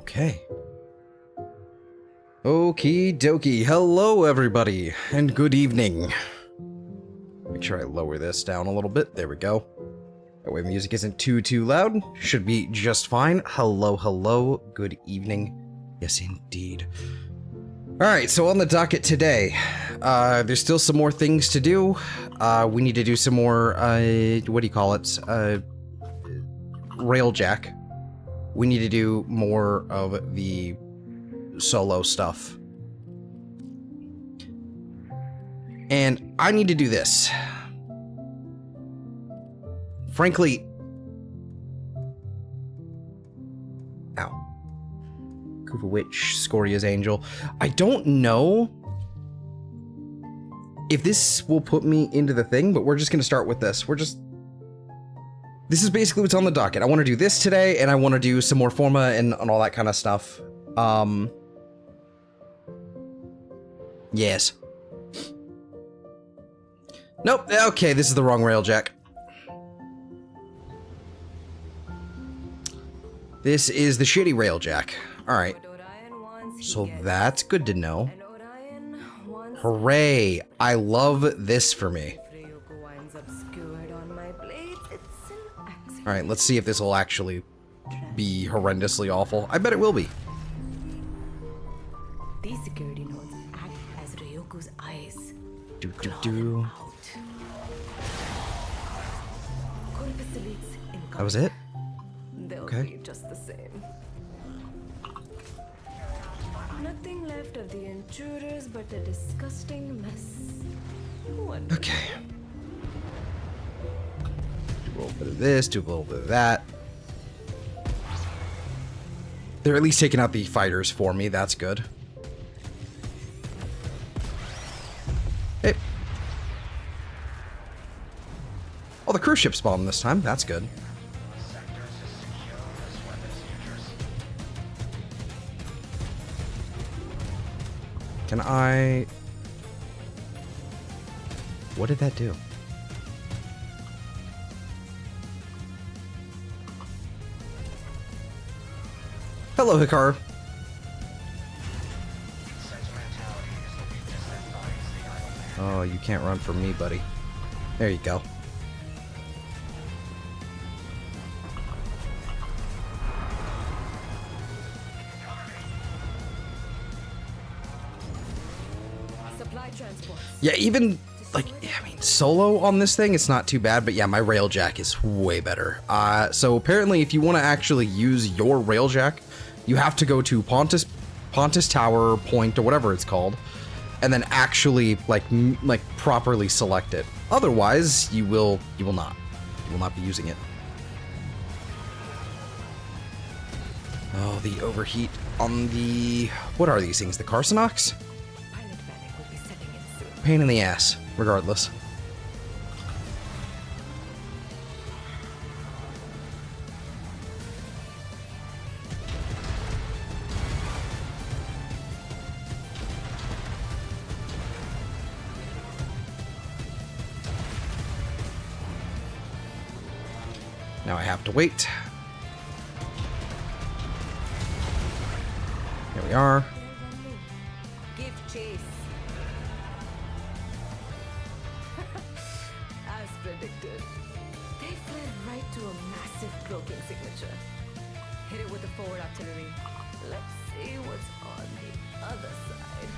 Okay. Okie dokie. Hello, everybody, and good evening. Make sure I lower this down a little bit. There we go. That way music isn't too loud. Should be just fine. Hello, hello. Good evening. Yes, indeed. Alright, so on the docket today, there's still some more things to do. We need to do some more, what do you call it? Railjack. We need to do more of the solo stuff. And I need to do this. Frankly... Ow. Kuva Witch, Scoria's Angel. I don't know if this will put me into the thing, but we're just going to start with this. This is basically what's on the docket. I want to do this today, and I want to do some more Forma and all that kind of stuff. Yes. Nope, okay, this is the wrong Railjack. This is the shitty Railjack. Alright. So that's good to know. Hooray! I love this for me. Alright, let's see if this will actually be horrendously awful. I bet it will be. These security nodes act as Ryoku's eyes. That was it? They'll Okay. be just the same. Nothing left of the intruders but a disgusting mess. Wonderful. Okay. Do a little bit of this, do a little bit of that. They're at least taking out the fighters for me, that's good. Hey. Oh, the cruise ship spawned this time, that's good. Can I... What did that do? Hello, Hikaru. Oh, you can't run from me, buddy. There you go. Yeah, even, like, I mean, solo on this thing, it's not too bad, but yeah, my Railjack is way better. So apparently, if you want to actually use your Railjack, you have to go to Pontus Tower Point, or whatever it's called, and then actually, like properly select it. Otherwise, you will not. You will not be using it. Oh, the overheat on the... What are these things? The Carsonox? Pain in the ass, regardless. Now I have to wait. Here we are. Give chase. As predicted, they fled right to a massive cloaking signature. Hit it with the forward artillery. Let's see what's on the other side.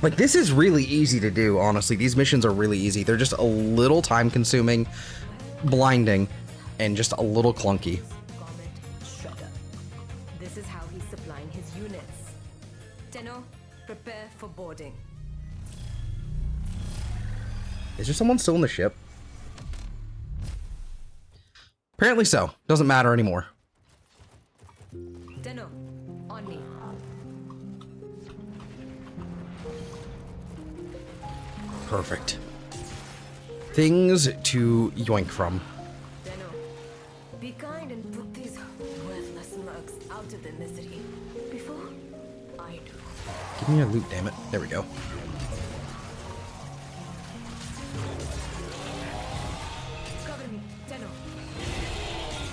Like, this is really easy to do, honestly. These missions are really easy. They're just a little time-consuming, blinding, and just a little clunky. This is how he's supplying his units. Tenno, prepare for boarding. Is there someone still in the ship? Apparently so. Doesn't matter anymore. Tenno, on me. Perfect. Things to yoink from. Tenno, be kind and put these worthless mercs out of their misery before I do. Give me your loot, damn it. There we go. Cover me, Tenno.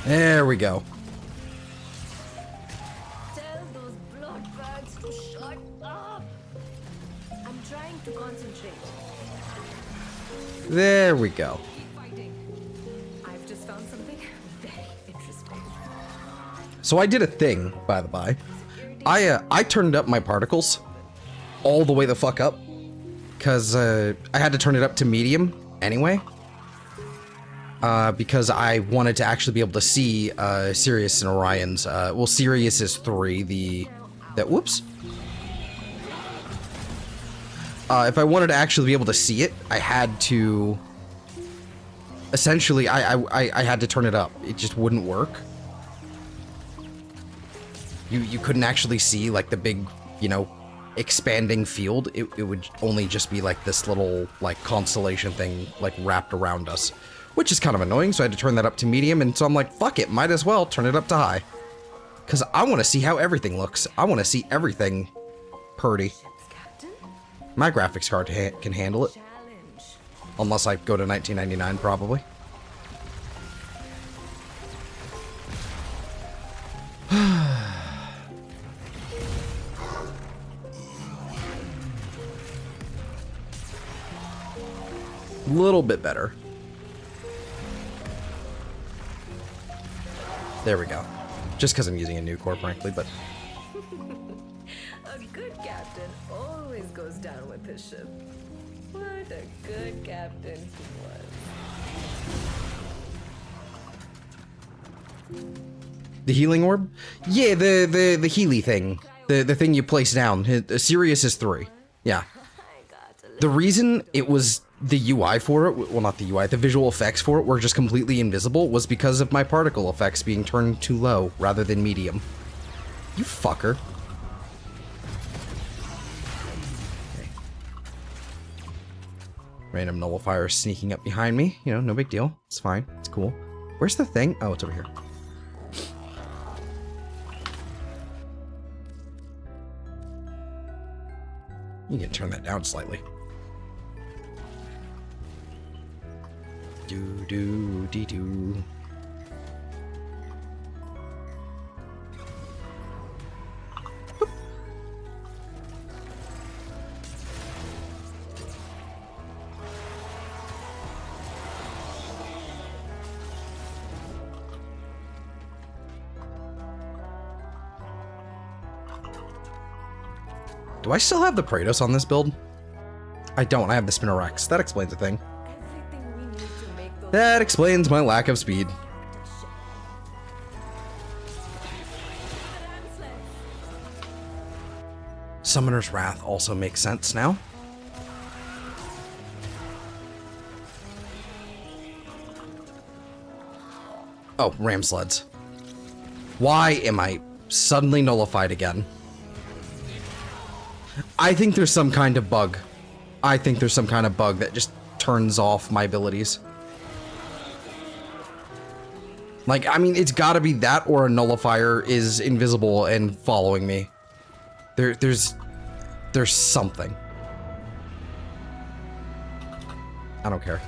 There we go. There we go. Keep fighting. I've just found something very interesting. So I did a thing, by the by. I turned up my particles all the way the fuck up, because I had to turn it up to medium anyway, because I wanted to actually be able to see Sirius and Orion's. Well, Sirius is 3. Whoops. If I wanted to actually be able to see it, I had to. Essentially, I had to turn it up. It just wouldn't work. You couldn't actually see like the big, you know, expanding field. It would only just be like this little like constellation thing like wrapped around us, which is kind of annoying. So I had to turn that up to medium, and so I'm like, fuck it, might as well turn it up to high, because I want to see how everything looks. I want to see everything purty. Captain? My graphics card can handle it, Challenge. unless I go to 1999 probably. Little bit better. There we go. Just because I'm using a new core, frankly, but A good captain always goes down with his ship. What a good captain he was. the healing orb? Yeah, the Healy thing. The thing you place down. Sirius is 3. Yeah. I got to The reason it was the UI for it, well, not the UI, the visual effects for it were just completely invisible was because of my particle effects being turned too low rather than medium. You fucker. Okay. Random nullifier sneaking up behind me. You know, no big deal. It's fine. It's cool. Where's the thing? Oh, it's over here. You can turn that down slightly. Do. Do I still have the Praetos on this build? I don't. I have the Spinorex. That explains a thing. everything we need to make those That explains my lack of speed. Summoner's Wrath also makes sense now. Oh, ram sleds. Why am I suddenly nullified again? I think there's some kind of bug. I think there's some kind of bug that just turns off my abilities. Like, I mean, it's gotta be that or a nullifier is invisible and following me. There's something. I don't care.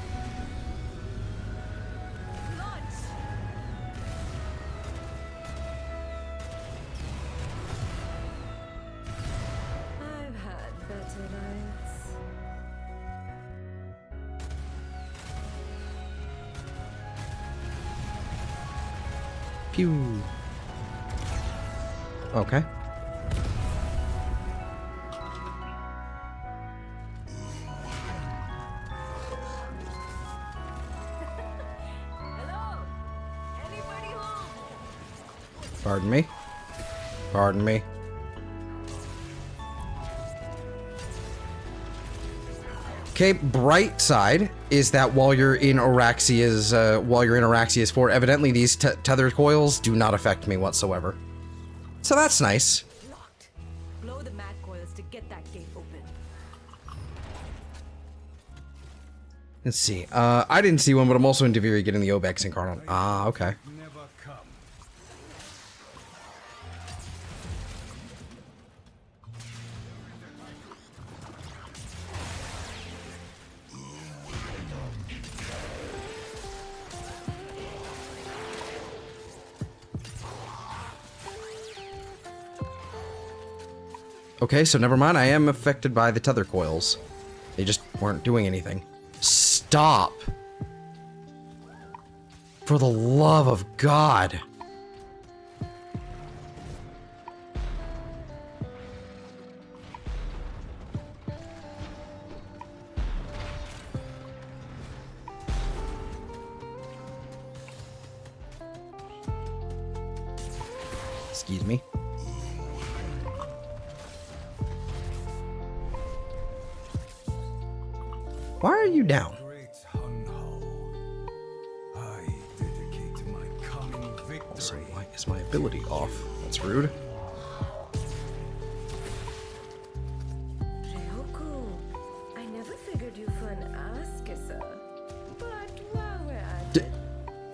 I've had better nights. Pew. Okay. Hello? Anybody home? Pardon me. Pardon me. Okay, bright side is that while you're in Araxia's 4, evidently these tether coils do not affect me whatsoever. So that's nice. Locked. Blow the mat coils to get that gate open. Let's see. I didn't see one, but I'm also in Deviri getting the Obex Incarnate. Ah, okay. Okay, so never mind. I am affected by the tether coils. They just weren't doing anything. stop. For the love of God. Excuse me. Why are you down? Also, why is my ability off? That's rude. Ryoku, I never figured you for an ass kisser. But while we're at it,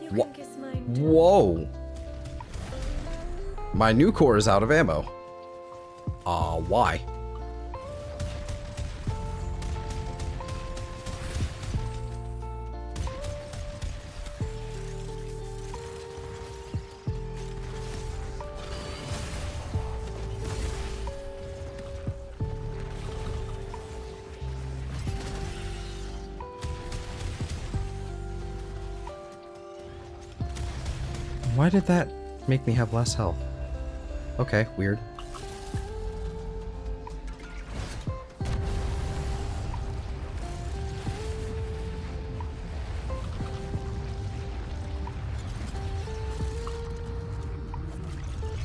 you can kiss mine too. Whoa. My new core is out of ammo. Why? Why did that make me have less health? Okay, weird.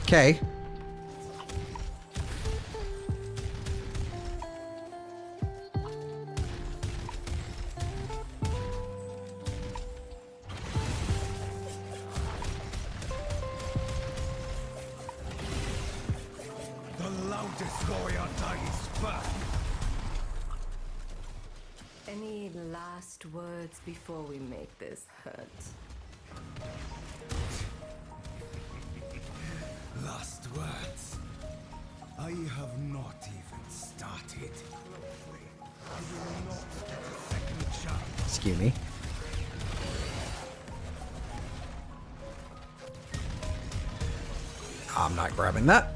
Okay. Any last words before we make this hurt? Last words. I have not even started. I will not get a second chance. Excuse me. I'm not grabbing that.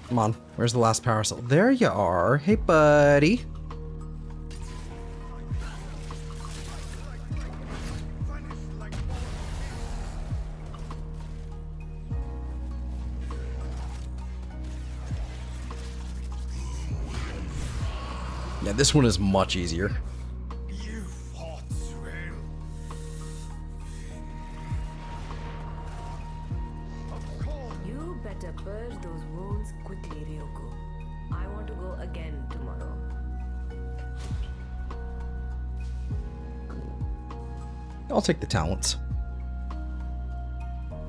Come on, where's the last power cell? There you are. Hey, buddy. Yeah, this one is much easier. You fought well. Of course. You better purge those wounds quickly, Ryoku. I want to go again tomorrow. I'll take the talents.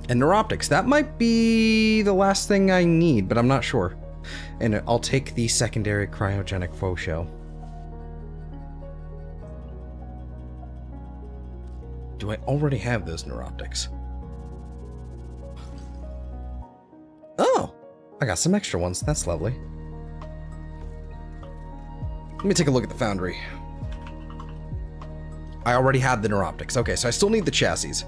And neuroptics. That might be the last thing I need, but I'm not sure. And I'll take the secondary cryogenic faux show. Do I already have those neuroptics? Oh! I got some extra ones. That's lovely. Let me take a look at the foundry. I already had the neuroptics. Okay, so I still need the chassis.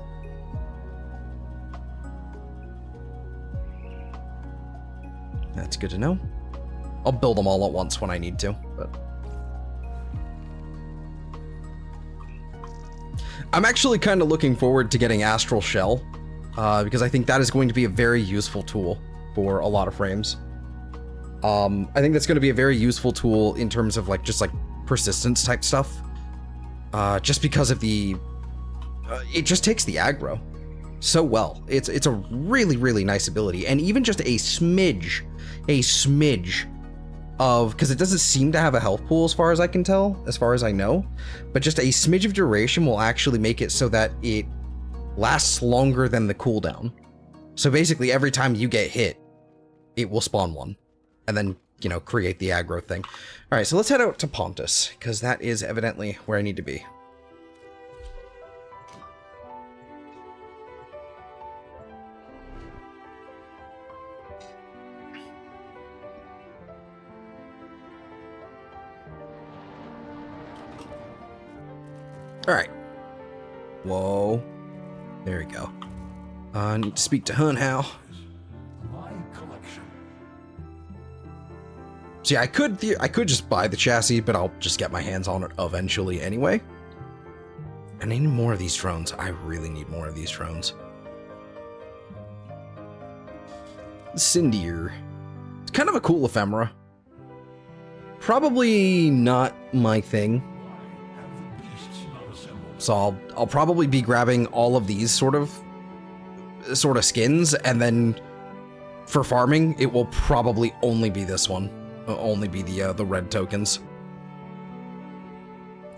That's good to know. I'll build them all at once when I need to, but... I'm actually kind of looking forward to getting Astral Shell, because I think that is going to be a very useful tool for a lot of frames. I think that's going to be a very useful tool in terms of just persistence type stuff. Just because of the... it just takes the aggro so well. It's a really, really nice ability, and even just a smidge of, because it doesn't seem to have a health pool as far as I can tell, as far as I know, but just a smidge of duration will actually make it so that it lasts longer than the cooldown. So basically every time you get hit, it will spawn one, and then you know, create the aggro thing. All right, so let's head out to Pontus, because that is evidently where I need to be. All right. Whoa. There we go. I need to speak to Hunhow. See, I could just buy the chassis, but I'll just get my hands on it eventually anyway. I need more of these drones. I really need more of these drones. Cindier. It's kind of a cool ephemera. Probably not my thing. So I'll probably be grabbing all of these sort of skins, and then for farming, it will probably only be this one. It'll only be the red tokens.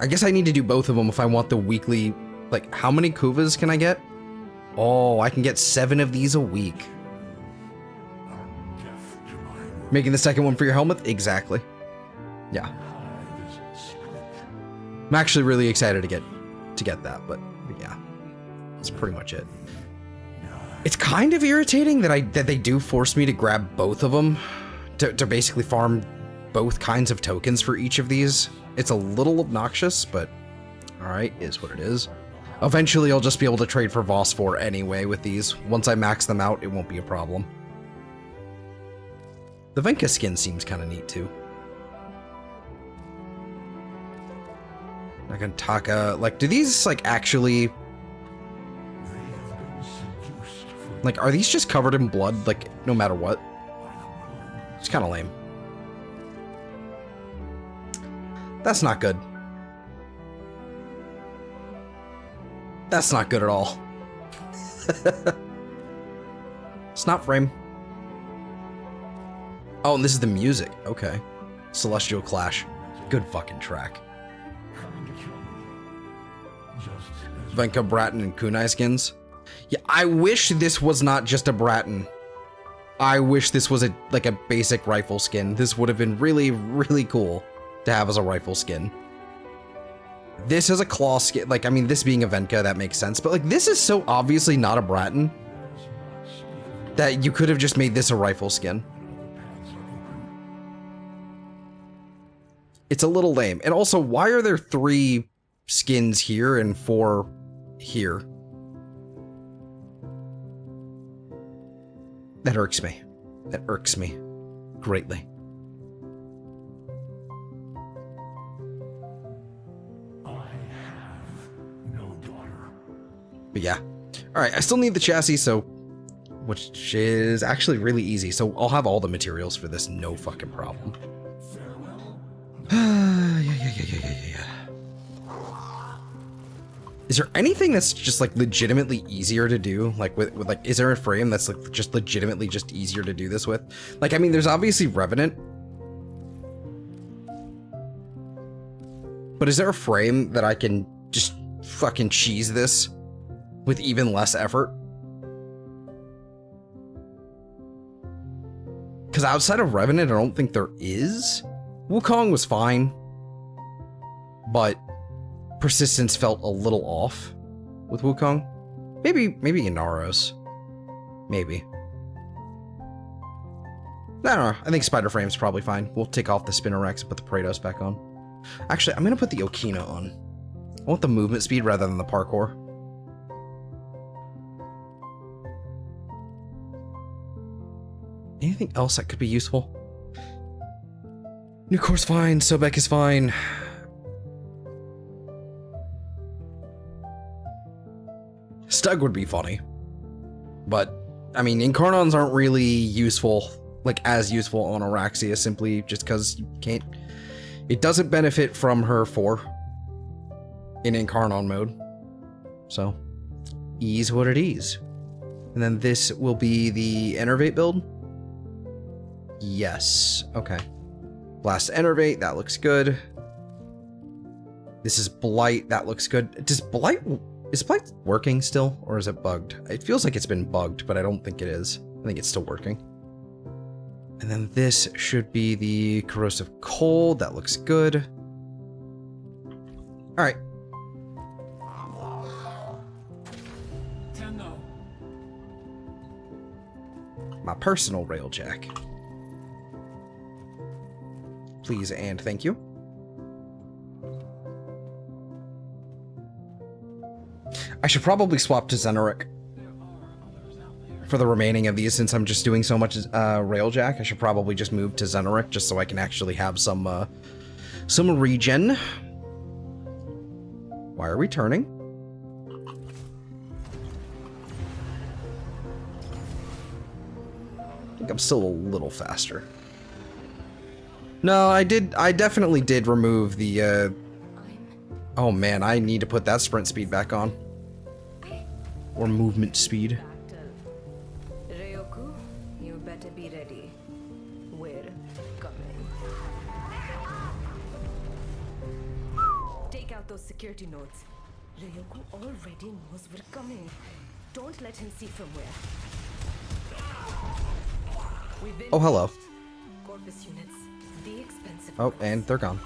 I guess I need to do both of them if I want the weekly. Like, how many Kuvas can I get? Oh, I can get 7 of these a week. Making the second one for your helmet? Exactly. Yeah. I'm actually really excited to get that, but yeah, that's pretty much it. It's kind of irritating that they do force me to grab both of them to basically farm both kinds of tokens for each of these. It's a little obnoxious, but alright, is what it is. Eventually I'll just be able to trade for Vosfor anyway with these. Once I max them out, it won't be a problem. The Venka skin seems kind of neat too. Nagantaka, like, do these, like, actually... Like, are these just covered in blood, like, no matter what? It's kind of lame. That's not good. That's not good at all. Snot frame. Oh, and this is the music. Okay. Celestial Clash. Good fucking track. Venka, Bratton, and Kunai skins. Yeah, I wish this was not just a Bratton. I wish this was like a basic rifle skin. This would have been really, really cool to have as a rifle skin. This is a claw skin. Like, I mean, this being a Venka, that makes sense. But, like, this is so obviously not a Bratton that you could have just made this a rifle skin. It's a little lame. And also, why are there 3 skins here and 4 here? That irks me. That irks me greatly. I have no daughter. But yeah. Alright, I still need the chassis, so... Which is actually really easy, so I'll have all the materials for this, no fucking problem. Yeah. Is there anything that's just, like, legitimately easier to do? Like, with like, is there a frame that's, like, just legitimately just easier to do this with? Like, I mean, there's obviously Revenant. But is there a frame that I can just fucking cheese this with even less effort? Because outside of Revenant, I don't think there is. Wukong was fine, but persistence felt a little off with Wukong. Maybe Inaros. Maybe. I don't know. I think Spider Frame's probably fine. We'll take off the Spinorex and put the Praetos back on. Actually, I'm going to put the Okina on. I want the movement speed rather than the parkour. Anything else that could be useful? New core's fine. Sobek is fine. Stug would be funny. But, I mean, Incarnons aren't really useful, like, as useful on Araxia, simply just because you can't... It doesn't benefit from her 4 in Incarnon mode. So, ease what it is. And then this will be the Enervate build? Yes. Okay. Blast Enervate, that looks good. This is Blight, that looks good. Is Blight working still, or is it bugged? It feels like it's been bugged, but I don't think it is. I think it's still working. And then this should be the corrosive cold. That looks good. All right. My personal railjack. Please and thank you. I should probably swap to Xenoric for the remaining of these, since I'm just doing so much railjack. I should probably just move to Xenoric just so I can actually have some regen. Why are we turning? I think I'm still a little faster. No, I definitely did remove the, oh man, I need to put that sprint speed back on. Or movement speed. Ryoku, you better be ready. We're coming. Take out those security nodes. Ryoku already knows we're coming. Don't let him see from where. Oh, hello. Corpus units, the expensive Oh, ones. and they're gone.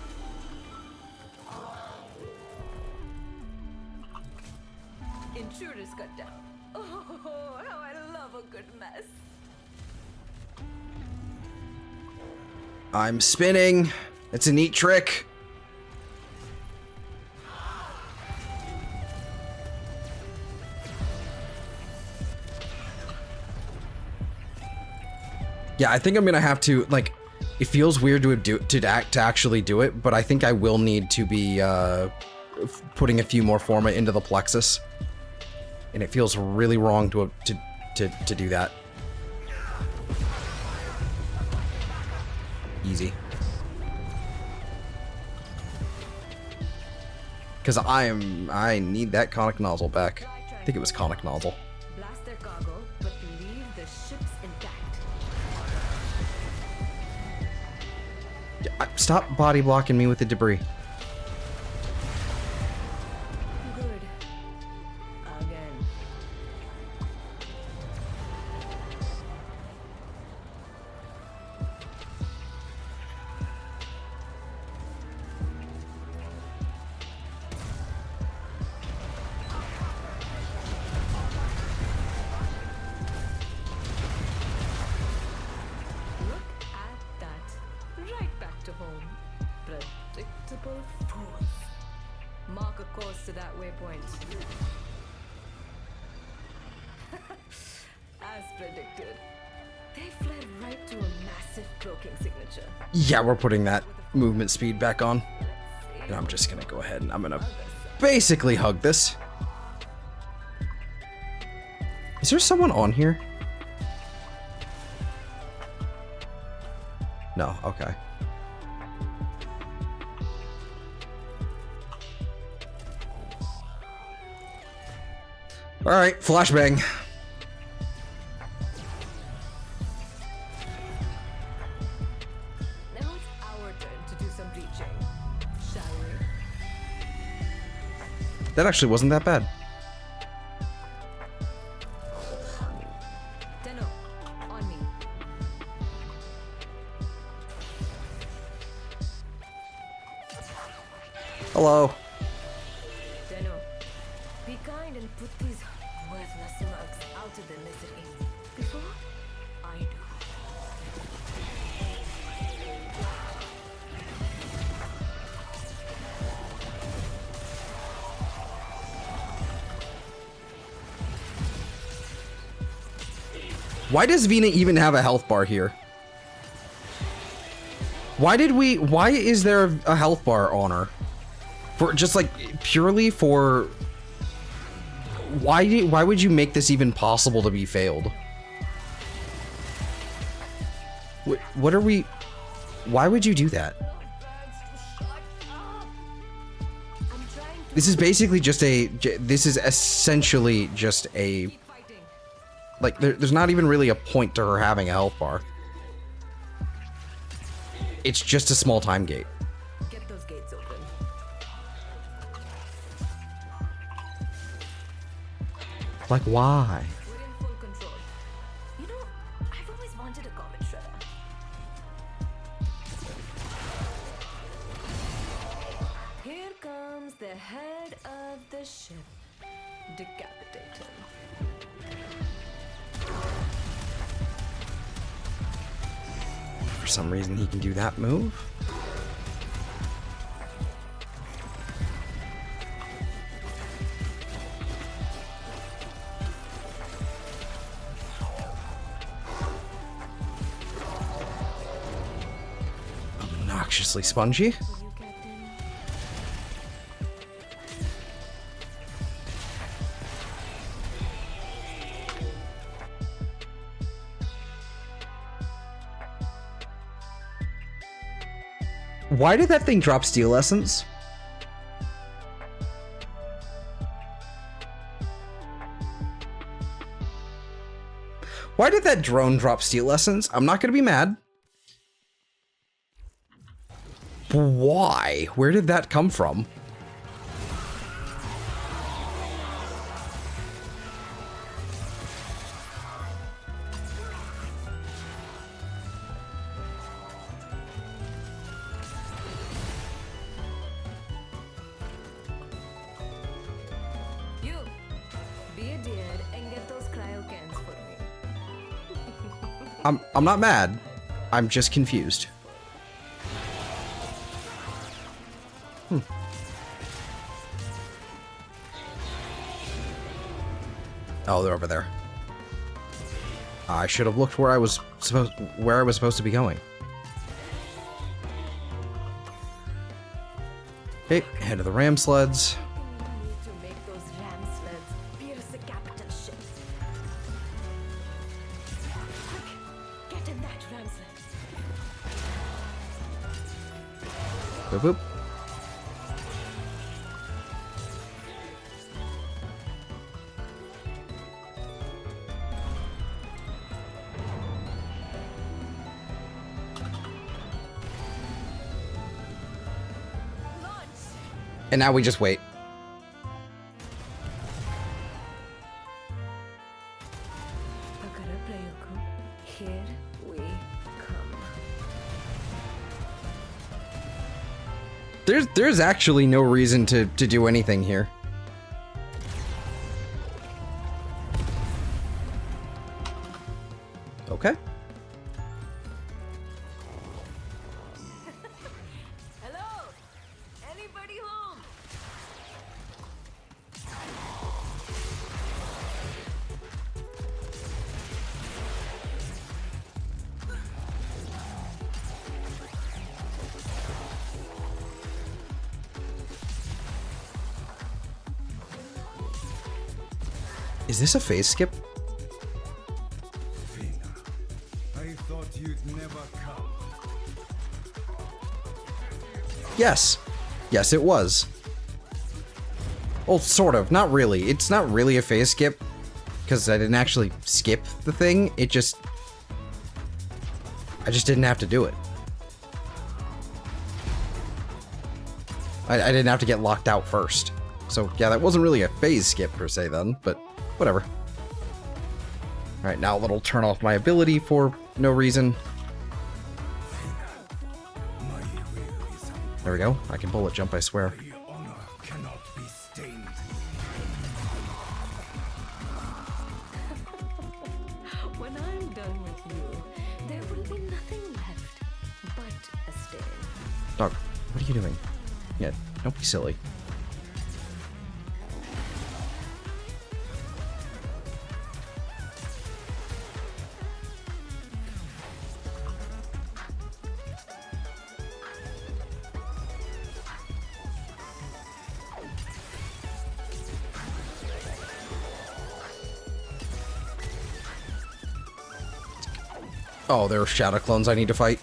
Intruders cut down. Oh, how I love a good mess. I'm spinning. It's a neat trick. Yeah, I think I'm gonna have to, like, it feels weird to actually do it, but I think I will need to be putting a few more Forma into the plexus, and it feels really wrong to do that. Easy. Because I need that conic nozzle back. I think it was conic nozzle. Blast their cargo, but leave the ships intact. Stop body blocking me with the debris. Good. Again. Look at that. Right back to home. Predictable fools. Mark a course to that waypoint. As predicted, they fled right to a massive cloaking signature. Yeah, we're putting that movement speed back on. And I'm just gonna go ahead and I'm gonna basically hug this. Is there someone on here? No, okay. Alright, flashbang. Now it's our turn to do some reaching, shall we? That actually wasn't that bad. Tenno, on me. Hello. Tenno, be kind and put these worthless mugs out of their misery. Before I do. Why does Vina even have a health bar here? Why is there a health bar on her? For just like purely for why would you make this even possible to be failed? What are we, why would you do that? This is basically just this is essentially just a, Keep fighting. like, there's not even really a point to her having a health bar. It's just a small time gate. Get those gates open. Like, why? We're in full control. You know, I've always wanted a comet shredder. comes the head of the ship. Decapitated. For some reason, he can do that move. Obnoxiously spongy. Why did that thing drop steel essence? Why did that drone drop steel essence? I'm not gonna be mad. Why? Where did that come from? You, be a dear and get those cryo cans for me. I'm not mad. I'm just confused. Oh, they're over there. I should have looked where I was supposed to be going. Okay, head to the ram sleds. We need to make those ram sleds pierce the capital ship. Quick, get in that ram sled. Boop boop. And now we just wait. Here we come. There's actually no reason to do anything here. Okay. Hello? Anybody home? Is this a phase skip? Fina, I thought you'd never come. Yes. Yes, it was. Well, sort of. Not really. It's not really a phase skip, because I didn't actually skip the thing. I just didn't have to do it. I didn't have to get locked out first. So, yeah, that wasn't really a phase skip per se then, but whatever. Alright, now it'll turn off my ability for no reason. My will is There we go. I can bullet jump, I swear. your honor cannot be stained. When I'm done with you, there will be nothing left but a stain. Dog, what are you doing? Yeah, don't be silly. Oh, there are shadow clones I need to fight.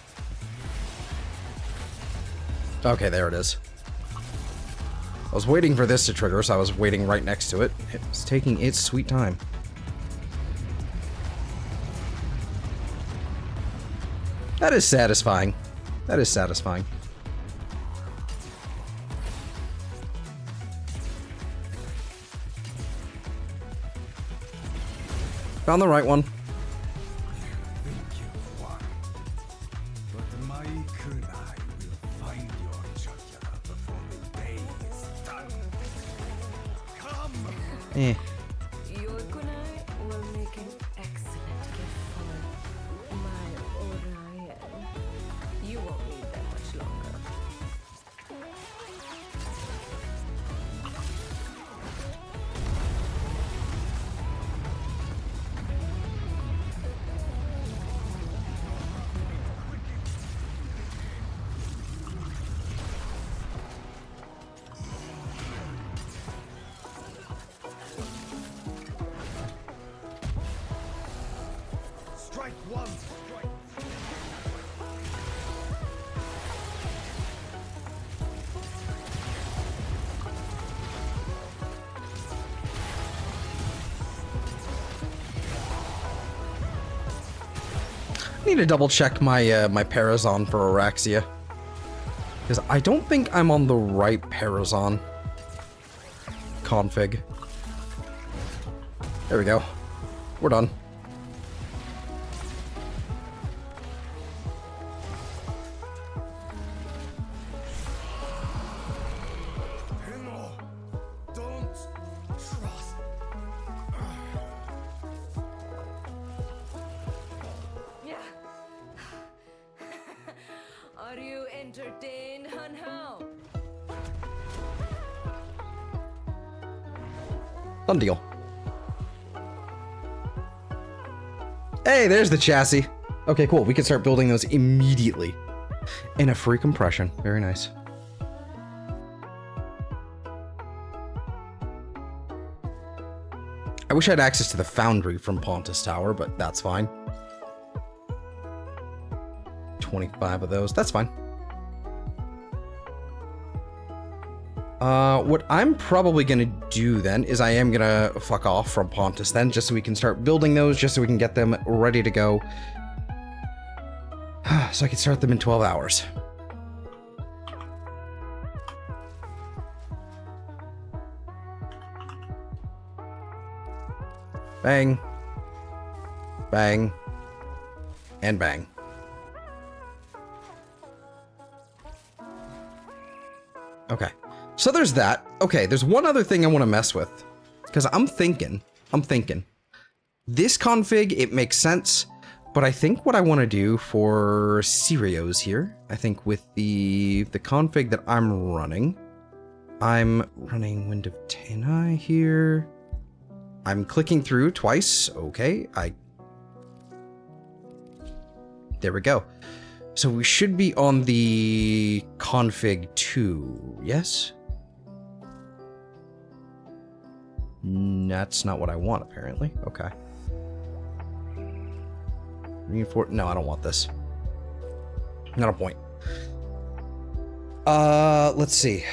Okay, there it is. I was waiting for this to trigger, so I was waiting right next to it. It's taking its sweet time. That is satisfying. That is satisfying. Found the right one. Think you've won. But my kunai will find your jugular before the day is Eh. Your kunai will make an excellent gift for my Orion. You won't need them much longer. Strike one. Strike. I need to double check my my Parazon for Araxia. Because I don't think I'm on the right Parazon config. There we go. We're done. No, don't trust. Yeah. Are you entertained, Hun Hao? Done deal. Hey, there's the chassis. Okay, cool. We can start building those immediately. In a free compression. Very nice. I wish I had access to the foundry from Pontus Tower, but that's fine. 25 of those. That's fine. What I'm probably gonna do then is I am gonna fuck off from Pontus then, just so we can start building those, just so we can get them ready to go. So I can start them in 12 hours. Bang. Bang. And bang. Okay. So there's that. Okay, there's one other thing I want to mess with. Because I'm thinking. This config, it makes sense. But I think what I want to do for Sirios here, I think with the config that I'm running Wind of Tenai here. I'm clicking through twice. Okay, there we go. So we should be on the config 2, yes? That's not what I want, apparently. Okay. Reinforce. No, I don't want this. Not a point. Let's see.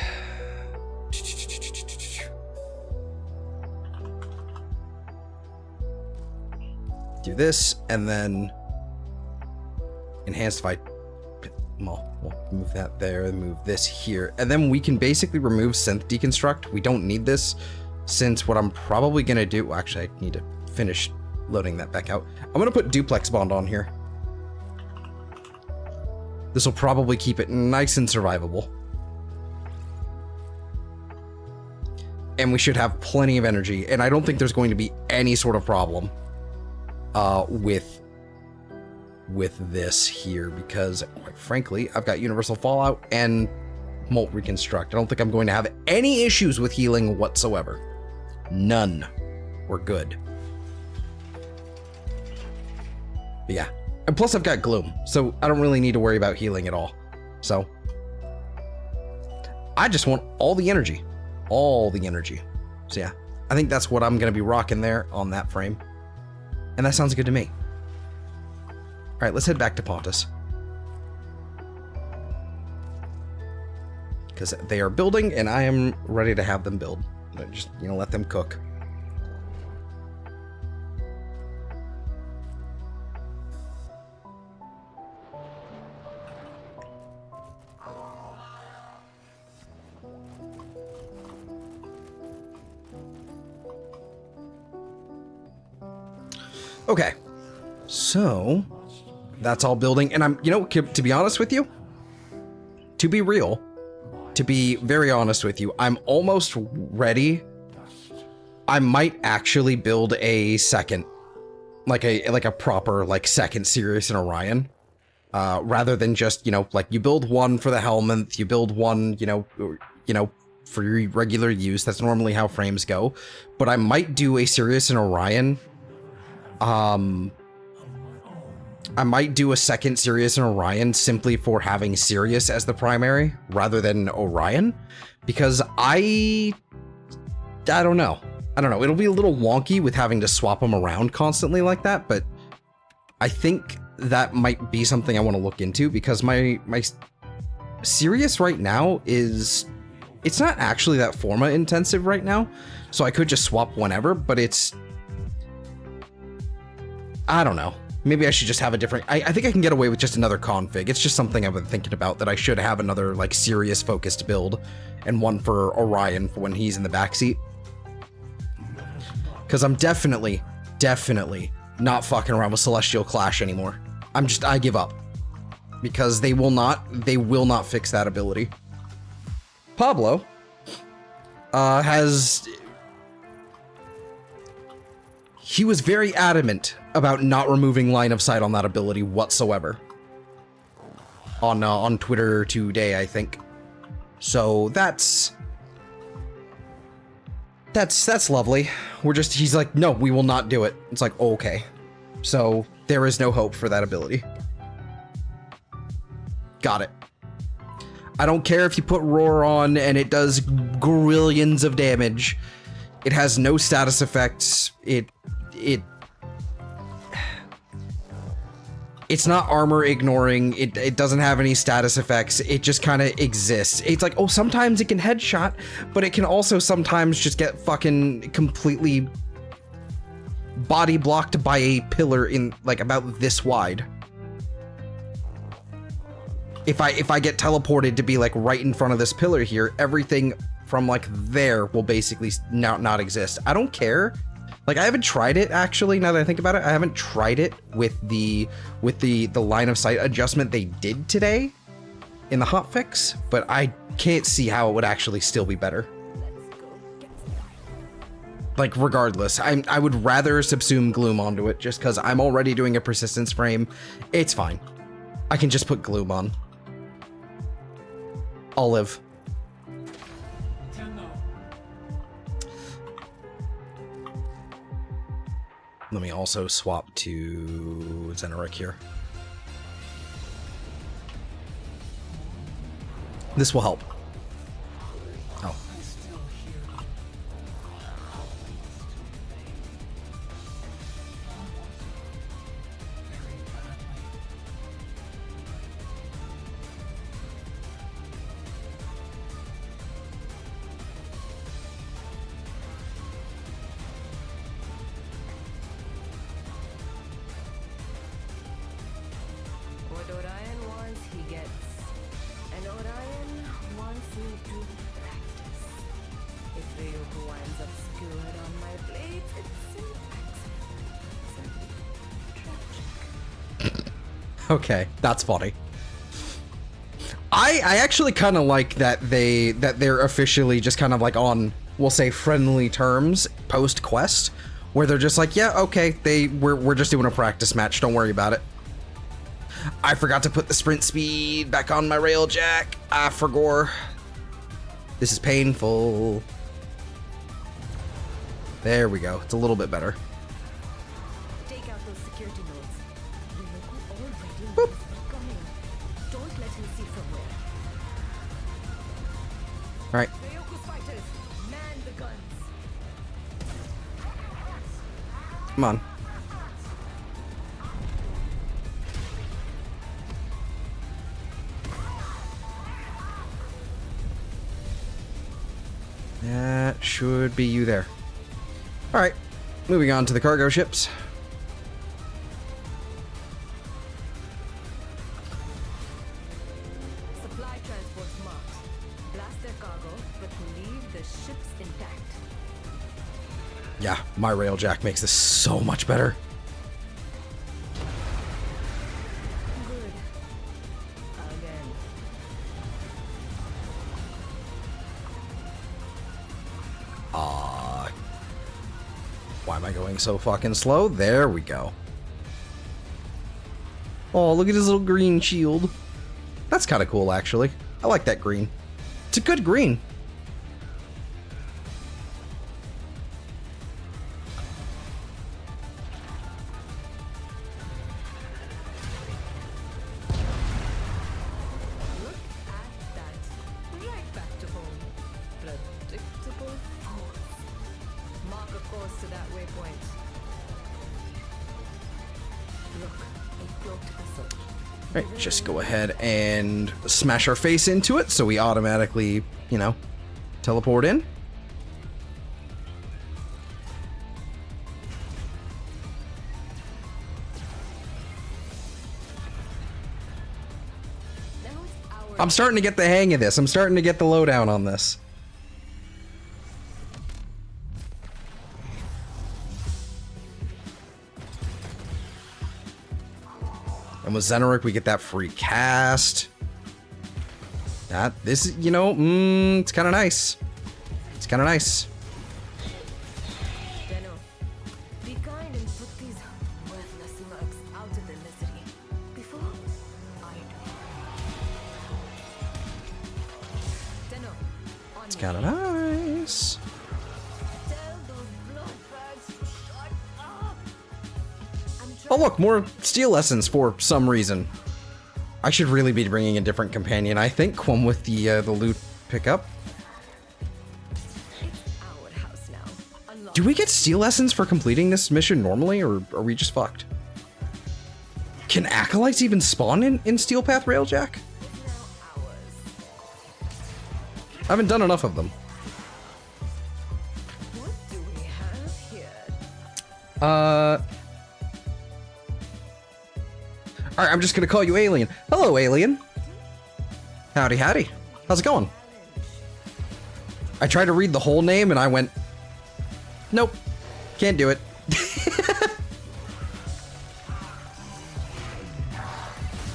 Do this, and then enhanced fight. Well, we'll move that there, and move this here. And then we can basically remove synth deconstruct. We don't need this, since what I'm probably gonna do, well, actually I need to finish loading that back out. I'm gonna put duplex bond on here. This will probably keep it nice and survivable. And we should have plenty of energy, and I don't think there's going to be any sort of problem with this here, because quite frankly, I've got Universal Fallout and Molt Reconstruct. I don't think I'm going to have any issues with healing whatsoever. None. We're good. But yeah. And plus I've got Gloom, so I don't really need to worry about healing at all. So I just want all the energy. All the energy. So yeah, I think that's what I'm going to be rocking there on that frame. And that sounds good to me. All right, let's head back to Pontus. Because they are building, and I am ready to have them build. Just, let them cook. Okay, so that's all building, and I'm, to be honest with you, to be real, to be very honest with you, I'm almost ready I might actually build a second, like a proper like second Sirius and Orion, rather than just, you know, like you build one for the helmet, you build one, you know, for your regular use. That's normally how frames go. But I might do a Sirius and Orion. I might do a second Sirius and Orion simply for having Sirius as the primary rather than Orion, because I don't know. It'll be a little wonky with having to swap them around constantly like that, but I think that might be something I want to look into, because my Sirius right now it's not actually that Forma intensive right now, so I could just swap whenever, but I don't know. Maybe I should just have a different... I think I can get away with just another config. It's just something I've been thinking about, that I should have another, like, Sirius-focused build, and one for Orion for when he's in the backseat. Because I'm definitely not fucking around with Celestial Clash anymore. I give up. Because they will not fix that ability. Pablo he was very adamant about not removing line of sight on that ability whatsoever. On Twitter today, I think. So that's lovely. He's like, no, we will not do it. It's like, okay. So there is no hope for that ability. Got it. I don't care if you put Roar on and it does grillions of damage. It has no status effects. It's not armor ignoring. It doesn't have any status effects. It just kind of exists. It's like, oh, sometimes it can headshot, but it can also sometimes just get fucking completely body blocked by a pillar in like about this wide. If I get teleported to be like right in front of this pillar here, everything from like there will basically not exist. I don't care. Like, I haven't tried it, actually, now that I think about it. I haven't tried it with the line of sight adjustment they did today in the hotfix, but I can't see how it would actually still be better. Like, regardless, I would rather subsume Gloom onto it, just because I'm already doing a persistence frame. It's fine. I can just put Gloom on. I'll live. Let me also swap to Xenoric here. This will help. Oh. What Orion wants, he gets. And Orion wants me to practice. If Ryoko winds up skewered on my blades, it's an accident. Tragic. Okay, that's funny. I actually kind of like that they're officially just kind of like on, we'll say, friendly terms post quest, where they're just like, yeah, okay, we're just doing a practice match, don't worry about it. I forgot to put the sprint speed back on my Railjack. I forgot. This is painful. There we go. It's a little bit better. Take out those security nodes. Ryoko already Boop. knows what's coming. Don't let him see from where. All right. Ryoko's fighters, man the guns. Come on. That should be you there. All right, moving on to the cargo ships. Supply transports marked. Blast their cargo, but leave the ships intact. Yeah, my Railjack makes this so much better. Good. Again. Why am I going so fucking slow? There we go. Oh, look at his little green shield. That's kind of cool, actually. I like that green. It's a good green. Look at that. Right back to home. Predictable force. Mark a course to that waypoint. Look, a cloaked vessel. Right, just go ahead and smash our face into it so we automatically, you know, teleport in. Now it's our I'm starting to get the hang of this. I'm starting to get the lowdown on this. And with Xenoric, we get that free cast. This is, you know, it's kind of nice. It's kind of nice. Deno, be kind and put these worthless mercs out of their misery before I do. Deno, on It's me. kind of nice. Tell those bloodbags to shut up. I'm Oh, trying. look, more steel lessons for some reason. I should really be bringing a different companion, I think, one with the loot pickup. It's our house now. Unlock. Do we get steel lessons for completing this mission normally, or are we just fucked? Can acolytes even spawn in Steel Path Railjack? It's now ours. I haven't done enough of them. What do we have here? Alright, I'm just gonna call you Alien. Hello, Alien. Howdy, howdy. How's it going? I tried to read the whole name and I went, nope, can't do it. This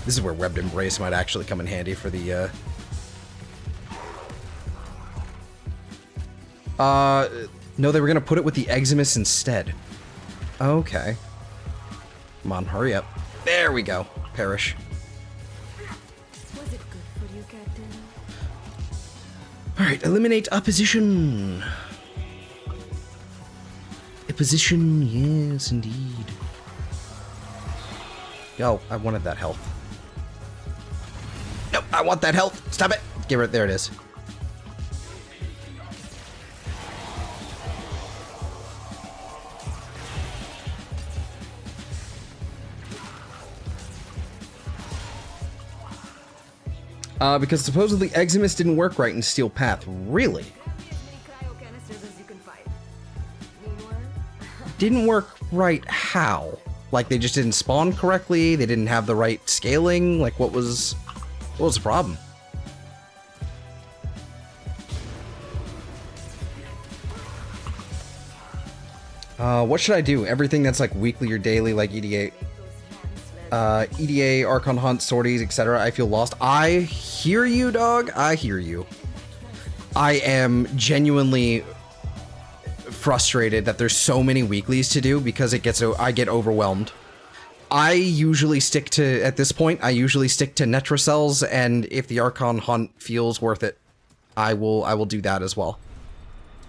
is where Webbed Embrace might actually come in handy for the, no, they were gonna put it with the Eximus instead. Okay. Come on, hurry up. There we go. Perish. Was it good for you, Captain? Alright, eliminate opposition. Opposition, yes, indeed. Yo, I wanted that health. Nope, I want that health. Stop it. Give it. There it is. Because supposedly Eximus didn't work right in Steel Path. Really? Grab me as many cryo canisters as you can find. Meanwhile, Didn't work right how? Like they just didn't spawn correctly? They didn't have the right scaling? Like what was the problem? What should I do? Everything that's like weekly or daily, like EDA, EDA, Archon Hunt, sorties, etc. I feel lost. I hear you, dog. I hear you. I am genuinely frustrated that there's so many weeklies to do because I get overwhelmed. I usually stick to, at this point, I usually stick to Netracells, and if the Archon Hunt feels worth it, I will do that as well.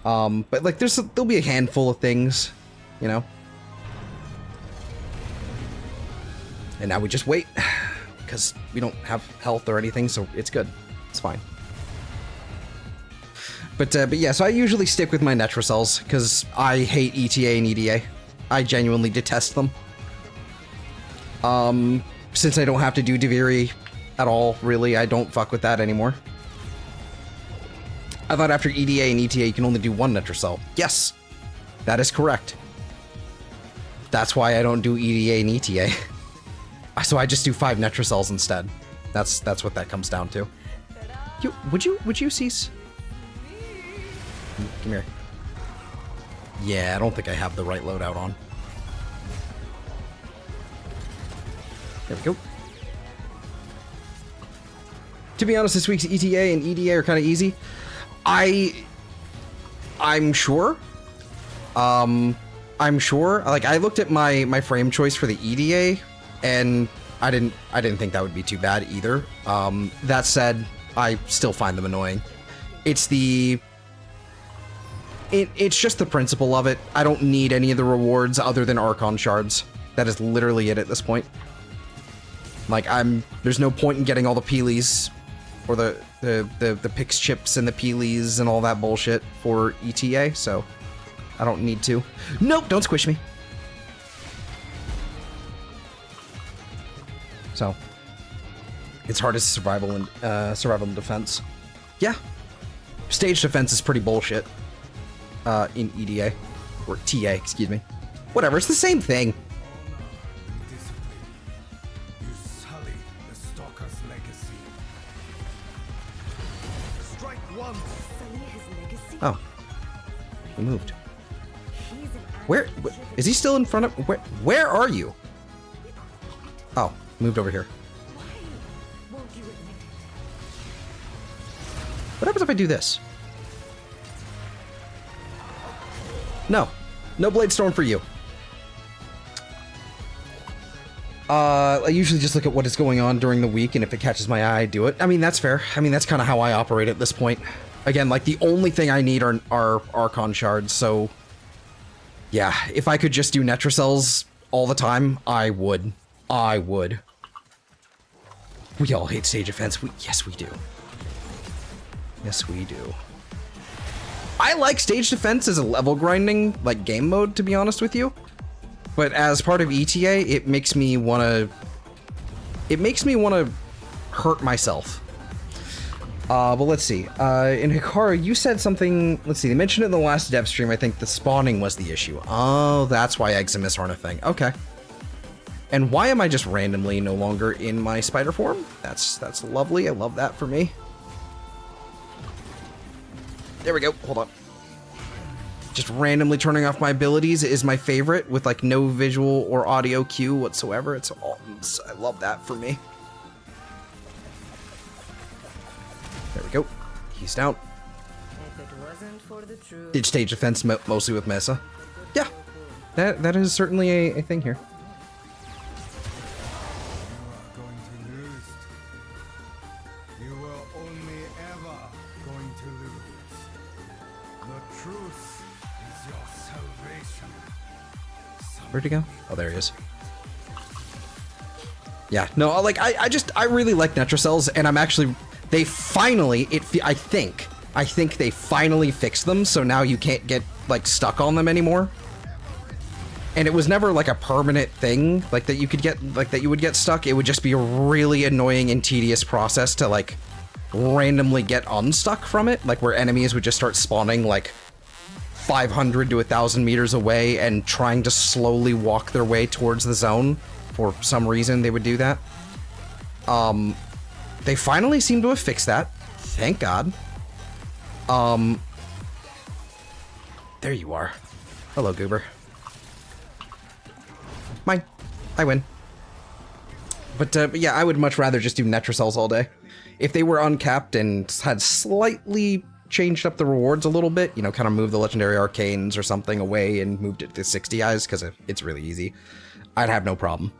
But like there'll be a handful of things, you know. And now we just wait, because we don't have health or anything, so it's good. It's fine. But yeah, so I usually stick with my Netracells, because I hate ETA and EDA. I genuinely detest them. Since I don't have to do Deviri at all, really, I don't fuck with that anymore. I thought after EDA and ETA you can only do one Netracell. Yes, that is correct. That's why I don't do EDA and ETA. So I just do 5 Netracells instead. That's what that comes down to. Would you cease? Come here. Yeah, I don't think I have the right loadout on. There we go. To be honest, this week's ETA and EDA are kind of easy. I'm sure. I'm sure. Like, I looked at my frame choice for the EDA, and I didn't think that would be too bad either. That said, I still find them annoying. It's just the principle of it. I don't need any of the rewards other than Archon shards. That is literally it at this point. Like, there's no point in getting all the Peelies or the Pix chips and the Peelies and all that bullshit for ETA, so I don't need to. Nope, don't squish me. So it's hard as survival and defense. Yeah, stage defense is pretty bullshit in EDA or TA, excuse me. Whatever, it's the same thing. You sully the Stalker's legacy. Strike once. Sully his legacy? Oh, he moved. He's an Where is he still in front of? Where are you? Oh, moved over here. Why won't you admit it? What happens if I do this? No Blade Storm for you. I usually just look at what is going on during the week, and if it catches my eye, I do it. I mean, that's fair. I mean, that's kind of how I operate at this point. Again, like, the only thing I need are Archon shards, so yeah, if I could just do Netracells all the time, I would. I would. We all hate stage defense. Yes, we do. Yes, we do. I like stage defense as a level grinding, like, game mode, to be honest with you. But as part of ETA, it makes me wanna hurt myself. But let's see. In Hikaru, you said something, let's see, they mentioned it in the last dev stream, I think the spawning was the issue. Oh, that's why Eximus aren't a thing. Okay. And why am I just randomly no longer in my spider form? That's lovely. I love that for me. There we go. Hold on. Just randomly turning off my abilities is my favorite, with like no visual or audio cue whatsoever. I love that for me. There we go. He's down. If it wasn't for the truth. Did stage defense mostly with Mesa. Yeah, that is certainly a thing here. You are going to lose. You were only ever going to lose. The truth is your salvation. Where'd he go? Oh, there he is. Yeah, no, like, I really like Netracells, and I'm actually, they finally, I think they finally fixed them, so now you can't get, like, stuck on them anymore. And it was never, like, a permanent thing, like, that you could get, like, that you would get stuck. It would just be a really annoying and tedious process to, like, randomly get unstuck from it, like, where enemies would just start spawning, like, 500 to 1,000 meters away and trying to slowly walk their way towards the zone. For some reason, they would do that. They finally seem to have fixed that. Thank God. There you are. Hello, Goober. Mine. I win. But yeah, I would much rather just do Netracells all day. If they were uncapped and had slightly changed up the rewards a little bit, you know, kind of moved the legendary arcanes or something away and moved it to 60 eyes, because it's really easy, I'd have no problem.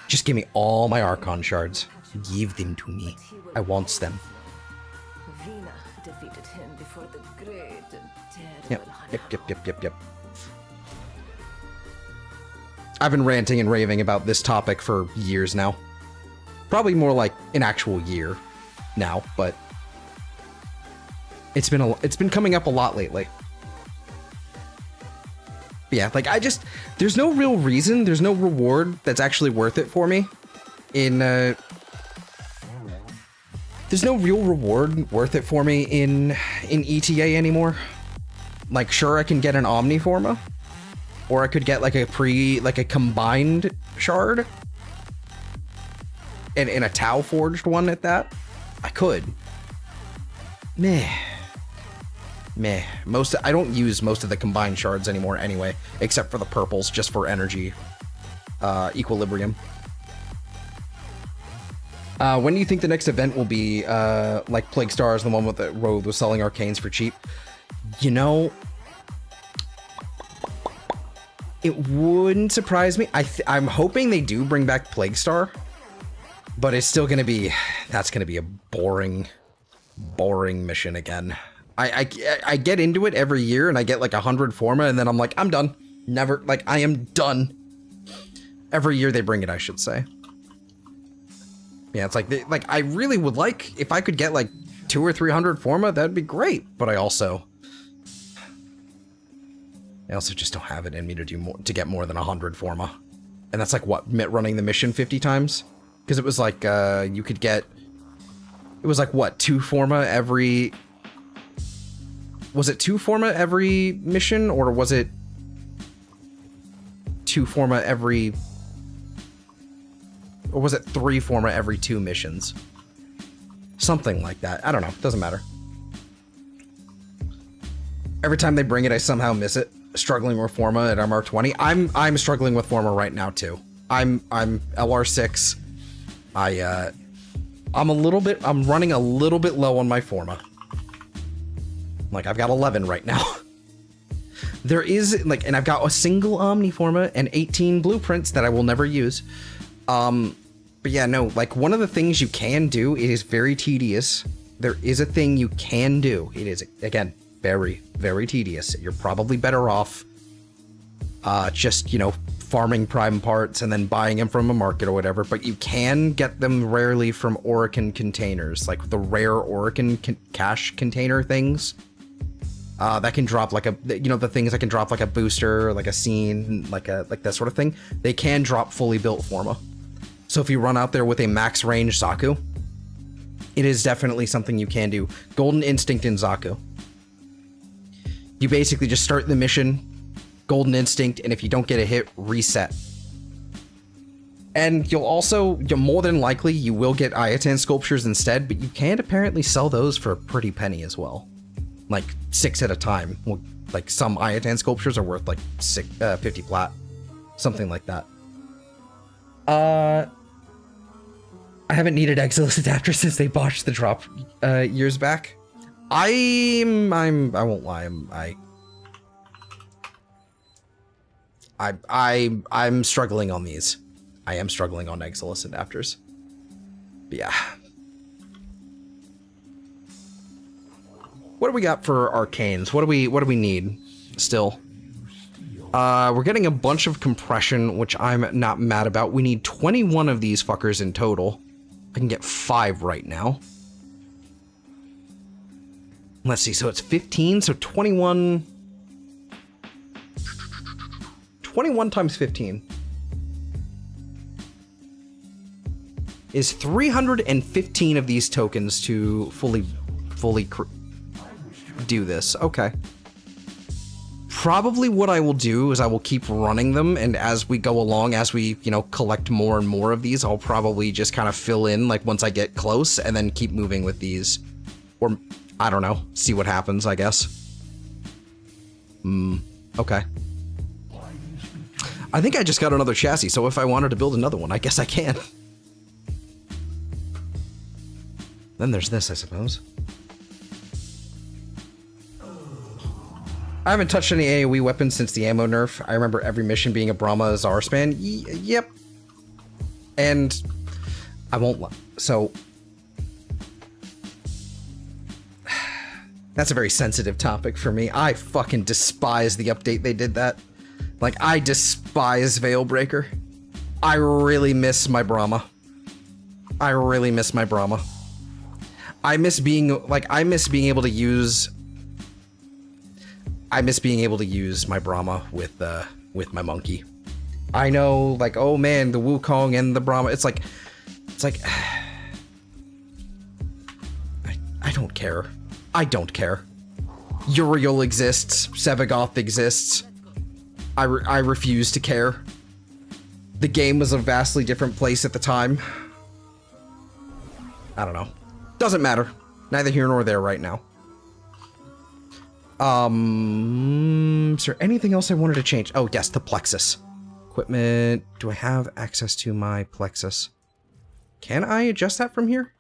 Just give me all my Archon shards. Give them to me. I want them. Vina defeated him before the great and terrible Yep. I've been ranting and raving about this topic for years now. Probably more like an actual year now, but it's been coming up a lot lately. But yeah, like, there's no real reason, there's no reward that's actually worth it for me in there's no real reward worth it for me in ETA anymore. Like, sure, I can get an Omni Forma, or I could get like a combined shard, and a Tau forged one at that. I could. Meh. I don't use most of the combined shards anymore anyway, except for the purples, just for energy equilibrium. When do you think the next event will be, like Plague Stars, the one with the road was selling arcanes for cheap? You know, It wouldn't surprise me. I'm hoping they do bring back Plague Star, but it's still gonna be, that's gonna be a boring mission again. I get into it every year and I get like 100 Forma and then I'm like, I'm done. Never, like, I am done. Every year they bring it, I should say. Yeah, it's like, I really would like, if I could get like 200 or 300 Forma, that'd be great. But I also just don't have it in me to do more, to get more than 100 Forma. And that's like what, running the mission 50 times? Because it was like, you could get, it was like what, 2 Forma every, was it 2 Forma every mission? Or was it 2 Forma every, or was it 3 Forma every 2 missions? Something like that. I don't know. Doesn't matter. Every time they bring it, I somehow miss it. Struggling with Forma at MR20. I'm struggling with Forma right now too. I'm LR6. I'm running a little bit low on my Forma. Like, I've got 11 right now. There is, like, and I've got a single Omni Forma and 18 blueprints that I will never use. But yeah, no, like, one of the things you can do, it is very tedious. There is a thing you can do. It is, again, very, very tedious. You're probably better off just, you know, farming prime parts and then buying them from a market or whatever, but you can get them rarely from Orokin containers, like the rare Orokin cache container things. That can drop like a, you know, the things that can drop like a booster, like a scene, like that sort of thing. They can drop fully built Forma. So if you run out there with a max range Zaku, it is definitely something you can do. Golden Instinct in Zaku. You basically just start the mission, Golden Instinct, and if you don't get a hit, reset. And you'll more than likely, you will get Ayatan sculptures instead, but you can apparently sell those for a pretty penny as well. Like 6 at a time. Well, like some Ayatan sculptures are worth like 50 plat. Something like that. I haven't needed Exilus adapters since they botched the drop years back. I won't lie, I'm struggling on these. I am struggling on Exilus adapters. But yeah. What do we got for arcanes? What do we need still? We're getting a bunch of compression, which I'm not mad about. We need 21 of these fuckers in total. I can get 5 right now. Let's see, so it's 15, so 21... 21 times 15 is 315 of these tokens to fully do this. Okay. Probably what I will do is I will keep running them, and as we go along, as we, you know, collect more and more of these, I'll probably just kind of fill in, like, once I get close, and then keep moving with these. Or, I don't know, see what happens, I guess. Okay. I think I just got another chassis, so if I wanted to build another one, I guess I can. Then there's this, I suppose. I haven't touched any AoE weapons since the ammo nerf. I remember every mission being a Brahma Azar span. Yep. And I won't lie. So that's a very sensitive topic for me. I fucking despise the update they did that. Like, I despise Veilbreaker. I really miss my Brahma. I really miss my Brahma. I miss being able to use my Brahma with my monkey. I know, like, oh man, the Wukong and the Brahma. It's like, I don't care. I don't care. Uriel exists. Sevagoth exists. I refuse to care. The game was a vastly different place at the time. I don't know. Doesn't matter. Neither here nor there right now. Is there anything else I wanted to change? Oh, yes, the plexus. Equipment. Do I have access to my plexus? Can I adjust that from here?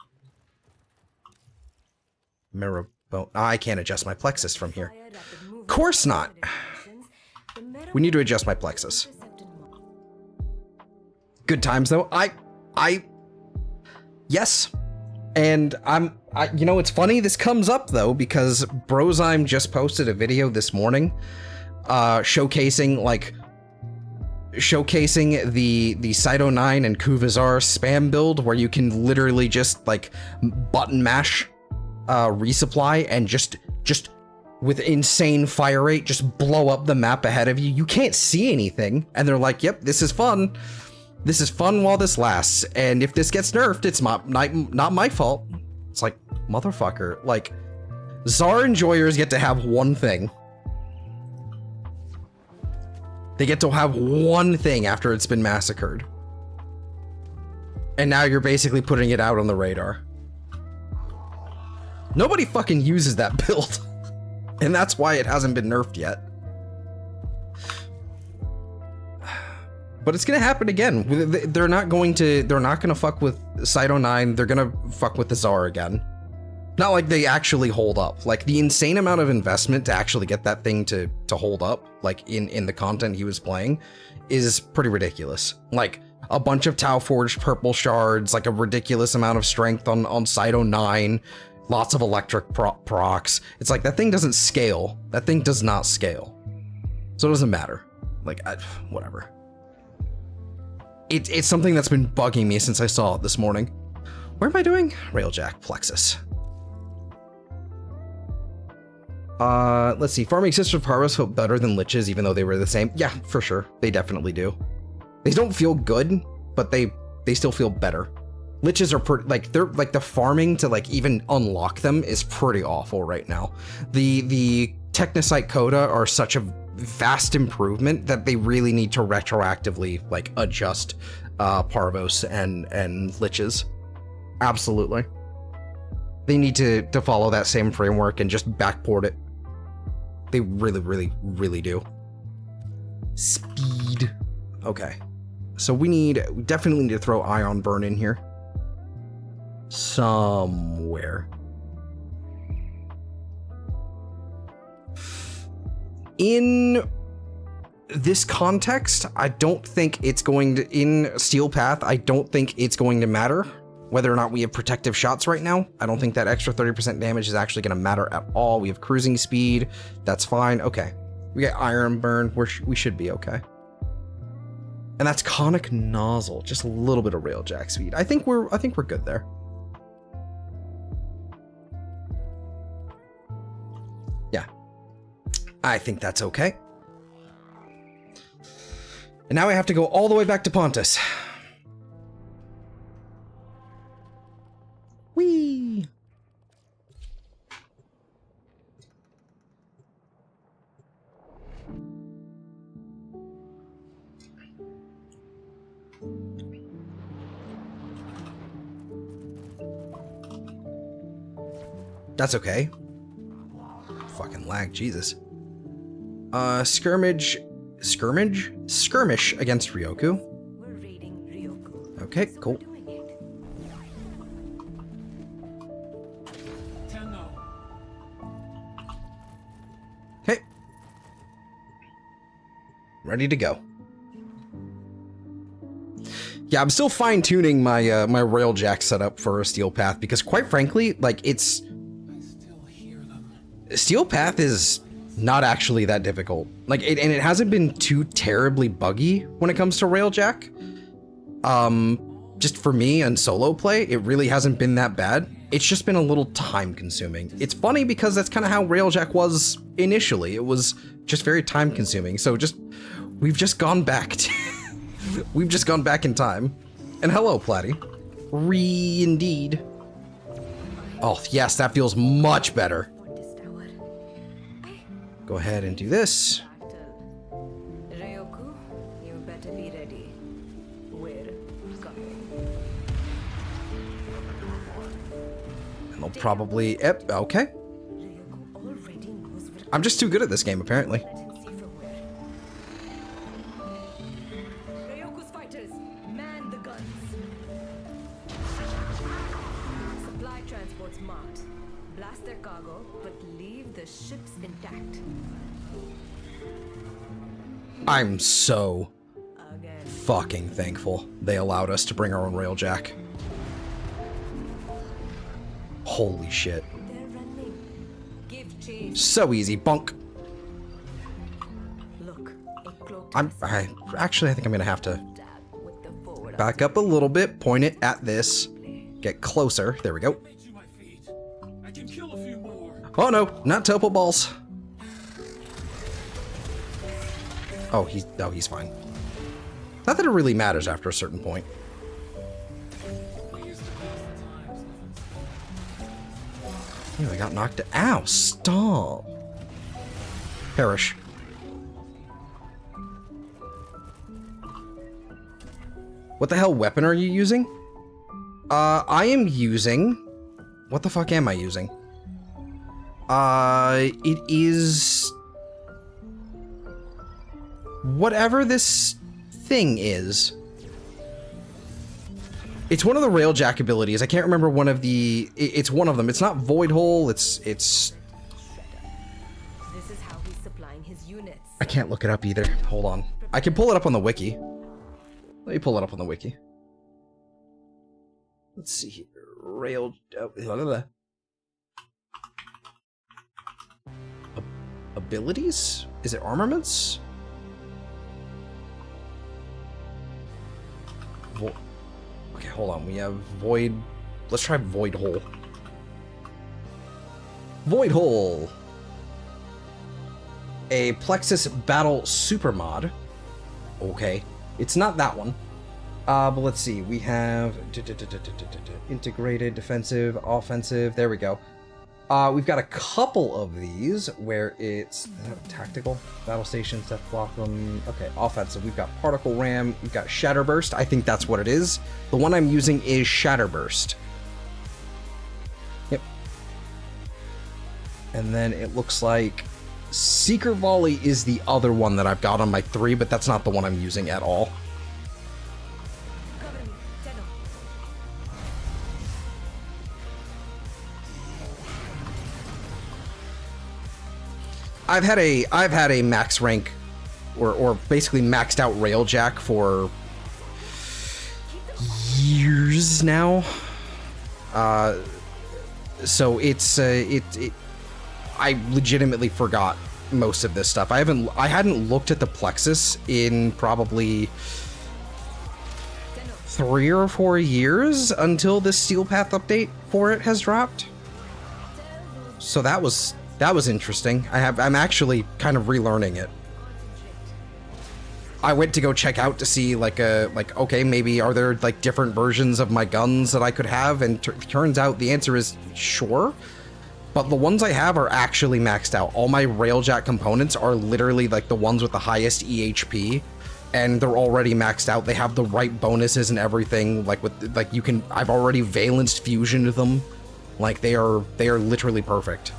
Mirror bone. I can't adjust my plexus from here. Of course not. The meta We need to adjust my plexus. Good times though. Yes. And you know, it's funny this comes up though, because Brozyme just posted a video this morning, showcasing the Cyto 9 and Kuvazar spam build, where you can literally just like button mash resupply and just with insane fire rate just blow up the map ahead of you. You can't see anything, and they're like, yep, this is fun. This is fun while this lasts, and if this gets nerfed, it's not my fault. It's like, motherfucker, like, Czar enjoyers get to have one thing. They get to have one thing after it's been massacred. And now you're basically putting it out on the radar. Nobody fucking uses that build. And that's why it hasn't been nerfed yet. But it's gonna happen again. They're not gonna fuck with Cyto 9. They're gonna fuck with the Czar again. Not like they actually hold up. Like, the insane amount of investment to actually get that thing to hold up, like in the content he was playing, is pretty ridiculous. Like, a bunch of Tau Forged purple shards, like a ridiculous amount of strength on Cyto 9, lots of electric procs. It's like, that thing doesn't scale. That thing does not scale. So it doesn't matter. Like, whatever. It's something that's been bugging me since I saw it this morning. Where am I doing? Railjack, plexus. Let's see. Farming Sisters of Harvest felt better than Liches, even though they were the same. Yeah, for sure. They definitely do. They don't feel good, but they still feel better. Liches are pretty, like, they're like, the farming to like even unlock them is pretty awful right now. The Technocyte Coda are such a vast improvement that they really need to retroactively like adjust Parvos and Liches. Absolutely. They need to follow that same framework and just backport it. They really do. Speed. Okay. So we definitely need to throw Ion Burn in here. Somewhere. In this context, I don't think it's going to, in Steel Path, I don't think it's going to matter whether or not we have protective shots right now. I don't think that extra 30% damage is actually going to matter at all. We have cruising speed. That's fine. Okay. We got Iron Burn. We should be okay. And that's Conic Nozzle. Just a little bit of Railjack speed. I think we're good there. Yeah. I think that's okay. And now I have to go all the way back to Pontus. Whee! That's okay. Fucking lag, Jesus. Skirmish against Ryoku. We're raiding Ryoku. Okay, So cool. we're doing it. Okay. Ready to go. Yeah, I'm still fine-tuning my my Railjack setup for a Steel Path because, quite frankly, like, it's... I still hear them. Steel Path is not actually that difficult. Like, and it hasn't been too terribly buggy when it comes to Railjack. Just for me and solo play, it really hasn't been that bad. It's just been a little time-consuming. It's funny because that's kind of how Railjack was initially. It was just very time-consuming. So we've just gone back to... We've just gone back in time. And hello, Platty. Indeed. Oh, yes, that feels much better. For this tower. Go ahead and do this. Ryoku, you better be ready. We're coming. And they'll probably... Yep, okay. Ryoku already knows we're I'm just too good at this game, apparently. Let him see from where. Ryoku's fighters, man the guns. Supply transports marked. Blast their cargo, but leave the ships intact. I'm so Again. fucking thankful they allowed us to bring our own Railjack. Holy shit. They're running. Give chase. So easy, bunk. Look, a cloak. Actually, I think I'm gonna have to Dab with the forward back up a little bit, point it at this, get closer. There we go. To my feet. I can kill a few more. Oh no, not topo balls. Oh, he's fine. Not that it really matters after a certain point. We used to pass the times. Ew, I got knocked out. Ow, stop. Perish. What the hell weapon are you using? I am using... What the fuck am I using? It is... Whatever this thing is. It's one of the Railjack abilities. I can't remember one of the... It's one of them. It's not Void Hole. It's... This is how he's supplying his units. I can't look it up either. Hold on. I can pull it up on the wiki. Let me pull it up on the wiki. Let's see here. Abilities? Is it armaments? Okay, hold on. We have Void... Let's try Void Hole. Void Hole! A Plexus Battle Super Mod. Okay. It's not that one. But let's see. We have... Integrated, defensive, offensive. There we go. We've got a couple of these where it's tactical, battle station, Death block them. Okay, offensive. We've got particle ram. We've got shatterburst. I think that's what it is. The one I'm using is shatterburst. Yep. And then it looks like Seeker Volley is the other one that I've got on my 3, but that's not the one I'm using at all. Cover me, Tenno. I've had a max rank or basically maxed out Railjack for years now. So it's I legitimately forgot most of this stuff. I hadn't looked at the Plexus in probably 3 or 4 years until this Steel Path update for it has dropped. So that was interesting. I'm actually kind of relearning it. I went to go check out to see okay, maybe are there like different versions of my guns that I could have, and turns out the answer is sure. But the ones I have are actually maxed out. All my Railjack components are literally like the ones with the highest EHP, and they're already maxed out. They have the right bonuses and everything. I've already valenced fusioned them. Like they are literally perfect.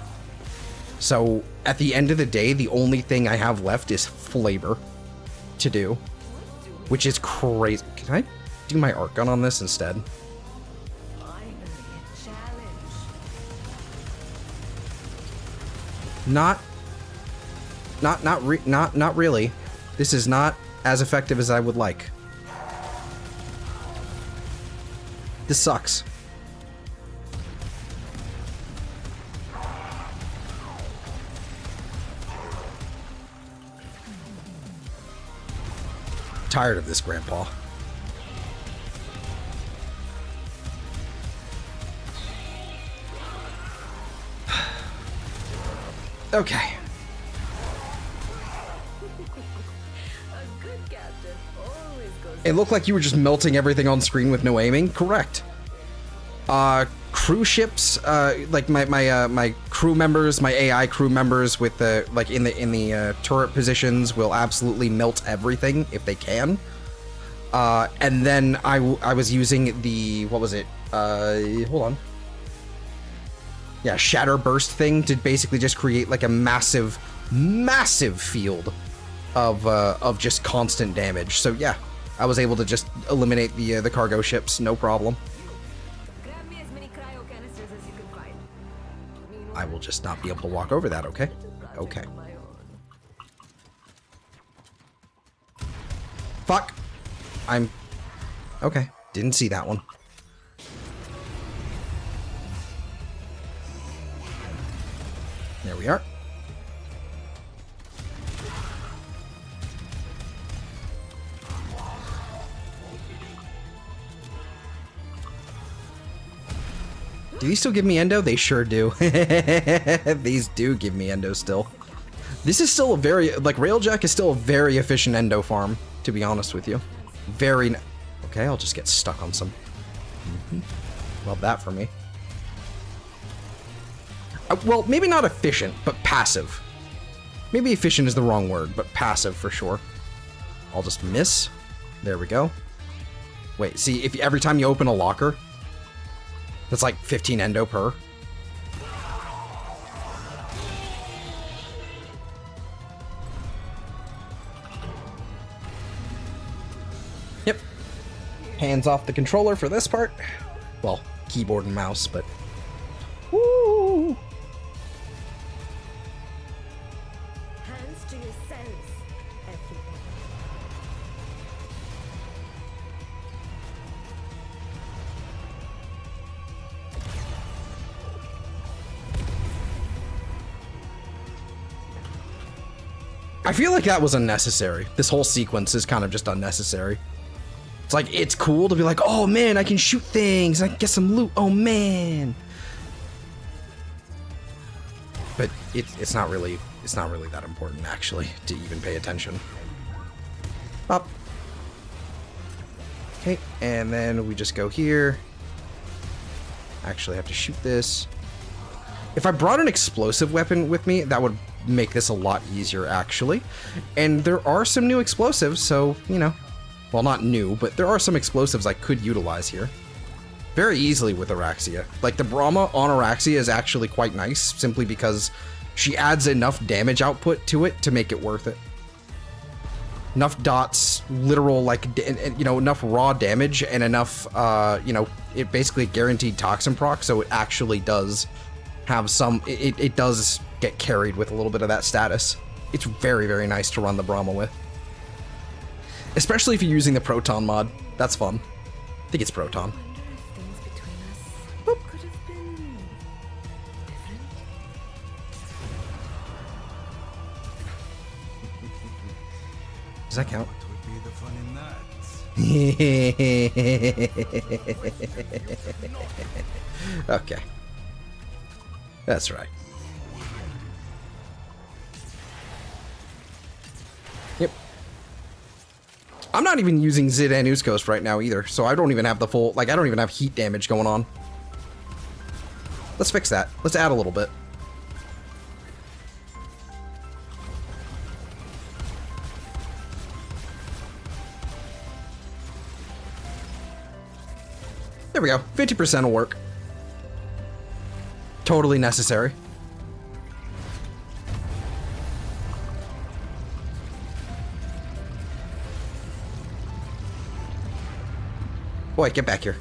So at the end of the day, the only thing I have left is flavor to do, which is crazy. Can I do my art gun on this instead? Finally, a challenge. Not really. This is not as effective as I would like. This sucks. Tired of this, Grandpa. Okay. A good captain always goes. It looked like you were just melting everything on screen with no aiming. Correct. Crew ships, like my crew members, my AI crew members with the in the turret positions will absolutely melt everything if they can. And then I was using the, what was it? Hold on. Yeah, shatter burst thing to basically just create like a massive field of just constant damage. So yeah, I was able to just eliminate the cargo ships, no problem. Grab me as many cryo canisters as you can find. I will just not be able to walk over that, okay? Okay. On my own. Fuck. I'm... Okay. Didn't see that one. There we are. Do these still give me endo? They sure do. These do give me endo still. This is still a very... Like, Railjack is still a very efficient endo farm, to be honest with you. Very... Okay, I'll just get stuck on some. Love that for me. Well, maybe not efficient, but passive. Maybe efficient is the wrong word, but passive for sure. I'll just miss. There we go. Wait, see, if every time you open a locker, that's like 15 endo per. Yep. Hands off the controller for this part. Well, keyboard and mouse, but... Woo! Hands to yourselves, everyone. I feel like that was unnecessary. This whole sequence is kind of just unnecessary. It's like, it's cool to be like, oh man, I can shoot things, I can get some loot, oh man. But it's not really that important actually to even pay attention. Up. Okay, and then we just go here. Actually have to shoot this. If I brought an explosive weapon with me, that would make this a lot easier actually. And there are some new explosives, so, you know, well, not new, but there are some explosives I could utilize here very easily with Araxia. Like, the Brahma on Araxia is actually quite nice, simply because she adds enough damage output to it to make it worth it. Enough dots, literal, like, you know, enough raw damage and enough, you know, it basically guaranteed toxin proc, so it actually does have some, it does get carried with a little bit of that status. It's very, very nice to run the Brahma with. Especially if you're using the Proton mod. That's fun. I think it's Proton. Wonder if things between us could have been different. Does that count? What would be the fun in that? Okay. That's right. Yep. I'm not even using Zid and Uskos right now either, so I don't even have the full, like, I don't even have heat damage going on. Let's fix that. Let's add a little bit. There we go. 50% will work. Totally necessary. Boy, get back here.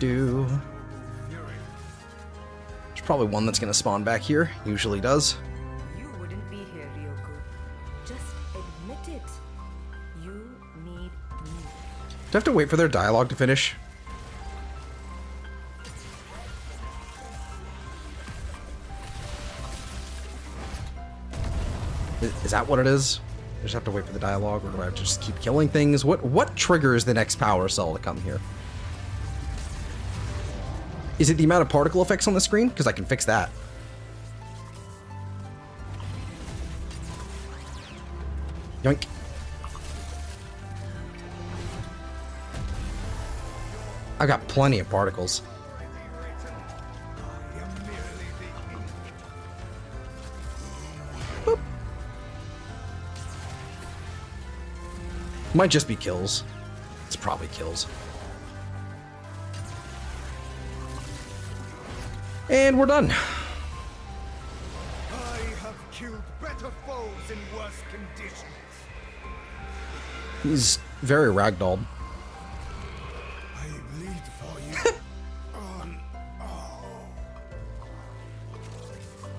Do. There's probably one that's gonna spawn back here. Usually does. You wouldn't be here, Ryoko. Just admit it. You need me. Do I have to wait for their dialogue to finish? Is that what it is? I just have to wait for the dialogue, or do I have to just keep killing things? What triggers the next power cell to come here? Is it the amount of particle effects on the screen? Because I can fix that. Yoink. I got plenty of particles. Boop. Might just be kills. It's probably kills. And we're done. I have killed better foes in worse conditions. He's very ragdolled. I bleed for you.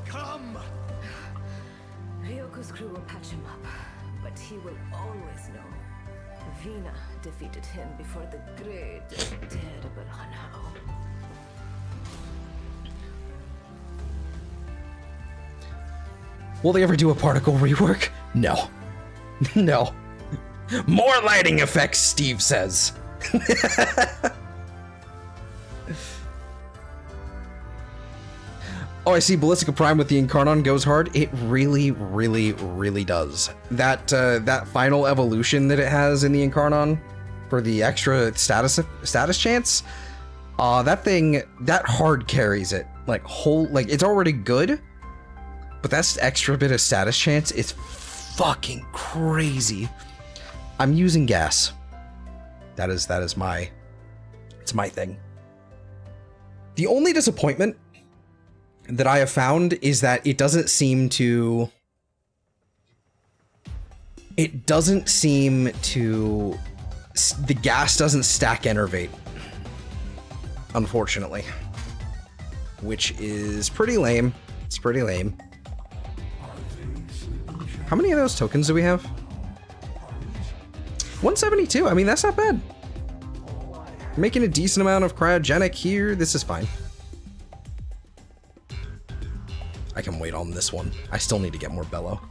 Come! Ryoko's crew will patch him up, but he will always know. Vina defeated him before the great, terrible Hanao. Will they ever do a particle rework? No. No. More lighting effects, Steve says. Oh, I see Ballistica Prime with the Incarnon goes hard. It really, really, really does. That final evolution that it has in the Incarnon for the extra status chance, that hard carries it. Like it's already good, but that extra bit of status chance is fucking crazy. I'm using gas. It's my thing. The only disappointment that I have found is that the gas doesn't stack enervate, unfortunately, which is pretty lame. It's pretty lame. How many of those tokens do we have? 172. I mean, that's not bad. Making a decent amount of cryogenic here. This is fine. I can wait on this one. I still need to get more bellow.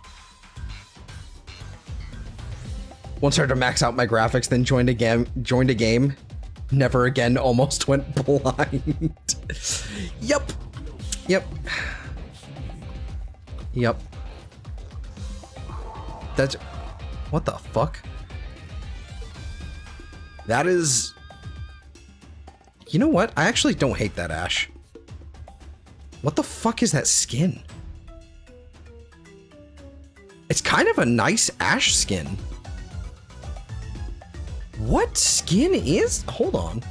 Once I started to max out my graphics, then joined a game. Never again, almost went blind. Yep. That's... What the fuck? That is... You know what? I actually don't hate that Ash. What the fuck is that skin? It's kind of a nice Ash skin. What skin is? Hold on.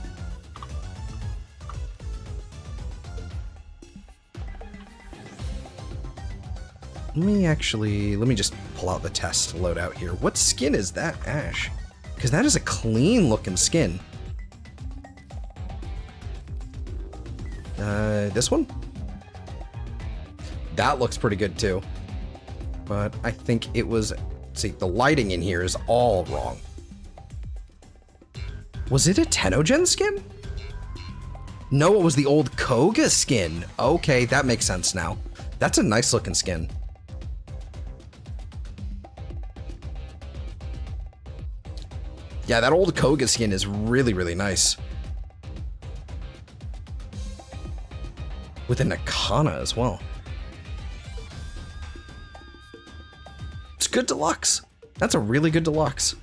Let me just pull out the test loadout here. What skin is that Ash? Because that is a clean looking skin. This one? That looks pretty good too. But I think it was... See, the lighting in here is all wrong. Was it a Tenogen skin? No, it was the old Koga skin. Okay, that makes sense now. That's a nice looking skin. Yeah, that old Koga skin is really, really nice. With a Nakana as well. It's good deluxe. That's a really good deluxe.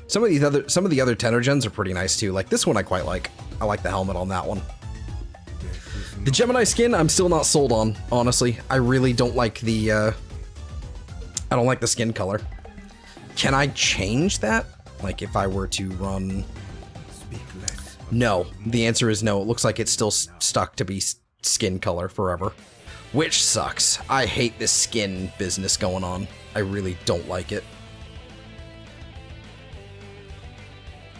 Some of the other Tenogens are pretty nice too. Like this one I quite like. I like the helmet on that one. The Gemini skin I'm still not sold on, honestly. I really don't like the I don't like the skin color. Can I change that? Like if I were to run... No, the answer is no. It looks like it's still stuck to be skin color forever. Which sucks. I hate this skin business going on. I really don't like it.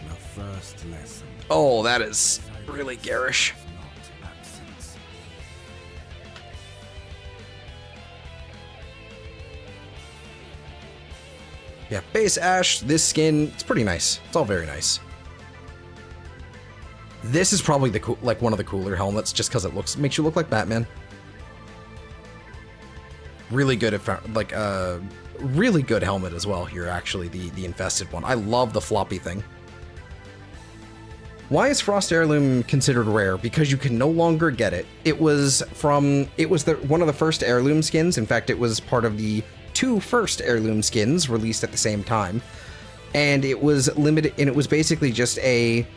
The first lesson. Oh, that is really garish. Yeah, base Ash, this skin, it's pretty nice. It's all very nice. This is probably the one of the cooler helmets, just because it makes you look like Batman. Really good really good helmet as well here. Actually, the infested one. I love the floppy thing. Why is Frost Heirloom considered rare? Because you can no longer get it. It was one of the first heirloom skins. In fact, it was part of the 2 first heirloom skins released at the same time, and it was limited. And it was basically just a.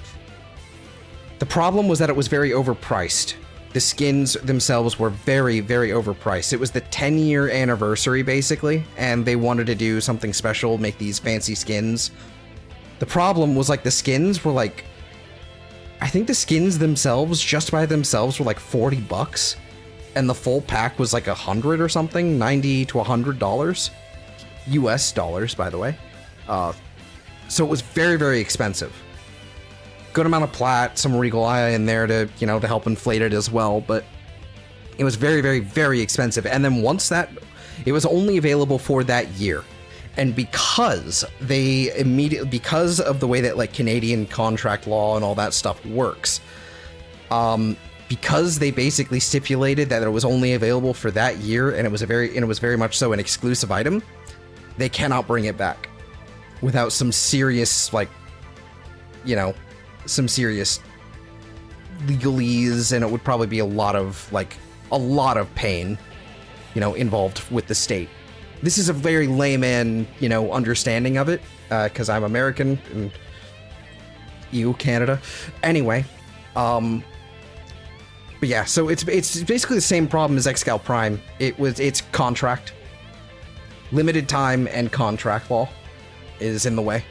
The problem was that it was very overpriced. The skins themselves were very, very overpriced. It was the 10-year anniversary, basically, and they wanted to do something special, make these fancy skins. The problem was, like, the skins were, like... I think the skins themselves, just by themselves, were, like, $40. and the full pack was like $100 or something, $90 to $100, US dollars, by the way. So it was very, very expensive. Good amount of plat, some Regal Eye in there to, you know, to help inflate it as well, but it was very, very, very expensive. And then once that, it was only available for that year. And because they immediately, because of the way that like Canadian contract law and all that stuff works, because they basically stipulated that it was only available for that year, and it was very much so an exclusive item, they cannot bring it back without some serious, like, you know, some serious legalese, and it would probably be a lot of pain, you know, involved with the state. This is a very layman, you know, understanding of it, because I'm American and EU, Canada. Anyway, but yeah, so it's basically the same problem as Excal Prime. It's contract, limited time, and contract law is in the way.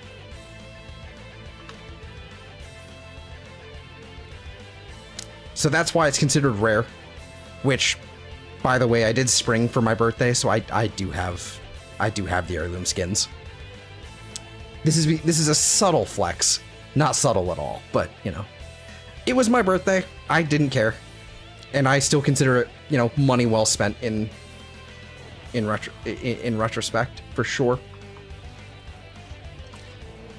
So that's why it's considered rare, which, by the way, I did spring for my birthday, so I do have the heirloom skins. This is a subtle flex, not subtle at all, but you know, it was my birthday. I didn't care, and I still consider it, you know, money well spent in retrospect, for sure.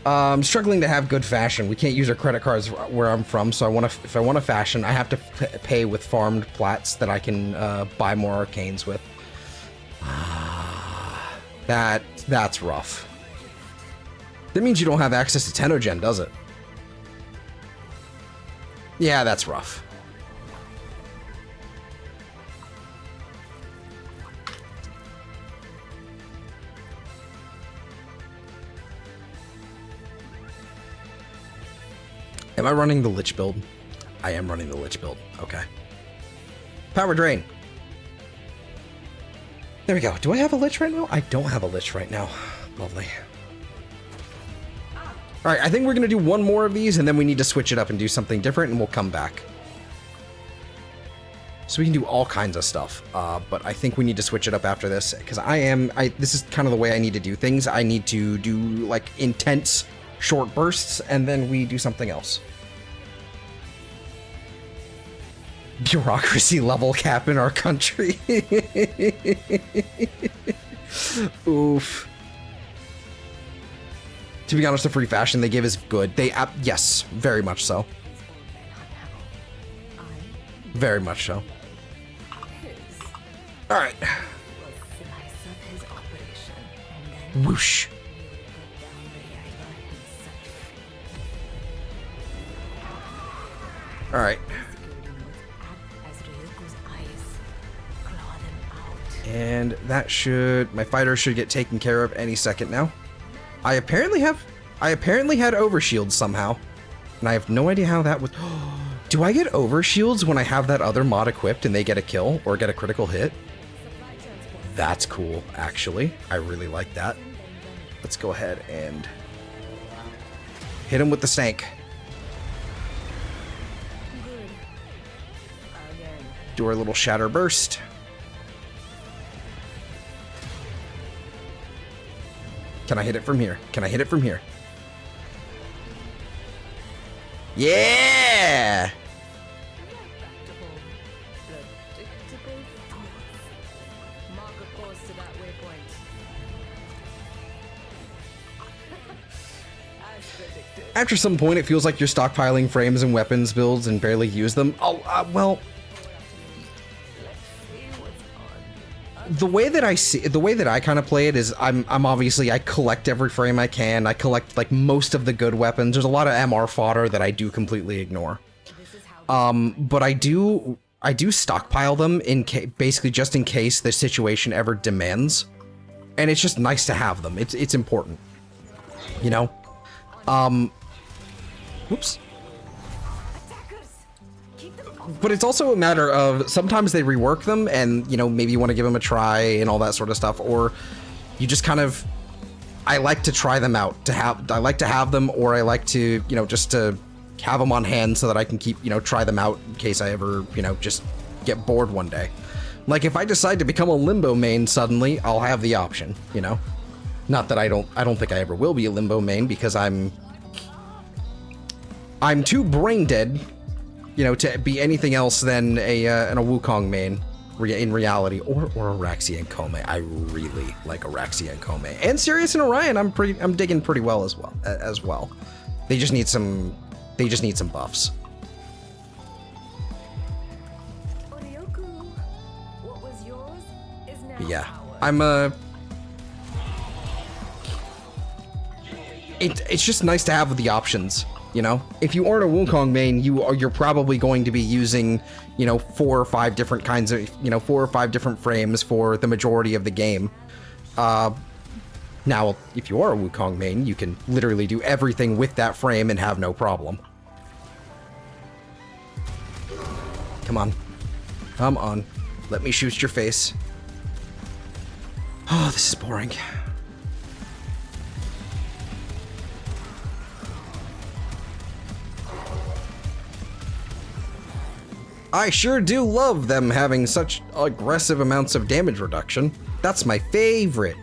I'm struggling to have good fashion. We can't use our credit cards where I'm from, so if I want to fashion, I have to pay with farmed plats that I can buy more arcanes with. That's rough. That means you don't have access to Tenogen, does it? Yeah, that's rough. Am I running the Lich build? I am running the Lich build. Okay. Power Drain. There we go. Do I have a Lich right now? I don't have a Lich right now. Lovely. Alright, I think we're going to do one more of these, and then we need to switch it up and do something different, and we'll come back. So we can do all kinds of stuff, but I think we need to switch it up after this, because this is kind of the way I need to do things. I need to do, like, intense short bursts, and then we do something else. Bureaucracy level cap in our country. Oof. To be honest, the free fashion they give is good. Yes, very much so. Very much so. Alright. Whoosh. Alright. And that my fighter should get taken care of any second now. I apparently had overshields somehow, and I have no idea how that would. Do I get overshields when I have that other mod equipped and they get a kill or get a critical hit? That's cool, actually. I really like that. Let's go ahead and hit him with the snake. Do our little shatter burst. Can I hit it from here? Can I hit it from here? Yeah! After some point, it feels like you're stockpiling frames and weapons builds and barely use them. Oh, well. The way that I kind of play it is I'm obviously, I collect every frame I can. I collect like most of the good weapons. There's a lot of MR fodder that I do completely ignore. But I do stockpile them basically just in case the situation ever demands. And it's just nice to have them. It's important. You know? Whoops. But it's also a matter of sometimes they rework them and, you know, maybe you want to give them a try and all that sort of stuff, or you just kind of, I like to try them out I like to have them, or I like to, you know, just to have them on hand so that I can keep, you know, try them out in case I ever, you know, just get bored one day. Like, if I decide to become a Limbo main suddenly, I'll have the option, you know? Not that I don't think I ever will be a Limbo main, because I'm too brain dead, you know, to be anything else than a Wukong main in reality, or Araxia and Kome. I really like Araxia and Kome, and Sirius and Orion. I'm digging pretty well as well. They just need some buffs. Orioku, what was yours is now But yeah, ours. It's just nice to have the options, you know? If you aren't a Wukong main, you're probably going to be using, you know, 4 or 5 different kinds of, you know, 4 or 5 different frames for the majority of the game. Now, if you are a Wukong main, you can literally do everything with that frame and have no problem. Come on. Come on. Let me shoot your face. Oh, this is boring. I sure do love them having such aggressive amounts of damage reduction. That's my favorite.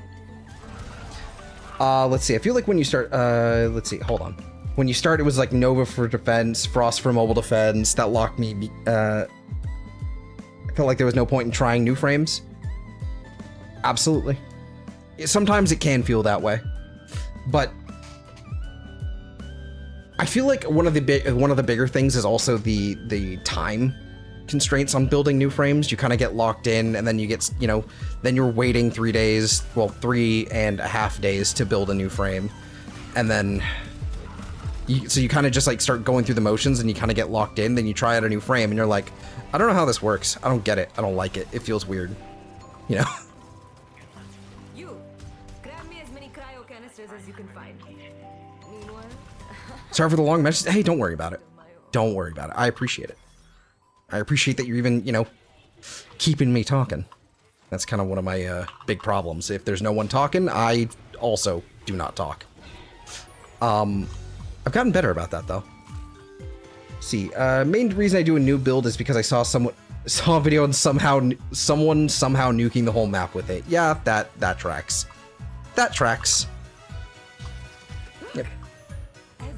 Let's see. I feel like when you start, let's see. Hold on. When you start, it was like Nova for defense, Frost for mobile defense. That locked me. I felt like there was no point in trying new frames. Absolutely. Sometimes it can feel that way, but I feel like one of the bigger things is also the time constraints on building new frames. You kind of get locked in, and then you get, you know, then you're waiting 3 days, well, 3.5 days to build a new frame, and then so you kind of just like start going through the motions, and you kind of get locked in. Then you try out a new frame, and you're like, I don't know how this works. I don't get it. I don't like it. It feels weird, you know. You grab me as many cryo canisters as you can find. Meanwhile, Sorry for the long message. Hey, don't worry about it. Don't worry about it. I appreciate it. I appreciate that you're even, you know, keeping me talking. That's kind of one of my big problems. If there's no one talking, I also do not talk. I've gotten better about that, though. See, main reason I do a new build is because I saw a video and someone somehow nuking the whole map with it. Yeah, that tracks. That tracks. Yep.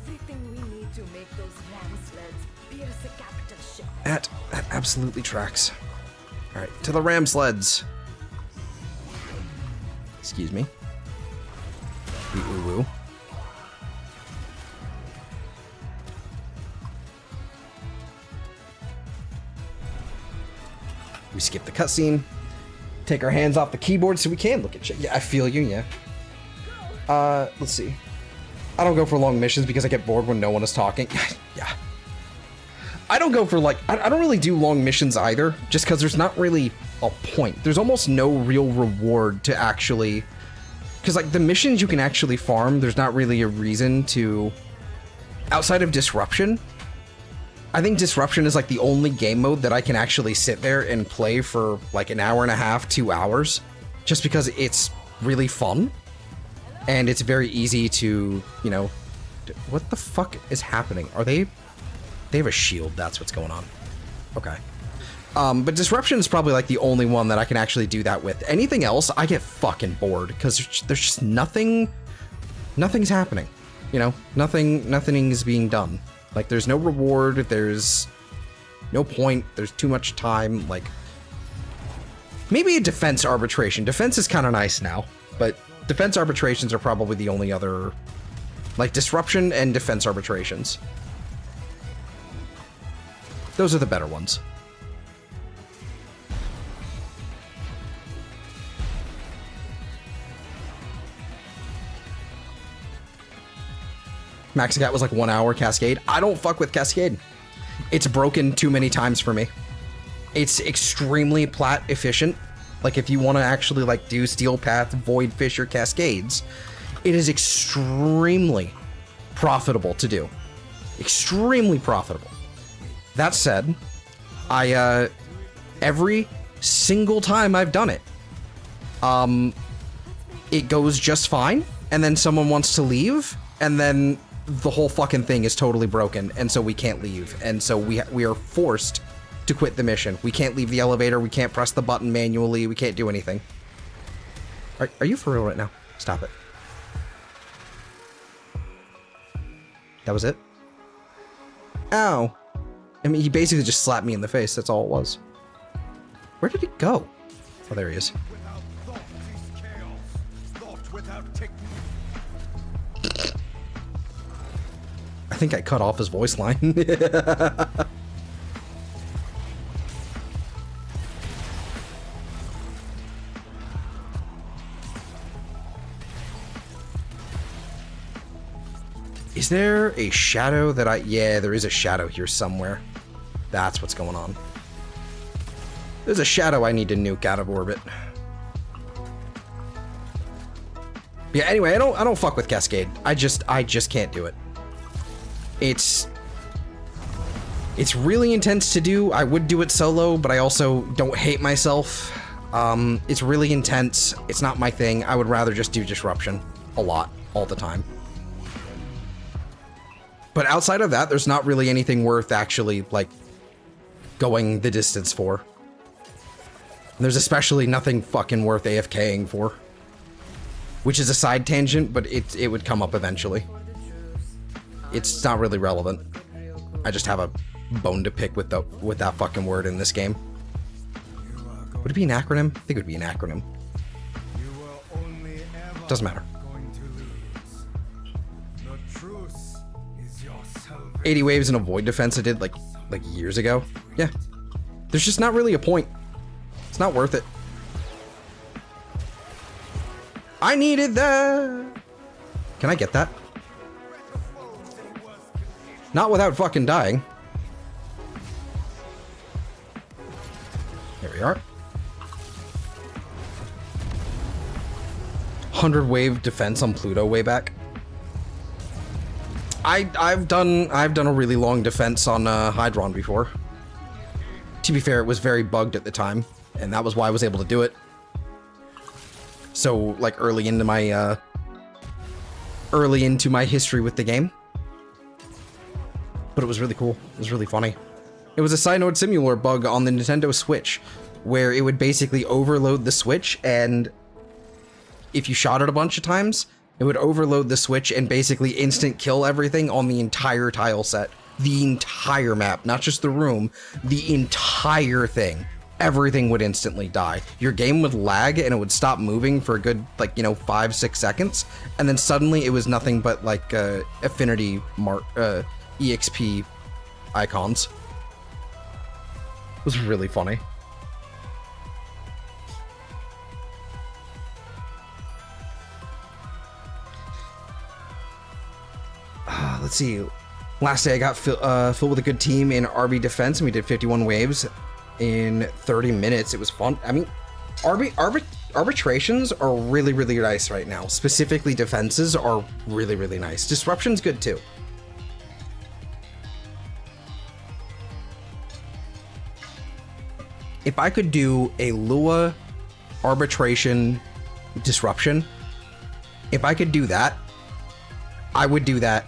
everything we need to make those ram sleds pierce a capital ship. That absolutely tracks. All right, to the ram sleds. Excuse me. The uwu. We skip the cutscene. Take our hands off the keyboard so we can look at shit. Yeah, I feel you, yeah. Let's see. I don't go for long missions because I get bored when no one is talking. Yeah. I don't go for, like, I don't really do long missions either, just because there's not really a point. There's almost no real reward to actually... Because, like, the missions you can actually farm, there's not really a reason to... Outside of Disruption, I think Disruption is, like, the only game mode that I can actually sit there and play for, like, an hour and a half, 2 hours, just because it's really fun, and it's very easy to, you know... What the fuck is happening? Are they... They have a shield, that's what's going on. Okay. But Disruption is probably like the only one that I can actually do that with. Anything else, I get fucking bored because there's just nothing's happening. You know, nothing is being done. Like, there's no reward, there's no point, there's too much time. Like, maybe a defense arbitration. Defense is kind of nice now, but defense arbitrations are probably the only other, like, Disruption and defense arbitrations. Those are the better ones. Maxicat was like 1 hour. Cascade. I don't fuck with Cascade. It's broken too many times for me. It's extremely plat efficient. Like, if you want to actually like do Steel Path, Void Fissure, Cascades, it is extremely profitable to do. Extremely profitable. That said, every single time I've done it, it goes just fine, and then someone wants to leave, and then the whole fucking thing is totally broken, and so we can't leave, and so we are forced to quit the mission. We can't leave the elevator. We can't press the button manually. We can't do anything. Are you for real right now? Stop it. That was it? Ow. I mean, he basically just slapped me in the face. That's all it was. Where did he go? Oh, there he is. Without thought is chaos. Thought without technique. I think I cut off his voice line. Is there a shadow that yeah, there is a shadow here somewhere. That's what's going on. There's a shadow I need to nuke out of orbit. Yeah, anyway, I don't fuck with Cascade. I just can't do it. It's really intense to do. I would do it solo, but I also don't hate myself. It's really intense. It's not my thing. I would rather just do Disruption a lot, all the time. But outside of that, there's not really anything worth actually, like, going the distance for. And there's especially nothing fucking worth AFKing for. Which is a side tangent, but it would come up eventually. It's not really relevant. I just have a bone to pick with that fucking word in this game. Would it be an acronym? I think it would be an acronym. Doesn't matter. 80 waves in a void defense I did like years ago. Yeah. There's just not really a point. It's not worth it. I needed that. Can I get that? Not without fucking dying. There we are. 100 wave defense on Pluto way back. I've done a really long defense on Hydron before. To be fair, it was very bugged at the time, and that was why I was able to do it. So, like, early into my history with the game. But it was really cool. It was really funny. It was a side node similar bug on the Nintendo Switch, where it would basically overload the Switch, and if you shot it a bunch of times, it would overload the Switch and basically instant kill everything on the entire tile set. The entire map, not just the room, the entire thing. Everything would instantly die. Your game would lag and it would stop moving for a good, 5-6 seconds. And then suddenly it was nothing but affinity EXP icons. It was really funny. Let's see. Last day I got filled with a good team in RB defense, and we did 51 waves in 30 minutes. It was fun. I mean, arbitrations are really, really nice right now. Specifically, defenses are really, really nice. Disruption's good too. If I could do a Lua arbitration disruption, if I could do that, I would do that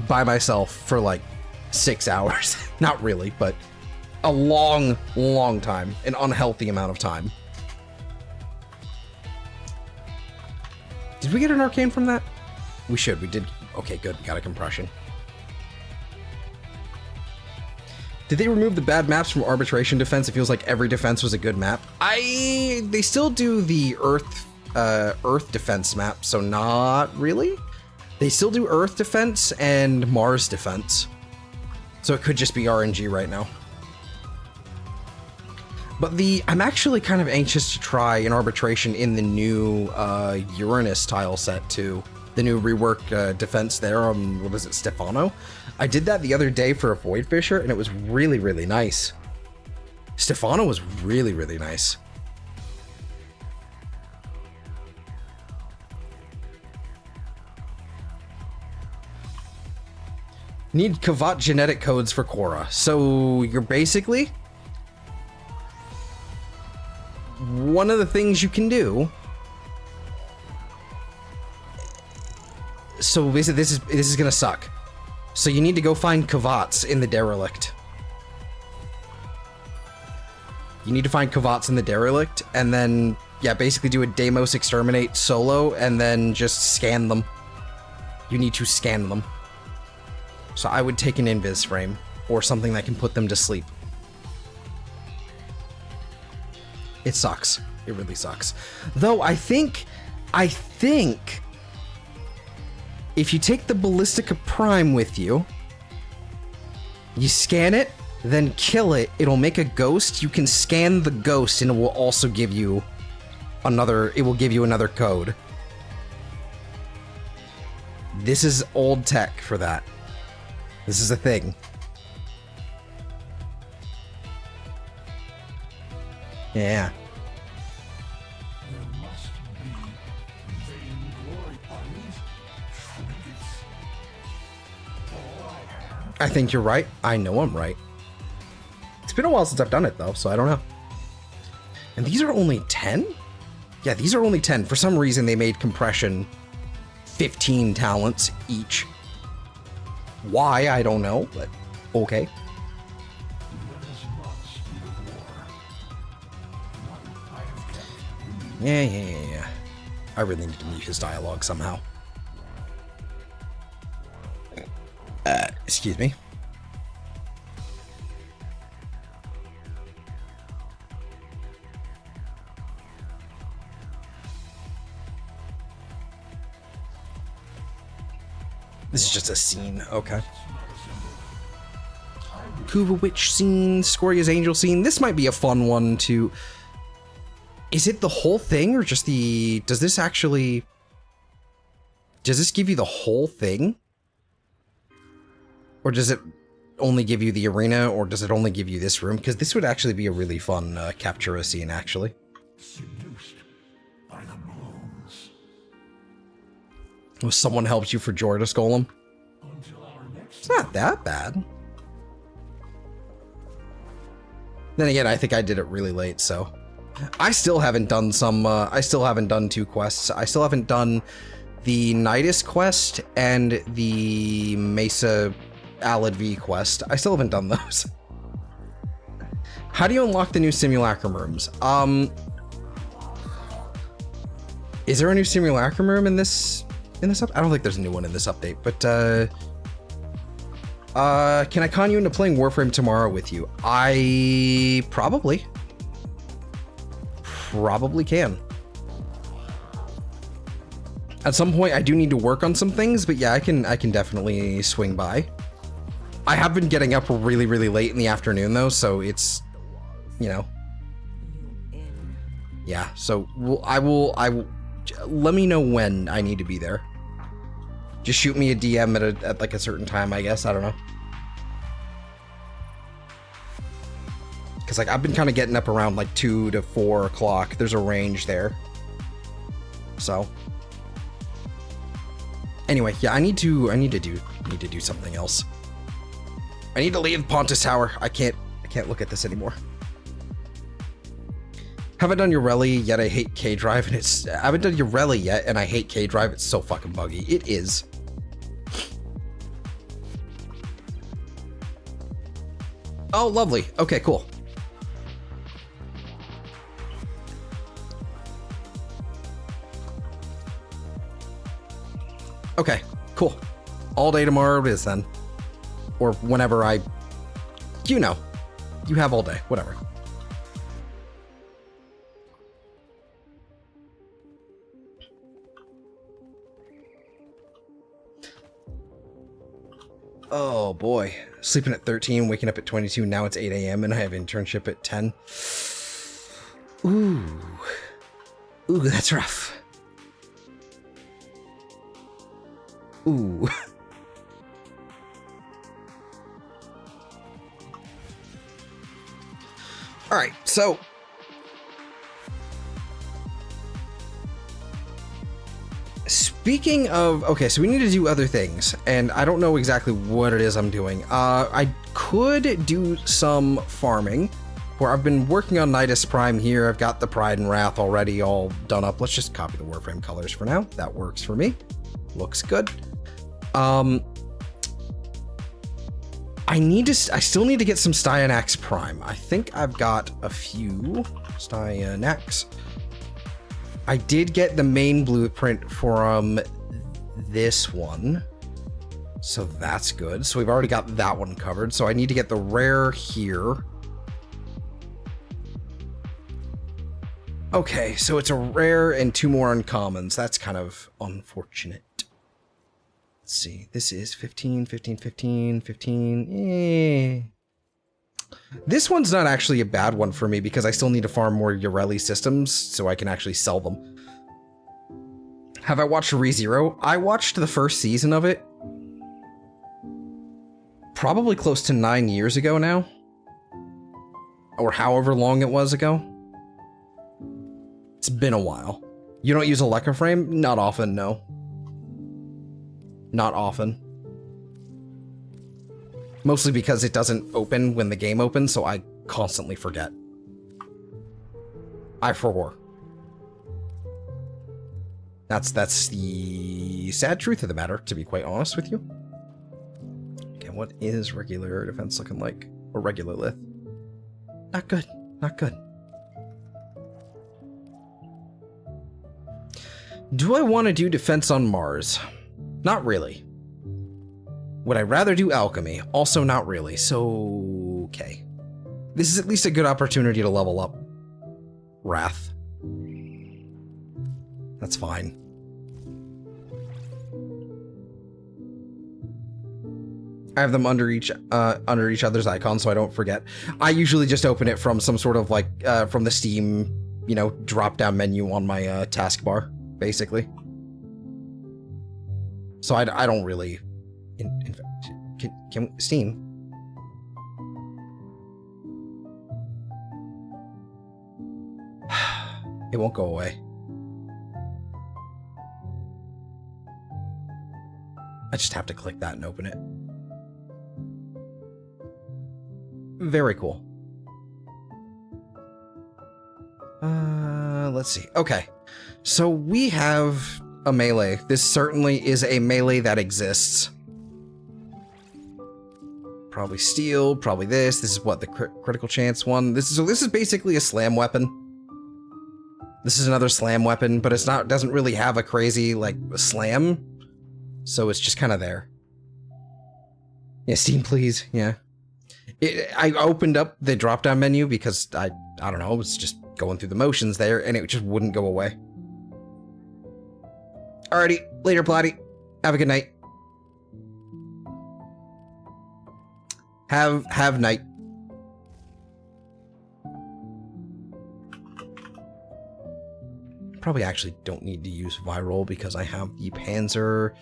by myself for 6 hours. Not really, but a long, long time. An unhealthy amount of time. Did we get an arcane from that? We should. We did. Okay, good. We got a compression. Did they remove the bad maps from arbitration defense? It feels like every defense was a good map. They still do the Earth defense map, so not really. They still do Earth defense and Mars defense. So it could just be RNG right now. But I'm actually kind of anxious to try an arbitration in the new Uranus tile set too. The new rework defense there on, what is it, Stefano? I did that the other day for a Void Fisher, and it was really, really nice. Stefano was really, really nice. Need Kavat genetic codes for Korra. So you're basically... one of the things you can do... So basically this is gonna suck. So you need to go find Kavats in the Derelict. You need to find Kavats in the Derelict, and then, yeah, basically do a Deimos Exterminate solo, and then just scan them. You need to scan them. So I would take an Invis frame, or something that can put them to sleep. It sucks. It really sucks. Though I think if you take the Ballistica Prime with you, you scan it, then kill it, it'll make a ghost. You can scan the ghost and it will also give you another code. This is old tech for that. This is a thing. Yeah. I think you're right. I know I'm right. It's been a while since I've done it, though, so I don't know. And these are only 10? Yeah, these are only 10. For some reason, they made compression 15 talents each. Why, I don't know, but okay. Yeah. I really need to mute his dialogue somehow. Excuse me. This is just a scene, okay. Kuva Witch scene, Scoria's Angel scene. This might be a fun one to... Is it the whole thing, or just the... Does this give you the whole thing? Or does it only give you the arena, or does it only give you this room? Because this would actually be a really fun Captura scene, actually. Seduced by the moons. Well, someone helps you for Jordas Golem. It's not that bad. Then again, I think I did it really late, so... I still haven't done I still haven't done 2 quests. I still haven't done the Nidus quest and the Mesa Alad V quest. I still haven't done those. How do you unlock the new simulacrum rooms? Is there a new simulacrum room in this update? I don't think there's a new one in this update, but can I con you into playing Warframe tomorrow with you? I probably can. At some point I do need to work on some things, but yeah, I can definitely swing by. I have been getting up really, really late in the afternoon though, so it's, you know. Yeah, so I will let me know when I need to be there. Just shoot me a DM at like a certain time, I guess. I don't know. Because like I've been kind of getting up around like 2 to 4 o'clock. There's a range there. So anyway, yeah, I need to do something else. I need to leave Pontus Tower. I can't look at this anymore. Haven't done Ureli yet. I hate K-Drive, and I haven't done Ureli yet, and I hate K-Drive. It's so fucking buggy. It is. Oh, lovely. Okay, cool. Okay, cool. All day tomorrow it is then. Or whenever you know. You have all day, whatever. Oh boy. Sleeping at 13, waking up at 22, now it's 8 a.m. and I have internship at 10. Ooh, that's rough. Ooh. All right, so speaking of, okay, so we need to do other things, and I don't know exactly what it is I'm doing. I could do some farming, where I've been working on Nidus Prime here. I've got the Pride and Wrath already all done up. Let's just copy the Warframe colors for now. That works for me. Looks good. I I still need to get some Styanax Prime. I think I've got a few Styanax. I did get the main blueprint from this one. So that's good. So we've already got that one covered. So I need to get the rare here. Okay, so it's a rare and 2 more uncommons. That's kind of unfortunate. Let's see. This is 15, 15, 15, 15. This one's not actually a bad one for me because I still need to farm more Ureli systems so I can actually sell them. Have I watched ReZero? I watched the first season of it. Probably close to 9 years ago now. Or however long it was ago. It's been a while. You don't use a Warframe? Not often, no. Not often. Mostly because it doesn't open when the game opens, so I constantly forget. I forgot. That's the sad truth of the matter, to be quite honest with you. Okay, what is regular defense looking like? Or regular lith? Not good. Not good. Do I want to do defense on Mars? Not really. Would I rather do alchemy? Also not really, so okay. This is at least a good opportunity to level up Wrath. That's fine. I have them under each other's icon so I don't forget. I usually just open it from some sort of like from the Steam, you know, drop down menu on my taskbar, basically. So I don't really. Can Steam? It won't go away. I just have to click that and open it. Very cool. Let's see. Okay. So we have a melee. This certainly is a melee that exists. Probably steel, probably this. This is what the critical chance one. This is basically a slam weapon. This is another slam weapon, but it's not, doesn't really have a crazy like slam. So it's just kind of there. Yeah, Steam, please. Yeah. I opened up the drop-down menu because I don't know, I was just going through the motions there and it just wouldn't go away. Alrighty, later, Platty. Have a good night. Have night. Probably actually don't need to use viral because I have the Panzer.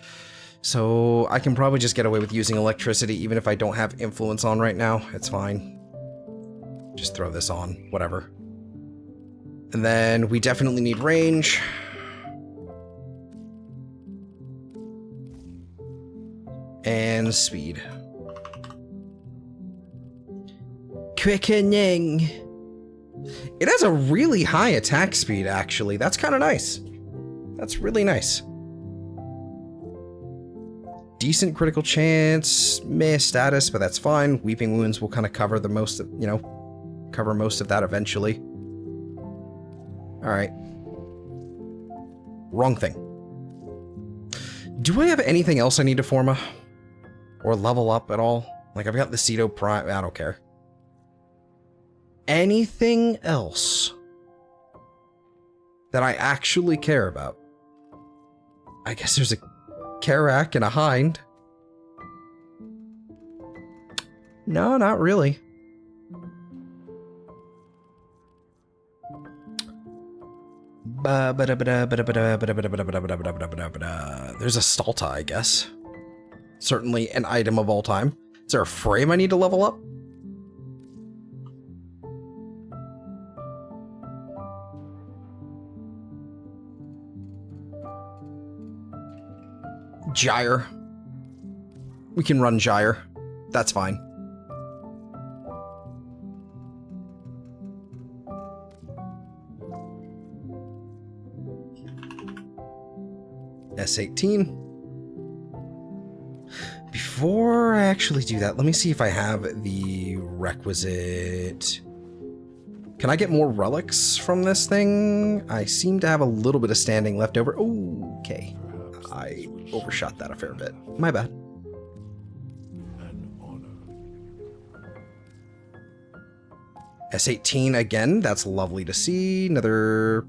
So I can probably just get away with using electricity even if I don't have influence on right now. It's fine. Just throw this on, whatever. And then we definitely need range. And speed. Quickening. It has a really high attack speed, actually. That's kind of nice. That's really nice. Decent critical chance, meh status, but that's fine. Weeping Wounds will kind of cover the most of, you know, cover most of that eventually. Alright. Wrong thing. Do I have anything else I need to Forma? Or level up at all? Like, I've got the Ceto Prime, I don't care. Anything else that I actually care about? I guess there's a Karak and a Hind. No, not really. There's a Stalta, I guess. Certainly an item of all time. Is there a frame I need to level up? Gyre. We can run Gyre. That's fine. S18. before I actually do that, let me see if I have the requisite... Can I get more relics from this thing? I seem to have a little bit of standing left over. Ooh, okay. I overshot that a fair bit. My bad. S18 again. That's lovely to see. Another...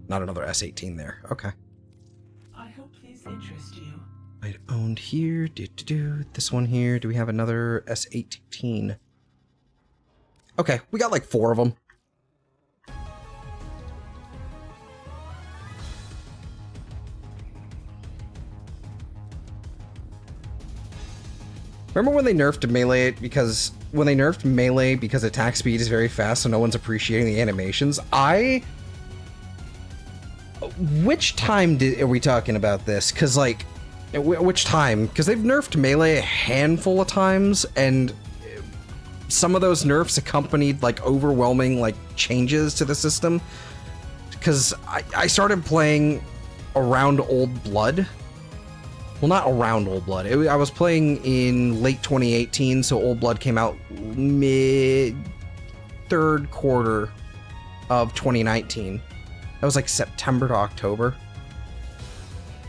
Not another S18 there. Okay. I hope these interest you. I'd owned here. This one here. Do we have another S18? Okay, we got like 4 of them. Remember when they nerfed melee because attack speed is very fast, so no one's appreciating the animations? Which time are we talking about this? Because like, which time? Because they've nerfed melee a handful of times, and some of those nerfs accompanied like overwhelming like changes to the system. Because I started playing around Old Blood. Well, not around Old Blood. I was playing in late 2018, so Old Blood came out mid-third quarter of 2019. That was like September to October.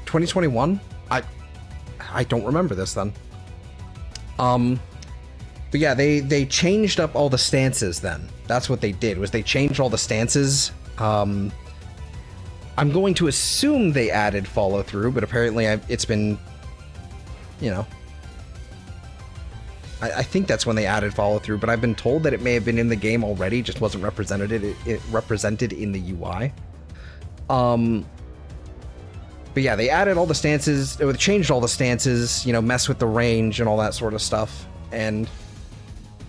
2021? I don't remember this then. But yeah, they changed up all the stances then. That's what they did, was they changed all the stances. I'm going to assume they added follow through, but apparently it's been, you know, I think that's when they added follow through, but I've been told that it may have been in the game already, just wasn't represented in the UI. But yeah, they added all the stances, they changed all the stances, you know, mess with the range and all that sort of stuff, and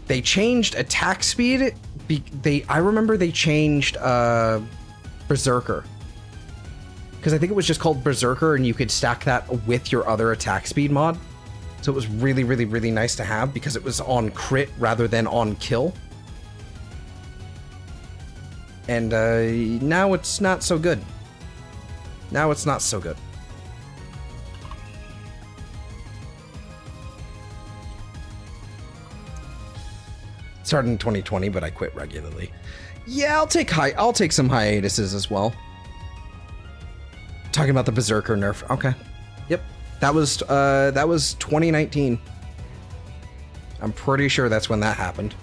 they changed attack speed. I remember they changed Berserker. Because I think it was just called Berserker, and you could stack that with your other attack speed mod. So it was really, really, really nice to have, because it was on crit rather than on kill. And now it's not so good. Now it's not so good. Started in 2020, but I quit regularly. Yeah, I'll take some hiatuses as well. Talking about the Berserker nerf. Okay. Yep. That was 2019. I'm pretty sure that's when that happened.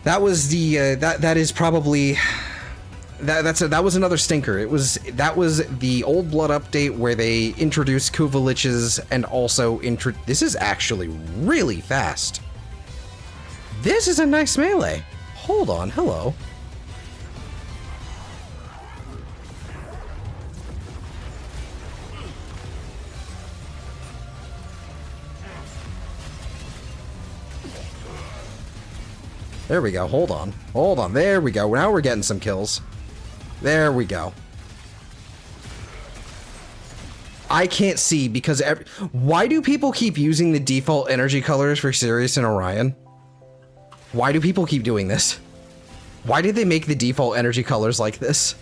That was the that is probably that was another stinker. That was the Old Blood update where they introduced Kuvaliches and also this is actually really fast. This is a nice melee. Hold on, hello. There we go, hold on. Hold on, there we go. Now we're getting some kills. There we go. I can't see because why do people keep using the default energy colors for Sirius and Orion? Why do people keep doing this? Why did they make the default energy colors like this?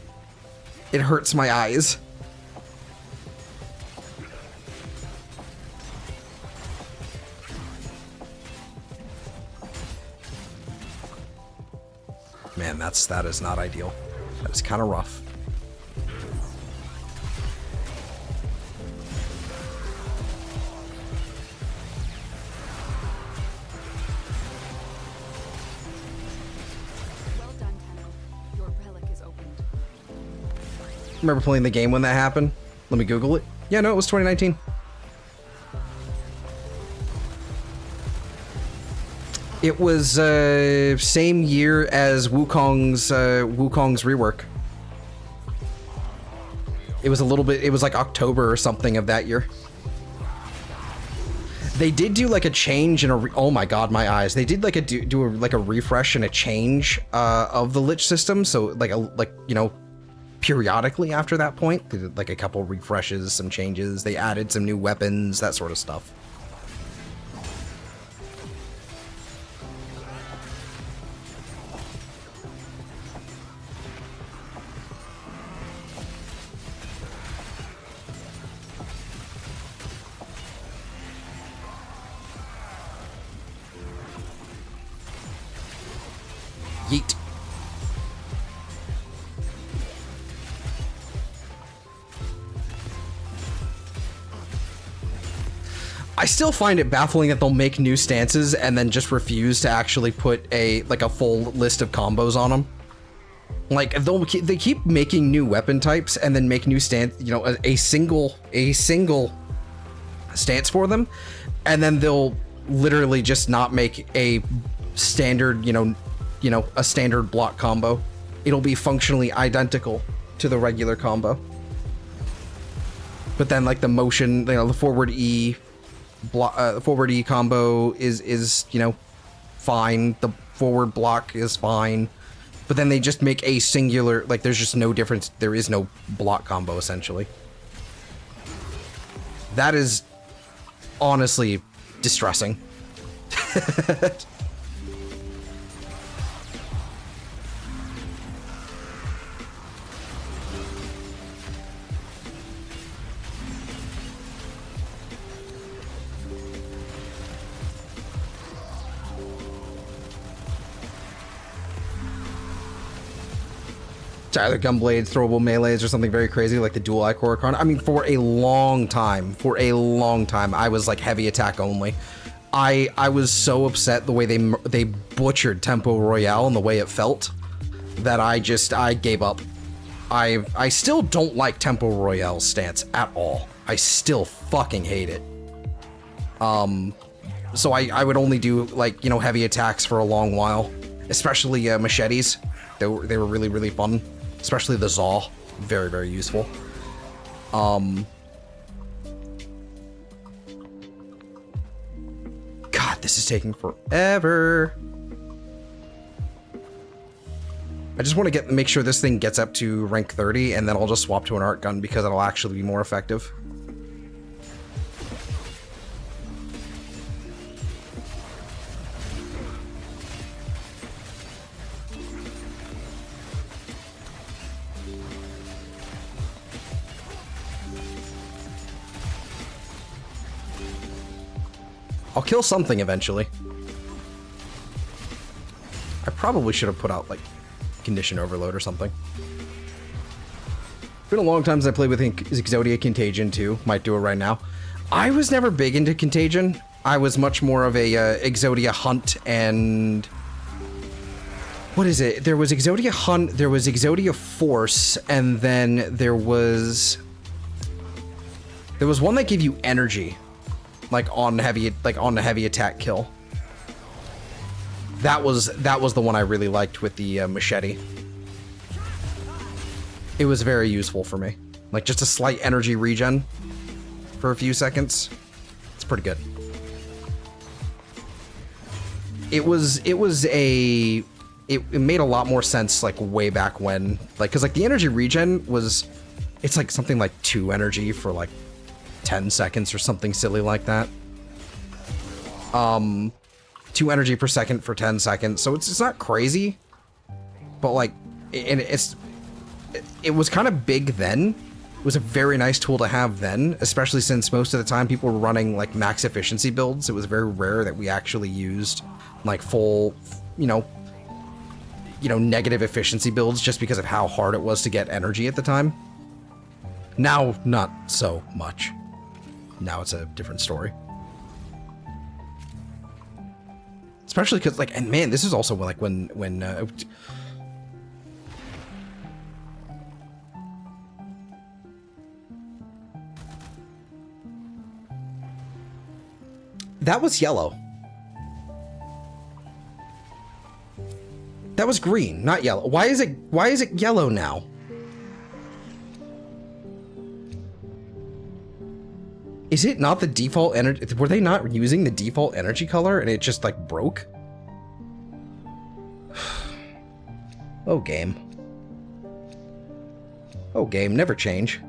It hurts my eyes. Man, that is not ideal. That is kind of rough. Well done, Tenno. Your relic is opened. Remember playing the game when that happened? Let me Google it. Yeah, no, it was 2019. It was same year as Wukong's rework. It was a little bit. It was like October or something of that year. They did do like a change and oh my god, my eyes. They did like do a refresh and a change of the Lich system. So like you know, periodically after that point, they did like a couple refreshes, some changes. They added some new weapons, that sort of stuff. Yeet. I still find it baffling that they'll make new stances and then just refuse to actually put a full list of combos on them. Like they keep making new weapon types and then make new stance, you know, a single stance for them, and then they'll literally just not make a standard, you know, a standard block combo. It'll be functionally identical to the regular combo. But then like the motion, you know, the forward E combo is, you know, fine. The forward block is fine. But then they just make a singular, like there's just no difference. There is no block combo essentially. That is honestly distressing. It's either gun blades, throwable melees, or something very crazy like the dual eye Korokon. I mean, for a long time, I was like heavy attack only. I was so upset the way they butchered Tempo Royale and the way it felt that I gave up. I still don't like Tempo Royale's stance at all. I still fucking hate it. So I would only do like, you know, heavy attacks for a long while, especially machetes. They were really, really fun. Especially the Zaw. Very, very useful. God, this is taking forever. I just want to make sure this thing gets up to rank 30, and then I'll just swap to an art gun because it'll actually be more effective. I'll kill something eventually. I probably should have put out, like, Condition Overload or something. It's been a long time since I played with Exodia Contagion, too. Might do it right now. I was never big into Contagion. I was much more of a Exodia Hunt and... What is it? There was Exodia Hunt, there was Exodia Force, and then there was one that gave you energy. Like on the heavy attack kill. That was the one I really liked with the machete. It was very useful for me. Like just a slight energy regen for a few seconds. It's pretty good. It made a lot more sense like way back when, like, cause like the energy regen it's like something like 2 energy for like 10 seconds or something silly like that. 2 energy per second for 10 seconds. So it's not crazy, but like, it was kind of big then. It was a very nice tool to have then, especially since most of the time people were running like max efficiency builds. It was very rare that we actually used like full, you know, negative efficiency builds just because of how hard it was to get energy at the time. Now, not so much. Now it's a different story. Especially because, like, and man, this is also like when that was yellow. That was green, not yellow. Why is it yellow now? Is it not the default energy? Were they not using the default energy color and it just like broke? Oh, game. Oh, game, never change.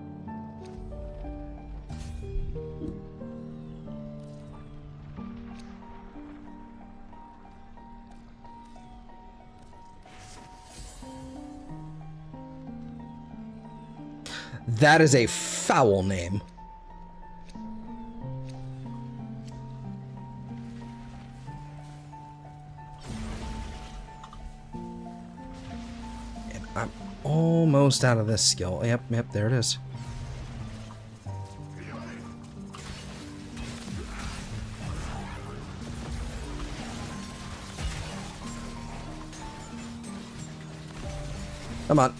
That is a foul name. I'm almost out of this skill. Yep, there it is. Come on.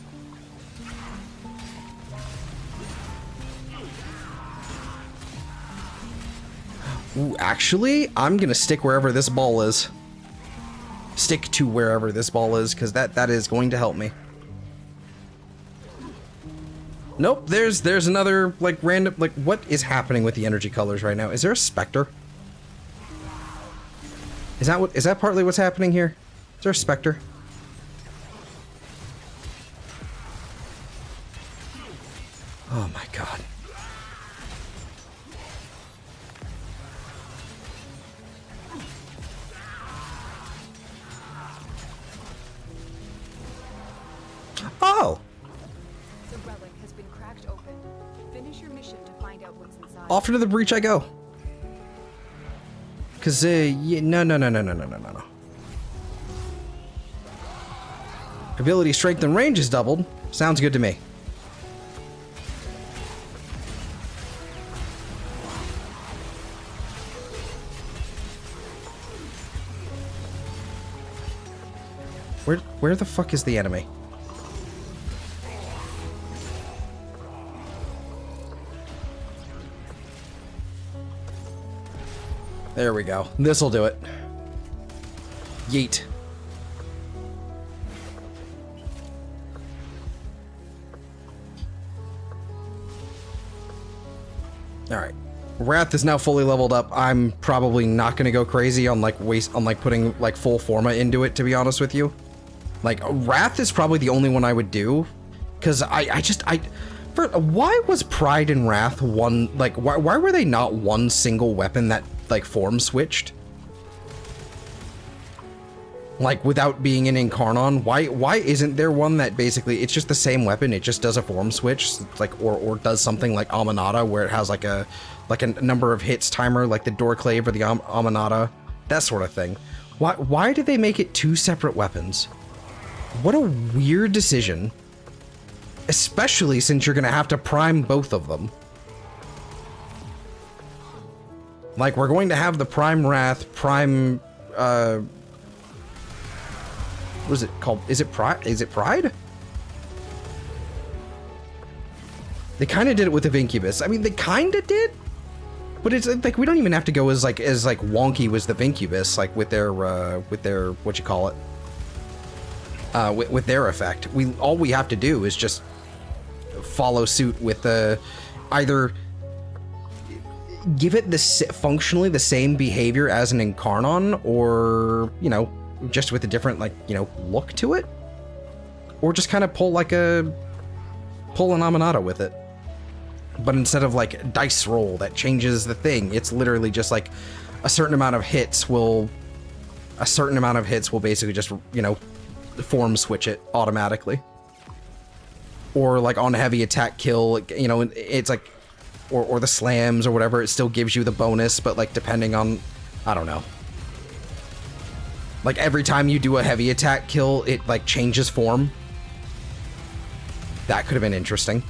Ooh, actually, I'm gonna stick wherever this ball is. Stick to wherever this ball is, because that is going to help me. Nope, there's another, like, random, like, what is happening with the energy colors right now? Is there a specter? Is that partly what's happening here? Is there a specter? Oh my god. Oh! The relic has been cracked open. Finish your mission to find out what's inside. Off into the breach I go. Cause, yeah, no. Ability, strength, and range is doubled. Sounds good to me. Where the fuck is the enemy? There we go. This'll do it. Yeet. Alright. Wrath is now fully leveled up. I'm probably not gonna go crazy on like putting like full Forma into it, to be honest with you. Like, Wrath is probably the only one I would do. Cause why was Pride and Wrath one, like, why were they not one single weapon that, like, form switched? Like, without being an Incarnon? Why isn't there one that basically, it's just the same weapon, it just does a form switch, like, or does something like Aminata, where it has, like a number of hits timer, like the Doorclave or the Aminata, that sort of thing. Why did they make it two separate weapons? What a weird decision. Especially since you're gonna have to prime both of them. Like, we're going to have the Prime Wrath, Prime, what is it called? Is it Pride? Is it Pride? They kind of did it with the Incubus. I mean, they kind of did, but it's like, we don't even have to go as wonky was the Incubus, like with their, what you call it? With their effect. All we have to do is just follow suit with either give it functionally the same behavior as an Incarnon, or, you know, just with a different, like, you know, look to it, or just kind of pull an Aminata with it. But instead of like dice roll that changes the thing, it's literally just like a certain amount of hits will basically just, you know, form switch it automatically. Or like on heavy attack kill, you know, it's like, or the slams or whatever, it still gives you the bonus, but like depending on, I don't know. Like every time you do a heavy attack kill, it like changes form. That could have been interesting.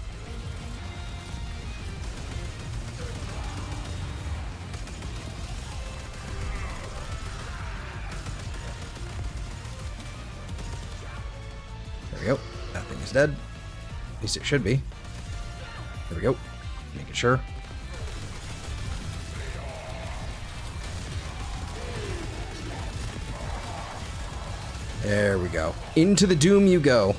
There we go. That thing is dead. At least it should be. There we go. Making sure. There we go. Into the doom you go.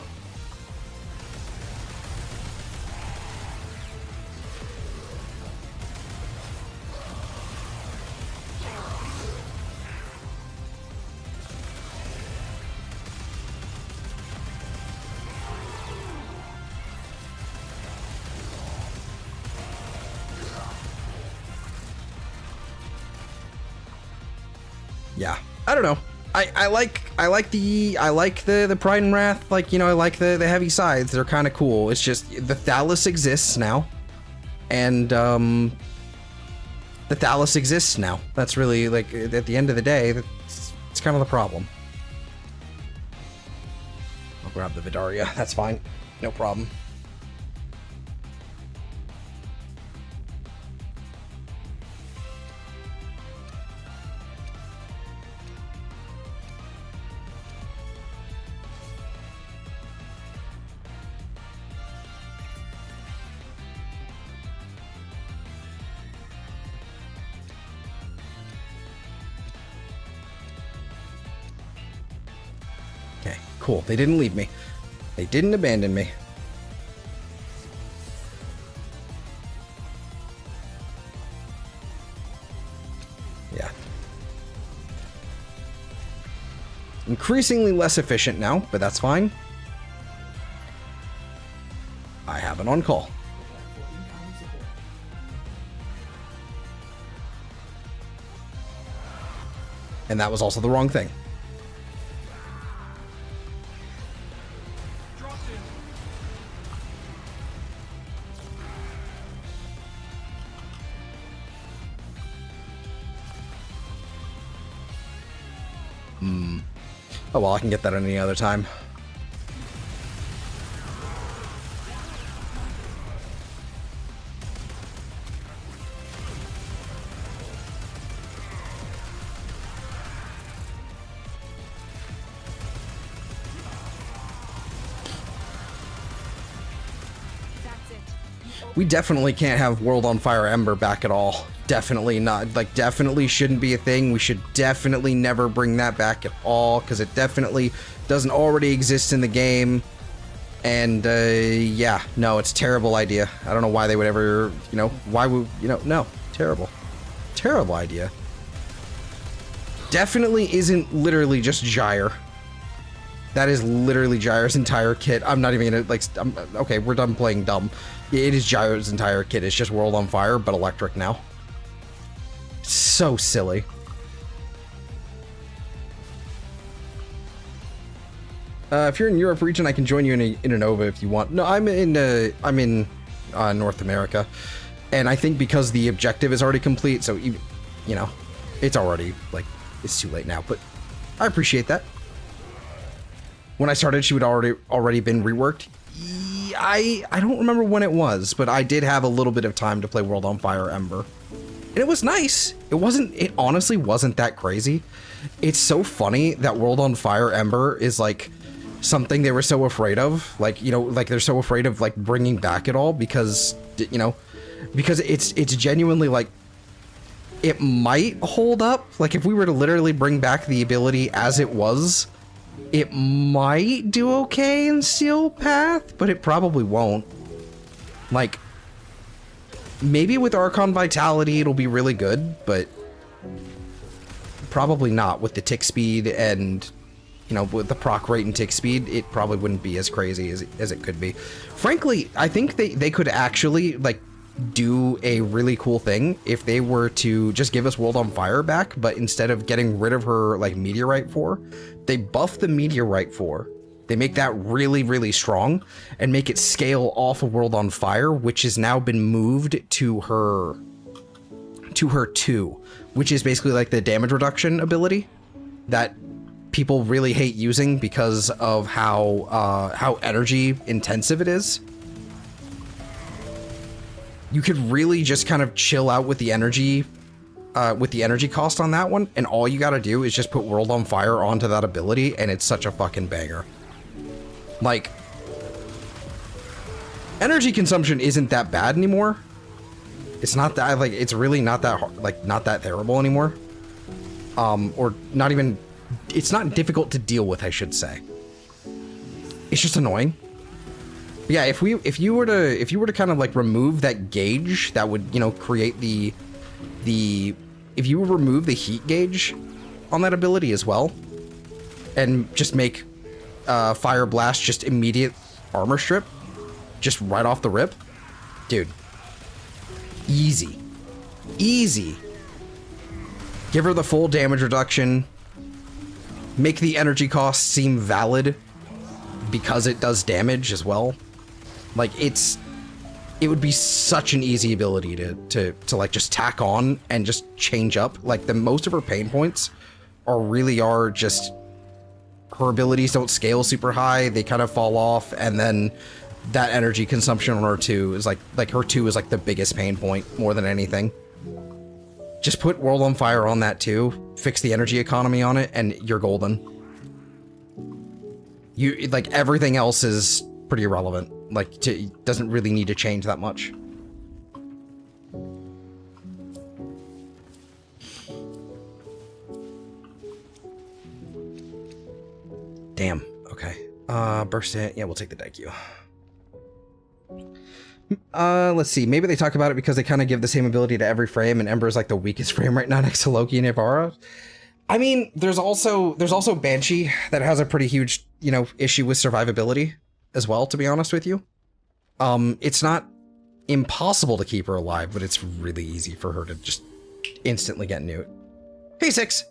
Yeah, I don't know. I like the Pride and Wrath, like, you know, I like the heavy sides. They're kind of cool. It's just the Thallus exists now, and the Thallus exists now. That's really, like, at the end of the day, it's kind of the problem. grab the Vidaria. That's fine. No problem. Okay, cool. They didn't leave me. They didn't abandon me. Yeah. Increasingly less efficient now, but that's fine. I have an on-call. And that was also the wrong thing. Oh well, I can get that any other time. That's it. We definitely can't have World on Fire Ember back at all. Definitely not. Like, definitely shouldn't be a thing. We should definitely never bring that back at all, because it definitely doesn't already exist in the game. And, yeah, no, it's a terrible idea. I don't know why they would ever, you know, why would, you know, no, terrible. Terrible idea. Definitely isn't literally just Gyre. That is literally Gyre's entire kit. I'm not even gonna, like, okay, we're done playing dumb. It is Gyre's entire kit. It's just World on Fire, but electric now. So silly. If you're in Europe region, I can join you in a Nova if you want. No, I'm in North America, and I think because the objective is already complete, so you know, it's already like it's too late now. But I appreciate that. When I started, she would already been reworked. I don't remember when it was, but I did have a little bit of time to play World on Fire Ember. And it was nice. It honestly wasn't that crazy. It's so funny that World on Fire Ember is like something they were so afraid of. Like, you know, like they're so afraid of like bringing back at all because, you know, because it's genuinely like it might hold up. Like if we were to literally bring back the ability as it was, it might do okay in Steel Path, but it probably won't. Like, maybe with Archon Vitality it'll be really good, but probably not with the tick speed and, you know, with the proc rate and tick speed, it probably wouldn't be as crazy as it could be. Frankly, I think they could actually, like, do a really cool thing if they were to just give us World on Fire back, but instead of getting rid of her, like, Meteorite 4, they buff the Meteorite 4. They make that really, really strong and make it scale off of World on Fire, which has now been moved to her 2, which is basically like the damage reduction ability that people really hate using because of how energy intensive it is. You could really just kind of chill out with the energy cost on that one, and all you gotta do is just put World on Fire onto that ability, and it's such a fucking banger. Like, energy consumption isn't that bad anymore. It's not that, like, it's really not that hard, like, not that terrible anymore. Or not even, it's not difficult to deal with, I should say. It's just annoying. But yeah, if you were to kind of like remove that gauge, that would, you know, create if you remove the heat gauge on that ability as well, and just make Fire Blast just immediate armor strip, just right off the rip, dude, easy. Give her the full damage reduction, make the energy cost seem valid because it does damage as well. Like, it would be such an easy ability to like just tack on and just change up. Like, most of her pain points are just her abilities don't scale super high, they kind of fall off, and then that energy consumption on her 2 is like her 2 is like the biggest pain point more than anything. Just put World on Fire on that too, fix the energy economy on it, and you're golden. You like everything else is pretty irrelevant. Like it doesn't really need to change that much. Damn. Okay. Burst it. Yeah, we'll take the Daikyu. Let's see. Maybe they talk about it because they kind of give the same ability to every frame, and Ember is like the weakest frame right now next to Loki and Ivara. I mean, there's also Banshee that has a pretty huge, you know, issue with survivability as well, to be honest with you. It's not impossible to keep her alive, but it's really easy for her to just instantly get nuked. Hey, Six!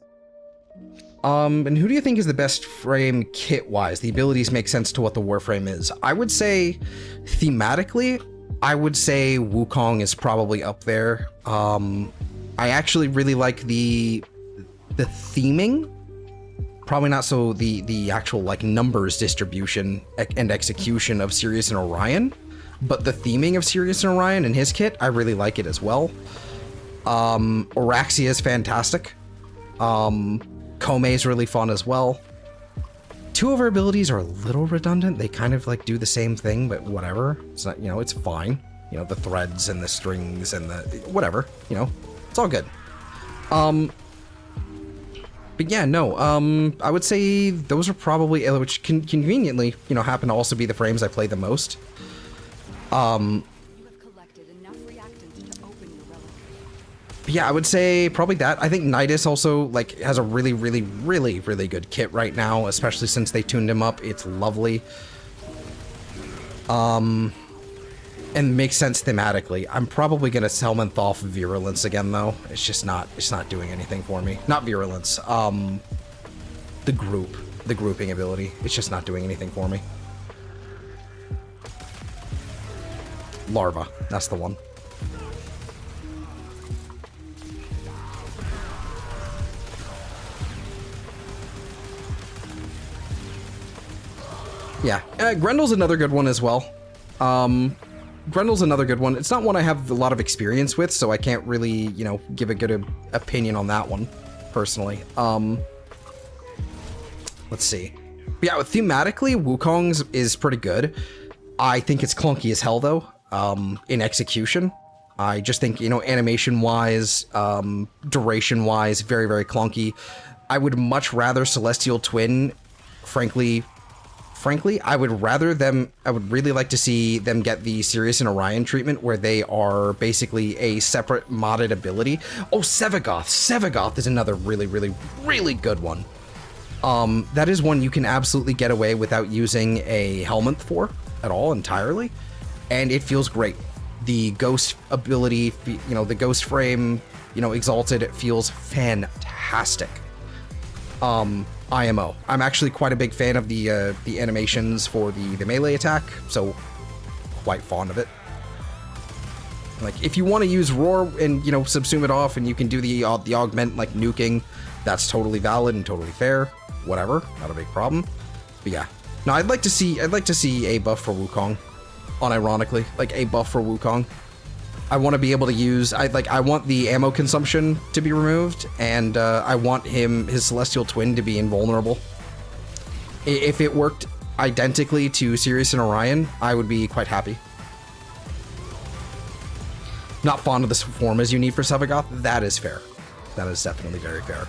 And who do you think is the best frame kit-wise? The abilities make sense to what the Warframe is. I would say, thematically, I would say Wukong is probably up there. I actually really like the theming. Probably not so the actual, like, numbers distribution and execution of Sirius and Orion, but the theming of Sirius and Orion and his kit, I really like it as well. Oraxia is fantastic. Kome is really fun as well. 2 of her abilities are a little redundant. They kind of like do the same thing, but whatever. It's not, you know, it's fine. You know, the threads and the strings and the whatever, you know, it's all good. But yeah, no, I would say those are probably, which conveniently, you know, happen to also be the frames I play the most. You have collected enough reactants to open your relic. Yeah, I would say probably that. I think Nidus also like has a really good kit right now, especially since they tuned him up. It's lovely. And makes sense thematically. I'm probably gonna Helminth off Virulence again though. It's not doing anything for me. Not Virulence. The grouping ability. It's just not doing anything for me. Larva, that's the one. Yeah, Grendel's another good one as well. Grendel's another good one. It's not one I have a lot of experience with, so I can't really, you know, give a good opinion on that one, personally. Let's see. But yeah, thematically, Wukong's is pretty good. I think it's clunky as hell, though, in execution. I just think, you know, animation-wise, duration-wise, very clunky. I would much rather Celestial Twin, frankly, I would really like to see them get the Sirius and Orion treatment where they are basically a separate modded ability. Oh, Sevagoth. Sevagoth is another really good one. That is one you can absolutely get away without using a Helminth for at all entirely. And it feels great. The ghost ability, you know, the ghost frame, you know, exalted, it feels fantastic. IMO. I'm actually quite a big fan of the animations for the melee attack, so quite fond of it. Like, if you want to use Roar and, you know, subsume it off, and you can do the augment, like, nuking, that's totally valid and totally fair. Whatever, not a big problem. But yeah. No, I'd like to see a buff for Wukong, unironically. Like, a buff for Wukong. I want to be able to use, I want the ammo consumption to be removed, and I want his Celestial Twin to be invulnerable. If it worked identically to Sirius and Orion, I would be quite happy. Not fond of the Formas you need for Sevagoth, that is fair. That is definitely very fair.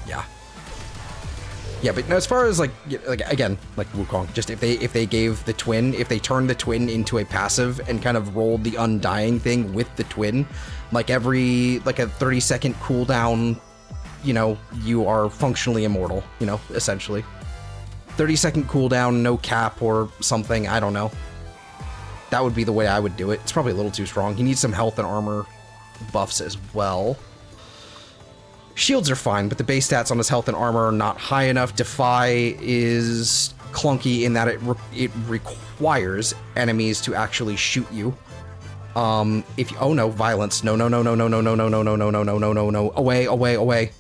Yeah. Yeah, but as far as like again, like Wukong, just if they gave the twin, if they turned the twin into a passive and kind of rolled the Undying thing with the twin, like a 30-second cooldown, you know, you are functionally immortal, you know, essentially. 30-second cooldown, no cap or something, I don't know. That would be the way I would do it. It's probably a little too strong. He needs some health and armor buffs as well. Shields are fine, but the base stats on his health and armor are not high enough. Defy is clunky in that it requires enemies to actually shoot you. Oh no, violence. No. Away.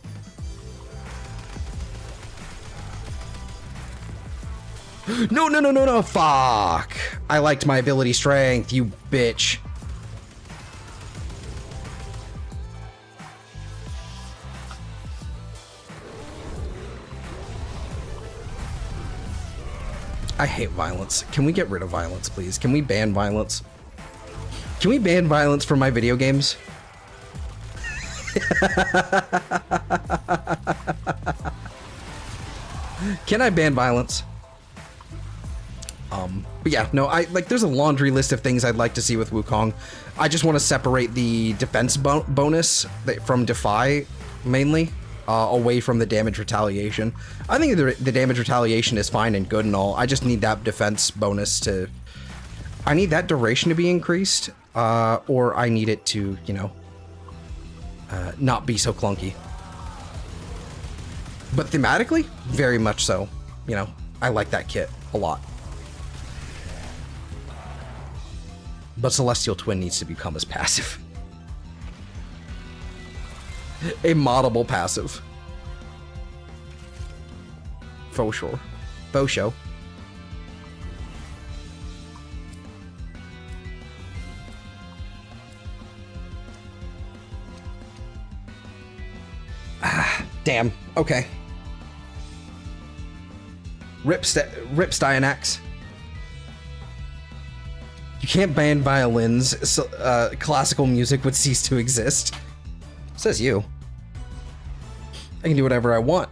No, no, no, no, no, fuck. I liked my ability strength, you bitch. I hate violence. Can we get rid of violence, please? Can we ban violence? Can we ban violence from my video games? Can I ban violence? But yeah, no, there's a laundry list of things I'd like to see with Wukong. I just want to separate the defense bonus from Defy, mainly, away from the damage retaliation. I think the damage retaliation is fine and good and all. I just need that defense bonus to... I need that duration to be increased, or I need it to, you know, not be so clunky. But thematically, very much so. You know, I like that kit a lot. But Celestial Twin needs to become as passive. A moddable passive. Faux sure. Faux show. Ah, damn. Okay. Rip Styanax. You can't ban violins, so classical music would cease to exist. Says you. I can do whatever I want.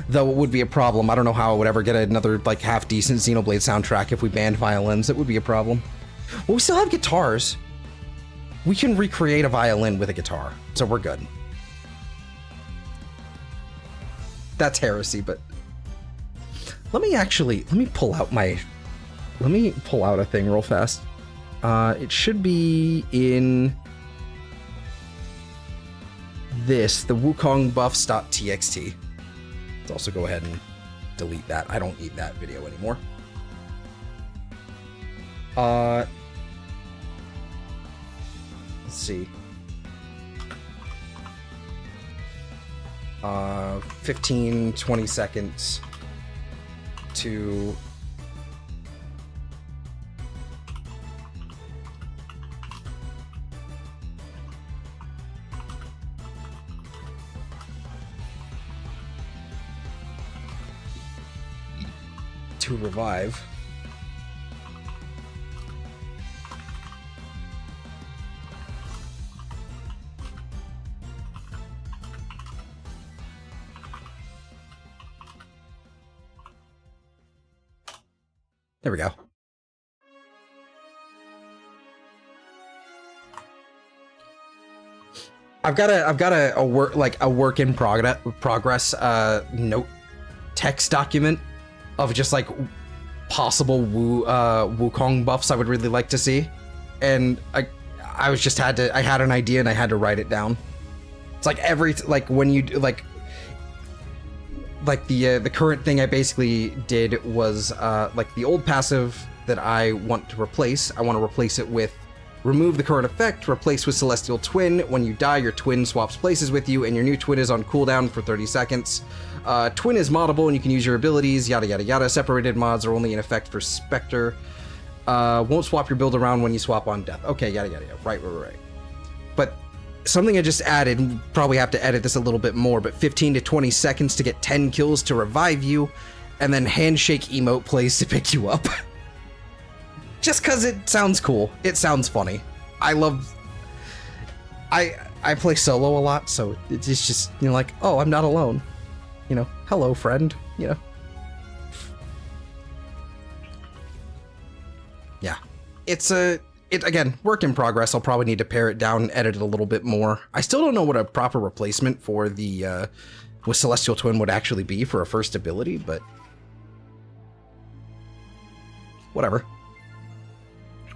Though it would be a problem. I don't know how I would ever get another, like, half-decent Xenoblade soundtrack if we banned violins. It would be a problem. Well, we still have guitars. We can recreate a violin with a guitar, so we're good. That's heresy, but... Let me pull out my... Let me pull out a thing real fast. It should be in... this, the Wukong buffs.txt. Let's also go ahead and delete that. I don't need that video anymore. Let's see. 15, 20 seconds to... revive. There we go. I've got a work in progress note text document of just like possible Wukong buffs I would really like to see, and I had an idea and I had to write it down. It's like when you like the current thing I basically did was like the old passive that I want to replace. I want to replace it with remove the current effect, replace with Celestial Twin. When you die, your twin swaps places with you, and your new twin is on cooldown for 30 seconds. Twin is moddable, and you can use your abilities, yada yada yada. Separated mods are only in effect for Spectre. Won't swap your build around when you swap on death. Okay, yada yada yada. Right. But something I just added, probably have to edit this a little bit more, but 15 to 20 seconds to get 10 kills to revive you, and then handshake emote plays to pick you up. Just cause it sounds cool. It sounds funny. I play solo a lot, so it's just, you know, like, oh, I'm not alone. You know, hello, friend, you know. Yeah. Again, work in progress. I'll probably need to pare it down and edit it a little bit more. I still don't know what a proper replacement for the, with Celestial Twin would actually be for a first ability, but... whatever.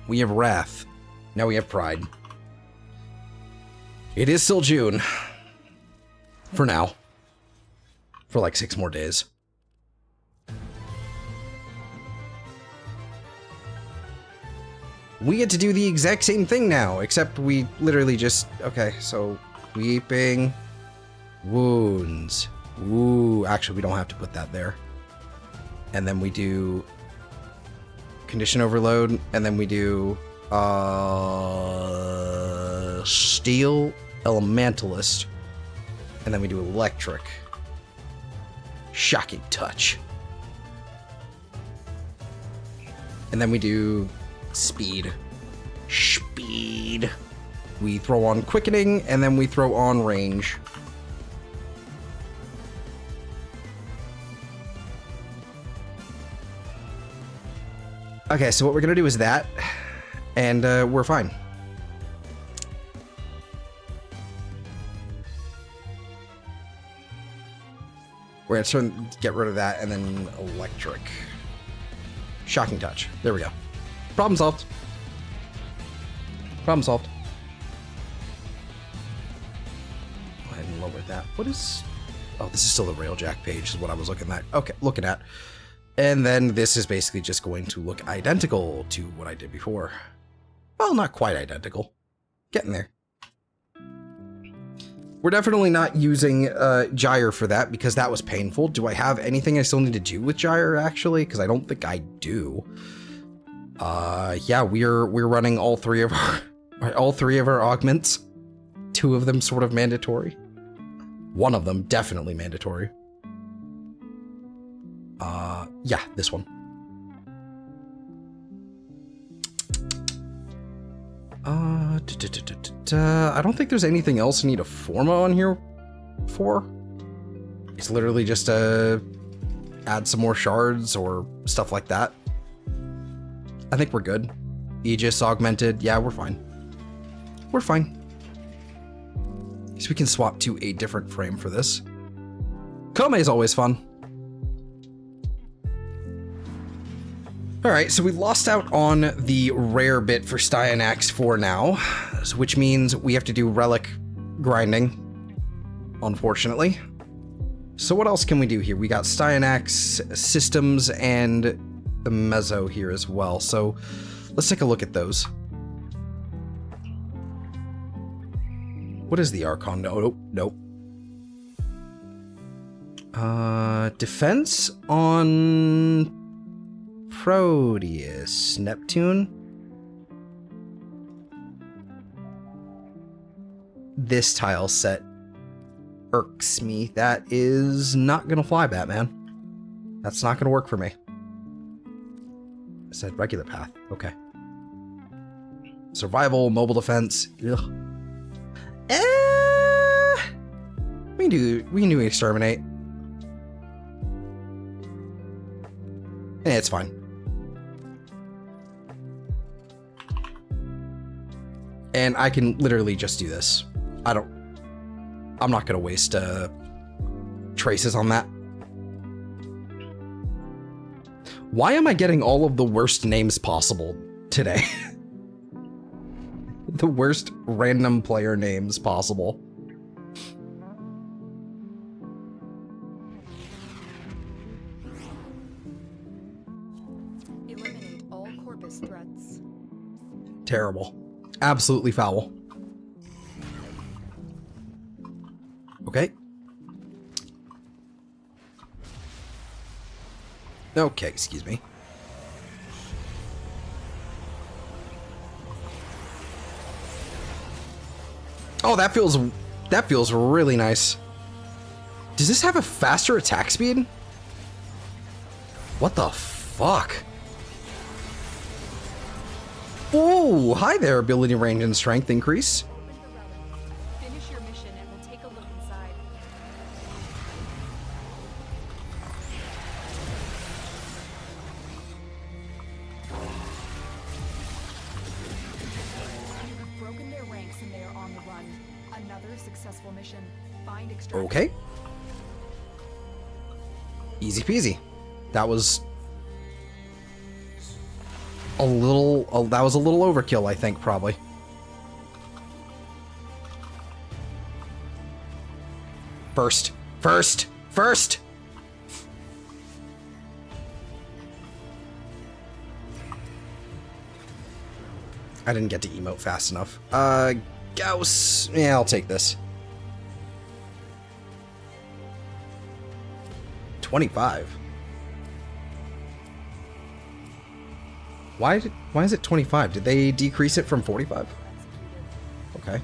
We have Wrath. Now we have Pride. It is still June. For now. For like 6 more days. We get to do the exact same thing now, except we literally just... okay, so... Weeping Wounds. Ooh, actually we don't have to put that there. And then we do condition overload, and then we do steel elementalist, and then we do electric. Shocking touch. And then we do speed. Speed. We throw on quickening, and then we throw on range. Okay, so what we're gonna do is that, and we're fine. We're gonna get rid of that, and then electric. Shocking touch. There we go. Problem solved. Problem solved. Go ahead and lower that. What is... Oh, this is still the Railjack page, is what I was looking at. Okay, looking at. And then this is basically just going to look identical to what I did before. Well, not quite identical. Getting there. We're definitely not using gyre for that because that was painful. Do I have anything I still need to do with gyre actually? Because I don't think I do. Yeah, we're running all three of our augments. 2 of them sort of mandatory. 1 of them definitely mandatory. Yeah, this one. I don't think there's anything else I need a Forma on here for. It's literally just add some more shards or stuff like that. I think we're good. Aegis augmented. Yeah, we're fine. We're fine. So we can swap to a different frame for this. Kome is always fun. Alright, so we lost out on the rare bit for Styanax for now, which means we have to do relic grinding, unfortunately. So what else can we do here? We got Styanax, systems, and the Mezzo here as well. So let's take a look at those. What is the Archon? No, nope. Defense on Proteus, Neptune. This tile set irks me. That is not gonna fly, Batman. That's not gonna work for me. I said regular path. Okay. Survival, mobile defense. Ugh. We can do exterminate. It's fine. And I can literally just do this. I'm not gonna waste traces on that. Why am I getting all of the worst names possible today? The worst random player names possible. Eliminate all Corpus threats. Terrible. Absolutely foul. Okay. Okay, excuse me. Oh, that feels really nice. Does this have a faster attack speed? What the fuck? Oh, hi there, ability, range, and strength increase. Open the relic. Finish your mission and we'll take a look inside. You have broken their ranks and they are on the run. Another successful mission. Find extraction. Okay. Easy peasy. That was a little overkill, I think, probably. First. I didn't get to emote fast enough. Gauss. Yeah, I'll take this. 25. Why is it 25? Did they decrease it from 45? Okay.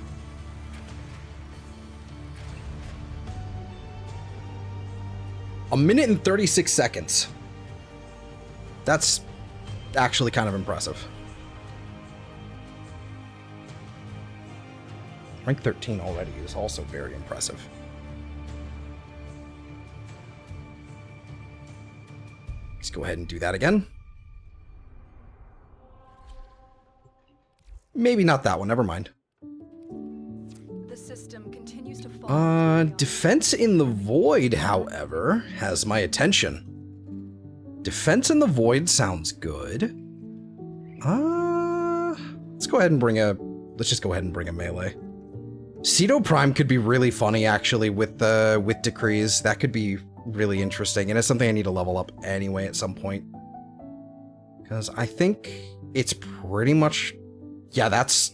A minute and 36 seconds. That's actually kind of impressive. Rank 13 already is also very impressive. Let's go ahead and do that again. Maybe not that one, never mind. The system continues to fall. Defense in the Void, however, has my attention. Defense in the Void sounds good. Let's go ahead and bring a... Let's just go ahead and bring a melee. Ceto Prime could be really funny, actually, with decrees. That could be really interesting, and it's something I need to level up anyway at some point. Because I think it's pretty much... Yeah, that's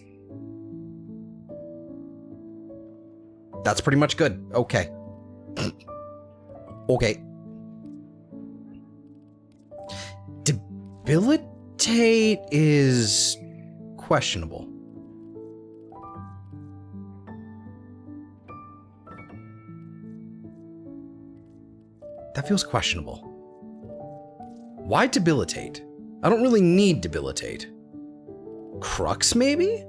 pretty much good. Okay. Okay. Debilitate is questionable. That feels questionable. Why debilitate? I don't really need debilitate. Crux, maybe?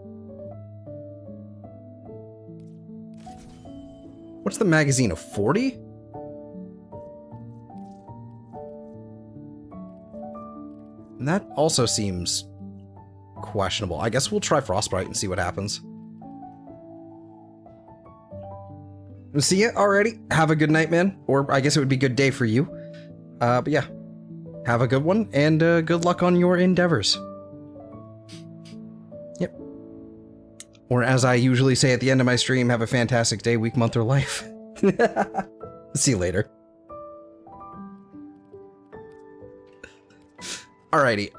What's the magazine, of 40? And that also seems questionable. I guess we'll try Frostbite and see what happens. See ya already. Have a good night, man. Or I guess it would be a good day for you. But yeah. Have a good one, and good luck on your endeavors. Yep. Or as I usually say at the end of my stream, have a fantastic day, week, month, or life. See you later. Alrighty.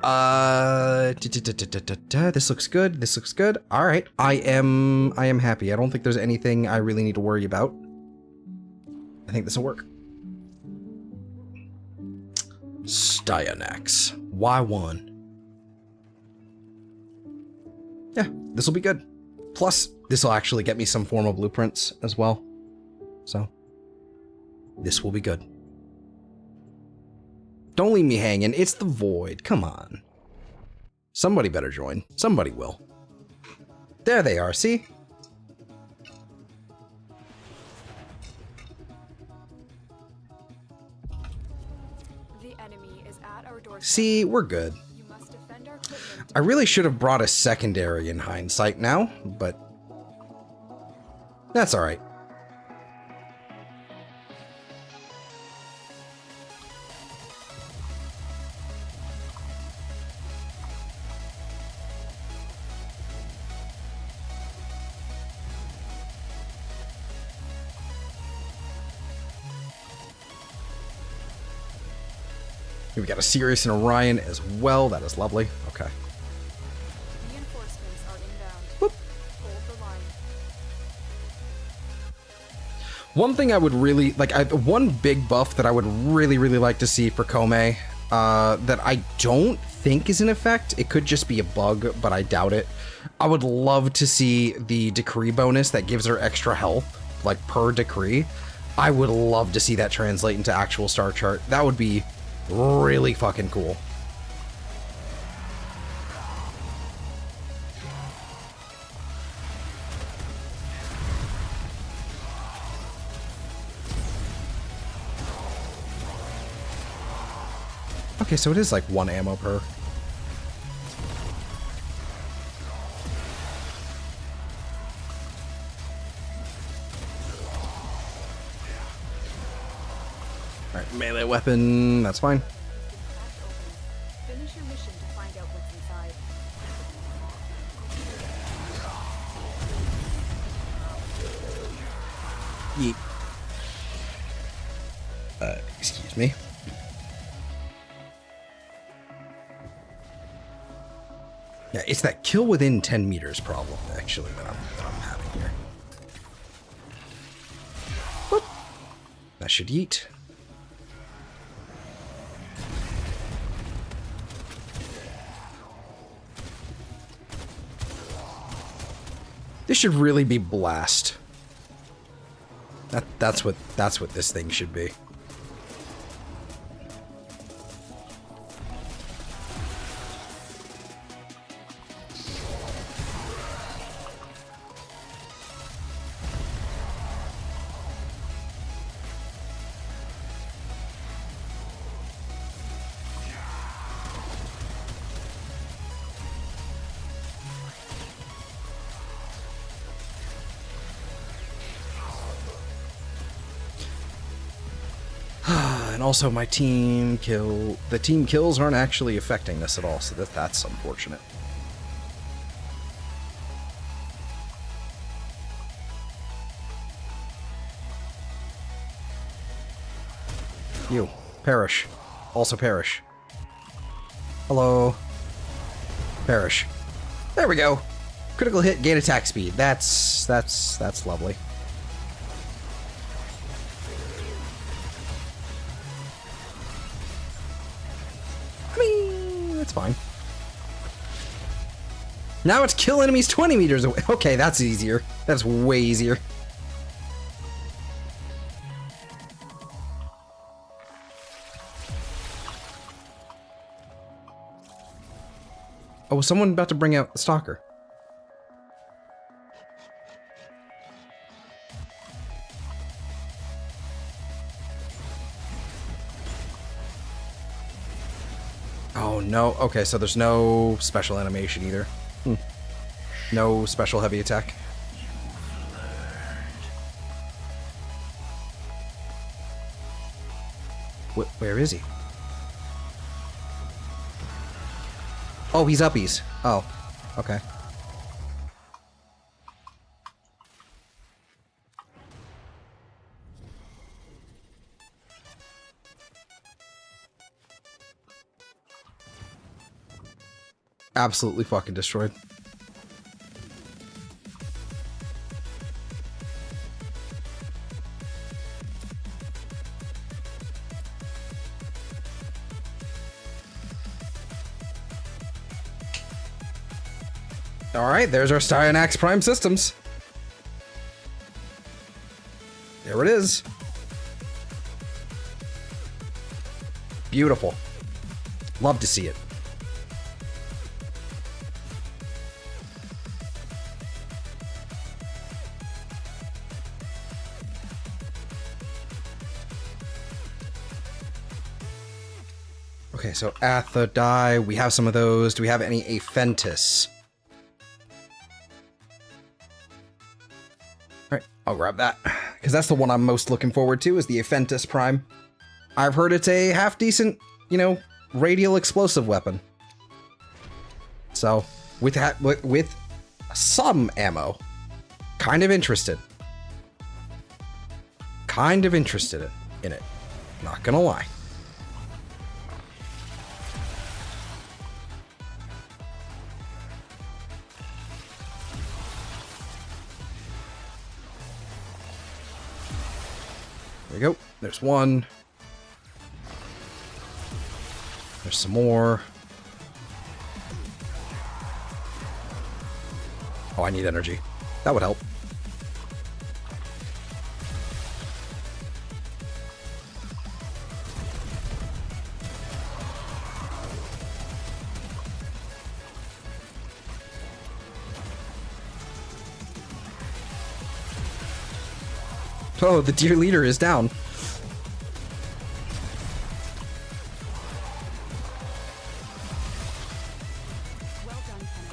This looks good. This looks good. Alright. I am happy. I don't think there's anything I really need to worry about. I think this will work. Styanax. Y1. Yeah, this will be good. Plus, this will actually get me some Forma blueprints as well. So, this will be good. Don't leave me hanging. It's the Void. Come on. Somebody better join. Somebody will. There they are, see? The enemy is at our doorstep. See, we're good. You must defend our equipment. I really should have brought a secondary in hindsight now, but that's alright. We got a Sirius and Orion as well. That is lovely. Okay. Reinforcements are inbound. Whoop. Hold the line. One thing I would really like, one big buff that I would really like to see for Kome, that I don't think is in effect. It could just be a bug, but I doubt it. I would love to see the decree bonus that gives her extra health, like per decree. I would love to see that translate into actual star chart. That would be really fucking cool. Okay, so it is like 1 ammo per. Alright, melee weapon, that's fine. Finish your mission to find out what's inside. Yeet. Excuse me. Yeah, it's that kill within 10 meters problem, actually, that I'm having here. Whoop. That should yeet. This should really be blast. That's what this thing should be. And also my the team kills aren't actually affecting this at all, so that's unfortunate. You, perish. Also perish. Hello. Perish. There we go. Critical hit, gain attack speed. That's lovely. It's fine. Now it's kill enemies 20 meters away. Okay, that's easier. That's way easier. Oh, was someone about to bring out the stalker? Oh no, okay, so there's no special animation either. No special heavy attack. Where is he? Oh, he's uppies. Oh, okay. Absolutely fucking destroyed. Alright, there's our Styanax Prime systems. There it is. Beautiful. Love to see it. Okay, so Atha die. We have some of those. Do we have any Aphentis? Alright, I'll grab that. Because that's the one I'm most looking forward to, is the Aphentis Prime. I've heard it's a half-decent, you know, radial explosive weapon. So, with some ammo, kind of interested. Kind of interested in it. Not gonna lie. There we go. There's one. There's some more. Oh, I need energy. That would help. Oh, the dear leader is down. Well done, Kenny.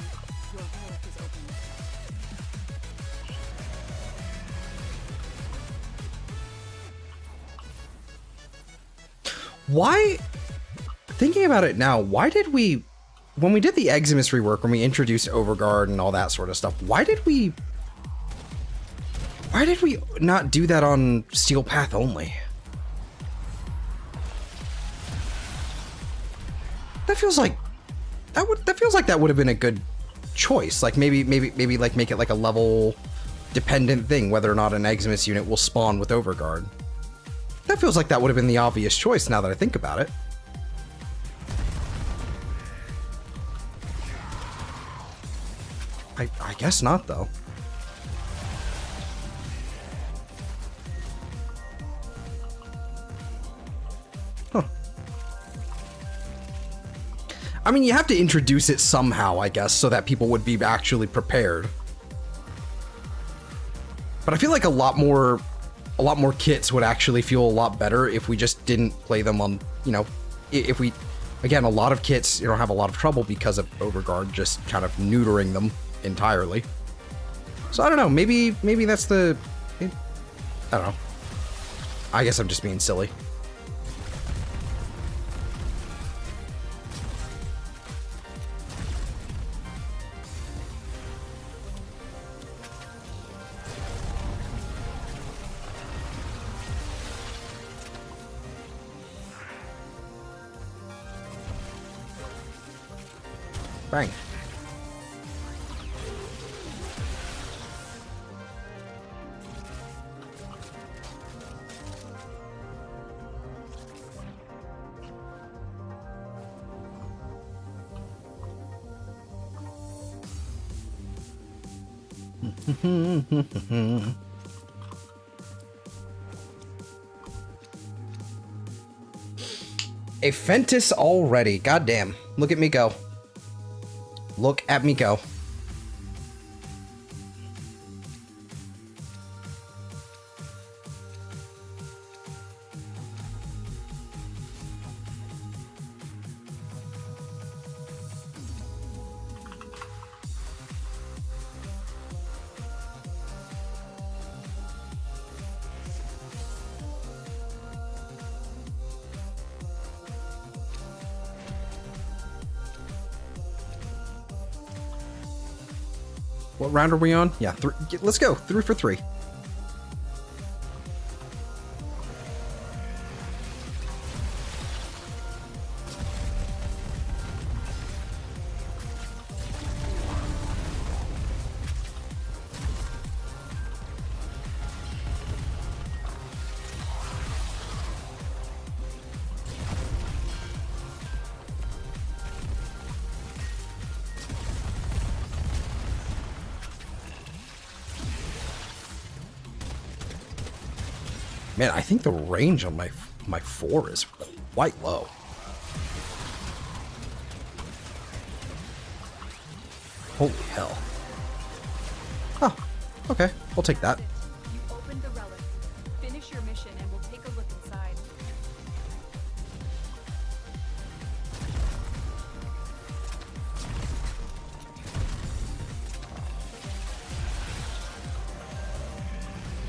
Your relic is open. Why? Thinking about it now, why did we, when we did the Eximus rework, when we introduced Overguard and all that sort of stuff, why did we not do that on Steel Path only? That feels like that would have been a good choice. Like maybe like make it like a level dependent thing, whether or not an Eximus unit will spawn with Overguard. That feels like that would have been the obvious choice now that I think about it. I guess not though. I mean, you have to introduce it somehow, I guess, so that people would be actually prepared. But I feel like a lot more kits would actually feel a lot better if we just didn't play them on, you know, if we, again, a lot of kits, you know, have a lot of trouble because of Overguard just kind of neutering them entirely. So I don't know, maybe that's the, I don't know. I guess I'm just being silly. Bang. A Fentis already. Goddamn. Look at me go. Look at me go. What round are we on? Yeah, let's go. 3 for 3. Man, I think the range on my 4 is quite low. Holy hell. Oh, okay. We'll take that. You opened the relic. Finish your mission and we'll take a look inside.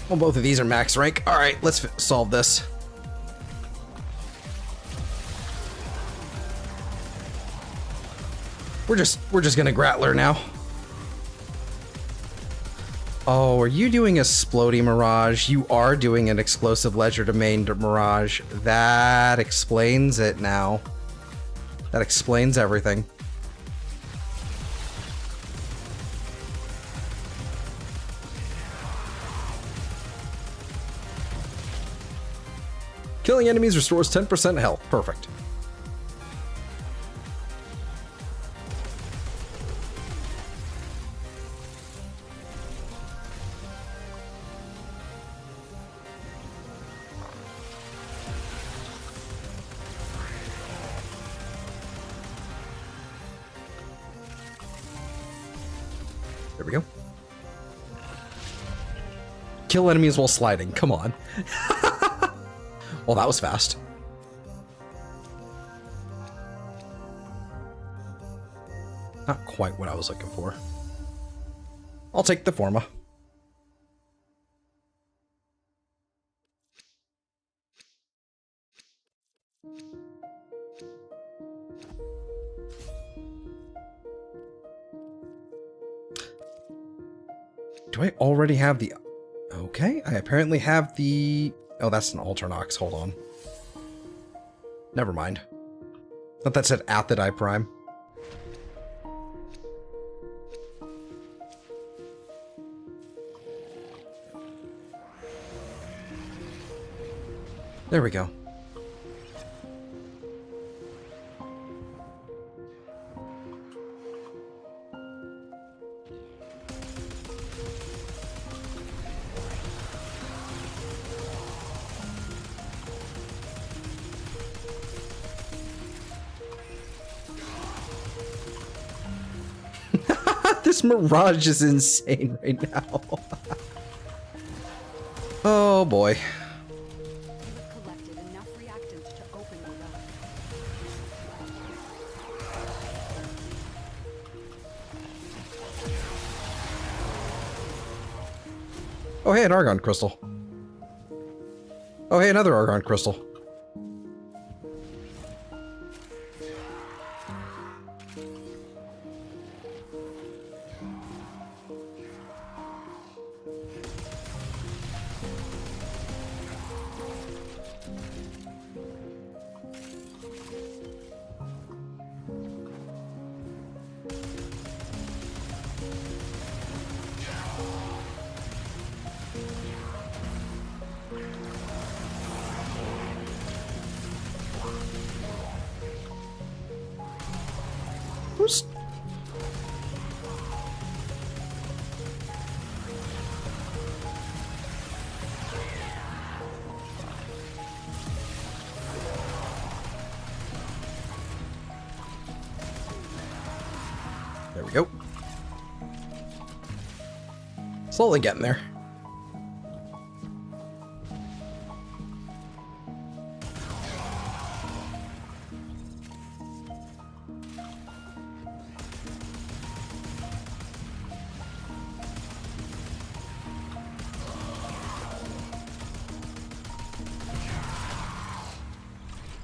Well, both of these are max rank. All right, let's solve this. We're just gonna Grattler now. Oh, are you doing a Splody Mirage? You are doing an Explosive Ledger Domain Mirage. That explains it now. That explains everything. Killing enemies restores 10% health. Perfect. There we go. Kill enemies while sliding. Come on. Well, that was fast. Not quite what I was looking for. I'll take the Forma. Do I already have the... Okay, I apparently have the... Oh, that's an Ultranox. Hold on. Never mind. Thought that said at the die prime. There we go. This mirage is insane right now. Oh boy. You have collected enough reactants to open the relic. Oh hey, an argon crystal. Oh hey, another argon crystal. Who's... There we go. Slowly getting there.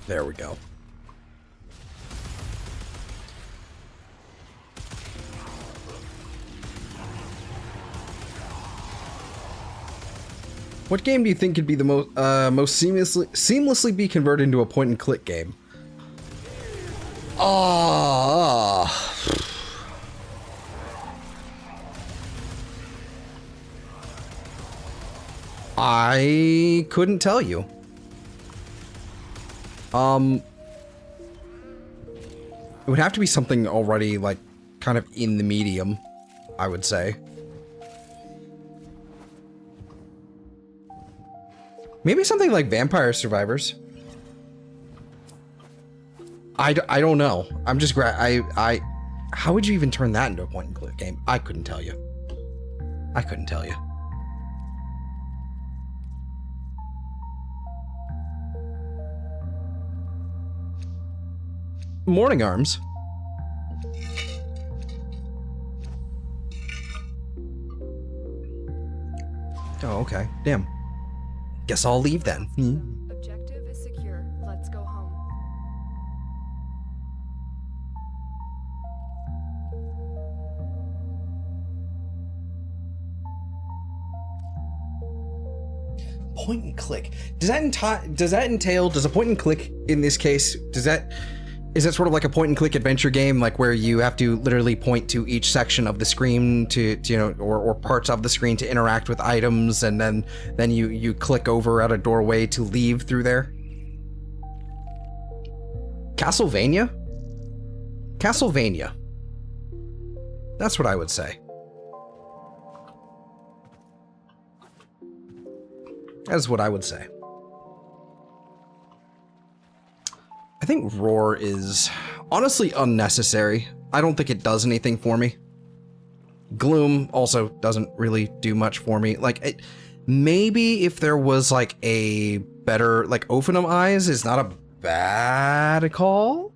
There we go. What game do you think could be the most seamlessly be converted into a point and click game? I couldn't tell you. It would have to be something already, like, kind of in the medium, I would say. Maybe something like Vampire Survivors. I don't know. I'm just how would you even turn that into a point and click game? I couldn't tell you. I couldn't tell you. Morning Arms. Oh, okay. Damn. Guess I'll leave then. Objective is secure. Let's go home. Point and click. Does that entail? Does a point and click in this case? Is that sort of like a point and click adventure game, like where you have to literally point to each section of the screen to you know, or parts of the screen to interact with items, and then you click over at a doorway to leave through there? Castlevania? Castlevania. That's what I would say. That's what I would say. I think Roar is honestly unnecessary. I don't think it does anything for me. Gloom also doesn't really do much for me. Like, maybe if there was like a better, like Ophinum Eyes is not a bad call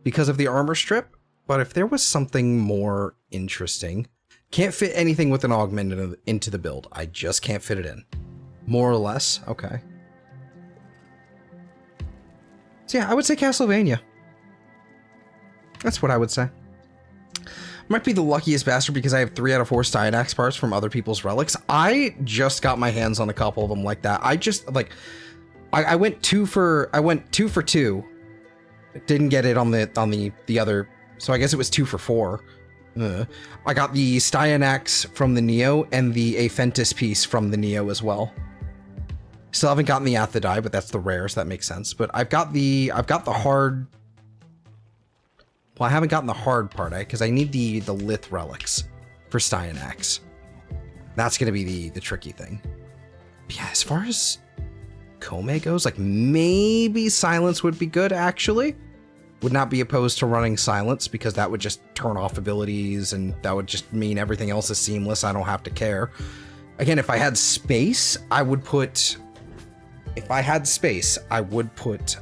because of the armor strip, but if there was something more interesting, can't fit anything with an augment into the build. I just can't fit it in. More or less, okay. So yeah, I would say Castlevania. That's what I would say. Might be the luckiest bastard because I have 3 out of 4 Styanax parts from other people's relics. I just got my hands on a couple of them like that. I just like, I went 2 for 2. Didn't get it on the other, so I guess it was 2 for 4. I got the Styanax from the Neo and the Aphentis piece from the Neo as well. Still haven't gotten the Athidai, but that's the rare, so that makes sense. But I've got the hard. Well, I haven't gotten the hard part, because I need the Lith relics for Styanax. That's gonna be the tricky thing. But yeah, as far as Kome goes, like maybe Silence would be good actually. Would not be opposed to running silence because that would just turn off abilities and that would just mean everything else is seamless. I don't have to care. Again, if I had space, I would put... If I had space, I would put,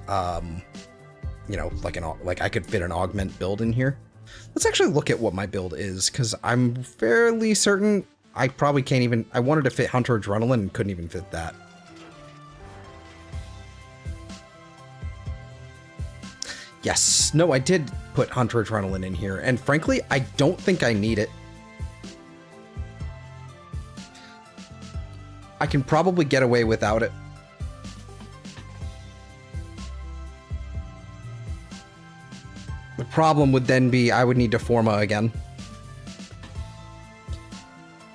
you know, like I could fit an augment build in here. Let's actually look at what my build is, because I'm fairly certain I probably can't even... I wanted to fit Hunter Adrenaline and couldn't even fit that. Yes. No, I did put Hunter Adrenaline in here, and frankly, I don't think I need it. I can probably get away without it. The problem would then be I would need to Forma again.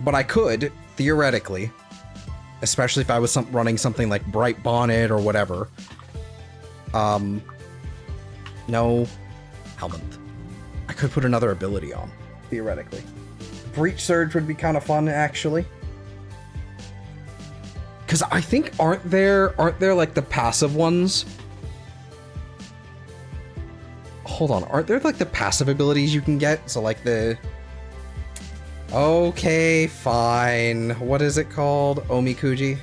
But I could, theoretically, especially if I was running something like Bright Bonnet or whatever. No. Helminth. I could put another ability on, theoretically. Breach Surge would be kind of fun, actually. Because I think, aren't there like the passive ones? Hold on, aren't there like the passive abilities you can get? So like the... Okay, fine. What is it called? Omikuji?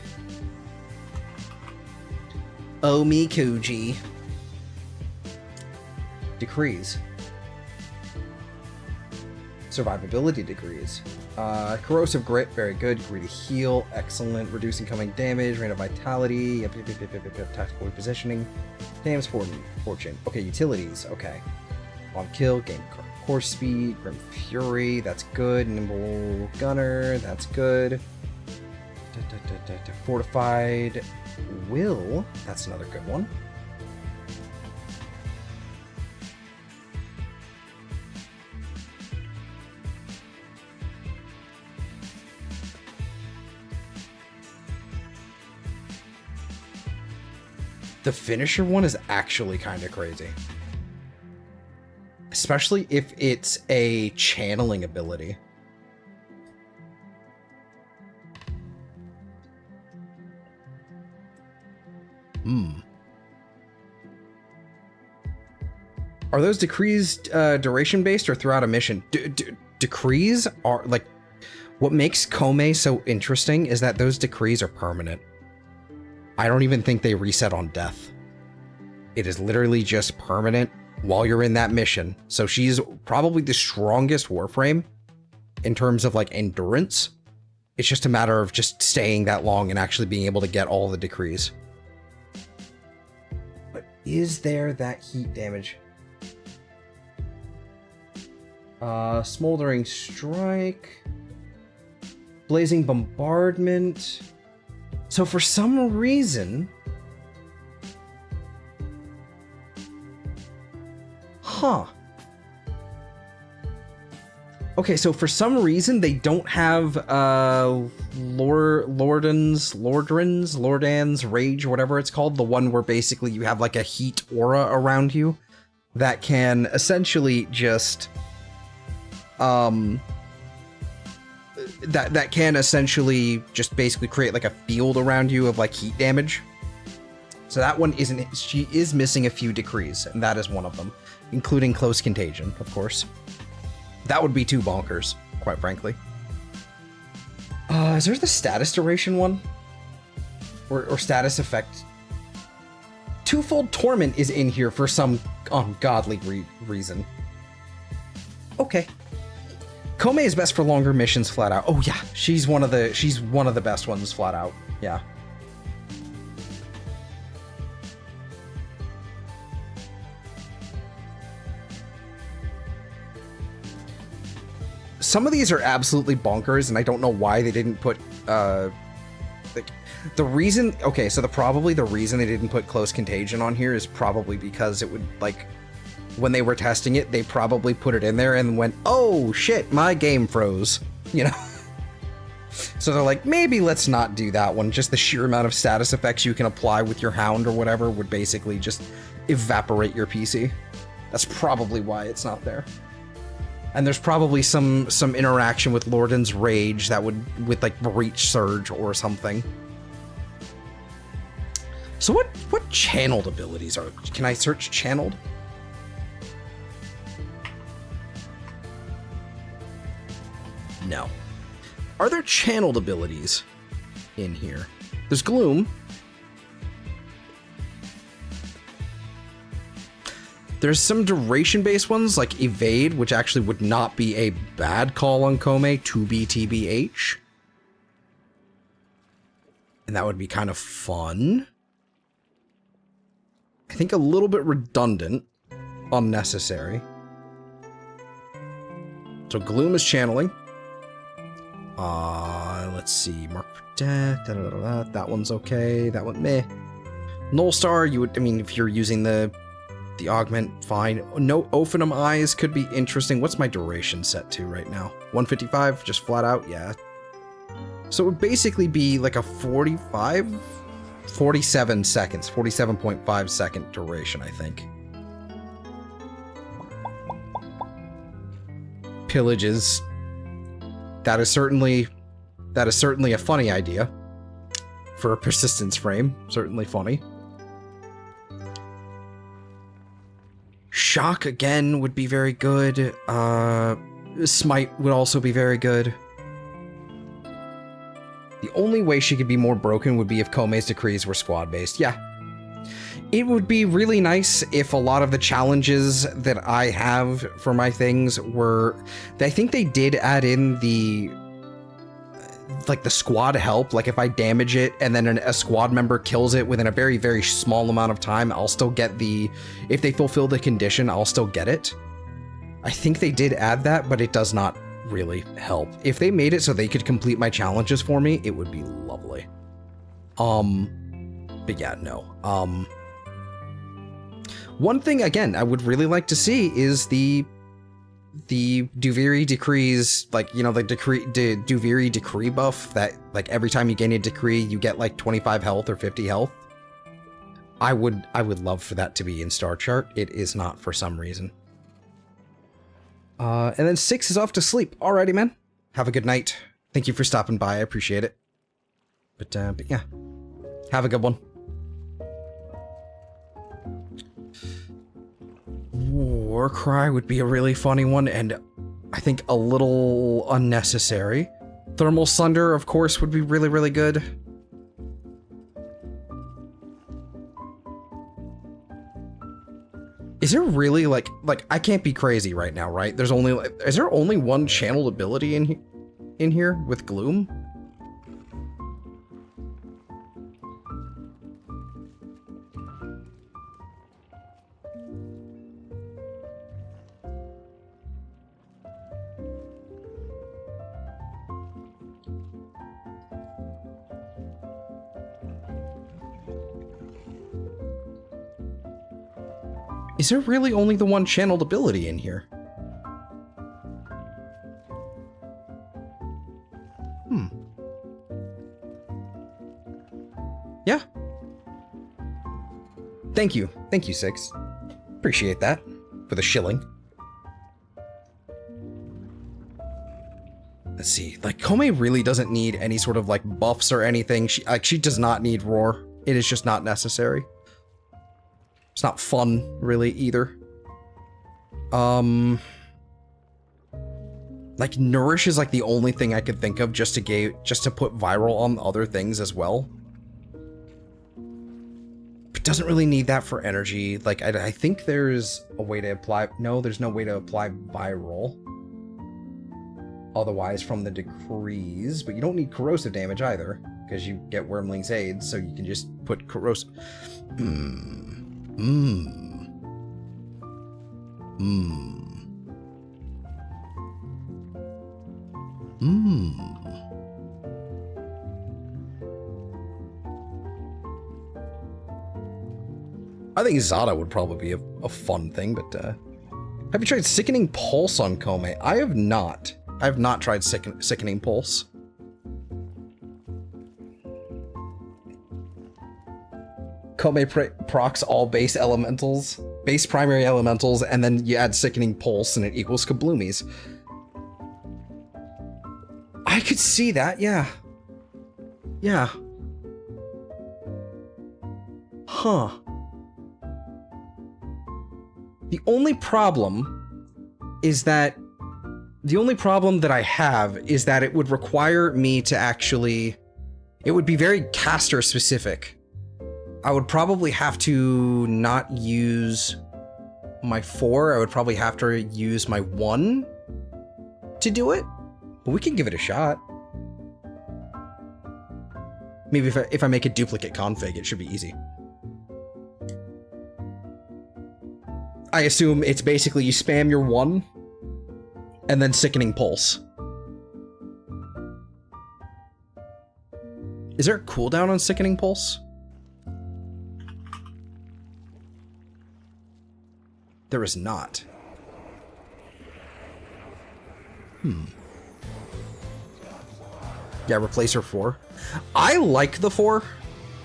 Omikuji. Decrees. Survivability decrees. Corrosive Grit, very good. Greedy Heal, excellent. Reduce incoming damage, rate of vitality, tactical repositioning, Dam's Fortune. Okay, utilities, okay. On kill, gain course speed, Grim Fury, that's good. Nimble Gunner, that's good. Fortified Will, that's another good one. The finisher one is actually kind of crazy. Especially if it's a channeling ability. Are those decrees duration based or throughout a mission? Decrees are like... What makes Kome so interesting is that those decrees are permanent. I don't even think they reset on death. It is literally just permanent while you're in that mission. So she's probably the strongest Warframe in terms of like endurance. It's just a matter of just staying that long and actually being able to get all the decrees. But is there that heat damage? Smoldering Strike. Blazing Bombardment. So for some reason... Huh. Okay, so for some reason they don't have Lordan's Rage, whatever it's called, the one where basically you have like a heat aura around you that can essentially just that can essentially just basically create like a field around you of like heat damage. So that one isn't, she is missing a few decrees, and that is one of them, including Close Contagion, of course. That would be too bonkers, quite frankly. Is there the status duration one? Or status effect? Twofold Torment is in here for some ungodly reason. Okay. Kome is best for longer missions, flat out. Oh yeah, she's one of the best ones, flat out. Yeah. Some of these are absolutely bonkers, and I don't know why they didn't put, the reason, okay, so the reason they didn't put Close Contagion on here is probably because it would, like, when they were testing it, they probably put it in there and went, oh shit, my game froze, you know? So they're like, maybe let's not do that one. Just the sheer amount of status effects you can apply with your Hound or whatever would basically just evaporate your PC. That's probably why it's not there. And there's probably some interaction with Lordan's Rage that would, with like Breach Surge or something. So what channeled abilities are, can I search channeled? No. Are there channeled abilities in here? There's Gloom. There's some duration-based ones, like Evade, which actually would not be a bad call on Kome, to be TBH. And that would be kind of fun. I think a little bit redundant. Unnecessary. So Gloom is channeling. Let's see. Mark for Death. That one's okay. That one, meh. Null Star, you would, I mean, if you're using the augment, fine. No, Ophinum Eyes could be interesting. What's my duration set to right now? 155, just flat out, yeah. So it would basically be like a 47 seconds, 47.5 second duration, I think. Pillages. That is certainly a funny idea for a persistence frame. Certainly funny. Shock again would be very good. Smite would also be very good. The only way she could be more broken would be if Kome's decrees were squad-based. Yeah. It would be really nice if a lot of the challenges that I have for my things were... I think they did add in the... like the squad help. Like if I damage it and then a squad member kills it within a very, very small amount of time, I'll still get the... if they fulfill the condition, I'll still get it. I think they did add that, but it does not really help. If they made it so they could complete my challenges for me, it would be lovely. But yeah, no. One thing, again, I would really like to see is the Duviri decrees, like, you know, the Duviri decree buff that, like, every time you gain a decree, you get, like, 25 health or 50 health. I would love for that to be in Star Chart. It is not for some reason. And then 6 is off to sleep. Alrighty, man. Have a good night. Thank you for stopping by. I appreciate it. But yeah. Have a good one. Warcry would be a really funny one, and I think a little unnecessary. Thermal Sunder, of course, would be really, really good. Is there really, like, I can't be crazy right now, right? There's only, is there only one channeled ability in here with Gloom? Is there really only the one channeled ability in here? Yeah. Thank you. Thank you, 6. Appreciate that. For the shilling. Let's see. Like, Kome really doesn't need any sort of, like, buffs or anything. She does not need Roar. It is just not necessary. It's not fun, really, either. Like, Nourish is, like, the only thing I could think of just to put viral on other things as well. But doesn't really need that for energy. Like, I think there's a way to apply... No, there's no way to apply viral. Otherwise, from the decrees. But you don't need corrosive damage either, because you get Wormling's Aid, so you can just put corrosive... I think Zada would probably be a fun thing, but have you tried Sickening Pulse on Kome? I have not. I have not tried Sickening Pulse. Kome procs all base primary elementals, and then you add Sickening Pulse and it equals Kabloomies. I could see that, yeah. Yeah. Huh. The only problem is that The only problem that I have is that it would require me to actually... It would be very caster specific. I would probably have to not use my 4. I would probably have to use my 1 to do it. But we can give it a shot. Maybe if I make a duplicate config, it should be easy. I assume it's basically you spam your 1 and then Sickening Pulse. Is there a cooldown on Sickening Pulse? There is not. Yeah, replace her 4. I like the 4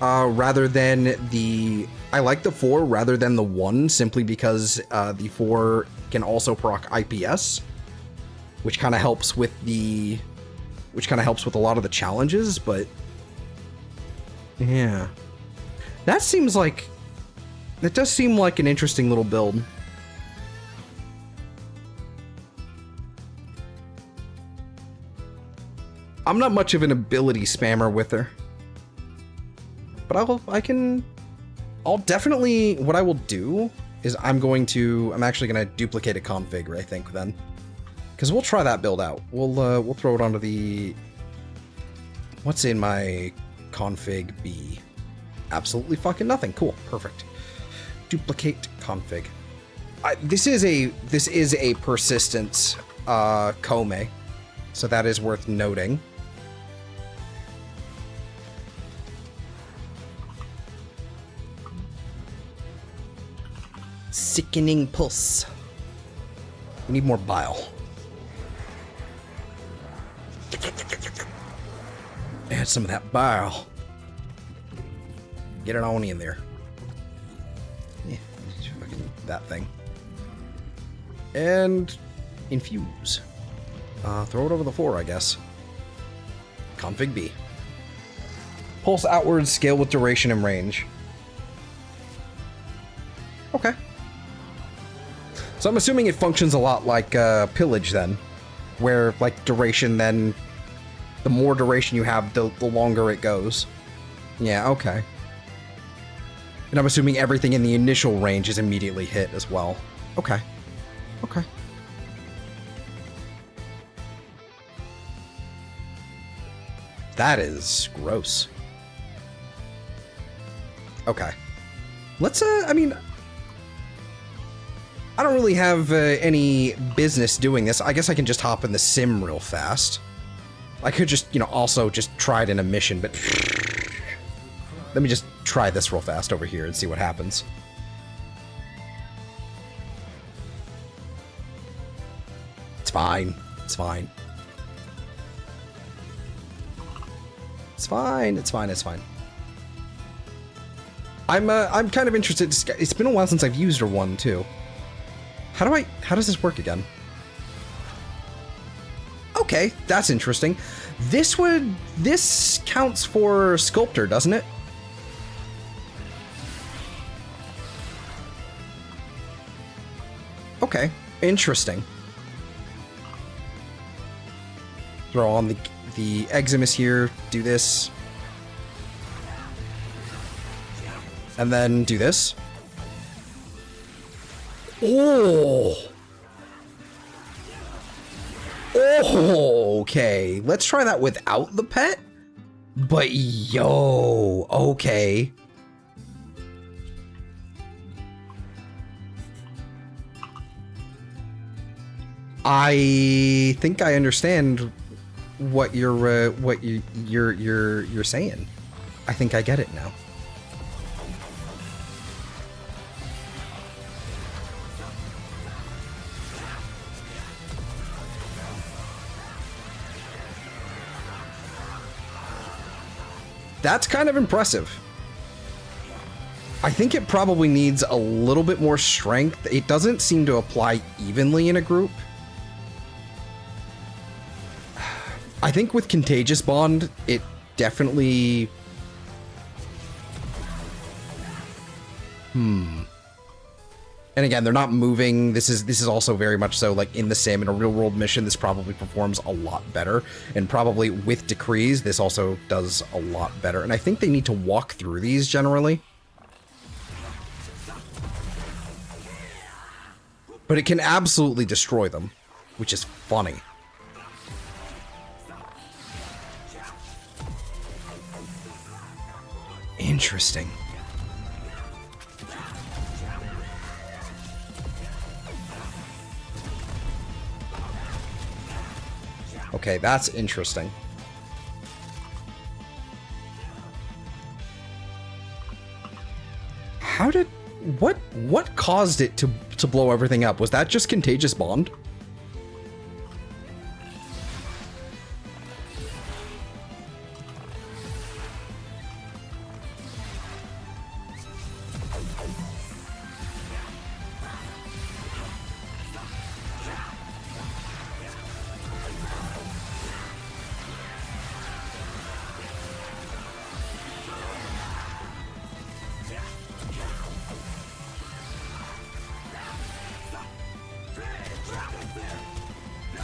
rather than the... I like the 4 rather than the 1 simply because the 4 can also proc IPS, which kind of helps with the... Which kind of helps with a lot of the challenges, but... Yeah. That seems like... That does seem like an interesting little build. I'm not much of an ability spammer with her. But I'll definitely, what I will do is I'm actually going to duplicate a config, I think, then. Because we'll try that build out. We'll throw it onto the... What's in my config B? Absolutely fucking nothing. Cool. Perfect. Duplicate config. This is a persistence Kome, so that is worth noting. Sickening Pulse. We need more bile. Add some of that bile. Get it on in there. Yeah, fucking that thing. And infuse. Throw it over the 4, I guess. Config B. Pulse outwards, scale with duration and range. Okay. So I'm assuming it functions a lot like Pillage then, where like duration then, the more duration you have, the longer it goes. Yeah, okay. And I'm assuming everything in the initial range is immediately hit as well. Okay. Okay. That is gross. Okay. Let's, I mean... I don't really have any business doing this. I guess I can just hop in the sim real fast. I could just, also just try it in a mission, but... Let me just try this real fast over here and see what happens. It's fine. It's fine. It's fine. It's fine. It's fine. I'm kind of interested. It's been a while since I've used her one too. How does this work again? Okay, that's interesting. This counts for Sculptor, doesn't it? Okay, interesting. Throw on the Eximus here, do this. And then do this. Oh! Oh, okay. Let's try that without the pet. But yo, okay. I think I understand what you're saying. I think I get it now. That's kind of impressive. I think it probably needs a little bit more strength. It doesn't seem to apply evenly in a group. I think with Contagious Bond, it definitely... And again, they're not moving. This is also very much so like in the sim. In a real world mission, this probably performs a lot better. And probably with decrees, this also does a lot better. And I think they need to walk through these generally. But it can absolutely destroy them, which is funny. Interesting. Okay, that's interesting. How did... What caused it to blow everything up? Was that just Contagious Bond?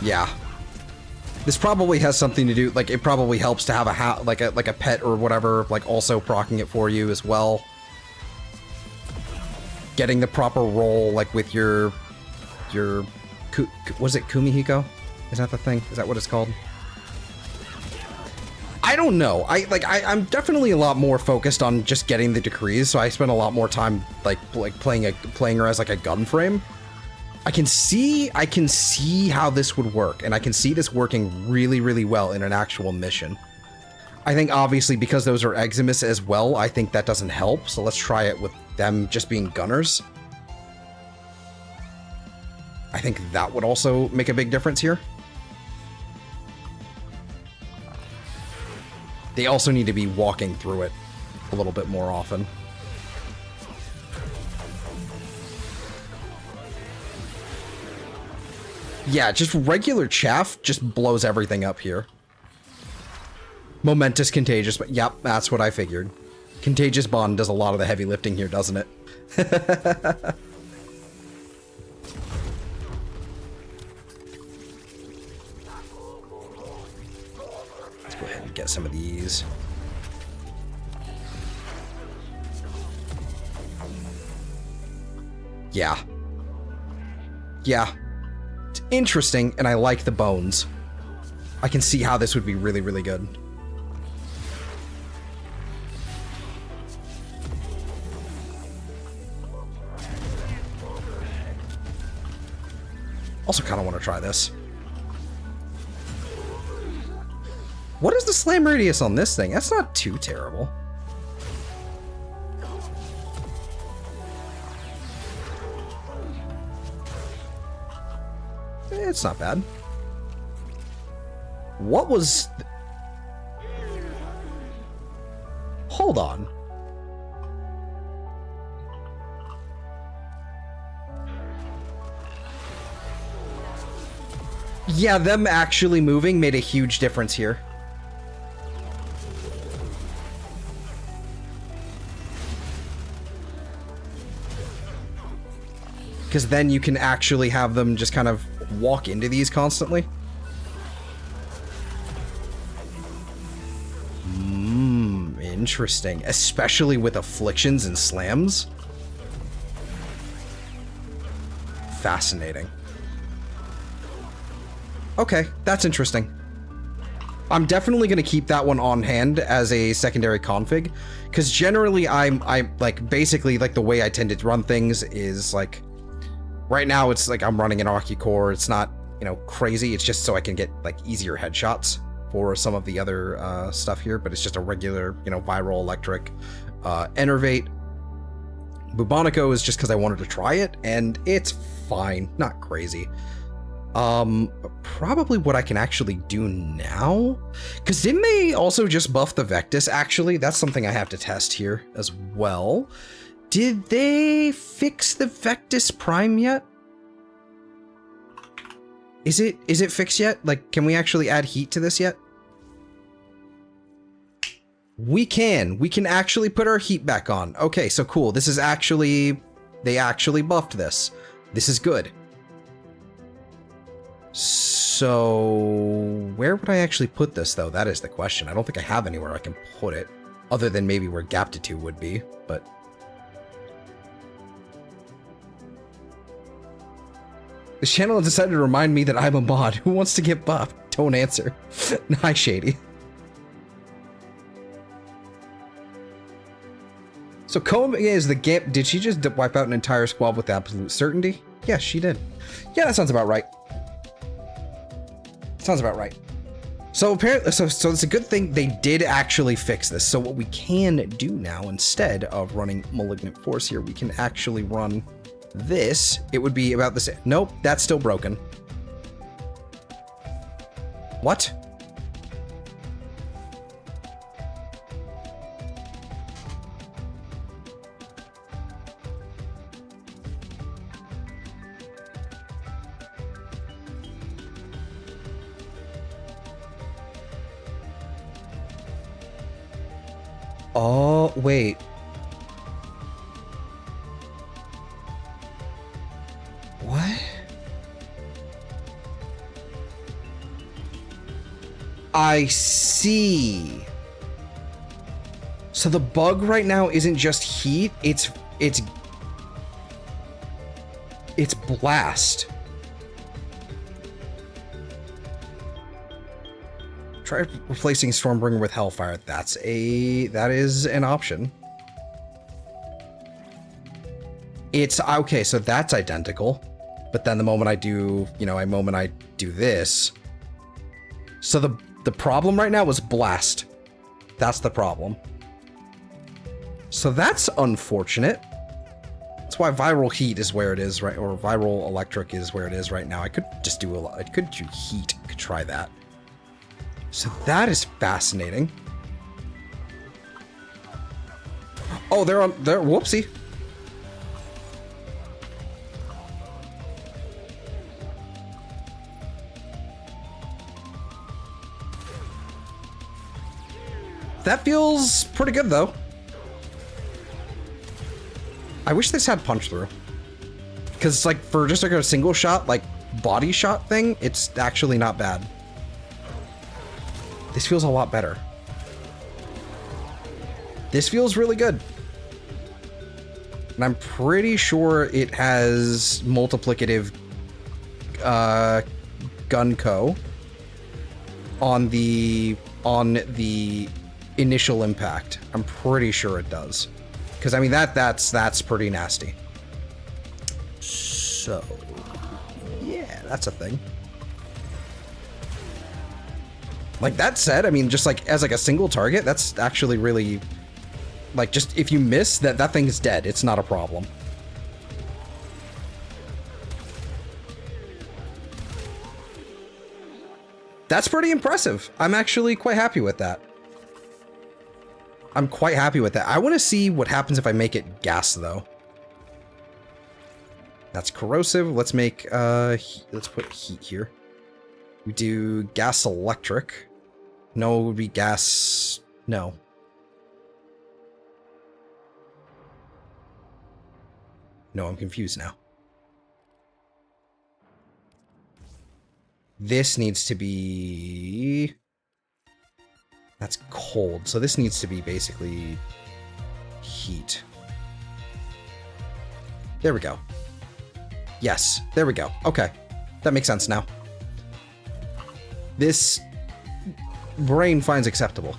Yeah. This probably has something to do, like, it probably helps to have a like a pet or whatever, like, also proccing it for you as well. Getting the proper roll, like, with your was it Kumihiko? Is that the thing? Is that what it's called? I don't know. I'm definitely a lot more focused on just getting the decrees, so I spend a lot more time, like playing her as, like, a gun frame. I can see how this would work, and I can see this working really, really well in an actual mission. I think obviously because those are Eximus as well, I think that doesn't help, so let's try it with them just being gunners. I think that would also make a big difference here. They also need to be walking through it a little bit more often. Yeah, just regular chaff just blows everything up here. Momentous Contagious, but yep, that's what I figured. Contagious Bond does a lot of the heavy lifting here, doesn't it? Let's go ahead and get some of these. Yeah. Yeah. It's interesting, and I like the bones. I can see how this would be really, really good. Also kind of want to try this. What is the slam radius on this thing? That's not too terrible. It's not bad. What was... Hold on. Yeah, them actually moving made a huge difference here. Because then you can actually have them just kind of walk into these constantly. Interesting. Especially with afflictions and slams. Fascinating. Okay, that's interesting. I'm definitely going to keep that one on hand as a secondary config, because generally I'm like, basically, like, the way I tend to run things is, like, right now it's like I'm running an Occucore. It's not, you know, crazy. It's just so I can get, like, easier headshots for some of the other stuff here, but it's just a regular, you know, viral electric Enervate. Bubonico is just because I wanted to try it, and it's fine, not crazy. Probably what I can actually do now, because didn't they also just buff the Vectis? Actually, that's something I have to test here as well. Did they fix the Vectis Prime yet? Is it fixed yet? Like, can we actually add heat to this yet? We can actually put our heat back on. Okay, so cool. This is actually They actually buffed this. This is good. So where would I actually put this, though? That is the question. I don't think I have anywhere I can put it, other than maybe where Gaptitude would be, but... This channel has decided to remind me that I'm a mod. Who wants to get buffed? Don't answer. Hi, Shady. So Comb is the Gamp. Did she just wipe out an entire squad with absolute certainty? Yes, she did. Yeah, that sounds about right. Sounds about right. So apparently, so it's a good thing they did actually fix this. So what we can do now, instead of running Malignant Force here, we can actually run this. It would be about the same. Nope, that's still broken. What? Oh, wait. What? I see. So the bug right now isn't just heat, it's blast. Try replacing Stormbringer with Hellfire. That is an option. It's okay, so that's identical. But then the moment I do, I do this. So the problem right now is blast. That's the problem. So that's unfortunate. That's why viral heat is where it is, right? Or viral electric is where it is right now. I could just do I could do heat. I could try that. So that is fascinating. Oh, they're whoopsie. That feels pretty good, though. I wish this had punch through. Because, like, for just like a single shot, like, body shot thing, it's actually not bad. This feels a lot better. This feels really good. And I'm pretty sure it has multiplicative Gunko on the initial impact. I'm pretty sure it does. Because I mean that's pretty nasty. So yeah, that's a thing. Like that said, I mean, just like as like a single target, that's actually really, like, just if you miss, that thing is dead. It's not a problem. That's pretty impressive. I'm actually quite happy with that. I'm quite happy with that. I want to see what happens if I make it gas, though. That's corrosive. Let's make, let's put heat here. We do gas electric. No, it would be gas. No. No, I'm confused now. This needs to be... That's cold. So this needs to be basically heat. There we go. Yes, there we go. Okay. That makes sense now. This brain finds acceptable.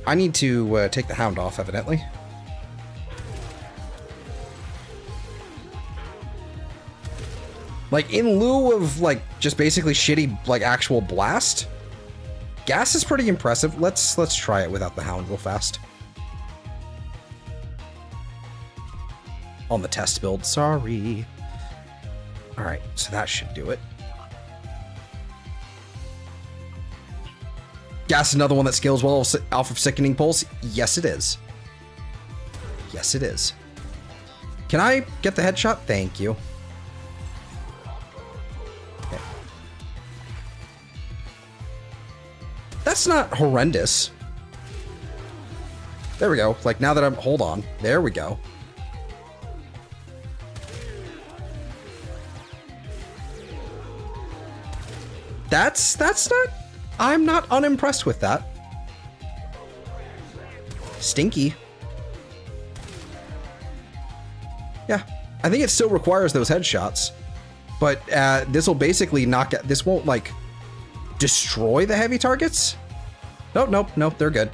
I need to take the hound off, evidently. Like, in lieu of, like, just basically shitty, like, actual blast, gas is pretty impressive. Let's try it without the hound real fast. On the test build, sorry. Alright, so that should do it. Gas is another one that scales well off of Sickening Pulse. Yes, it is. Yes, it is. Can I get the headshot? Thank you. That's not horrendous. There we go. Like, now that I'm... Hold on. There we go. That's not... I'm not unimpressed with that. Stinky. Yeah. I think it still requires those headshots. But this will basically knock... This won't, like, destroy the heavy targets? Nope, they're good.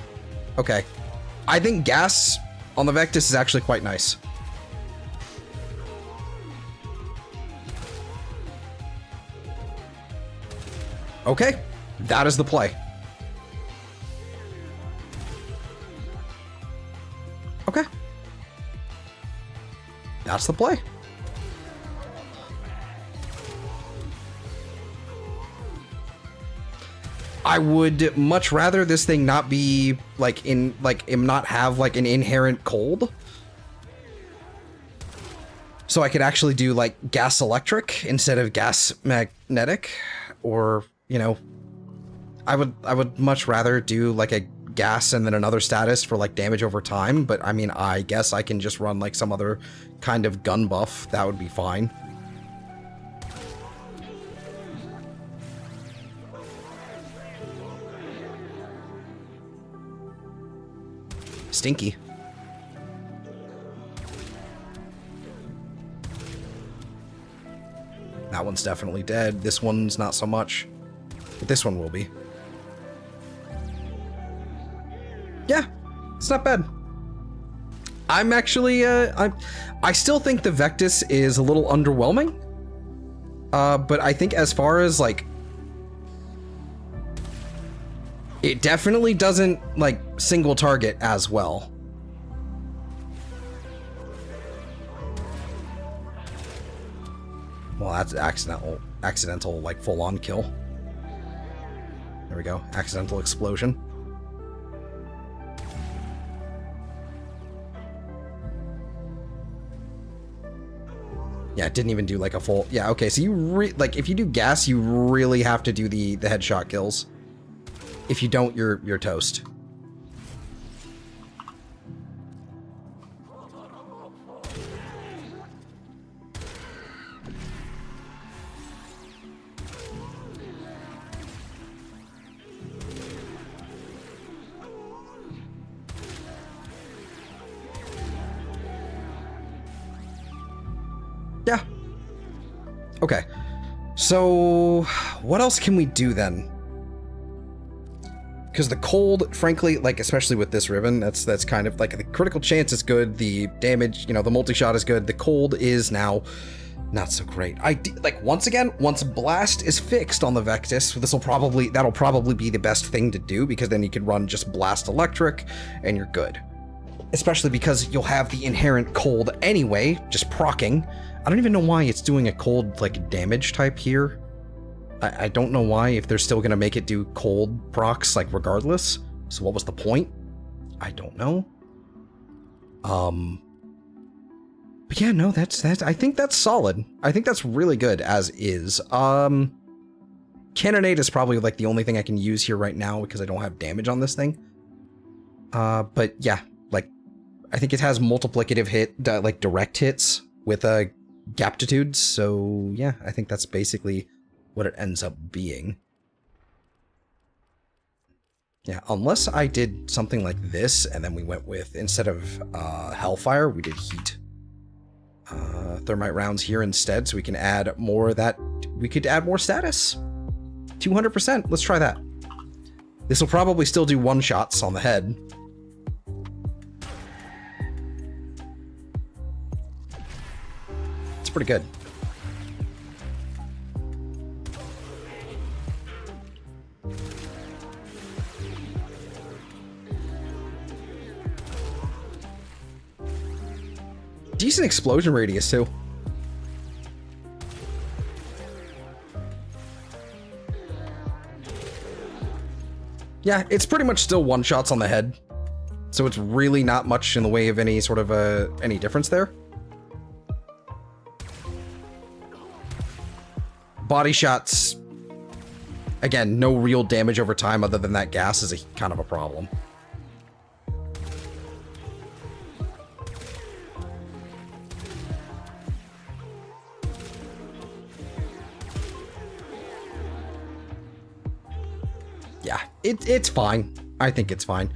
Okay. I think gas on the Vectis is actually quite nice. Okay, that is the play. Okay. That's the play. I would much rather this thing not be not have like an inherent cold. So I could actually do like gas electric instead of gas magnetic, or, you know, I would much rather do like a gas and then another status for like damage over time, but I mean, I guess I can just run like some other kind of gun buff. That would be fine. Stinky. That one's definitely dead. This one's not so much. But this one will be. Yeah, it's not bad. I'm actually, I still think the Vectis is a little underwhelming. But I think as far as, like, it definitely doesn't, like, single target as well. Well, that's accidental, like, full-on kill. There we go, accidental explosion. Yeah, it didn't even do, like, a full... Yeah, okay, so you like, if you do gas, you really have to do the headshot kills. If you don't, you're toast. Yeah. Okay. So, what else can we do then? Because the cold, frankly, like, especially with this ribbon, that's kind of, like, the critical chance is good, the damage, you know, the multi-shot is good, the cold is now not so great. Like, once again, once blast is fixed on the Vectis, that'll probably be the best thing to do, because then you can run just blast electric, and you're good. Especially because you'll have the inherent cold anyway, just proccing. I don't even know why it's doing a cold, like, damage type here. I don't know why, if they're still gonna make it do cold procs, like, regardless. So what was the point? I don't know. But yeah, no, that's I think that's solid. I think that's really good as is. Cannonade is probably, like, the only thing I can use here right now because I don't have damage on this thing. But yeah, like, I think it has multiplicative like, direct hits with gaptitudes, so yeah, I think that's basically what it ends up being. Yeah, unless I did something like this, and then we went with, instead of Hellfire, we did Heat. Thermite rounds here instead, so we can add more of that. We could add more status. 200%, let's try that. This will probably still do one-shots on the head. It's pretty good. Decent explosion radius, too. Yeah, it's pretty much still one-shots on the head. So it's really not much in the way of any sort of, any difference there. Body shots Again, no real damage over time other than that gas is a kind of a problem. Yeah, it's fine. I think it's fine.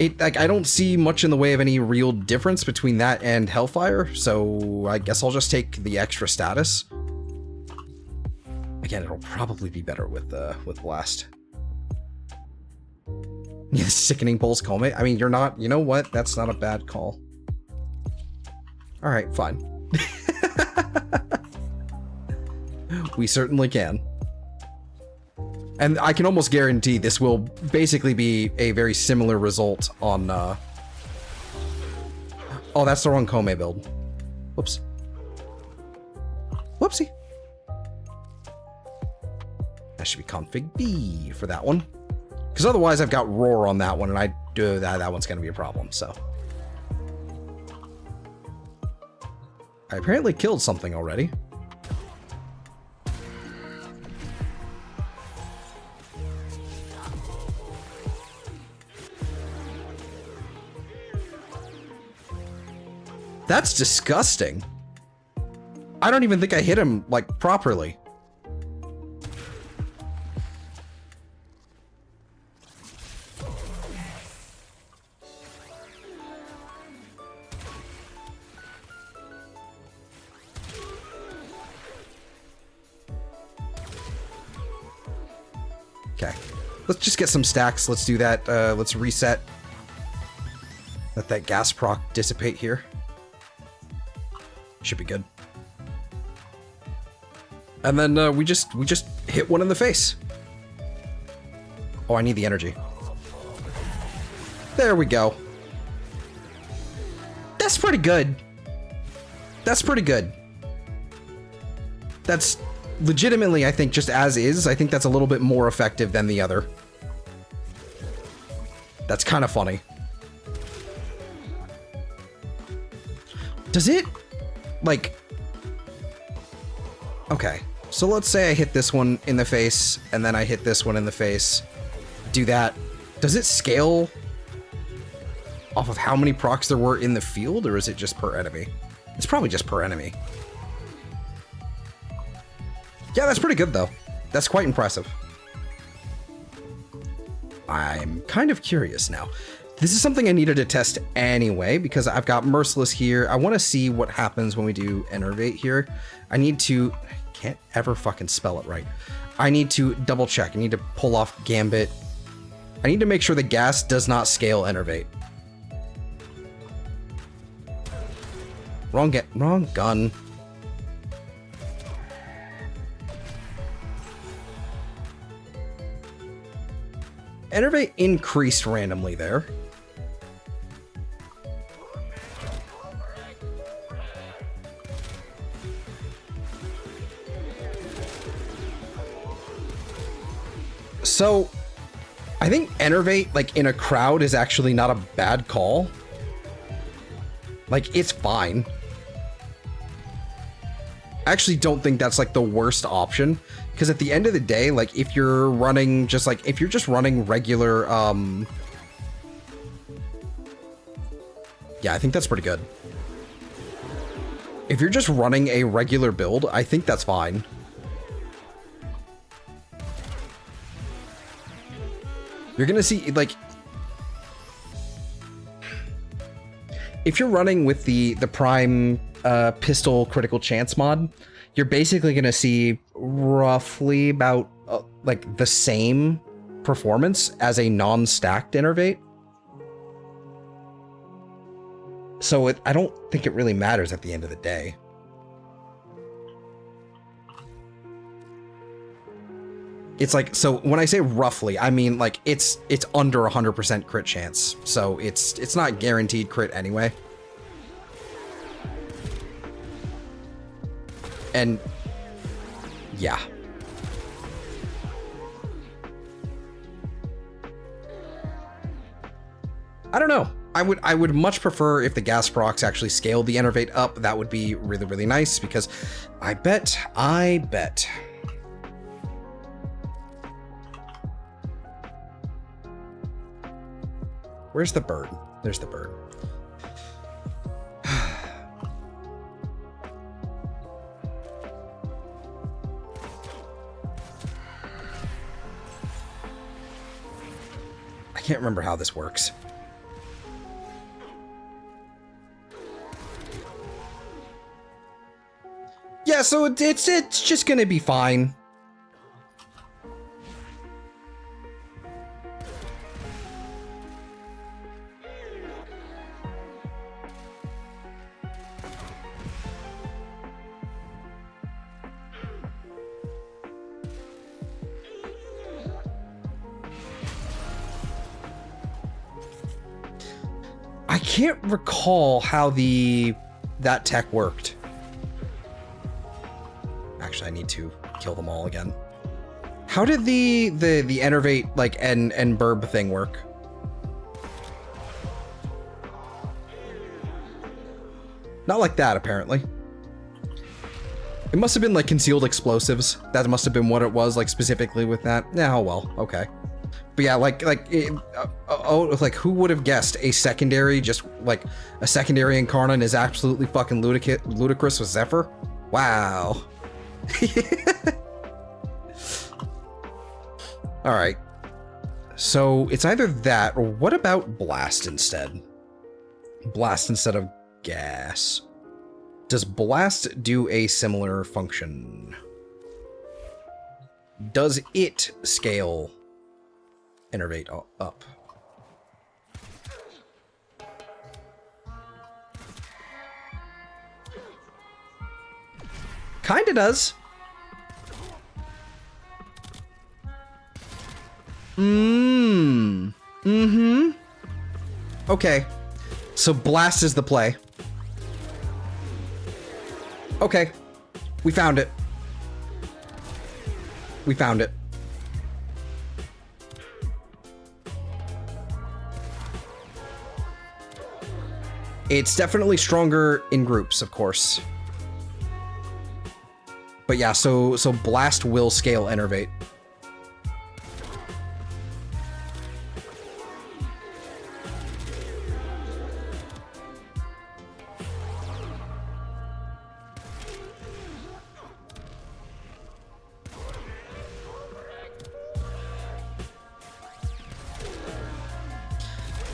Like, I don't see much in the way of any real difference between that and Hellfire, so I guess I'll just take the extra status. Again, it'll probably be better with Blast. Yeah, sickening pulse call, mate. I mean, you're not, you know what? That's not a bad call. Alright, fine. We certainly can. And I can almost guarantee this will basically be a very similar result on, Oh, that's the wrong Kome build. Whoops. Whoopsie. That should be config B for that one. Because otherwise I've got Roar on that one, and that one's going to be a problem, so. I apparently killed something already. That's disgusting. I don't even think I hit him, like, properly. Okay. Let's just get some stacks. Let's do that. Let's reset. Let that gas proc dissipate here. Should be good. And then we just hit one in the face. Oh, I need the energy. There we go. That's pretty good. That's pretty good. That's legitimately, I think, just as is, I think that's a little bit more effective than the other. That's kind of funny. Does it, like... Okay, so let's say I hit this one in the face, and then I hit this one in the face. Do that. Does it scale off of how many procs there were in the field, or is it just per enemy? It's probably just per enemy. Yeah, that's pretty good, though. That's quite impressive. I'm kind of curious now. This is something I needed to test anyway, because I've got Merciless here. I want to see what happens when we do Enervate here. I need to... I can't ever fucking spell it right. I need to double check. I need to pull off Gambit. I need to make sure the gas does not scale Enervate. Wrong gun. Enervate increased randomly there. So, I think Enervate, like, in a crowd is actually not a bad call. Like, it's fine. I actually don't think that's, like, the worst option. Because at the end of the day, like, if you're running just, like, if you're just running regular, yeah, I think that's pretty good. If you're just running a regular build, I think that's fine. You're gonna see, like... If you're running with the Prime Pistol Critical Chance mod, you're basically gonna see roughly about, like, the same performance as a non-stacked Enervate. So I don't think it really matters at the end of the day. It's like, so when I say roughly, I mean, like, it's under 100% crit chance. So it's not guaranteed crit anyway. And yeah. I don't know. I would much prefer if the gas procs actually scaled the Enervate up. That would be really, really nice, because I bet Where's the bird? There's the bird. I can't remember how this works. Yeah, so it's just gonna be fine. I can't recall how that tech worked. Actually, I need to kill them all again. How did the enervate like and burb thing work? Not like that, apparently. It must have been like concealed explosives. That must have been what it was, like specifically with that. Yeah, oh well, okay. But yeah, like who would have guessed a secondary, just like a secondary incarnate is absolutely fucking ludicrous with Zephyr? Wow. All right. So it's either that or what about blast instead? Blast instead of gas. Does blast do a similar function? Does it scale innervate up? Kinda does. Okay. So blast is the play. Okay. We found it. We found it. It's definitely stronger in groups, of course. But yeah, so blast will scale enervate.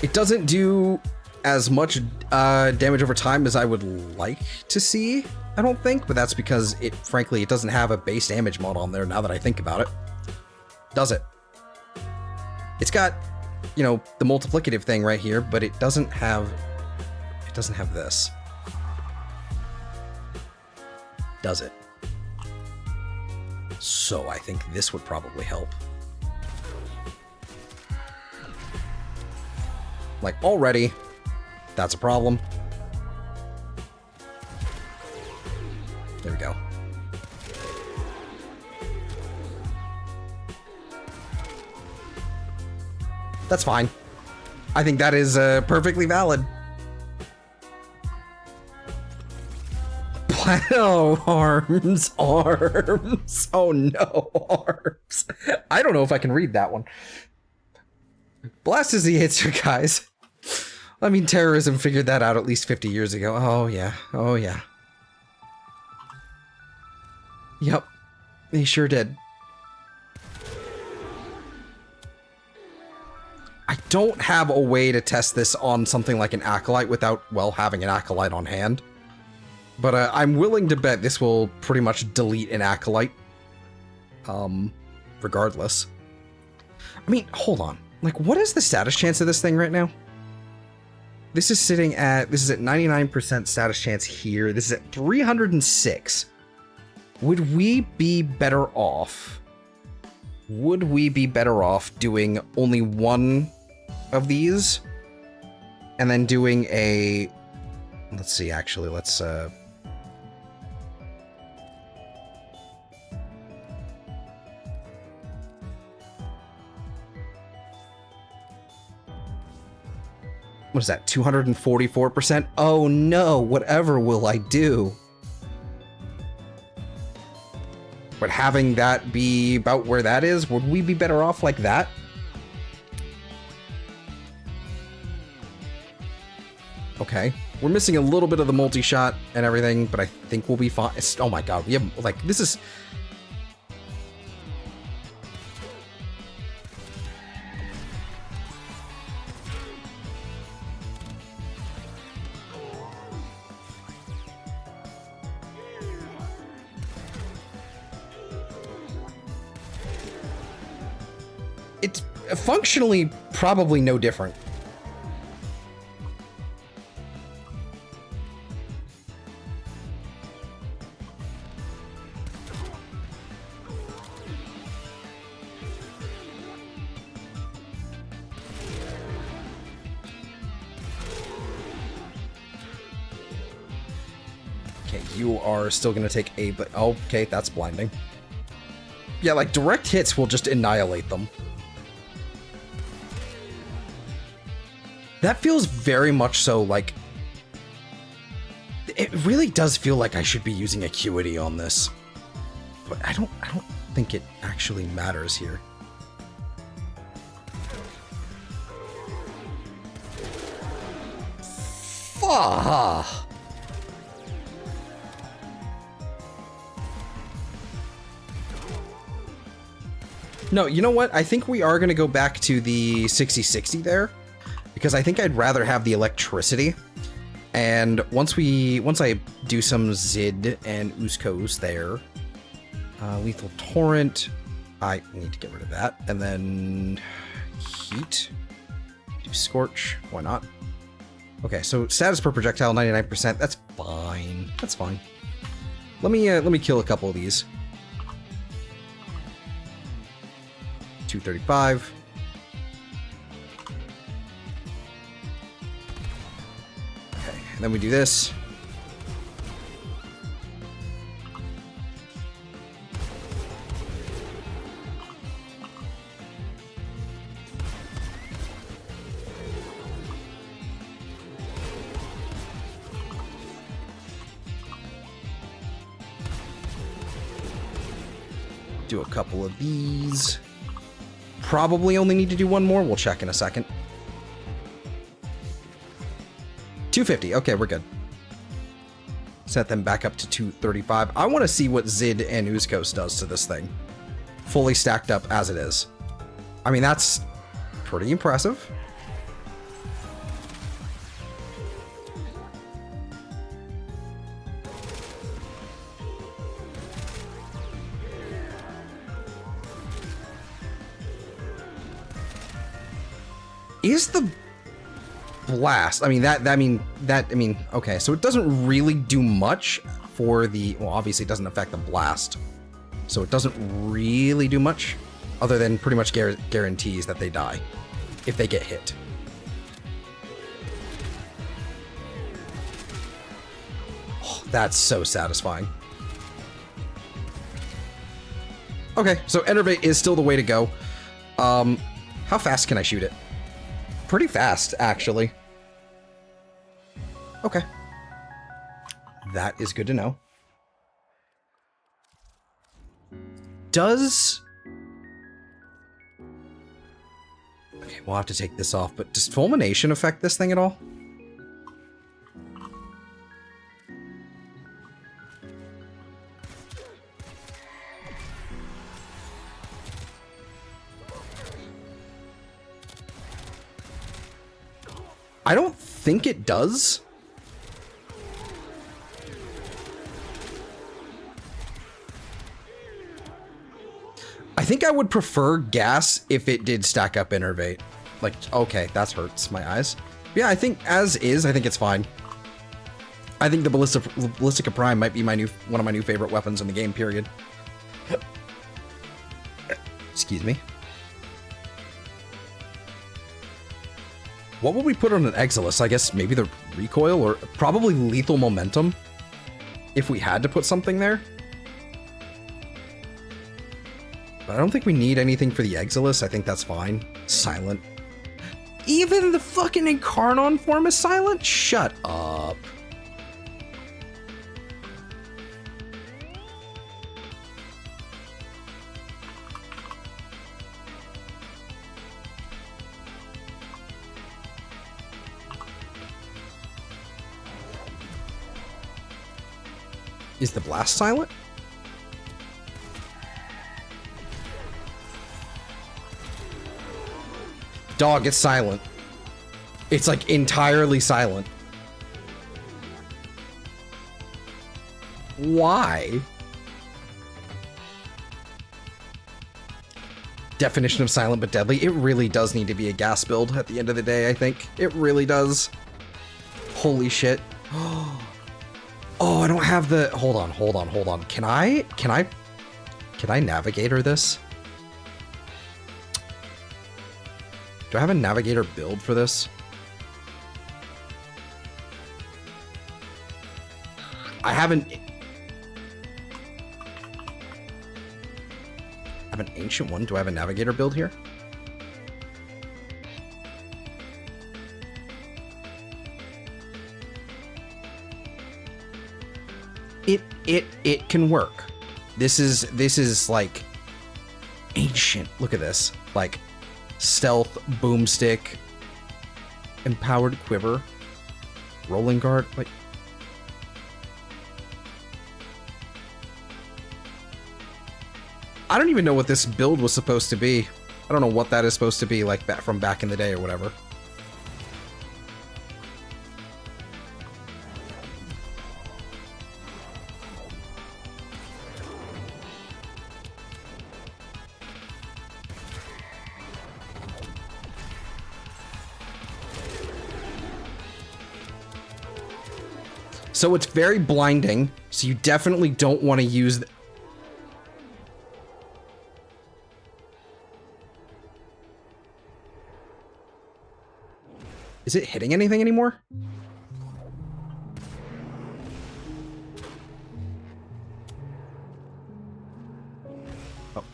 It doesn't do as much damage over time as I would like to see, I don't think, but that's because it, frankly, it doesn't have a base damage mod on there now that I think about it. Does it? It's got, you know, the multiplicative thing right here, but it doesn't have this. Does it? So I think this would probably help. Like, already, that's a problem. There we go. That's fine. I think that is perfectly valid. Oh, arms. Oh no, arms. I don't know if I can read that one. Blast is the answer, guys. I mean, terrorism figured that out at least 50 years ago. Oh yeah, oh yeah. Yep, they sure did. I don't have a way to test this on something like an Acolyte without, well, having an Acolyte on hand. But I'm willing to bet this will pretty much delete an Acolyte. Regardless. I mean, hold on. Like, what is the status chance of this thing right now? This is sitting at, this is at 99% status chance here. This is at 306. Would we be better off? Would we be better off doing only one of these? And then doing a, let's see, actually, let's, what is that, 244%? Oh no, whatever will I do? But having that be about where that is, would we be better off like that? Okay. We're missing a little bit of the multi-shot and everything, but I think we'll be fine. Oh my god, we have, like, this is... It's functionally probably no different. Okay, you are still gonna take a... But okay, that's blinding. Yeah, like, direct hits will just annihilate them. That feels very much so like... It really does feel like I should be using Acuity on this. But I don't think it actually matters here. Ah. No, you know what? I think we are going to go back to the 60-60 there. Because I think I'd rather have the electricity. And once I do some Zid and Uskos there, Lethal Torrent, I need to get rid of that. And then Heat, do Scorch, why not? Okay, so status per projectile 99%. That's fine. That's fine. Let me kill a couple of these. 235. And then we do this. Do a couple of these. Probably only need to do one more. We'll check in a second. 250. Okay, we're good. Set them back up to 235. I want to see what Zid and Uskos does to this thing. Fully stacked up as it is. I mean, that's pretty impressive. Is the blast, I mean, okay, so it doesn't really do much for the, well, obviously it doesn't affect the blast, so it doesn't really do much other than pretty much guarantees that they die if they get hit. Oh, that's so satisfying. Okay, so Enervate is still the way to go. How fast can I shoot it? Pretty fast, actually. Okay. That is good to know. Does... Okay, we'll have to take this off, but does Fulmination affect this thing at all? I don't think it does. I think I would prefer gas if it did stack up Innervate. Like, okay, that hurts my eyes. But yeah, I think as is, I think it's fine. I think the Ballistica Prime might be one of my new favorite weapons in the game, period. Excuse me. What would we put on an Exilus? I guess maybe the recoil or probably lethal momentum if we had to put something there. But I don't think we need anything for the Exilus. I think that's fine. Silent. Even the fucking Incarnon form is silent? Shut up. Is the blast silent? Dog, it's silent. It's like entirely silent. Why? Definition of silent but deadly. It really does need to be a gas build at the end of the day, I think. It really does. Holy shit. Oh, I don't have the... Hold on. Can I navigator this? Do I have a navigator build for this? I haven't... I have an ancient one. Do I have a navigator build here? It can work. This is like ancient. Look at this. Like stealth, boomstick, empowered quiver, rolling guard. Like I don't even know what this build was supposed to be. I don't know what that is supposed to be, like that from back in the day or whatever. So it's very blinding, so you definitely don't want to use... Is it hitting anything anymore? Oh.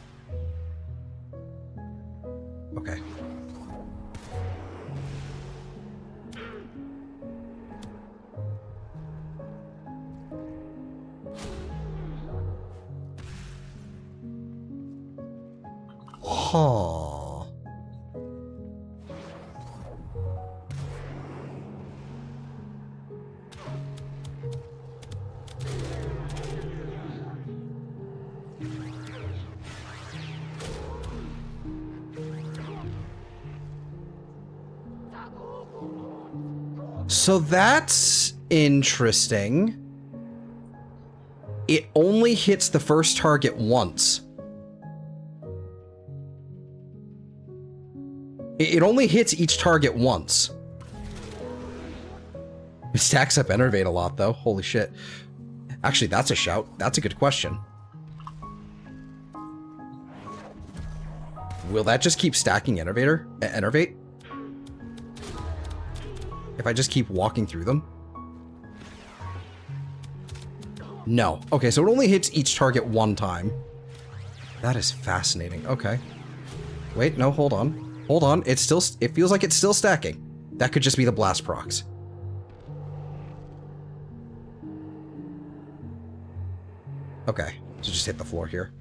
Okay. Huh. So that's interesting. It only hits the first target once. It only hits each target once. It stacks up Enervate a lot, though. Holy shit. Actually, that's a shout. That's a good question. Will that just keep stacking Enervate? If I just keep walking through them? No. Okay, so it only hits each target one time. That is fascinating. Okay. Wait, no, hold on. Hold on. It feels like it's still stacking. That could just be the blast procs. Okay, so just hit the floor here.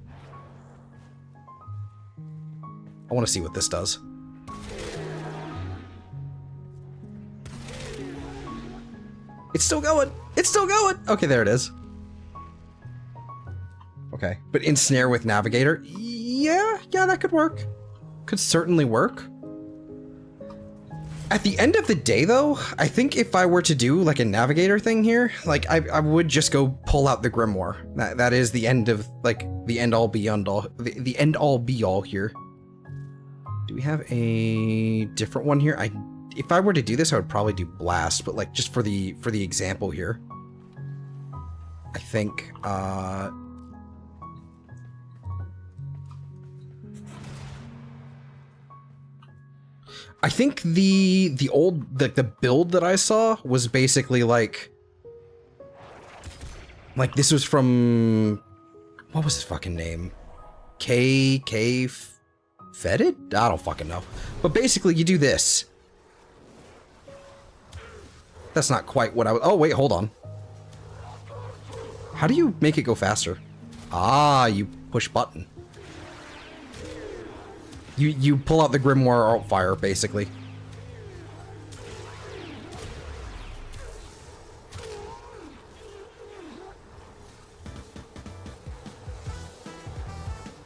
I want to see what this does. It's still going! It's still going! Okay, there it is. Okay, but ensnare with Navigator? Yeah, that could work. Could certainly work. At the end of the day, though, I think if I were to do, like, a Navigator thing here, like, I would just go pull out the Grimoire. That is the end of, like, the end-all be-all, the end-all be-all here. Do we have a different one here? If I were to do this, I would probably do Blast, but, like, just for the example here. I think, I think the old the build that I saw was basically like this was from, what was his fucking name? Fetid? I don't fucking know. But basically you do this. That's not quite what I was... Oh, wait, hold on. How do you make it go faster? Ah, you push button. You pull out the Grimoire alt fire, basically.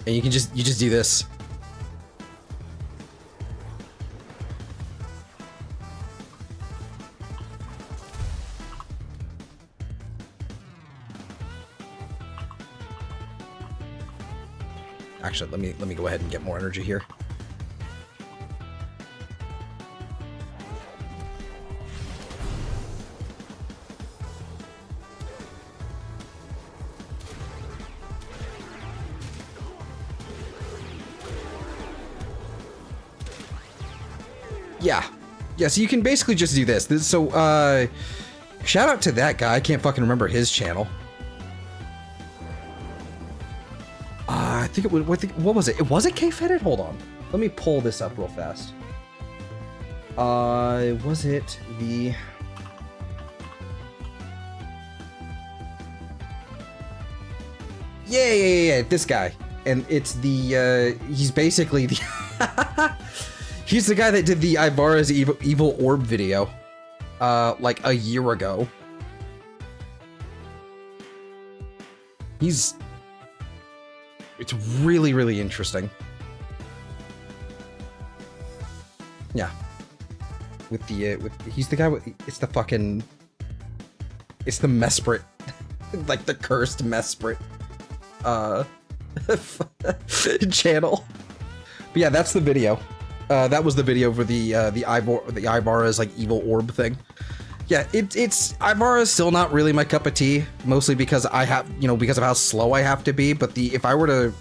And you just do this. Actually, let me go ahead and get more energy here. Yeah, so you can basically just do this. So, shout out to that guy. I can't fucking remember his channel. I think it was, what was it? Was it K-Fetted? Hold on. Let me pull this up real fast. Was it the... Yeah, this guy. And it's the, he's basically the... He's the guy that did the Ivara's evil orb video, like a year ago. It's really, really interesting. Yeah. He's the guy with, it's the Mesprit, like the cursed Mesprit, channel. But yeah, that's the video. That was the video for the Ivara's like evil orb thing. Yeah, it's Ivara's still not really my cup of tea, mostly because because of how slow I have to be. But if I were to,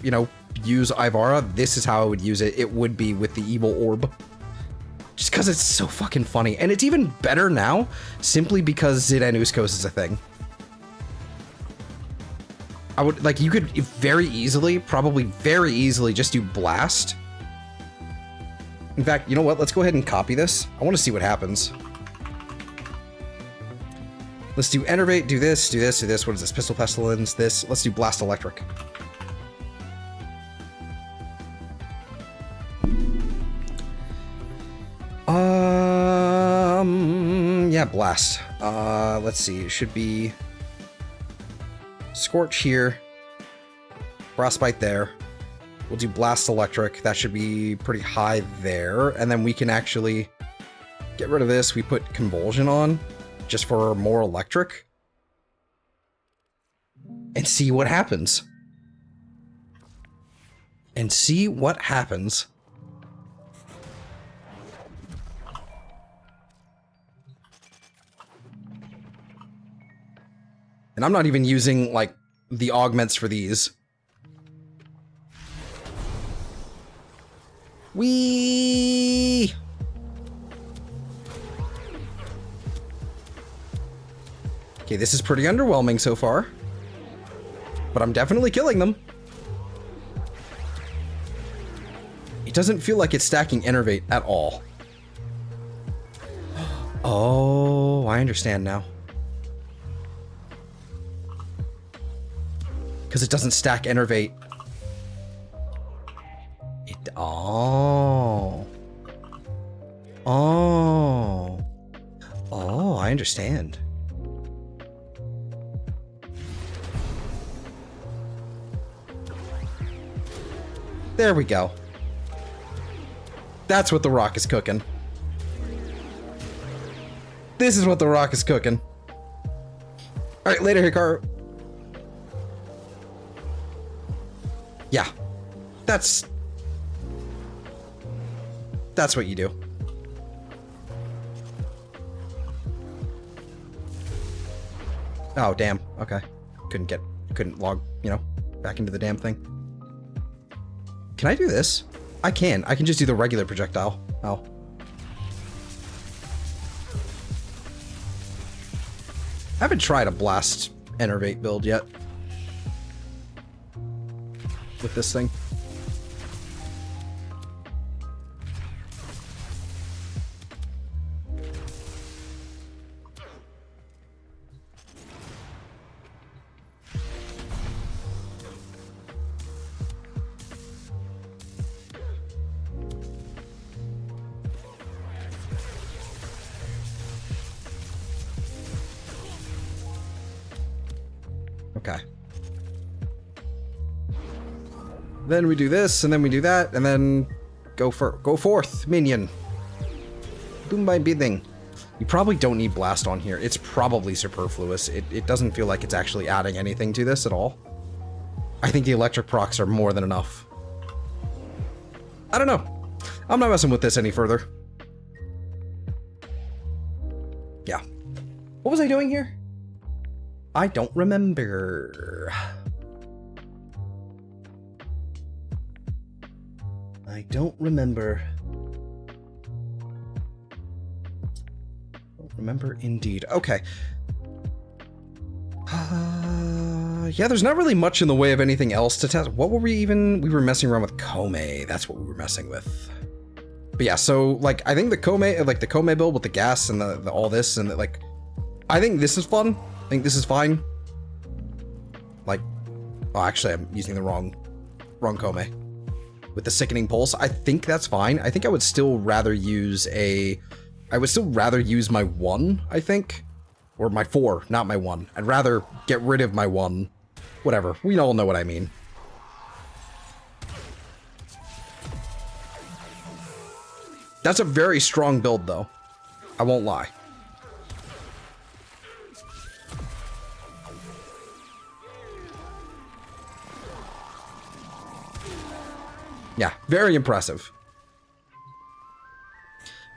use Ivara, this is how I would use it. It would be with the evil orb. Just because it's so fucking funny. And it's even better now, simply because Zidane Uskos is a thing. I would, you could probably very easily just do Blast. In fact, you know what? Let's go ahead and copy this. I want to see what happens. Let's do Enervate, do this. What is this? Pistol Pestilence, this. Let's do Blast Electric. Yeah, Blast. Let's see. It should be Scorch here. Frostbite there. We'll do Blast Electric. That should be pretty high there. And then we can actually get rid of this. We put Convulsion on just for more electric. And see what happens. And I'm not even using, the augments for these. Whee! Okay, this is pretty underwhelming so far. But I'm definitely killing them. It doesn't feel like it's stacking Enervate at all. Oh, I understand now. Because it doesn't stack Enervate. Oh, I understand. There we go. That's what the Rock is cooking. This is what the Rock is cooking. Alright, later, Hikaru. Yeah. That's what you do. Oh, damn. Okay. Couldn't log, back into the damn thing. Can I do this? I can just do the regular projectile. Oh. I haven't tried a Blast Enervate build yet. With this thing. Okay. Then we do this, and then we do that, and then go forth, minion. Do my bidding. You probably don't need blast on here. It's probably superfluous. It doesn't feel like it's actually adding anything to this at all. I think the electric procs are more than enough. I don't know. I'm not messing with this any further. Yeah. What was I doing here? I don't remember. I don't remember. Don't remember indeed. Okay. Yeah, there's not really much in the way of anything else to test. What were we even? We were messing around with Kome. That's what we were messing with. But yeah, so like I think the Kome, like the Kome build with the gas and the all this and like, I think this is fun. I think this is fine. Like, oh, actually, I'm using the wrong Kome with the sickening pulse. I think that's fine. I think I would still rather use my 1. I think. Or my 4, not my 1. I'd rather get rid of my 1. Whatever. We all know what I mean. That's a very strong build, though. I won't lie. Yeah, very impressive.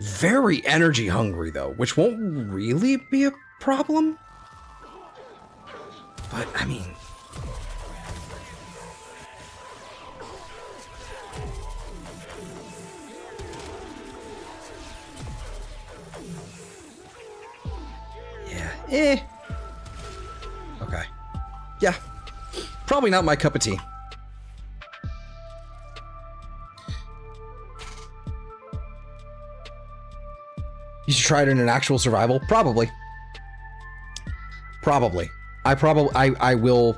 Very energy hungry, though, which won't really be a problem. But, I mean... yeah, okay. Yeah, probably not my cup of tea. You should try it in an actual survival? Probably. Probably. I will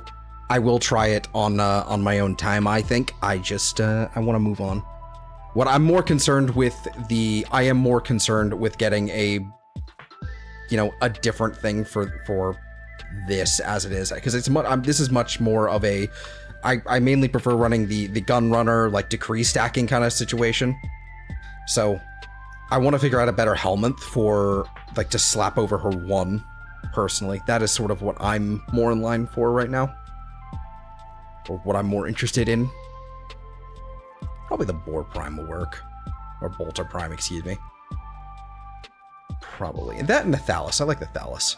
try it on my own time, I think. I just I want to move on. What I'm more concerned with I am more concerned with getting a a different thing for this as it is, because this is much more of a I mainly prefer running the gun runner, like decree stacking kind of situation. So I want to figure out a better helmet for like to slap over her 1 personally. That is sort of what I'm more in line for right now, or what I'm more interested in. Probably the Boar Prime will work, or Bolter Prime, excuse me. Probably that and the Thallus. I like the Thallus.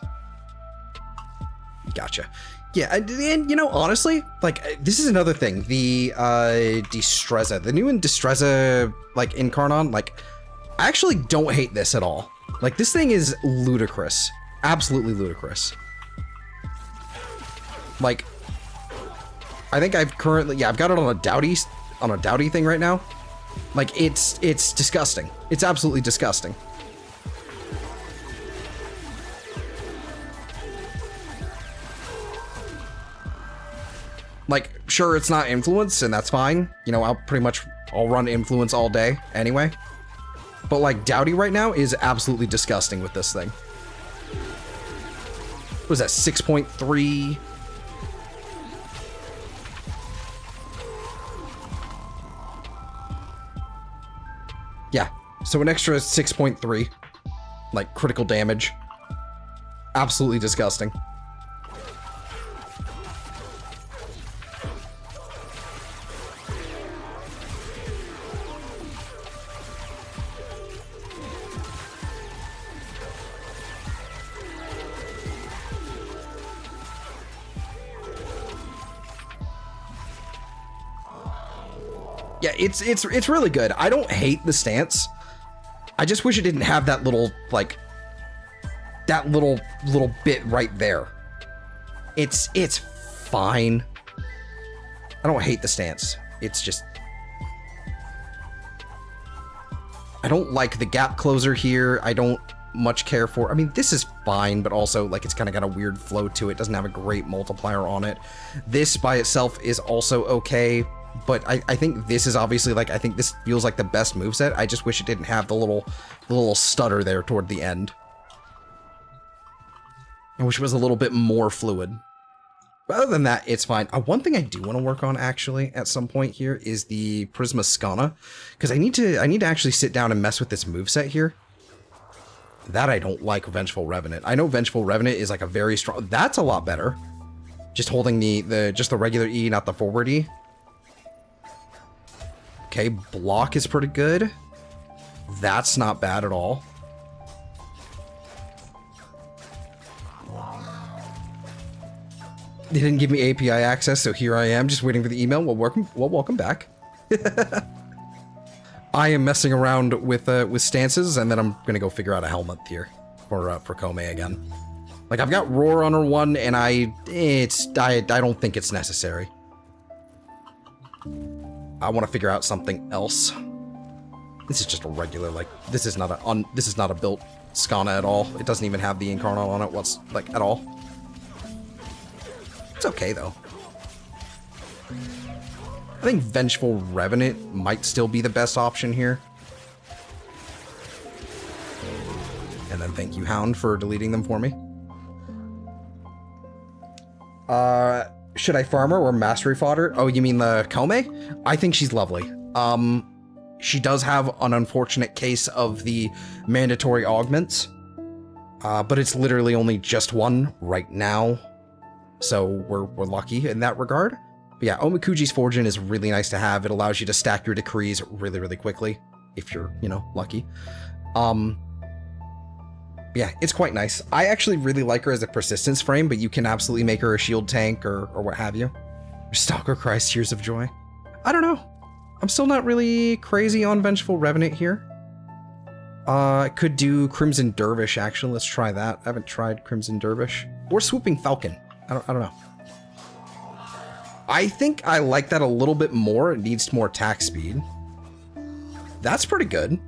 Gotcha. Yeah, and honestly, like this is another thing. The Destreza, the new Destreza like Incarnon, like I actually don't hate this at all. Like this thing is ludicrous, absolutely ludicrous. Like I think I've got it on a Dowdy thing right now. Like it's disgusting. It's absolutely disgusting. Like, sure, it's not influence, and that's fine. I'll run influence all day anyway. But like, Dowdy right now is absolutely disgusting with this thing. What was that, 6.3? Yeah, so an extra 6.3, like critical damage. Absolutely disgusting. Yeah, it's really good. I don't hate the stance. I just wish it didn't have that little, like, that little bit right there. It's fine. I don't hate the stance. It's just... I don't like the gap closer here. I don't much care for... I mean, this is fine, but also, like, it's kind of got a weird flow to it. Doesn't have a great multiplier on it. This by itself is also okay. But I think this is obviously, like, I think this feels like the best moveset. I just wish it didn't have the little stutter there toward the end. I wish it was a little bit more fluid. But other than that, it's fine. One thing I do want to work on actually at some point here is the Prisma Skana, because I need to actually sit down and mess with this moveset here. That I don't like Vengeful Revenant. I know Vengeful Revenant is like a very strong. That's a lot better. Just holding just the regular E, not the forward E. Okay, block is pretty good. That's not bad at all. They didn't give me API access, so here I am, just waiting for the email. Well, welcome back. I am messing around with stances, and then I'm gonna go figure out a helmet here for Kome again. Like, I've got Roar on her one, and I don't think it's necessary. I want to figure out something else. This is just a regular, like, this is not a built Skana at all. It doesn't even have the Incarnate on it, at all. It's okay, though. I think Vengeful Revenant might still be the best option here. And then thank you, Hound, for deleting them for me. Should I farm her or mastery fodder? Oh, you mean the Kome? I think she's lovely. She does have an unfortunate case of the mandatory augments. But it's literally only just one right now. So we're lucky in that regard. But yeah, Omikuji's Fortune is really nice to have. It allows you to stack your decrees really, really quickly. If you're, lucky. Yeah, it's quite nice. I actually really like her as a persistence frame, but you can absolutely make her a shield tank or what have you. Stalker cries tears of joy. I don't know. I'm still not really crazy on Vengeful Revenant here. I could do Crimson Dervish, actually. Let's try that. I haven't tried Crimson Dervish. Or Swooping Falcon. I don't know. I think I like that a little bit more. It needs more attack speed. That's pretty good.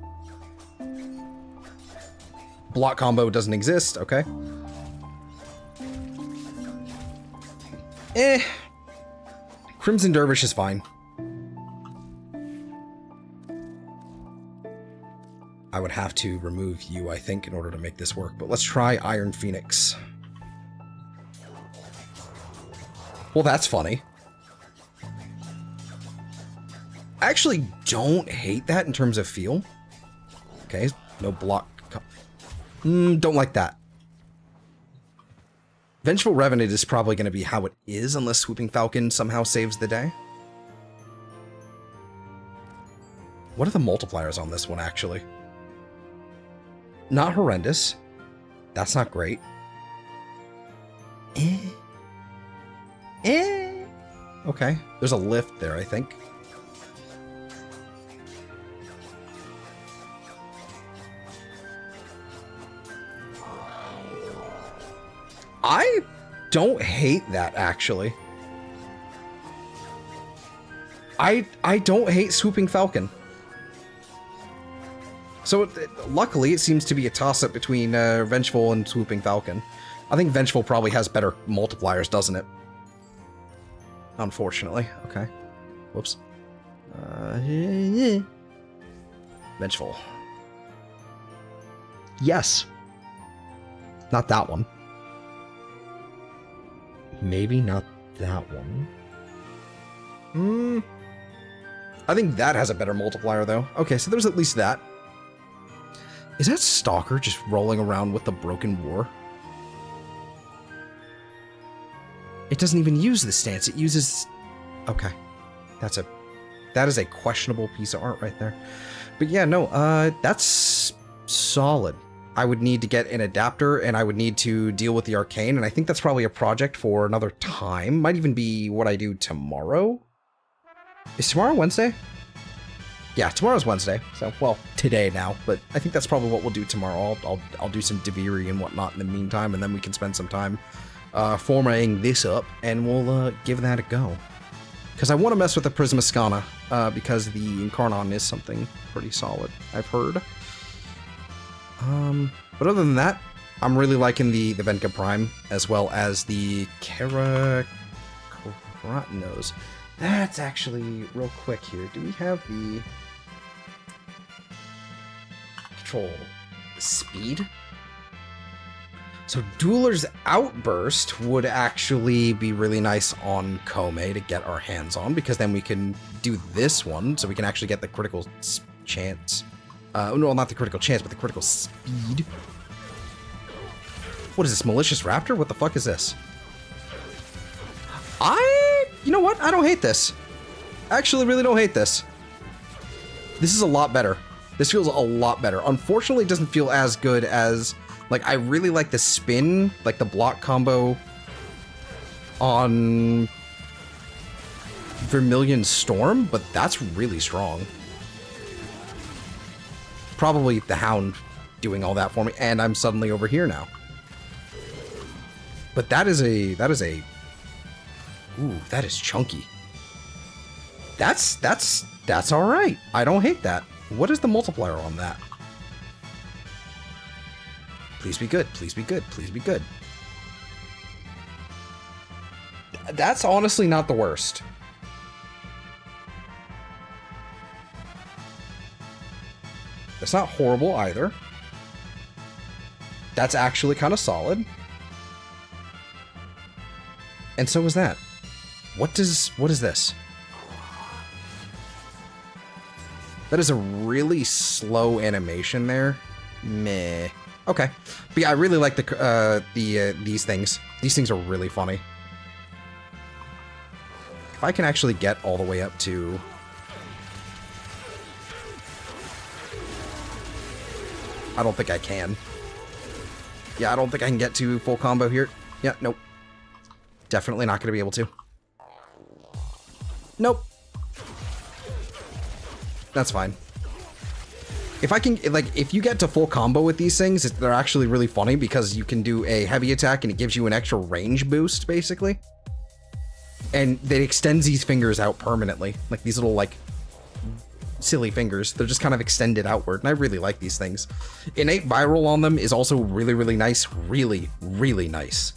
Block combo doesn't exist. Okay. Crimson Dervish is fine. I would have to remove you, I think, in order to make this work. But let's try Iron Phoenix. Well, that's funny. I actually don't hate that in terms of feel. Okay, no block. Don't like that. Vengeful Revenant is probably going to be how it is unless Swooping Falcon somehow saves the day. What are the multipliers on this one, actually? Not horrendous. That's not great. Okay, there's a lift there, I think. I don't hate that, actually. I don't hate Swooping Falcon. So, luckily, it seems to be a toss-up between Vengeful and Swooping Falcon. I think Vengeful probably has better multipliers, doesn't it? Unfortunately. Okay. Whoops. Vengeful. Yes. Not that one. Maybe not that one. I think that has a better multiplier, though. Okay, so there's at least that. Is that Stalker just rolling around with the Broken War? It doesn't even use the stance. It uses... Okay. That is a questionable piece of art right there. But yeah, no, that's solid. I would need to get an adapter, and I would need to deal with the arcane, and I think that's probably a project for another time. Might even be what I do tomorrow. Is tomorrow Wednesday? Yeah, tomorrow's Wednesday. So, well, today now, but I think that's probably what we'll do tomorrow. I'll do some Deviri and whatnot in the meantime, and then we can spend some time formatting this up, and we'll give that a go. Because I want to mess with the Prisma Skana, because the Incarnon is something pretty solid, I've heard. But other than that, I'm really liking the Venka Prime, as well as the Karatinos. That's actually, real quick here, do we have the control speed? So Dueler's Outburst would actually be really nice on Kome to get our hands on, because then we can do this one, so we can actually get the critical chance. No, not the critical chance, but the critical speed. What is this, Malicious Raptor? What the fuck is this? You know what? I don't hate this. I actually really don't hate this. This is a lot better. This feels a lot better. Unfortunately, it doesn't feel as good as... Like, I really like the spin, like the block combo on Vermilion Storm, but that's really strong. Probably the Hound doing all that for me, and I'm suddenly over here now. But that is a... Ooh, that is chunky. That's all right. I don't hate that. What is the multiplier on that? Please be good. Please be good. Please be good. That's honestly not the worst. That's not horrible either. That's actually kind of solid. And so is that. What is this? That is a really slow animation there. Meh. Okay. But yeah, I really like these things. These things are really funny. If I can actually get all the way up to... I don't think I can. Yeah, I don't think I can get to full combo here. Yeah, nope. Definitely not going to be able to. Nope. That's fine. If I can, like, if you get to full combo with these things, they're actually really funny because you can do a heavy attack and it gives you an extra range boost, basically. And it extends these fingers out permanently. Like, these little, like, silly fingers. They're just kind of extended outward, and I really like these things. Innate Viral on them is also really, really nice. Really, really nice.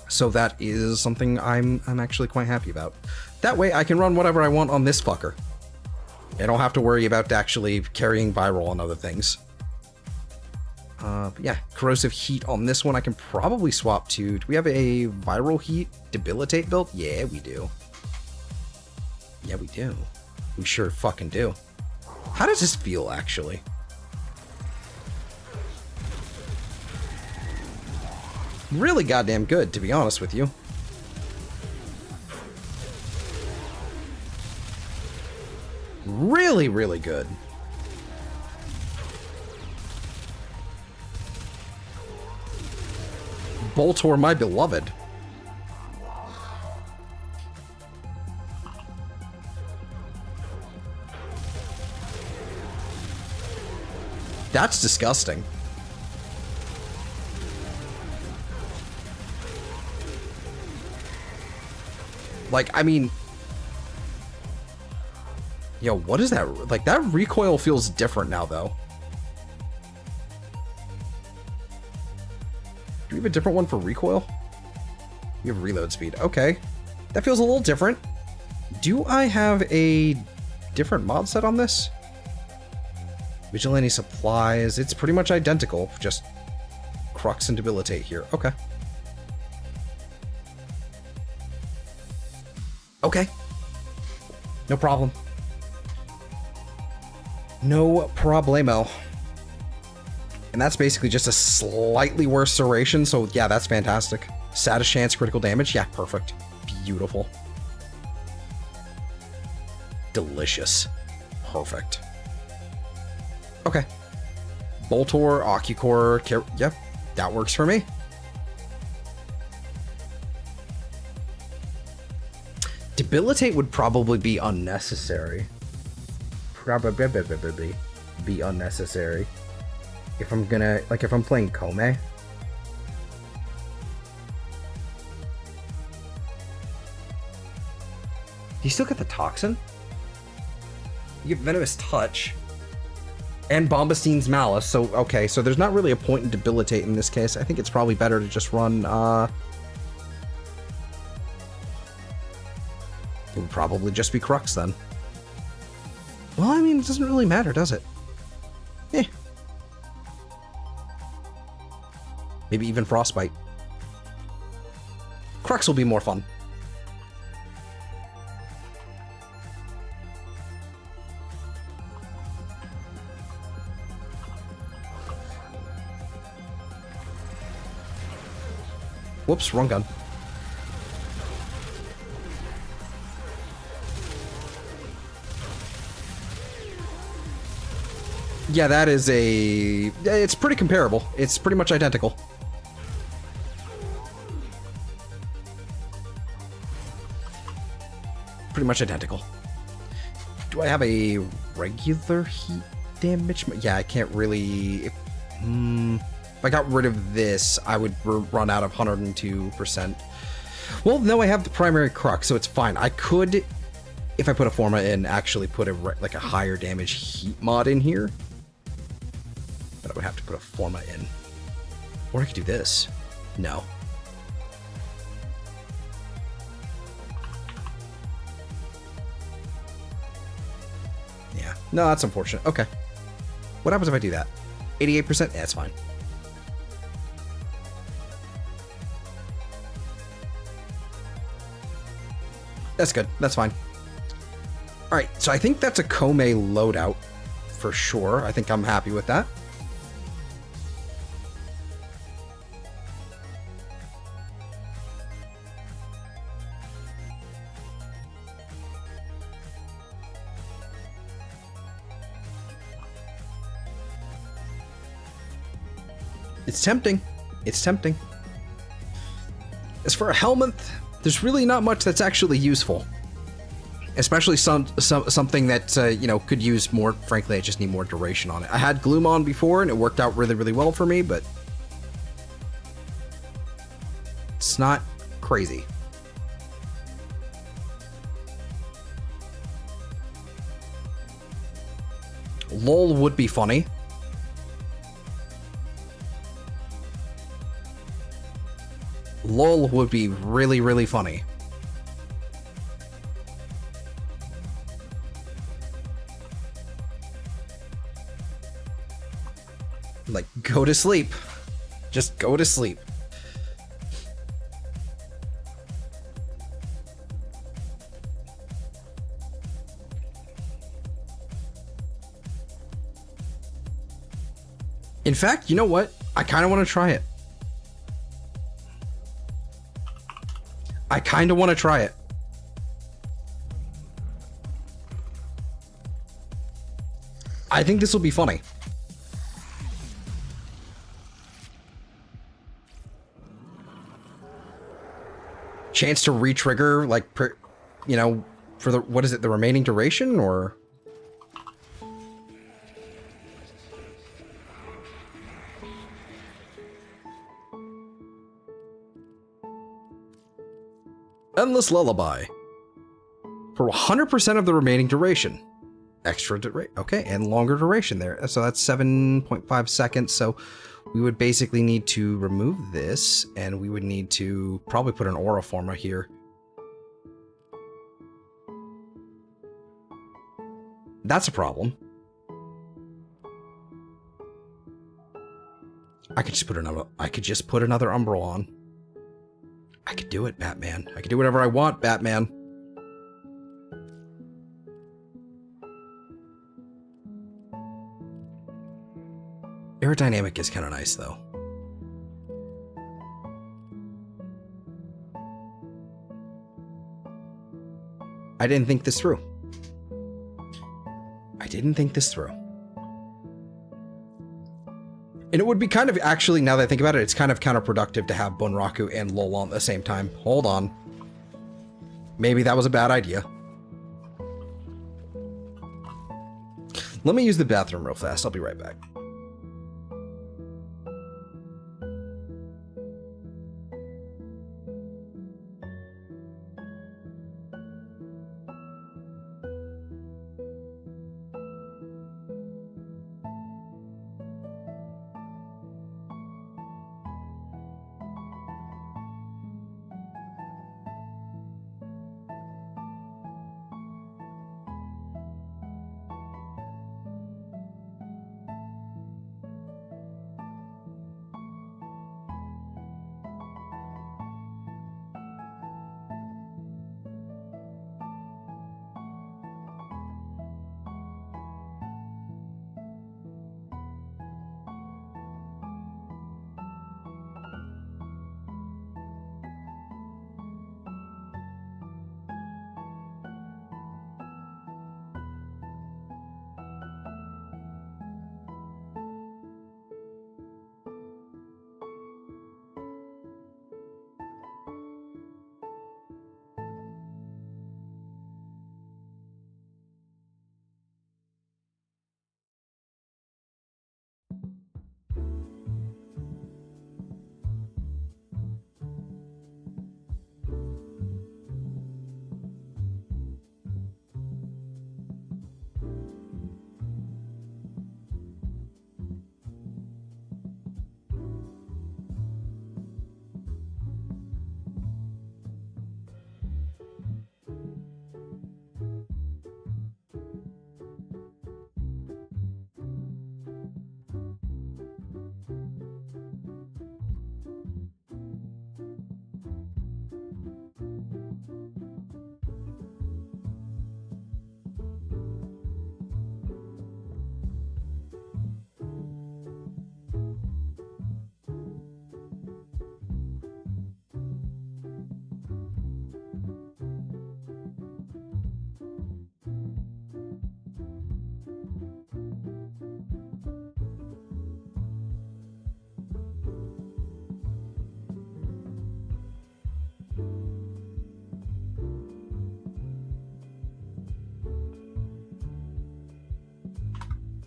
So that is something I'm actually quite happy about. That way, I can run whatever I want on this fucker. I don't have to worry about actually carrying Viral on other things. But yeah, Corrosive Heat on this one I can probably swap to... Do we have a Viral Heat Debilitate build? Yeah, we do. Yeah, we do. We sure fucking do. How does this feel, actually? Really goddamn good, to be honest with you. Really, really good. Boltor, my beloved. That's disgusting. Like, I mean... Yo, what is that? Like, that recoil feels different now, though. Do we have a different one for recoil? We have reload speed. Okay. That feels a little different. Do I have a different mod set on this? Vigilante supplies. It's pretty much identical. Just Crux and Debilitate here. Okay. Okay. No problem. No problemo. And that's basically just a slightly worse duration, so yeah, that's fantastic. Saddest chance critical damage? Yeah, perfect. Beautiful. Delicious. Perfect. Okay. Boltor, Ocucore, yep, that works for me. Debilitate would probably be unnecessary. Probably be unnecessary. If I'm gonna, like, if I'm playing Kome. Do you still get the Toxin? You get Venomous Touch. And Bombastine's Malice, so, okay, so there's not really a point in Debilitate in this case. I think it's probably better to just run, it would probably just be Crux, then. Well, I mean, it doesn't really matter, does it? Eh. Maybe even Frostbite. Crux will be more fun. Whoops, wrong gun. Yeah, that is a... It's pretty comparable. It's pretty much identical. Pretty much identical. Do I have a regular heat damage? Yeah, I can't really... If I got rid of this, I would run out of 102%. Well, no, I have the primary crux, so it's fine. I could, if I put a Forma in, actually put a like a higher damage heat mod in here. But I would have to put a Forma in. Or I could do this. No. Yeah. No, that's unfortunate. Okay. What happens if I do that? 88%? Yeah, that's fine. That's good. That's fine. Alright, so I think that's a Kome loadout for sure. I think I'm happy with that. It's tempting. It's tempting. As for a helmet, there's really not much that's actually useful. Especially something that, you know, could use more. Frankly, I just need more duration on it. I had Gloom on before, and it worked out really, really well for me, but it's not crazy. LOL would be funny. LOL would be really, really funny. Like, go to sleep. Just go to sleep. In fact, you know what? I kind of want to try it. I kind of want to try it. I think this will be funny. Chance to re-trigger, like, you know, for the, what is it, the remaining duration, or? Endless Lullaby. For 100% of the remaining duration. Extra duration. Okay, and longer duration there. So that's 7.5 seconds. So we would basically need to remove this, and we would need to probably put an Aura Forma here. That's a problem. I could just put another Umbral on. I could do it, Batman. I could do whatever I want, Batman. Aerodynamic is kind of nice, though. I didn't think this through. I didn't think this through. And it would be kind of, actually, now that I think about it, it's kind of counterproductive to have Bunraku and Lol on at the same time. Hold on. Maybe that was a bad idea. Let me use the bathroom real fast. I'll be right back.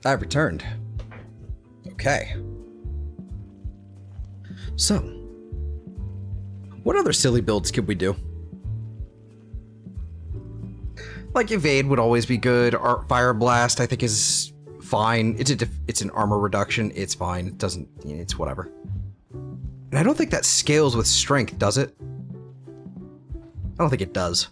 I've returned. Okay. So, what other silly builds could we do? Like evade would always be good. Fire blast I think is fine. It's an armor reduction. It's fine. It doesn't. It's whatever. And I don't think that scales with strength, does it? I don't think it does.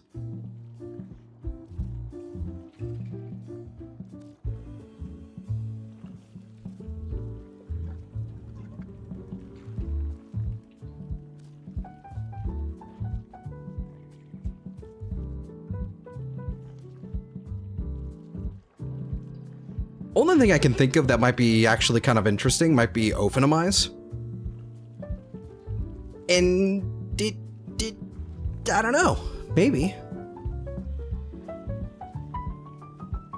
Only thing I can think of that might be actually kind of interesting might be Ophanamize. And I don't know, maybe.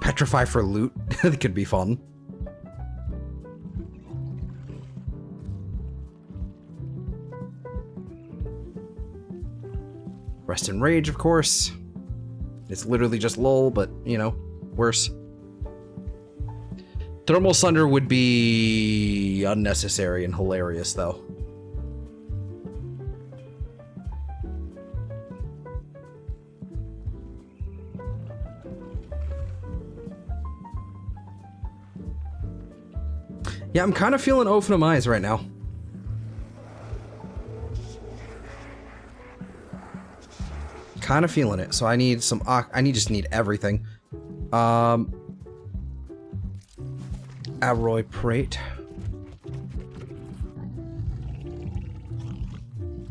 Petrify for loot, that could be fun. Rest in Rage, of course. It's literally just lull, but, you know, worse. Thermal Sunder would be unnecessary and hilarious, though. Yeah, I'm kind of feeling Ophanamize right now. Kind of feeling it. So I need some. Just need everything. Alroy Prate.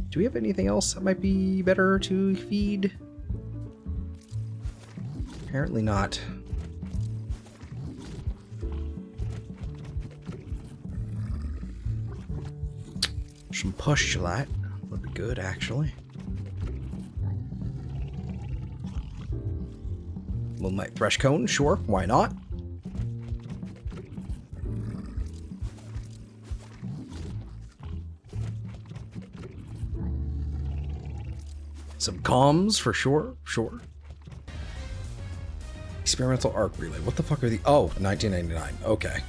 Do we have anything else that might be better to feed? Apparently not. Some Postulate would be good, actually. Moonlight Thresh Cone, sure, why not? Some comms for sure, sure. Experimental Arc Relay, what the fuck are the— oh, 1999, okay.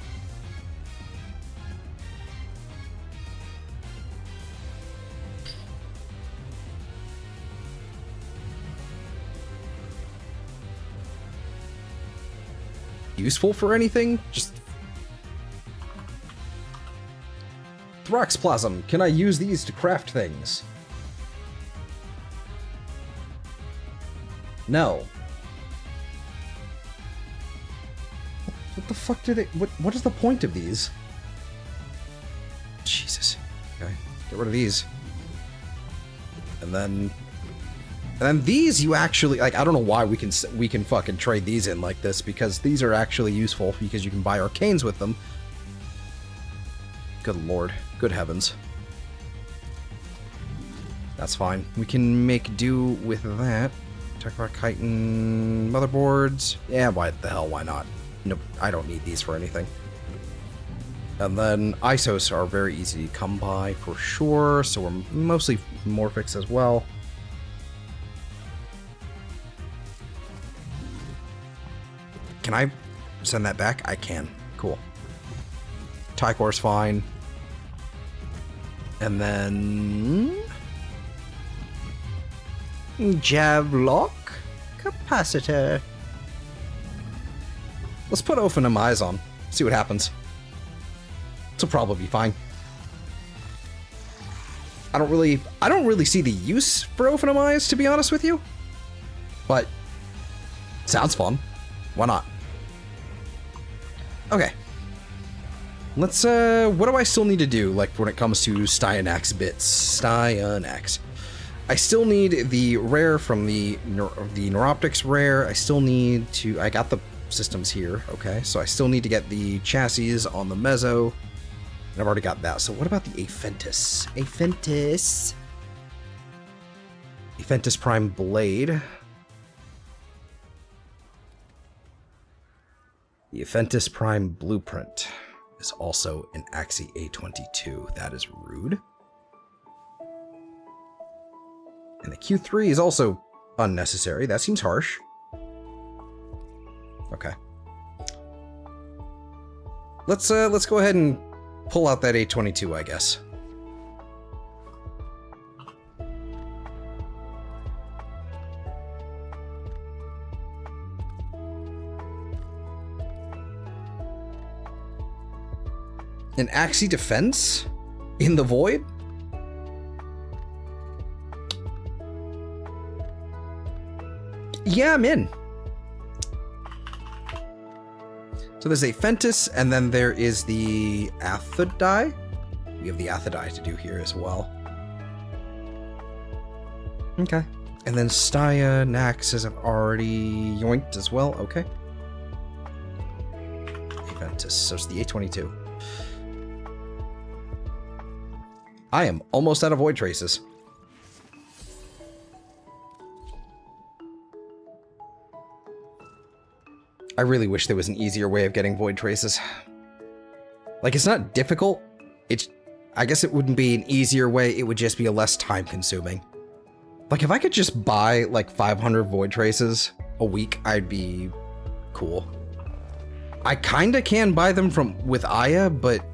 Useful for anything? Just Thraxplasm. Can I use these to craft things? No. What the fuck do they— what is the point of these? Jesus. Okay. Get rid of these. And then these you actually, like, I don't know why we can fucking trade these in like this, because these are actually useful because you can buy arcanes with them. Good lord. Good heavens. That's fine. We can make do with that. Techrock Chitin motherboards. Yeah, why the hell, why not? Nope, I don't need these for anything. And then ISOs are very easy to come by for sure, so we're mostly Morphics as well. Can I send that back? I can. Cool. Tycor's fine. And then Javlock Capacitor. Let's put Ophanamize on. See what happens. This will probably be fine. I don't really see the use for Ophanamize, to be honest with you. But sounds fun. Why not? Okay. Let's, what do I still need to do, like, when it comes to Styanax bits? Styanax. I still need the rare from the Neuroptics rare. I still need to— I got the systems here, okay? So I still need to get the chassis on the Mezzo. And I've already got that. So what about the Aphentis? Aphentis Prime Blade. The Aphentis Prime Blueprint is also an Axie A22. That is rude. And the Q3 is also unnecessary. That seems harsh. Okay. Let's go ahead and pull out that 822, I guess. An Axie defense in the void? Yeah, I'm in. So there's a Fentis, and then there is the Athodai. We have the Athodai to do here as well. Okay. And then Staya, Naxxas have already yoinked as well. Okay. Ventus, so it's the 822. I am almost out of void traces. I really wish there was an easier way of getting void traces. Like, it's not difficult. I guess it wouldn't be an easier way, it would just be a less time consuming. Like, if I could just buy, like, 500 void traces a week, I'd be cool. I kinda can buy them with Aya, but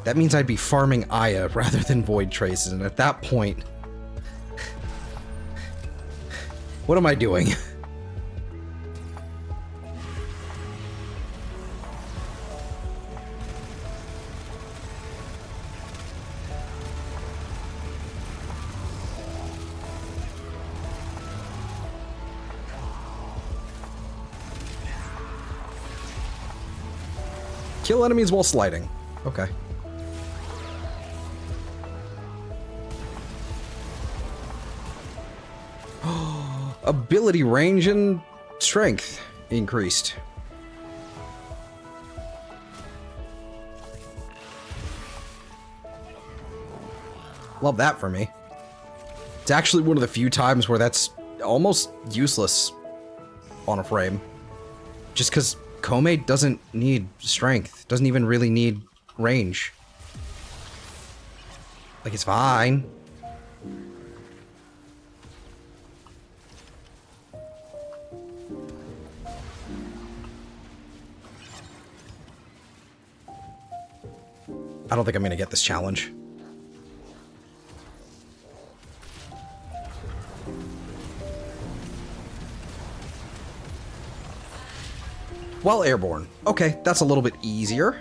that means I'd be farming Aya rather than void traces, and at that point, what am I doing? Kill enemies while sliding. Okay. Ability range and strength increased. Love that for me. It's actually one of the few times where that's almost useless on a frame. Just because Kome doesn't need strength, doesn't even really need range. Like, it's fine. I don't think I'm gonna get this challenge. While airborne. Okay, that's a little bit easier.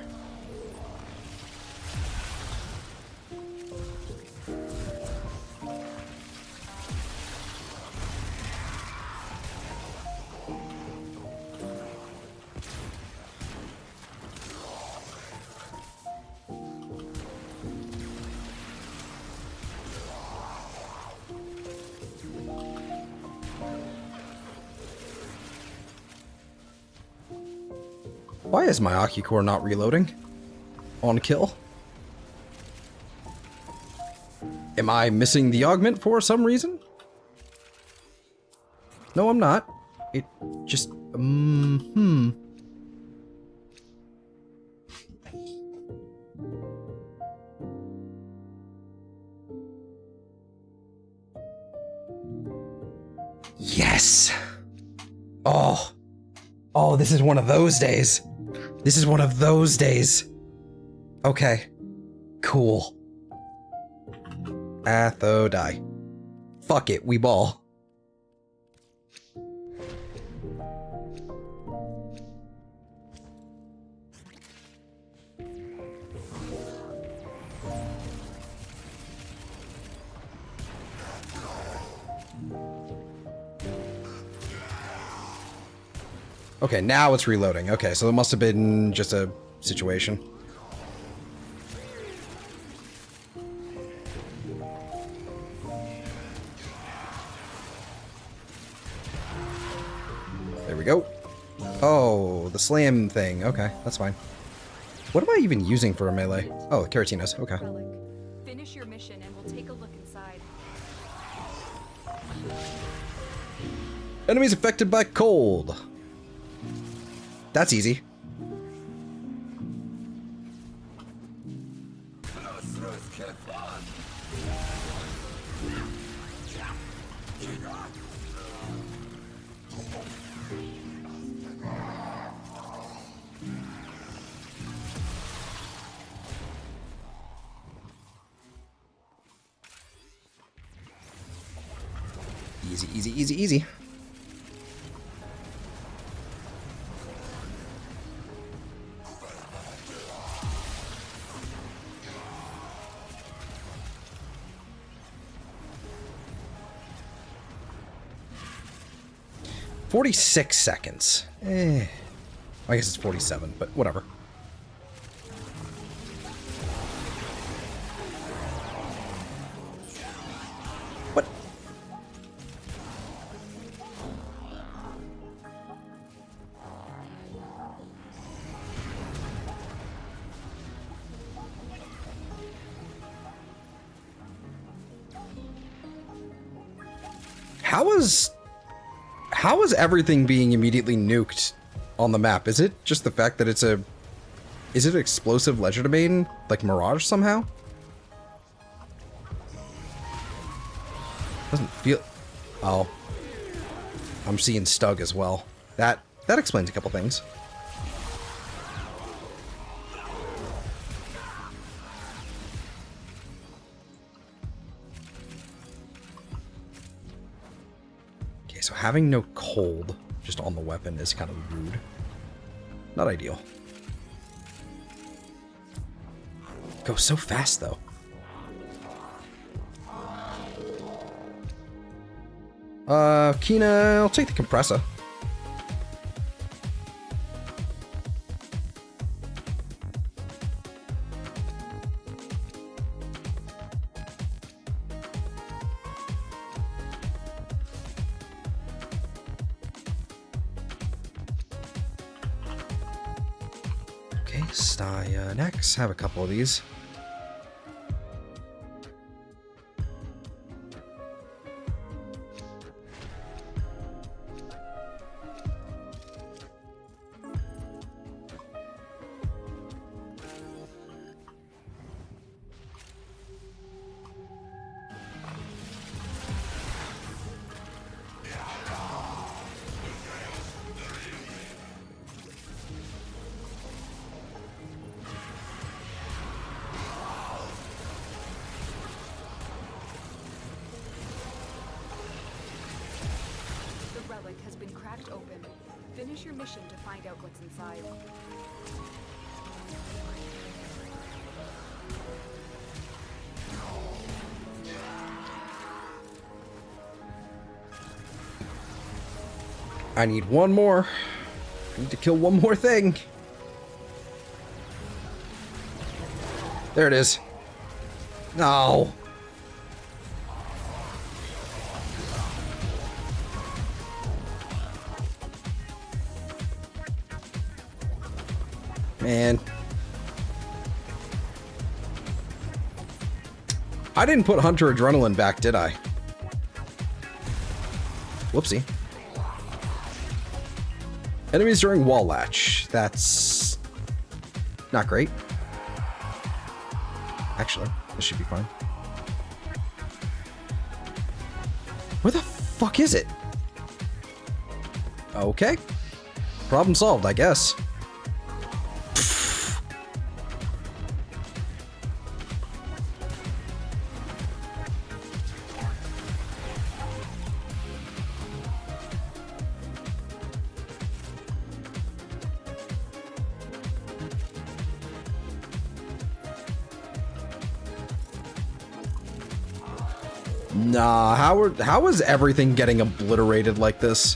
Why is my Aki-core not reloading? On kill? Am I missing the augment for some reason? No, I'm not. It just... Yes! Oh! Oh, this is one of those days. This is one of those days. Okay. Cool. Athodai. Fuck it, we ball. Okay, now it's reloading. Okay, so it must have been just a situation. There we go. Oh, the slam thing. Okay, that's fine. What am I even using for a melee? Oh, Keratinas. Okay. Relic. Finish your mission and we'll take a look inside. Enemies affected by cold. That's easy. Easy, easy, easy, easy. $46 seconds. I guess it's 47, but whatever. What? How is everything being immediately nuked on the map? Is it just the fact that it's a... Is it an explosive legerdemain? Like Mirage somehow? Doesn't feel... Oh. I'm seeing Stug as well. That explains a couple things. So having no cold just on the weapon is kind of rude. Not ideal. Goes so fast though. Kina, I'll take the compressor. Next, have a couple of these. Has been cracked open. Finish your mission to find out what's inside. I need one more. I need to kill one more thing. There it is. No. Man. I didn't put Hunter Adrenaline back, did I? Whoopsie. Enemies during wall latch. That's not great. Actually, this should be fine. Where the fuck is it? Okay. Problem solved, I guess. Nah, how is everything getting obliterated like this?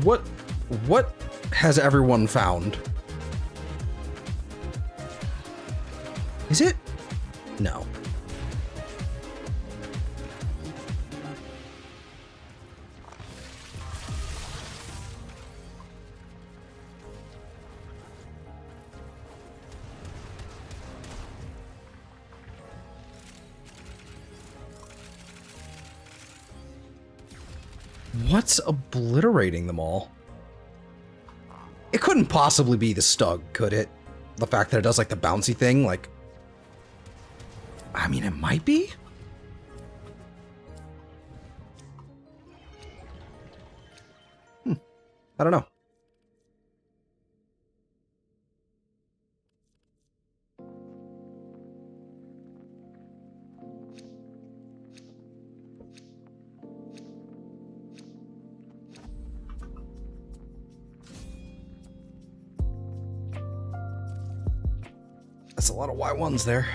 What has everyone found? Is it? No. What's obliterating them all? It couldn't possibly be the Stug, could it? The fact that it does like the bouncy thing, like... I mean, it might be? I don't know. That's a lot of Y1s there.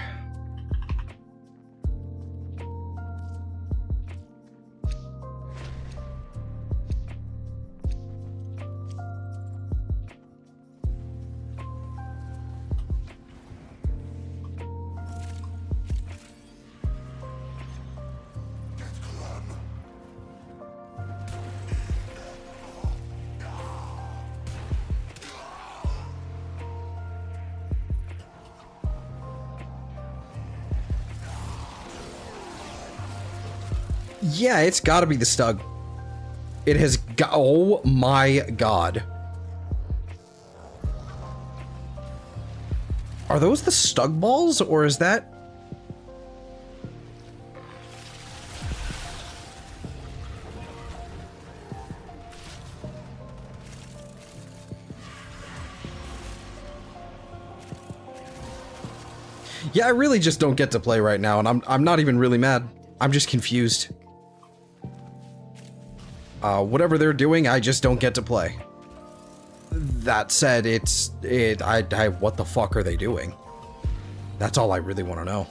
Yeah, it's gotta be the Stug. It has got. Oh my god. Are those the Stug balls, or is that. Yeah, I really just don't get to play right now, and I'm not even really mad. I'm just confused. Whatever they're doing, I just don't get to play. That said, what the fuck are they doing? That's all I really want to know.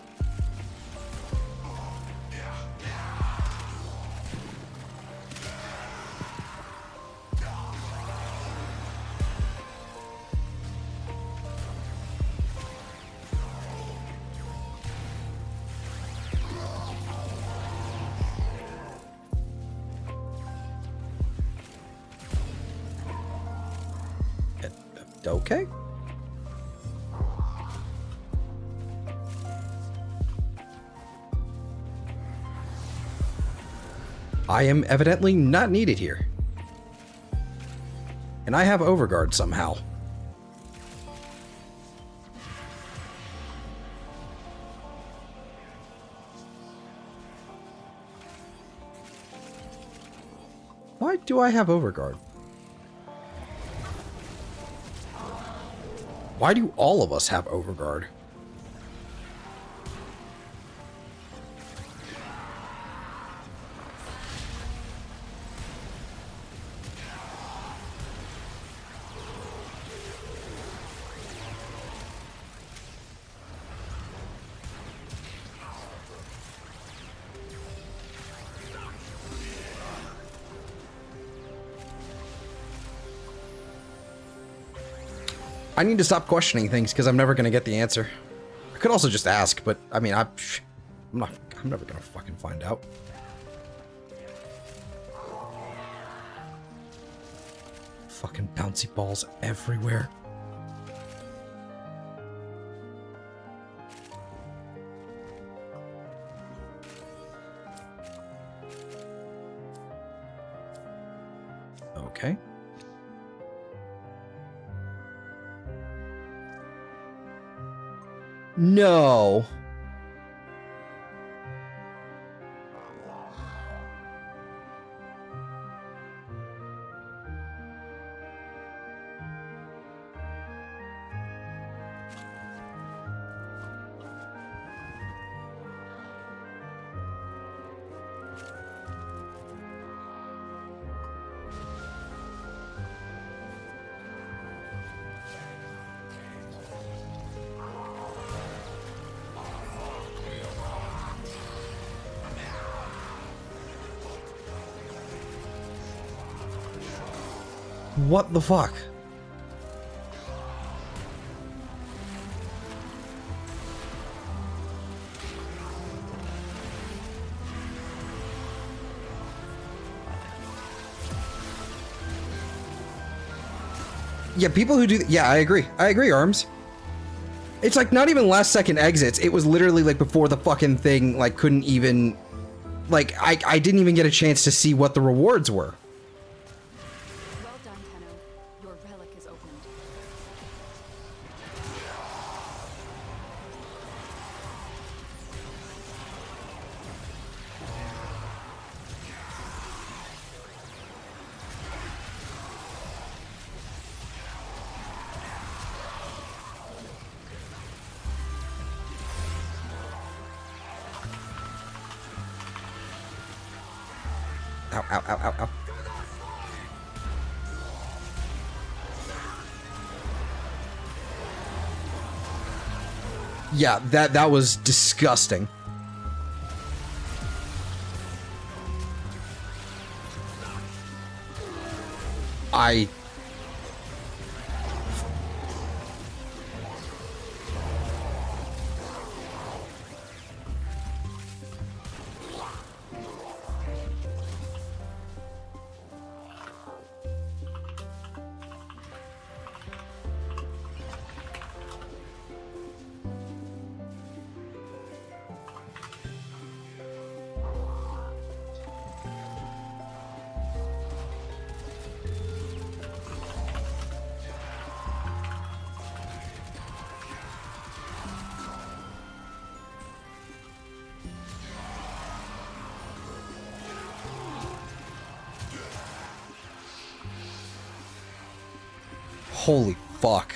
Okay. I am evidently not needed here. And I have Overguard somehow. Why do I have Overguard? Why do all of us have Overguard? I need to stop questioning things because I'm never going to get the answer. I could also just ask, but I mean, I'm never going to fucking find out. Fucking bouncy balls everywhere. Okay. No. What the fuck? Yeah, people who do yeah, I agree, Arms. It's like not even last second exits, it was literally like before the fucking thing like couldn't even like I didn't even get a chance to see what the rewards were. Well done, Tenno. Your relic is opened. Ow, ow, ow, ow, ow. Yeah, that was disgusting. Holy fuck.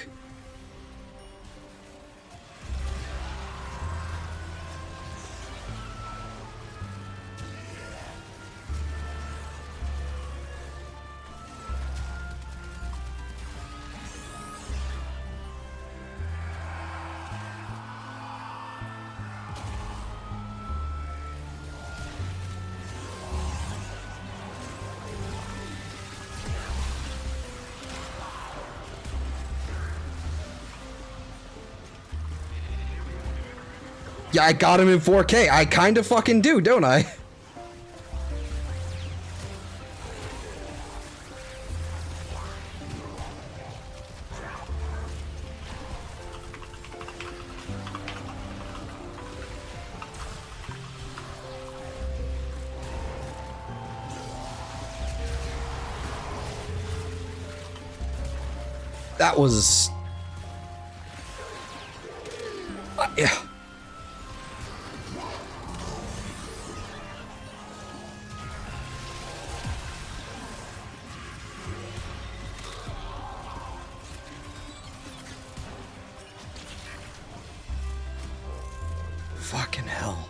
Yeah, I got him in 4K. I kind of fucking do, don't I? That was... yeah. Fucking hell.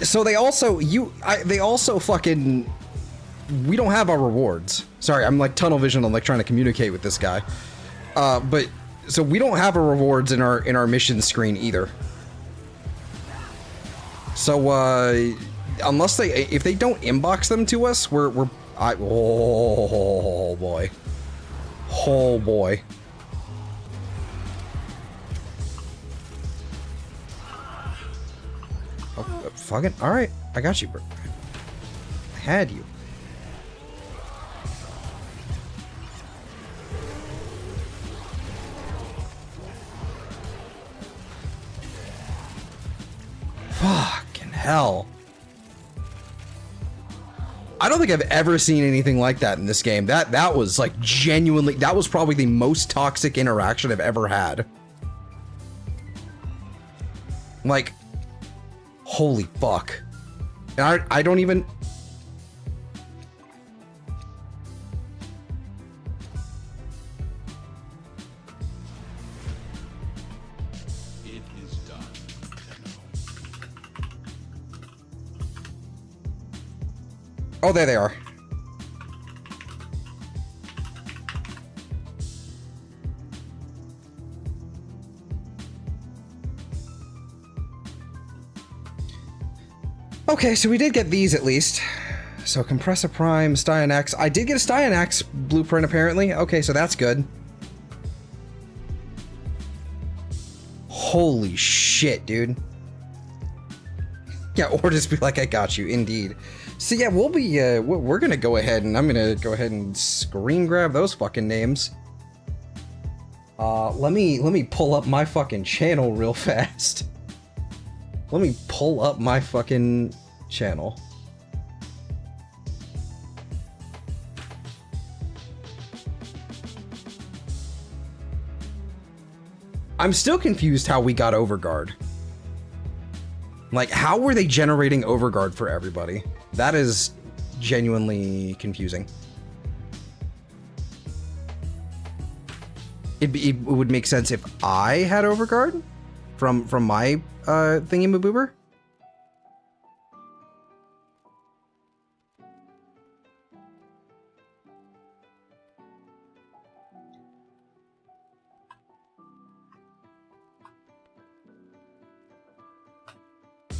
So they also, they also fucking, we don't have our rewards. Sorry, I'm like tunnel vision on like trying to communicate with this guy. But, so we don't have our rewards in our mission screen either. So, unless if they don't inbox them to us, oh boy. Oh boy. Fucking alright, I got you, bro. I had you. Fucking hell. I don't think I've ever seen anything like that in this game. That was like genuinely, that was probably the most toxic interaction I've ever had. Like, holy fuck. And I don't even... It is done. Oh, there they are. Okay, so we did get these at least. So Compressor Prime, Styon X. I did get a Styon X blueprint apparently. Okay, so that's good. Holy shit, dude. Yeah, or just be like, I got you, indeed. So yeah, we'll be, we're gonna go ahead and I'm gonna go ahead and screen grab those fucking names. Let me pull up my fucking channel real fast. Let me pull up my fucking channel. I'm still confused how we got Overguard. Like, how were they generating Overguard for everybody? That is genuinely confusing. It would make sense if I had Overguard from my thingy-maboober.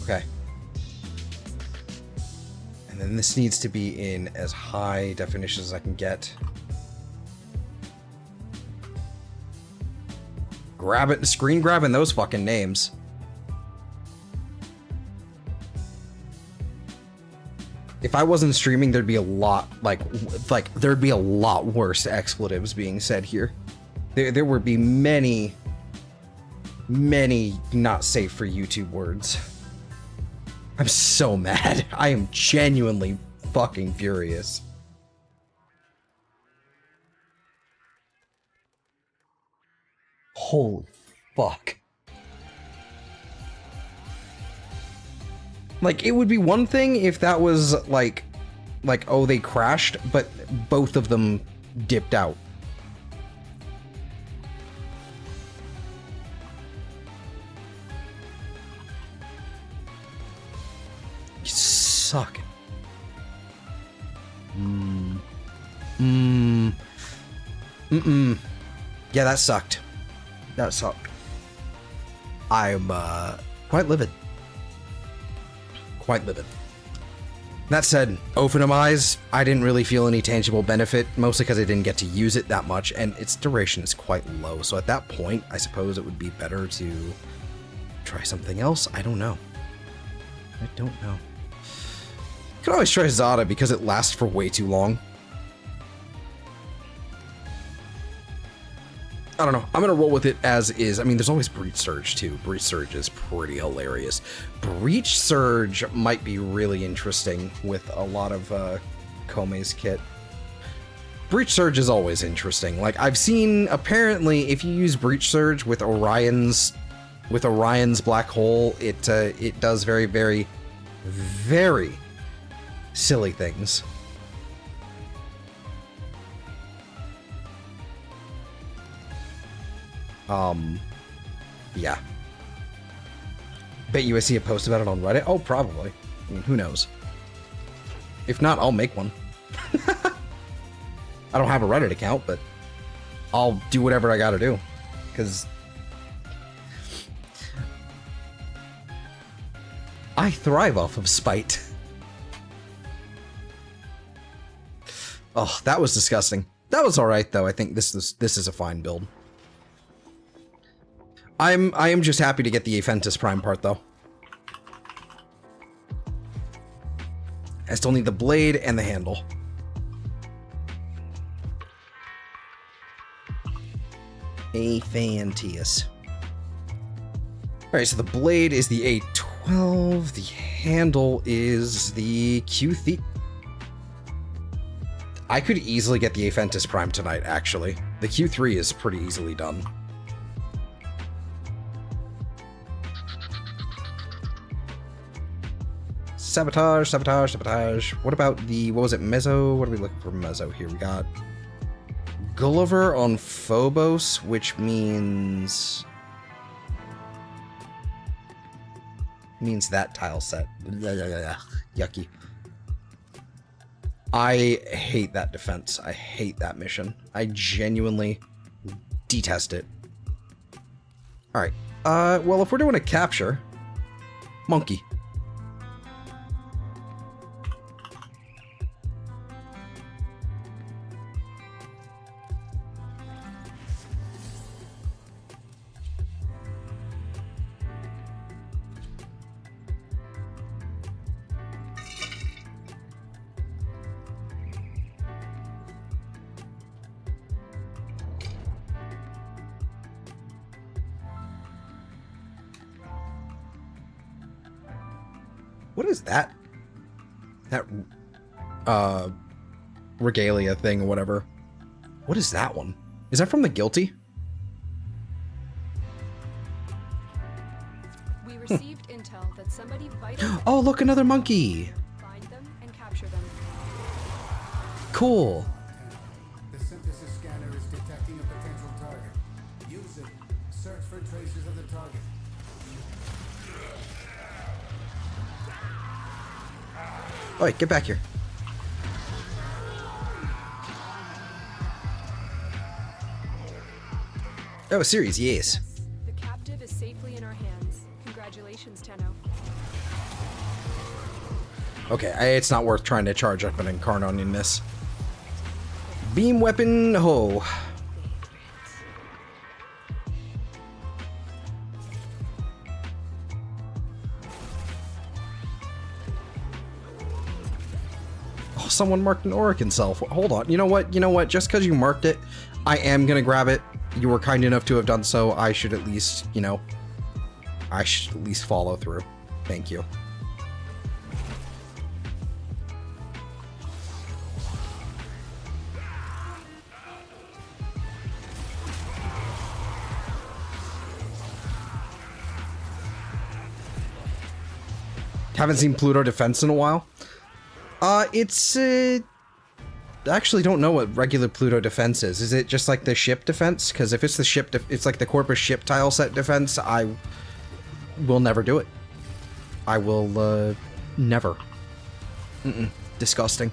Okay. And then this needs to be in as high definition as I can get. Screen grabbing those fucking names. If I wasn't streaming, there'd be a lot, like there'd be a lot worse expletives being said here. There would be many not safe for YouTube words. I'm so mad. I am genuinely fucking furious. Holy fuck. Like, it would be one thing if that was like, oh, they crashed, but both of them dipped out. You suck. Yeah, that sucked. That sucked. I'm quite livid. Quite livid. That said, Ophenamize, I didn't really feel any tangible benefit, mostly because I didn't get to use it that much, and its duration is quite low. So at that point, I suppose it would be better to try something else. I don't know. I don't know. You could always try Zada because it lasts for way too long. I don't know. I'm gonna roll with it as is. I mean, there's always Breach Surge too. Breach Surge is pretty hilarious. Breach Surge might be really interesting with a lot of Kome's kit. Breach Surge is always interesting. Like, I've seen, apparently, if you use Breach Surge with Orion's black hole, it does very, very, very silly things. Yeah. Bet you I see a post about it on Reddit? Oh, probably. I mean, who knows? If not, I'll make one. I don't have a Reddit account, but I'll do whatever I gotta do. Because I thrive off of spite. Oh, that was disgusting. That was alright, though. I think this is a fine build. I am just happy to get the Aphentus Prime part, though. I still need the blade and the handle. Aphentus. Alright, so the blade is the A12, the handle is the Q3. I could easily get the Aphentus Prime tonight, actually. The Q3 is pretty easily done. Sabotage, sabotage, sabotage. What about the, what was it, Mezzo? What are we looking for Mezzo here? We got Gulliver on Phobos, which means that tile set. Yucky. I hate that defense. I hate that mission. I genuinely detest it. Alright. Well, if we're doing a capture, monkey. What is that? That, regalia thing or whatever. What is that one? Is that from the Guilty? We received intel that somebody vital. Oh, look, another monkey! Find them and capture them. Cool. The synthesis scanner is detecting a potential target. Use it. Search for traces of the target. Oi, get back here. Oh, a series, yes. The captive is safely in our hands. Congratulations, Tenno. Okay, it's not worth trying to charge up an Incarnon in this. Beam weapon, ho. Oh, someone marked an Orican Self. Hold on, you know what? Just because you marked it, I am gonna grab it. You were kind enough to have done so. I should at least, I should at least follow through. Thank you. Haven't seen Pluto Defense in a while. It's, actually don't know what regular Pluto Defense is. Is it just like the ship defense? Because if it's the ship, it's like the Corpus ship tile set defense, I will never do it. I will, never. Disgusting.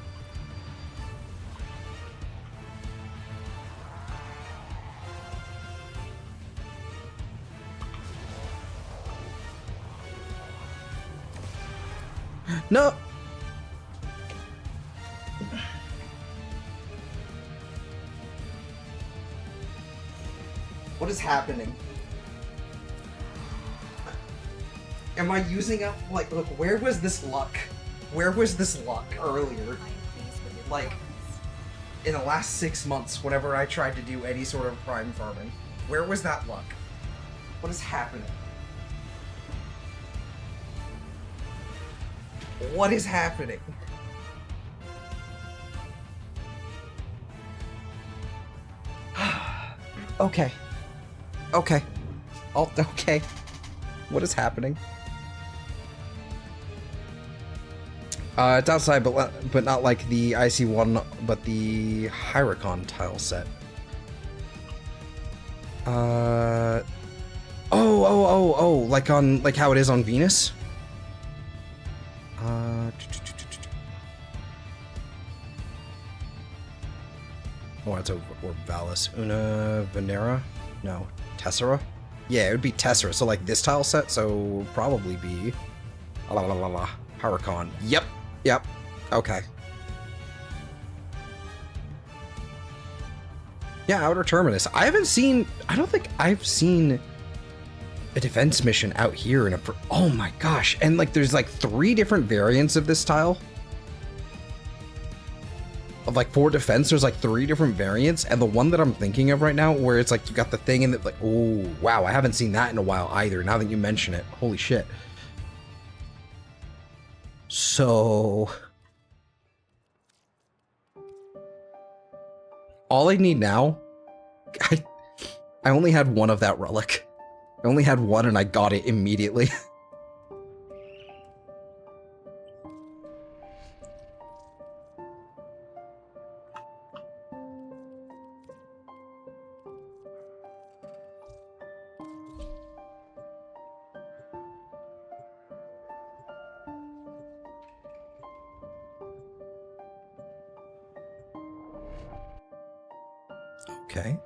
No! What is happening? Am I using up, like, look, where was this luck? Where was this luck earlier? I am pleased with your Like, performance. in the last 6 months, whenever I tried to do any sort of prime farming, where was that luck? What is happening? What is happening? Okay. Okay. Okay. What is happening? It's outside, but not like the IC1, but the Hyricon tile set. Oh, like how it is on Venus? Oh, it's over Orvalis. Una Venera? No. Tessera? Yeah, it would be Tessera. So like this tile set, so probably be Hyricon. Yep. Okay. Yeah, Outer Terminus. I don't think I've seen a defense mission out here in oh my gosh. And like there's like 3 different variants of this tile. Of like 4 defense, there's like 3 different variants, and the one that I'm thinking of right now, where it's like you got the thing in it, like, oh wow, I haven't seen that in a while either. Now that you mention it, holy shit. So, all I need now, I only had 1 of that relic. I only had 1, and I got it immediately. Okay.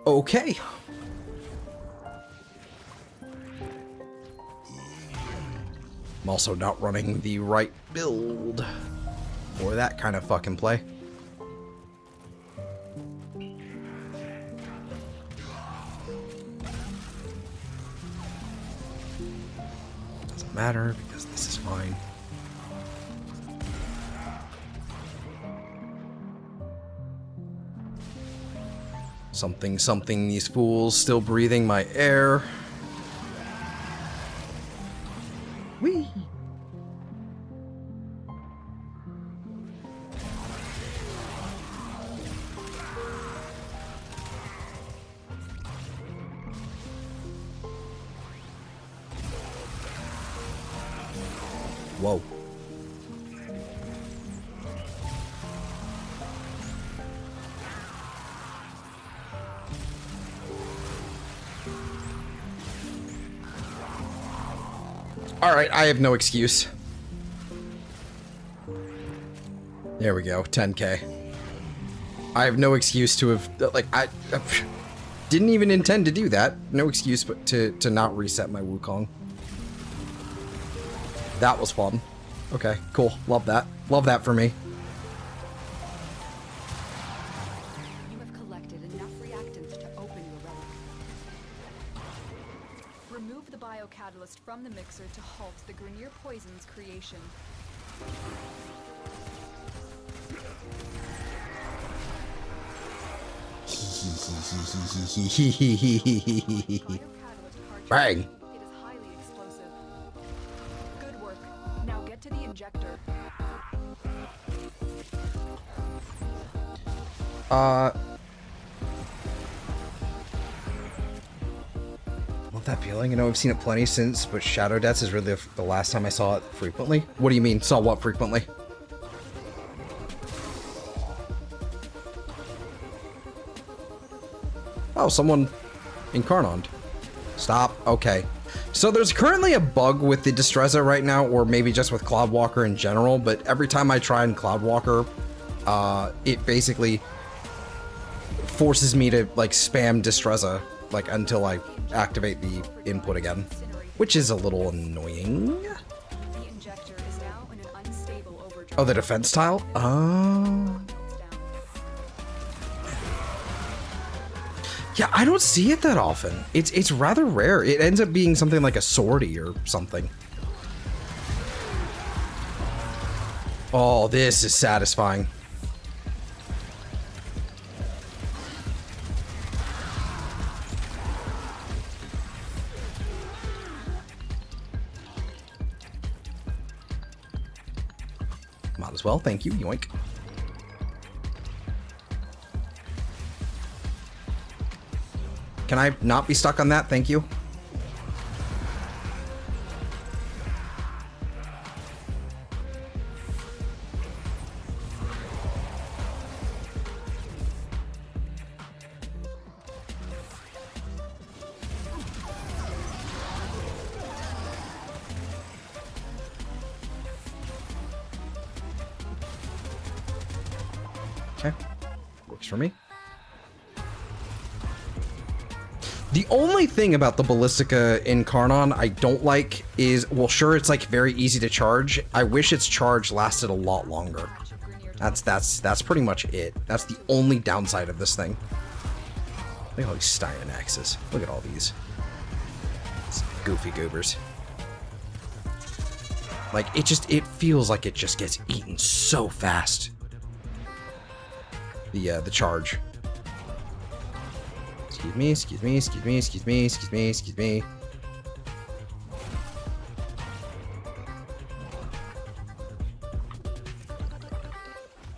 Okay. I'm also not running the right build for that kind of fucking play. Doesn't matter because this is fine. Something, something, these fools still breathing my air. Whee! Whoa. Alright, I have no excuse. There we go, 10k. I have no excuse to have, like, I didn't even intend to do that. No excuse but to not reset my Wukong. That was fun. Okay, cool. Love that. Love that for me. You have collected enough reactants to open your relic. Remove the biocatalyst from the mixer to halt the Grineer poison's creation. Bang. It is highly explosive. Good work. Now get to the injector. Love that feeling. You know, I've seen it plenty since, but Shadow Deaths is really the last time I saw it frequently. What do you mean? Saw what frequently? Oh, someone incarnoned. Stop. Okay. So there's currently a bug with the Distreza right now, or maybe just with Cloudwalker in general, but every time I try in Cloudwalker, it basically forces me to, like, spam Distreza, like, until I activate the input again, which is a little annoying. The injector is now in an unstable overdrive. Oh, the defense tile? Oh. Yeah, I don't see it that often. It's rather rare. It ends up being something like a sortie or something. Oh, this is satisfying. Might as well, thank you, yoink. Can I not be stuck on that? Thank you. Okay, works for me. The only thing about the Ballistica Incarnon I don't like is, well, sure, it's like very easy to charge. I wish its charge lasted a lot longer. That's pretty much it. That's the only downside of this thing. Look at all these Stein axes. Look at all these. These goofy goobers. Like, it feels like it just gets eaten so fast. The charge. Excuse me, excuse me, excuse me, excuse me, excuse me, excuse me.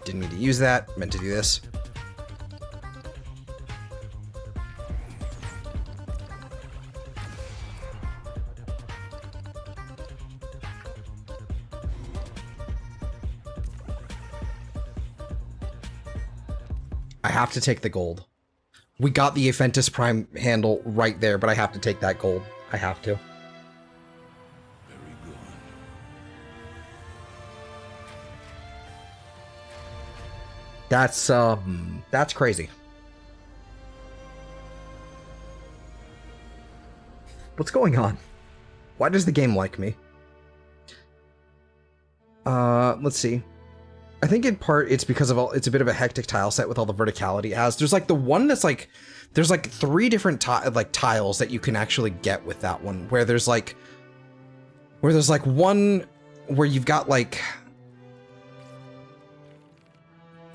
Didn't mean to use that, meant to do this. I have to take the gold. We got the Aphentus Prime handle right there, but I have to take that gold. I have to. Very good. That's crazy. What's going on? Why does the game like me? Let's see. I think in part it's because of it's a bit of a hectic tile set with all the verticality it has. There's like the one that's like, there's like 3 different tiles that you can actually get with that one, where there's like one where you've got like,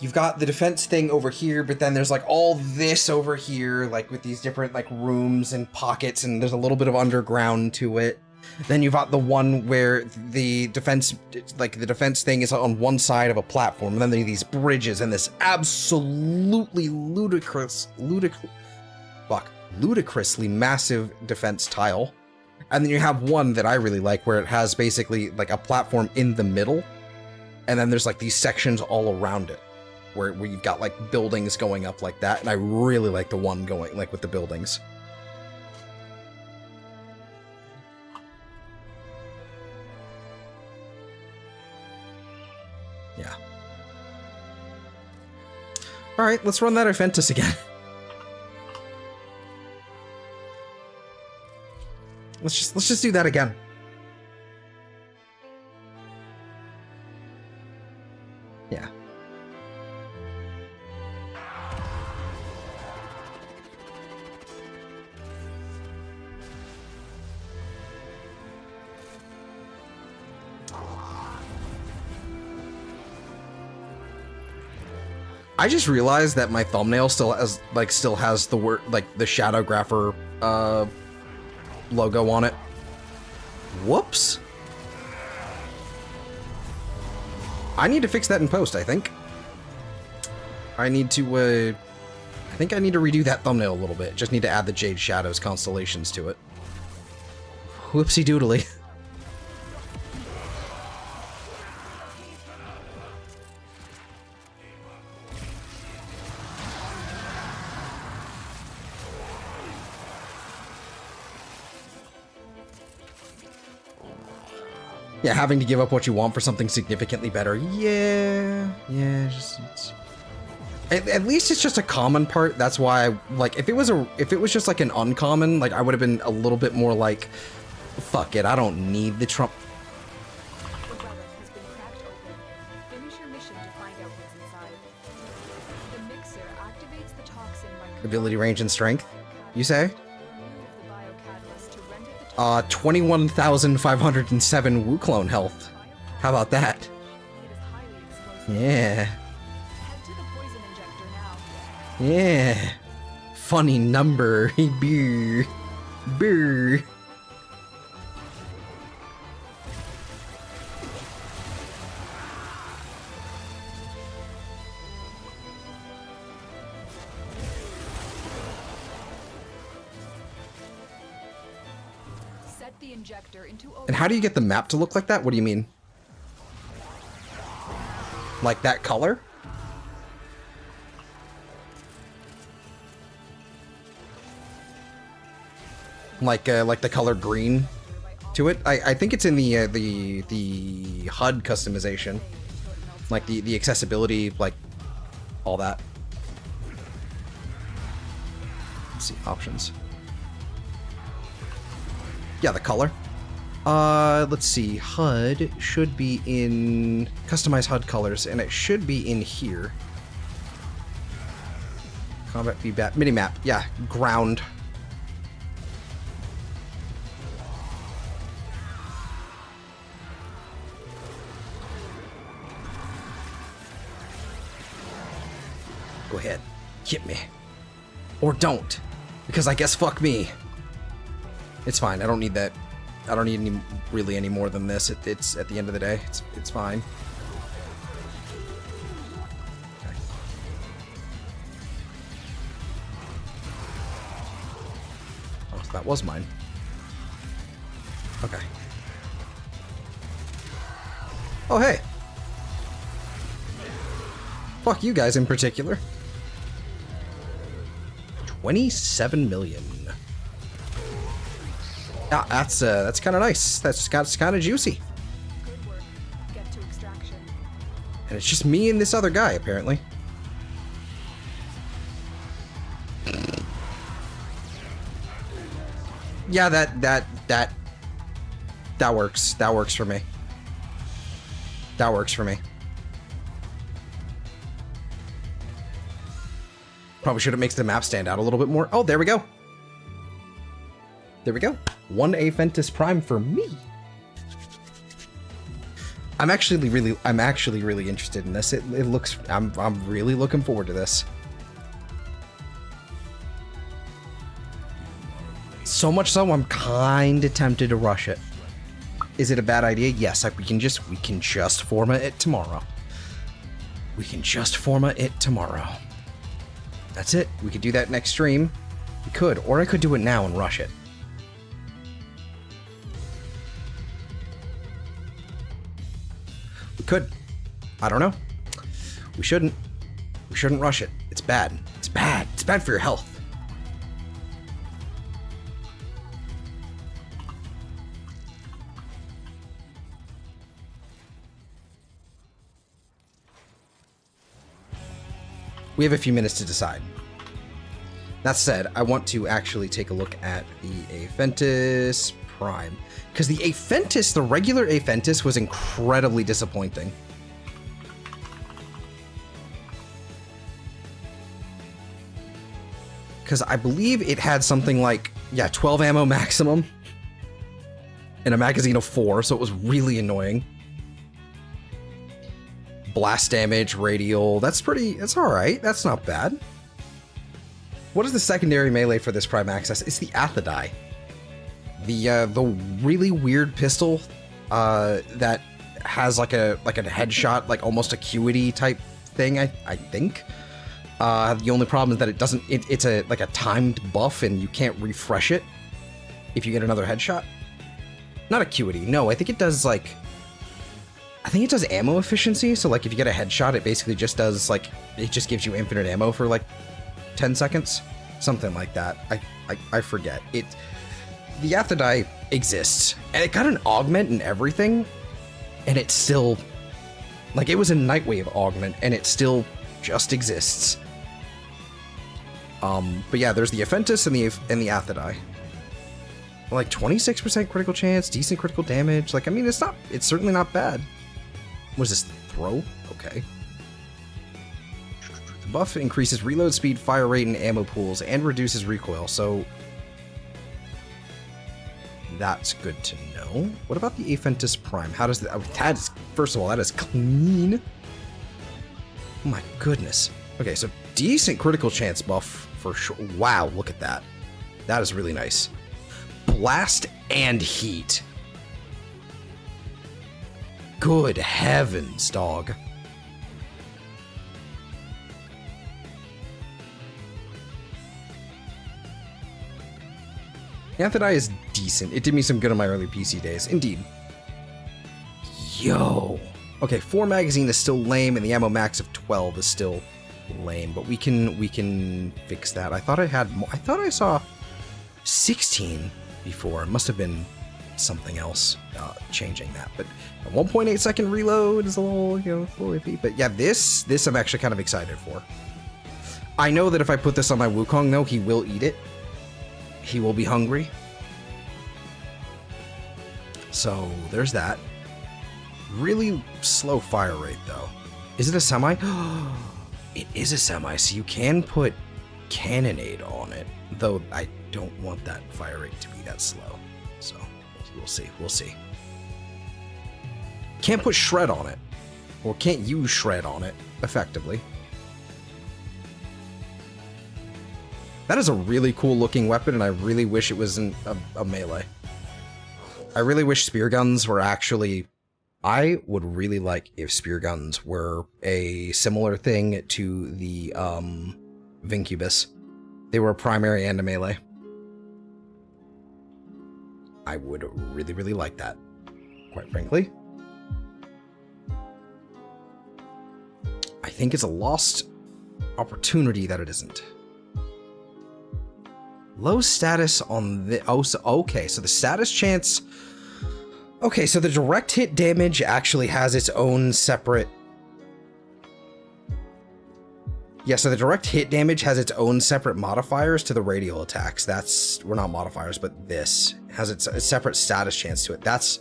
you've got the defense thing over here, but then there's like all this over here, like with these different like rooms and pockets, and there's a little bit of underground to it. Then you've got the one where the defense thing is on one side of a platform, and then there are these bridges and this absolutely ludicrously massive defense tile. And then you have one that I really like where it has basically like a platform in the middle, and then there's like these sections all around it where you've got like buildings going up like that, and I really like the one going like with the buildings. Yeah. Alright, let's run that Aventus again. Let's just do that again. Yeah. I just realized that my thumbnail still has the word like the Shadowgrapher logo on it. Whoops. I need to fix that in post, I think. I need to I think I need to redo that thumbnail a little bit. Just need to add the Jade Shadows Constellations to it. Whoopsie doodly. Yeah, having to give up what you want for something significantly better. Yeah, just at least it's just a common part. That's why I, like, if it was just like an uncommon, like I would have been a little bit more like, fuck it, I don't need the Trump. The relic has been cracked open. Finish your mission to find out what's inside. The mixer activates the toxin like Ability, range, and strength, you say? the biocatalyst to render the 21,507 Wukong health. How about that? It is highly explosive. Yeah. Head to the poison injector now. Yeah. Funny number. Brr. Brr. Set the injector into And how do you get the map to look like that? What do you mean? Like that color? Like the color green to it? I think it's in the HUD customization. Like the accessibility, like all that. Let's see, options. Yeah, the color. Let's see. HUD should be in customize HUD colors, and it should be in here. Combat feedback, minimap. Yeah, ground. Go ahead, hit me, or don't, because I guess fuck me. It's fine. I don't need that. I don't need any more than this. It's at the end of the day. It's fine. Okay. Oh, so that was mine. Okay. Oh hey. Fuck you guys in particular. 27 million. Yeah, that's kind of nice. That's kind of juicy. Good work. Get to extraction. And it's just me and this other guy, apparently. Yeah, that works. That works for me. That works for me. Probably should have makes the map stand out a little bit more. Oh, there we go. There we go. One Aventus Prime for me. I'm actually really interested in this. It looks, I'm really looking forward to this. So much so, I'm kind of tempted to rush it. Is it a bad idea? Yes, we can just Forma it tomorrow. We can just Forma it tomorrow. That's it. We could do that next stream. We could, or I could do it now and rush it. We could. I don't know. We shouldn't. We shouldn't rush it. It's bad. It's bad. It's bad for your health. We have a few minutes to decide. That said, I want to actually take a look at the Aphentis Prime. Because the Aphentis, the regular Aphentis, was incredibly disappointing. Because I believe it had something like, yeah, 12 ammo maximum. And a magazine of 4, so it was really annoying. Blast damage, radial, that's alright, that's not bad. What is the secondary melee for this Prime Access? It's the Athodai. The really weird pistol that has like a headshot, like almost acuity type thing, I think. The only problem is that it doesn't, it's like a timed buff and you can't refresh it if you get another headshot. Not acuity, no, I think it does like, I think it does ammo efficiency, so like if you get a headshot, it basically just does like, it just gives you infinite ammo for like 10 seconds. Something like that. I forget. The Athodai exists, and it got an augment and everything, and it still, like it was a Nightwave augment, and it still just exists. But yeah, there's the Aphentis and the Athodai. Like 26% critical chance, decent critical damage. Like, I mean, it's certainly not bad. What is this, throw? Okay. The buff increases reload speed, fire rate, and ammo pools, and reduces recoil, so that's good to know. What about the Aphentis Prime? How does that is, first of all, that is clean. Oh my goodness. Okay, so decent critical chance buff for sure. Wow, look at that. That is really nice. Blast and heat. Good heavens, dog. Athodai is decent. It did me some good on my early PC days. Indeed. Yo. Okay, 4 magazine is still lame, and the ammo max of 12 is still lame, but we can fix that. I thought I had more. I thought I saw 16 before. It must have been something else changing that, but a 1.8 second reload is a little, you know, a little iffy. But yeah, this I'm actually kind of excited for. I know that if I put this on my Wukong, though, he will eat it. He will be hungry. So there's that. Really slow fire rate, though. Is it a semi? It is a semi, so you can put cannonade on it, though I don't want that fire rate to be that slow. So we'll see. We'll see. Can't put shred on it, or can't use shred on it effectively. That is a really cool looking weapon, and I really wish it wasn't a melee. I really wish spear guns were actually... I would really like if spear guns were a similar thing to the Vincubus. They were a primary and a melee. I would really, really like that, quite frankly. I think it's a lost opportunity that it isn't. Low status on the... Oh, so, okay, so the status chance... Okay, so the direct hit damage actually has its own separate... Yeah, so the direct hit damage has its own separate modifiers to the radial attacks. That's... Well, not modifiers, but this has its a separate status chance to it. That's...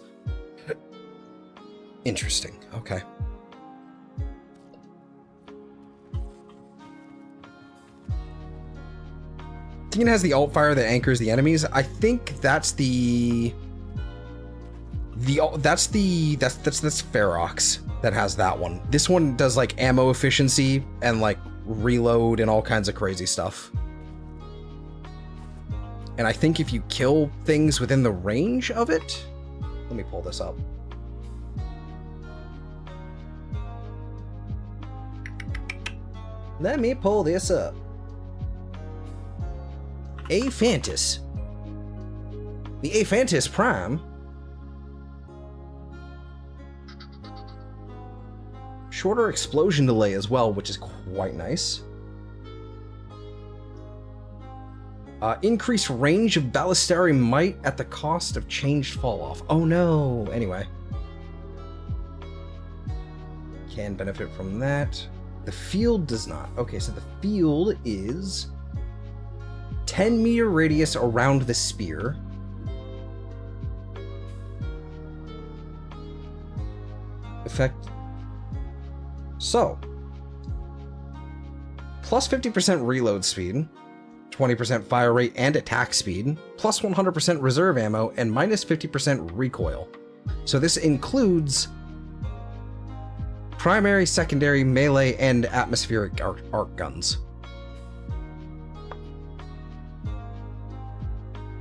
interesting. Okay. I think it has the alt fire that anchors the enemies. I think that's the That's Ferox that has that one. This one does like ammo efficiency and like reload and all kinds of crazy stuff. And I think if you kill things within the range of it, let me pull this up. Let me pull this up. Aphantis. The Aphantis Prime. Shorter explosion delay as well, which is quite nice. Increased range of ballistary might at the cost of changed fall off. Oh no! Anyway. Can benefit from that. The field does not. Okay, so the field is 10-meter radius around the spear. Effect. So, plus 50% reload speed, 20% fire rate and attack speed, plus 100% reserve ammo, and minus 50% recoil. So this includes primary, secondary, melee, and atmospheric arc guns.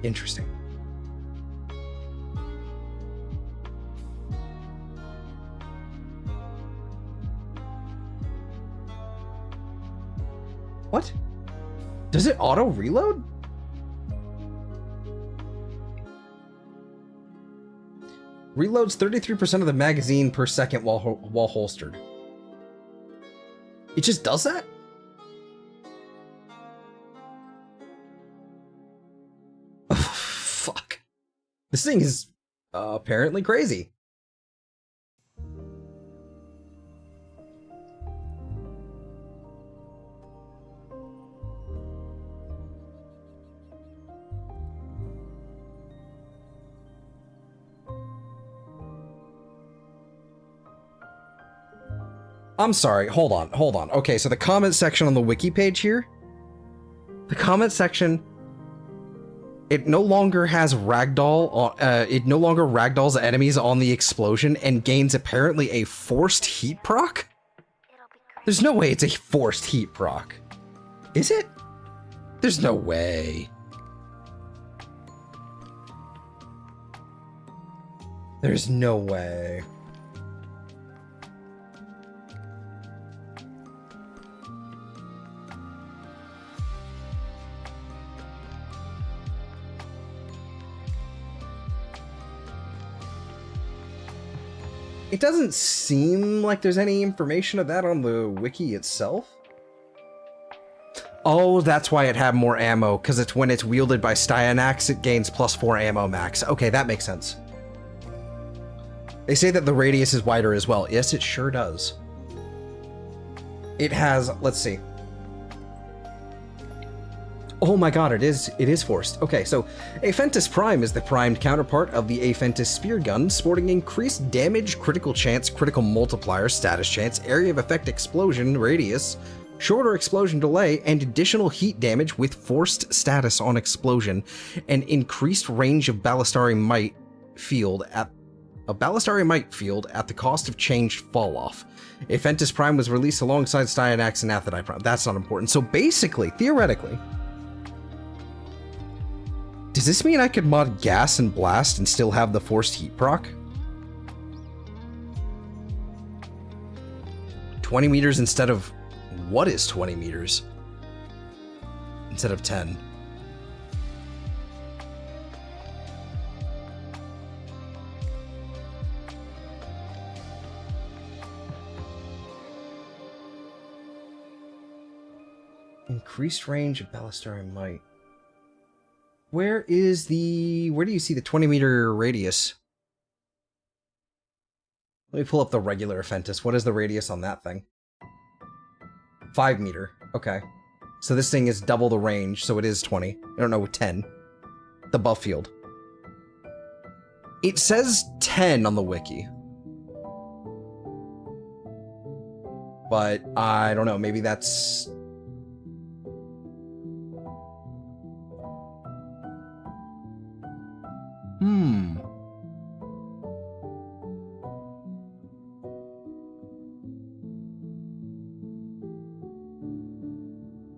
Interesting. What? Does it auto reload? Reloads 33% of the magazine per second while holstered. It just does that? Fuck. This thing is apparently crazy. I'm sorry, hold on. Okay, so the comment section on the wiki page here, the comment section, it no longer has ragdoll, it no longer ragdolls enemies on the explosion and gains apparently a forced heat proc? There's no way it's a forced heat proc. Is it? There's no way. There's no way. It doesn't seem like there's any information of that on the wiki itself. Oh, that's why it had more ammo, because it's when it's wielded by Styanax, it gains +4 ammo max. Okay, that makes sense. They say that the radius is wider as well. Yes, it sure does. It has, let's see. Oh my god, it is forced. Okay, so Aphantis Prime is the primed counterpart of the Aphantis Spear Gun, sporting increased damage, critical chance, critical multiplier, status chance, area of effect explosion radius, shorter explosion delay, and additional heat damage with forced status on explosion, and increased range of ballistary might field at the cost of changed fall off. Aphantis Prime was released alongside Styanax and Athonite Prime. That's not important. So basically, theoretically, does this mean I could mod Gas and Blast and still have the forced heat proc? 20 meters instead of... What is 20 meters? Instead of 10. Increased range of ballistary might. Where do you see the 20-meter radius? Let me pull up the regular Aphantis. What is the radius on that thing? 5 meter. Okay. So this thing is double the range, so it is 20. I don't know, 10. The buff field. It says 10 on the wiki. But I don't know, maybe that's...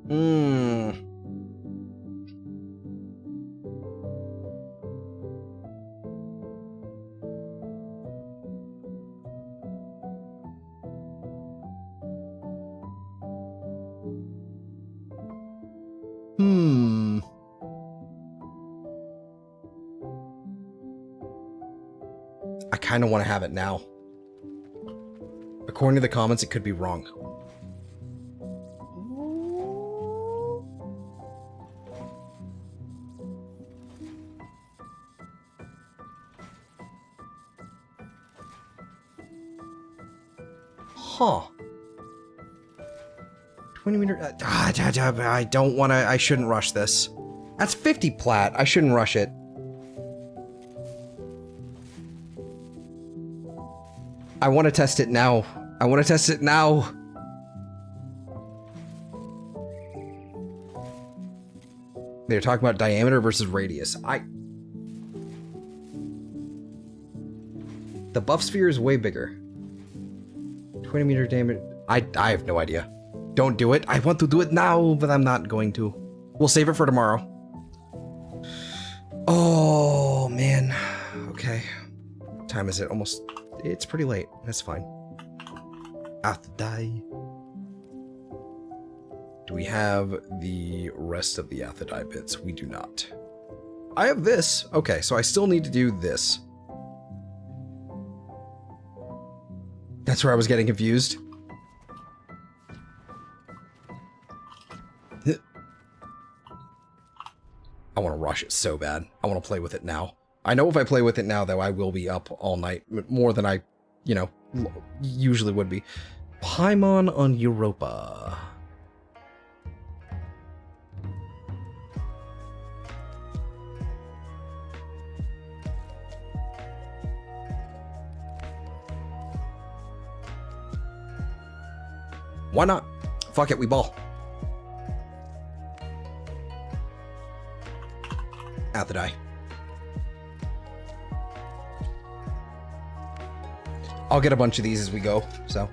Hmm. Hmm. I kind of want to have it now. According to the comments, it could be wrong. Huh. 20 meter. I don't want to. I shouldn't rush this. That's 50 plat. I shouldn't rush it. I want to test it now. I want to test it now. They're talking about diameter versus radius. The buff sphere is way bigger. 20 meter diameter. I have no idea. Don't do it. I want to do it now, but I'm not going to. We'll save it for tomorrow. Oh, man. Okay. What time is it? Almost. It's pretty late. That's fine. I have to die. Do we have the rest of the Athadai bits? We do not. I have this. Okay, so I still need to do this. That's where I was getting confused. I want to rush it so bad. I want to play with it now. I know if I play with it now, though, I will be up all night. More than I, usually would be. Paimon on Europa. Why not? Fuck it, we ball. Athadai. I'll get a bunch of these as we go, so.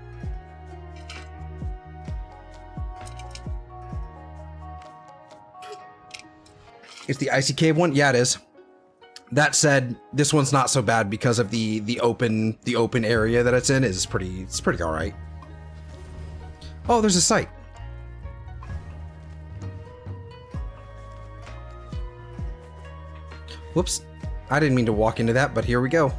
It's the Icy Cave one? Yeah, it is. That said, this one's not so bad because of the open area that it's in is pretty alright. Oh, there's a site. Whoops. I didn't mean to walk into that, but here we go.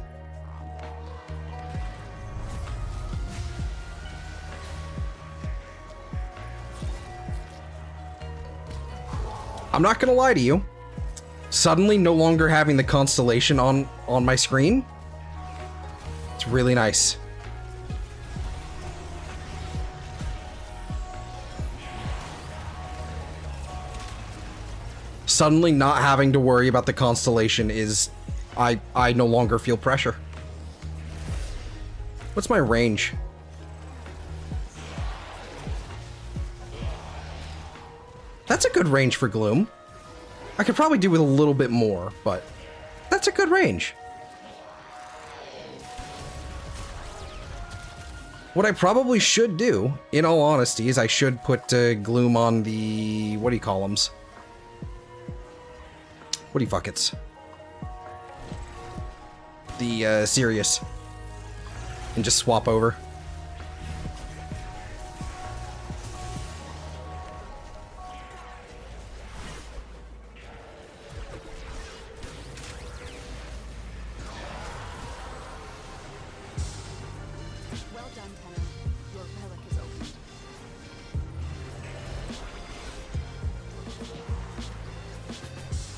I'm not gonna lie to you. Suddenly no longer having the constellation on my screen, it's really nice. Suddenly not having to worry about the constellation is... I no longer feel pressure. What's my range? That's a good range for Gloom. I could probably do with a little bit more, but that's a good range. What I probably should do, in all honesty, is I should put Gloom on the... what do you call them? What do you fuckets? The Sirius. And just swap over. Well done, Tenor. Your relic is opened.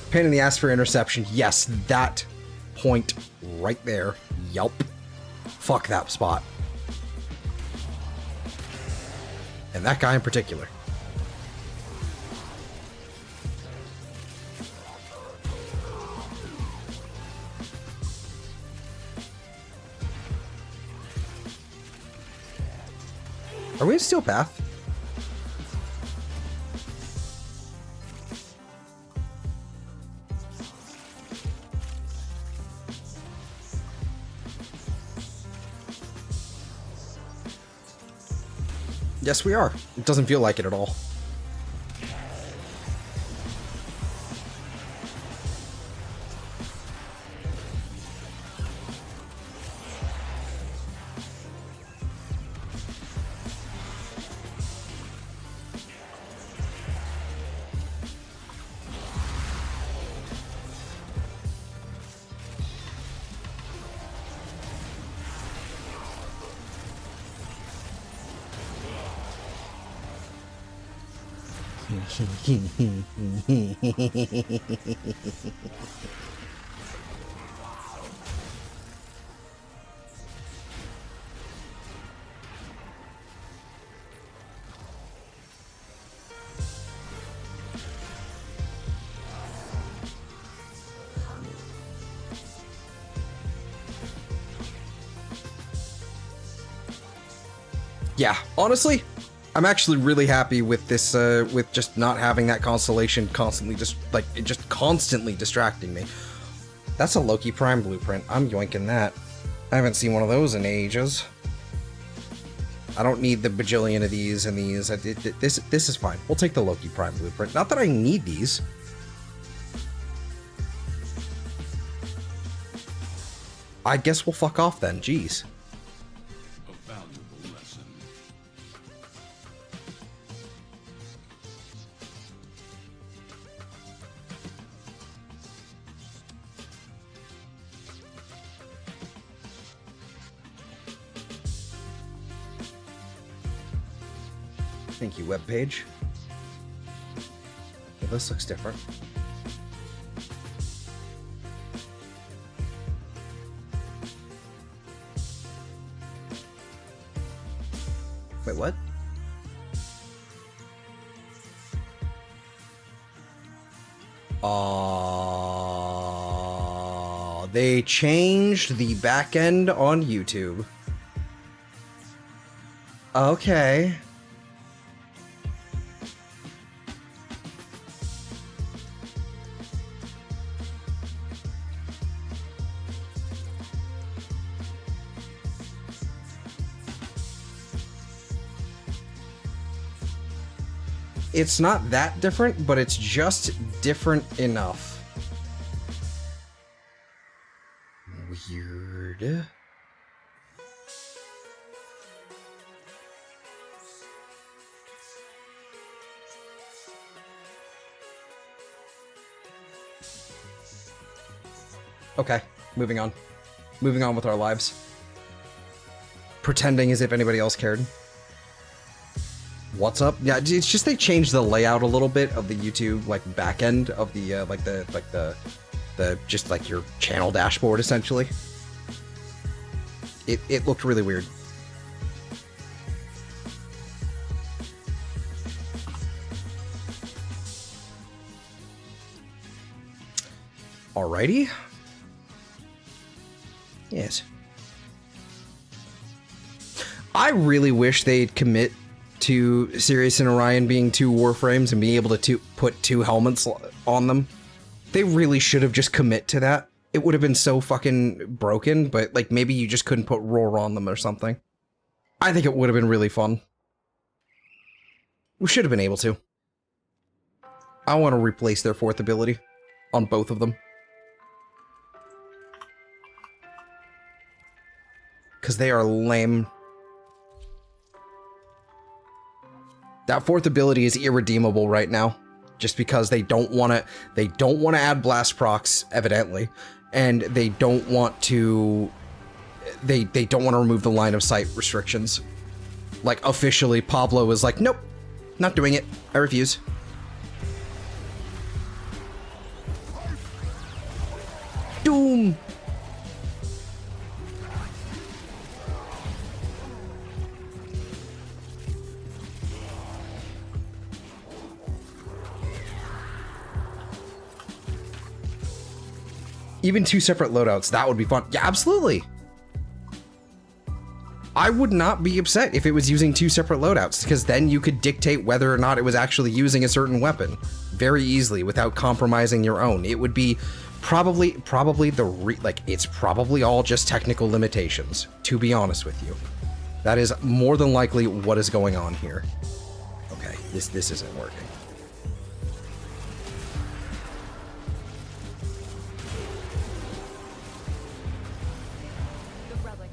Pain in the ass for interception. Yes, that point right there. Yup. Fuck that spot. And that guy in particular. Are we in Steel Path? Yes, we are. It doesn't feel like it at all. Yeah, honestly, I'm actually really happy with this, with just not having that constellation constantly constantly distracting me. That's a Loki Prime blueprint. I'm yoinking that. I haven't seen one of those in ages. I don't need the bajillion of these and these. This is fine. We'll take the Loki Prime blueprint. Not that I need these. I guess we'll fuck off then. Jeez. A valuable lesson. Thank you, webpage. Well, this looks different. Wait, what? They changed the back end on YouTube. Okay. It's not that different, but it's just different enough. Weird. Okay, moving on. Moving on with our lives. Pretending as if anybody else cared. What's up? Yeah, it's just they changed the layout a little bit of the YouTube like back end of the the just like your channel dashboard essentially. It looked really weird. Alrighty. Yes. I really wish they'd commit to Sirius and Orion being two Warframes and being able to put two helmets on them. They really should have just commit to that. It would have been so fucking broken, but like maybe you just couldn't put roar on them or something. I think it would have been really fun. We should have been able to. I want to replace their fourth ability on both of them. Because they are lame. That fourth ability is irredeemable right now, just because they don't want to add blast procs, evidently, and they don't want to remove the line of sight restrictions. Like officially, Pablov is like, nope, not doing it. I refuse. Doom. Even two separate loadouts, that would be fun. Yeah, absolutely. I would not be upset if it was using two separate loadouts, because then you could dictate whether or not it was actually using a certain weapon very easily without compromising your own. It would be probably it's probably all just technical limitations, to be honest with you. That is more than likely what is going on here. Okay, this isn't working.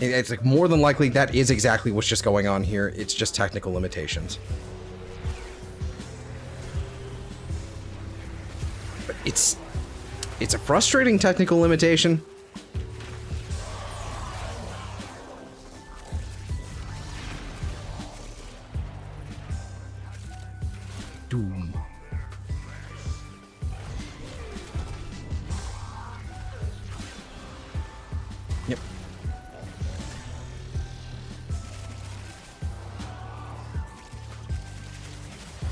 It's like more than likely that is exactly what's just going on here. It's just technical limitations. But it's a frustrating technical limitation. Doom. Yep.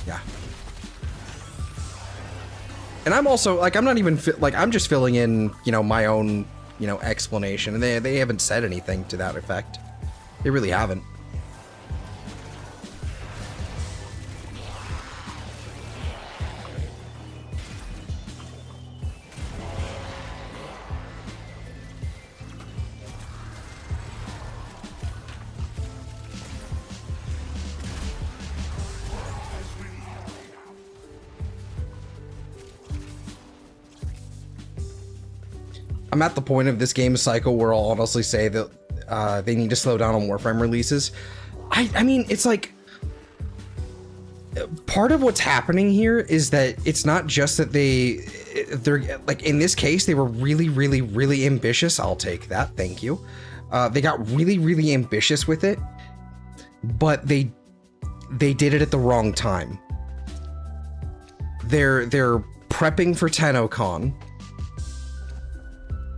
Yeah. And I'm also, like, I'm not even, like, I'm just filling in, you know, my own, you know, explanation. And they haven't said anything to that effect. They really haven't. I'm at the point of this game cycle where I'll honestly say that they need to slow down on Warframe releases. I mean, it's like, part of what's happening here is that it's not just that they're like, in this case, they were really, really, really ambitious. I'll take that. Thank you. They got really, really ambitious with it, but they did it at the wrong time. They're prepping for TennoCon.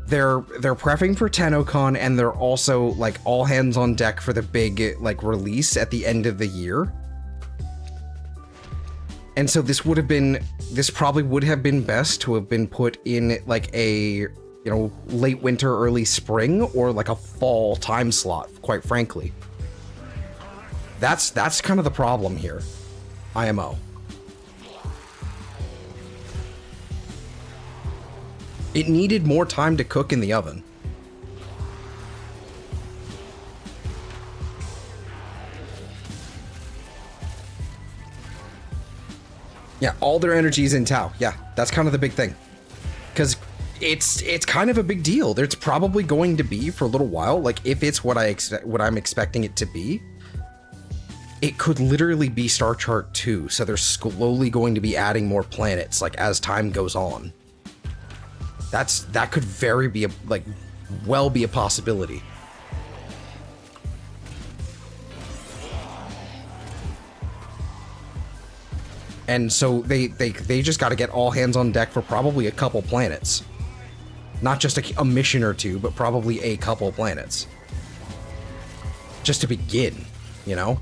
They're prepping for TennoCon, and they're also like all hands on deck for the big like release at the end of the year. And so this probably would have been best to have been put in like a, you know, late winter, early spring, or like a fall time slot, quite frankly. That's kind of the problem here. IMO. It needed more time to cook in the oven. Yeah, all their energy's in Tau. Yeah, that's kind of the big thing. Because it's kind of a big deal. It's probably going to be for a little while. Like, if it's what I'm expecting it to be, it could literally be Star Chart 2. So they're slowly going to be adding more planets, like, as time goes on. That could well be a possibility. And so they just got to get all hands on deck for probably a couple planets. Not just a mission or two, but probably a couple planets. Just to begin, you know?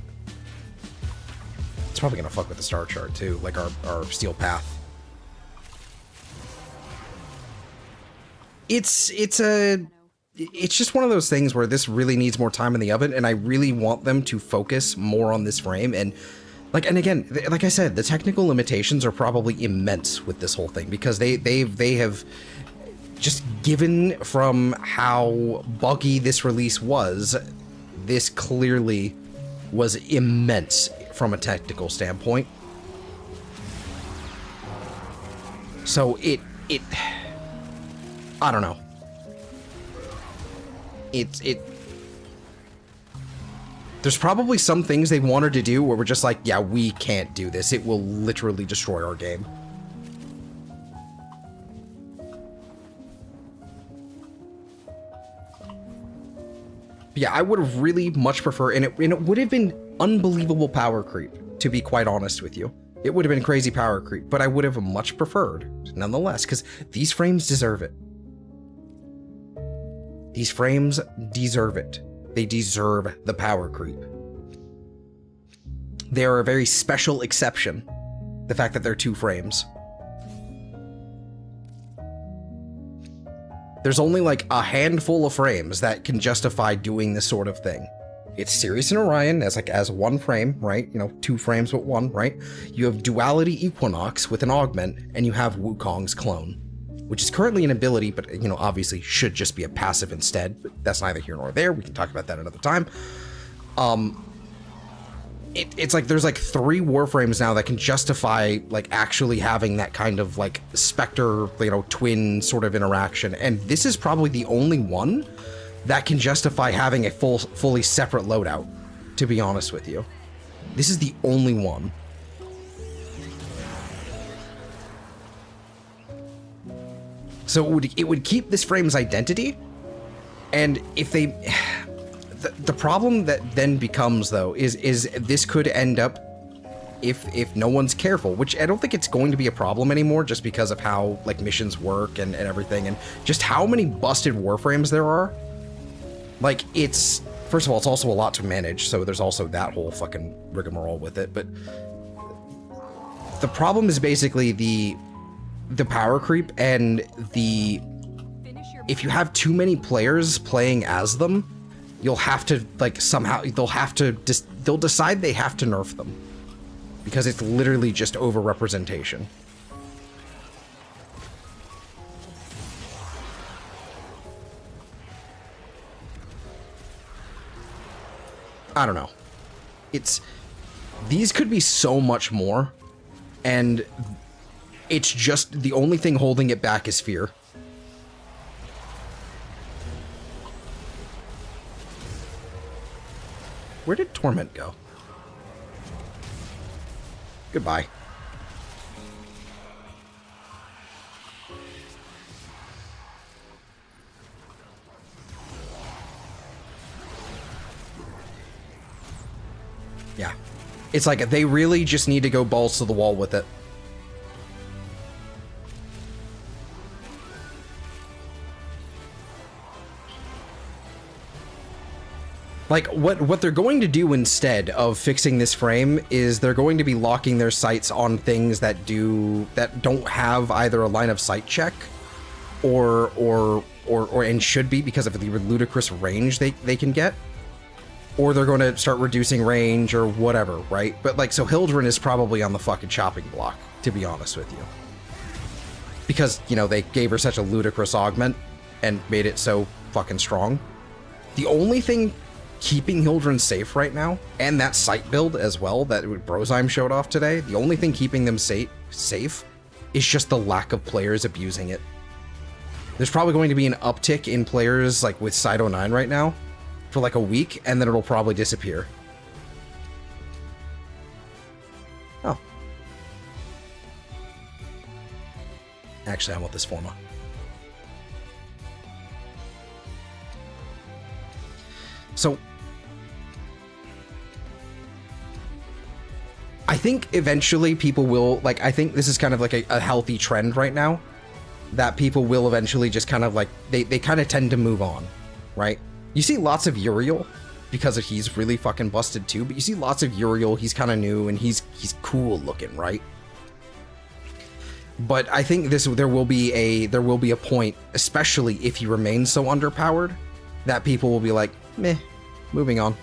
It's probably gonna fuck with the star chart too, like our steel path. It's just one of those things where this really needs more time in the oven, and I really want them to focus more on this frame. And again, like I said, the technical limitations are probably immense with this whole thing, because they have just, given from how buggy this release was, this clearly was immense from a technical standpoint. So I don't know. There's probably some things they wanted to do where we're just like, yeah, we can't do this. It will literally destroy our game. But yeah, I would have really much preferred, and it would have been unbelievable power creep, to be quite honest with you. It would have been crazy power creep, but I would have much preferred, nonetheless, because these frames deserve it. These frames deserve it. They deserve the power creep. They are a very special exception, the fact that they're 2 frames. There's only like a handful of frames that can justify doing this sort of thing. It's Sirius and Orion as 1 frame, right? You know, 2 frames with 1, right? You have Duality Equinox with an augment, and you have Wukong's clone, which is currently an ability, but, you know, obviously should just be a passive instead. But that's neither here nor there. We can talk about that another time. It's like there's like 3 Warframes now that can justify like actually having that kind of like Spectre, you know, twin sort of interaction. And this is probably the only one that can justify having a fully separate loadout, to be honest with you. This is the only one. So it would keep this frame's identity, and if they... The problem that then becomes, though, is this could end up if no one's careful, which I don't think it's going to be a problem anymore, just because of how like missions work and everything, and just how many busted Warframes there are. Like, it's, first of all, it's also a lot to manage, so there's also that whole fucking rigmarole with it, but the problem is basically the power creep and the, if you have too many players playing as them, you'll have to, like, somehow, they'll decide they have to nerf them. Because it's literally just over-representation. I don't know. These could be so much more, and it's just, the only thing holding it back is fear. Where did Torment go? Goodbye. Yeah. It's like they really just need to go balls to the wall with it. Like, what they're going to do instead of fixing this frame is they're going to be locking their sights on things that don't have either a line of sight check or and should be because of the ludicrous range they can get. Or they're going to start reducing range or whatever, right? But like, so Hildren is probably on the fucking chopping block, to be honest with you. Because, you know, they gave her such a ludicrous augment and made it so fucking strong. The only thing keeping Hildren safe right now, and that sight build as well that Brozheim showed off today, the only thing keeping them safe is just the lack of players abusing it. There's probably going to be an uptick in players like with Side 09 right now for like a week, and then it'll probably disappear. Oh. Actually, I want this Forma. So I think eventually people will, like, I think this is kind of like a healthy trend right now, that people will eventually just kind of like, they kind of tend to move on, right? You see lots of Uriel, because he's really fucking busted too, but you see lots of Uriel, he's kind of new, and he's cool looking, right? But I think there will be a point, especially if he remains so underpowered, that people will be like, meh, moving on.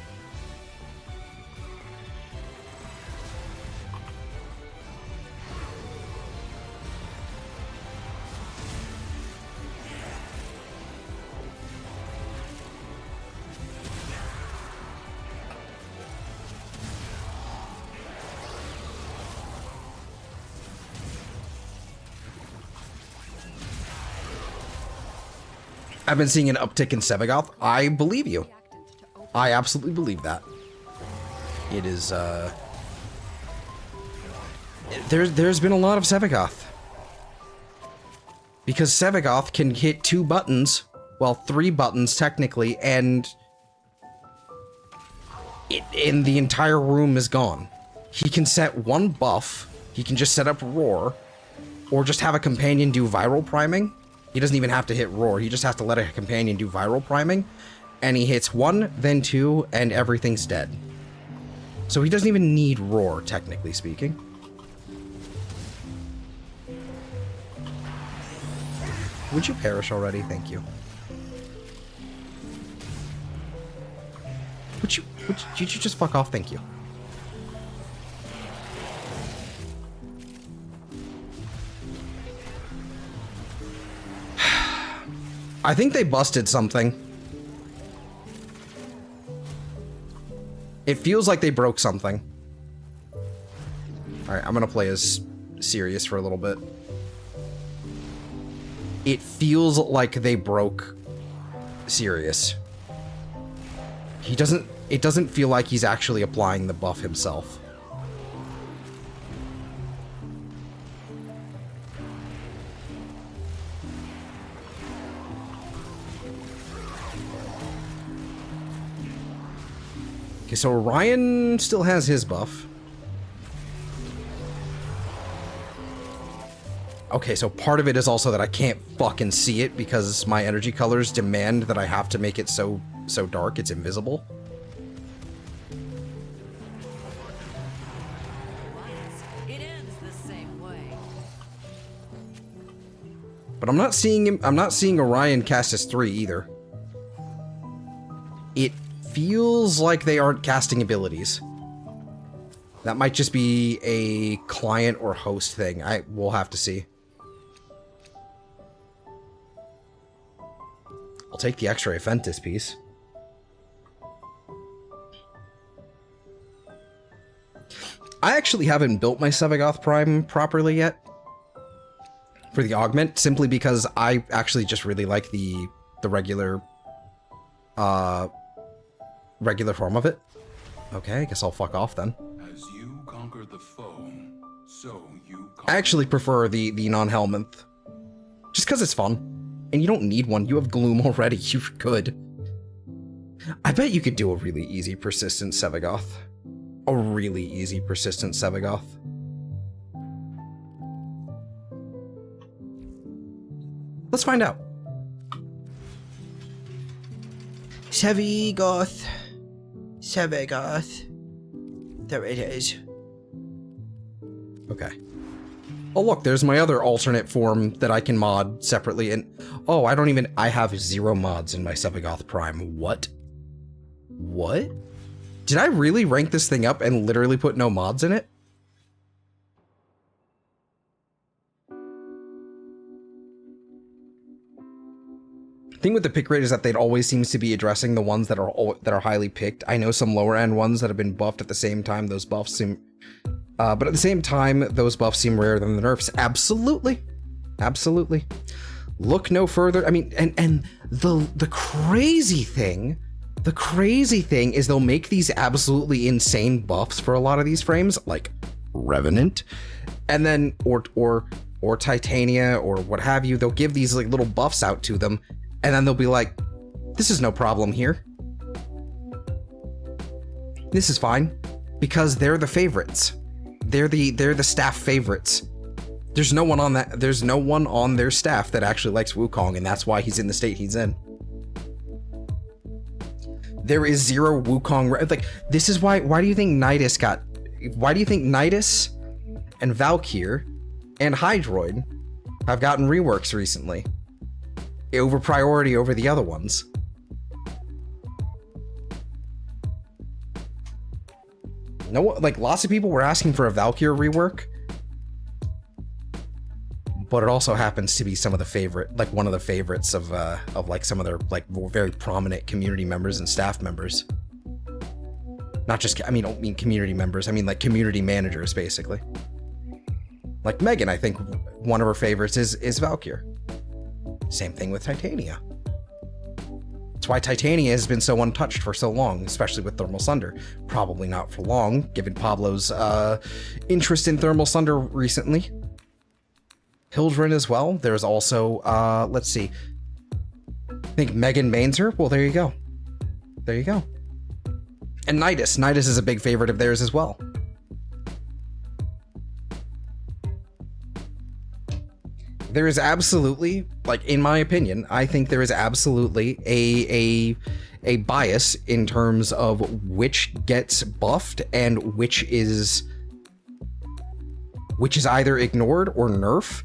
I've been seeing an uptick in Sevagoth. I believe you. I absolutely believe that. It is, there's been a lot of Sevagoth. Because Sevagoth can hit 2 buttons, well, 3 buttons technically, and the entire room is gone. He can set 1 buff, he can just set up Roar, or just have a companion do viral priming. He doesn't even have to hit Roar, he just has to let a companion do viral priming, and he hits 1, then 2, and everything's dead. So he doesn't even need Roar, technically speaking. Would you perish already? Thank you. Would you just fuck off? Thank you. I think they busted something. It feels like they broke something. Alright, I'm gonna play as Sirius for a little bit. It feels like they broke Sirius. It doesn't feel like he's actually applying the buff himself. Okay, so Orion still has his buff. Okay, so part of it is also that I can't fucking see it because my energy colors demand that I have to make it so dark it's invisible. It ends the same way. But I'm not seeing Orion cast as 3 either. It feels like they aren't casting abilities. That might just be a client or host thing. We'll have to see. I'll take the X-ray Fentis piece. I actually haven't built my Sevagoth Prime properly yet for the augment, simply because I actually just really like the regular regular form of it. Okay, I guess I'll fuck off then. As you conquer the foe, so you I actually prefer the non-Helminth. Just because it's fun. And you don't need one. You have Gloom already. You could. I bet you could do a really easy persistent Sevagoth. A really easy persistent Sevagoth. Let's find out. Sevagoth. Sevagoth. There it is. Okay. Oh look, there's my other alternate form that I can mod separately, and oh, I have 0 mods in my Sevagoth Prime. What? What? Did I really rank this thing up and literally put no mods in it? The thing with the pick rate is that they'd always seems to be addressing the ones that are highly picked. I know some lower end ones that have been buffed at the same time. Those buffs seem, but at the same time, those buffs seem rarer than the nerfs. Absolutely, absolutely. Look no further. I mean, and the crazy thing is they'll make these absolutely insane buffs for a lot of these frames, like Revenant, and then or Titania or what have you. They'll give these like little buffs out to them. And then they'll be like, this is no problem here. This is fine. Because they're the favorites. They're the staff favorites. There's no one on their staff that actually likes Wukong, and that's why he's in the state he's in. There is 0 Wukong. Like, this is why do you think Nidus and Valkyr and Hydroid have gotten reworks recently? Over priority over the other ones. No, like lots of people were asking for a Valkyr rework, but it also happens to be some of the one of the favorites of like some of their like very prominent community members and staff members. Not just, I don't mean community members, I mean like community managers basically. Like Megan, I think one of her favorites is Valkyr. Same thing with Titania. That's why Titania has been so untouched for so long, especially with Thermal Sunder. Probably not for long, given Pablo's interest in Thermal Sunder recently. Hildren as well. There's also, let's see. I think Megan mains her. Well, there you go. There you go. And Nidus. Nidus is a big favorite of theirs as well. There is absolutely, like in my opinion, I think there is absolutely a bias in terms of which gets buffed and which is either ignored or nerfed.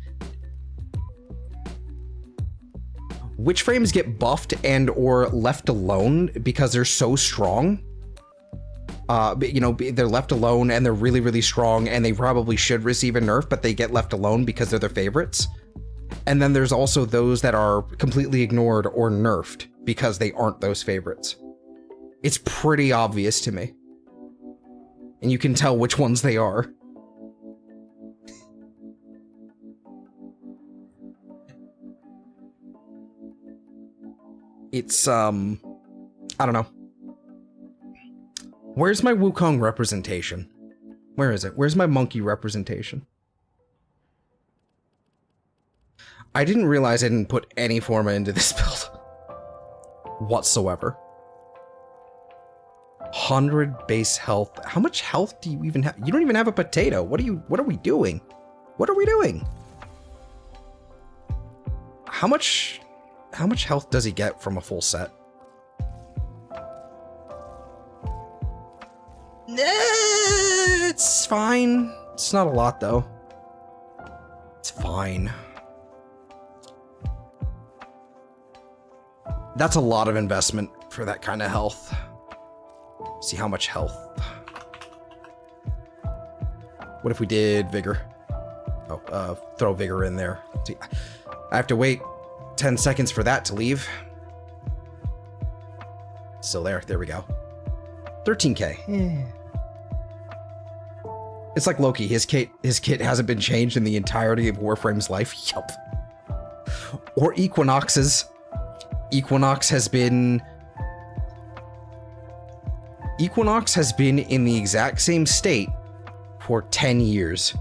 Which frames get buffed and or left alone because they're so strong. They're left alone and they're really, really strong and they probably should receive a nerf, but they get left alone because they're their favorites. And then there's also those that are completely ignored or nerfed because they aren't those favorites. It's pretty obvious to me. And you can tell which ones they are. It's, I don't know. Where's my Wukong representation? Where is it? Where's my monkey representation? I didn't realize I didn't put any Forma into this build whatsoever. 100 base health. How much health do you even have? You don't even have a potato. What are we doing? What are we doing? How much health does he get from a full set? It's fine. It's not a lot though. It's fine. That's a lot of investment for that kind of health. See how much health. What if we did vigor? Oh, throw vigor in there. See, I have to wait 10 seconds for that to leave. Still there. There we go. 13k. It's like Loki. His kit hasn't been changed in the entirety of Warframe's life. Yup. Or Equinox's. Equinox has been in the exact same state for 10 years.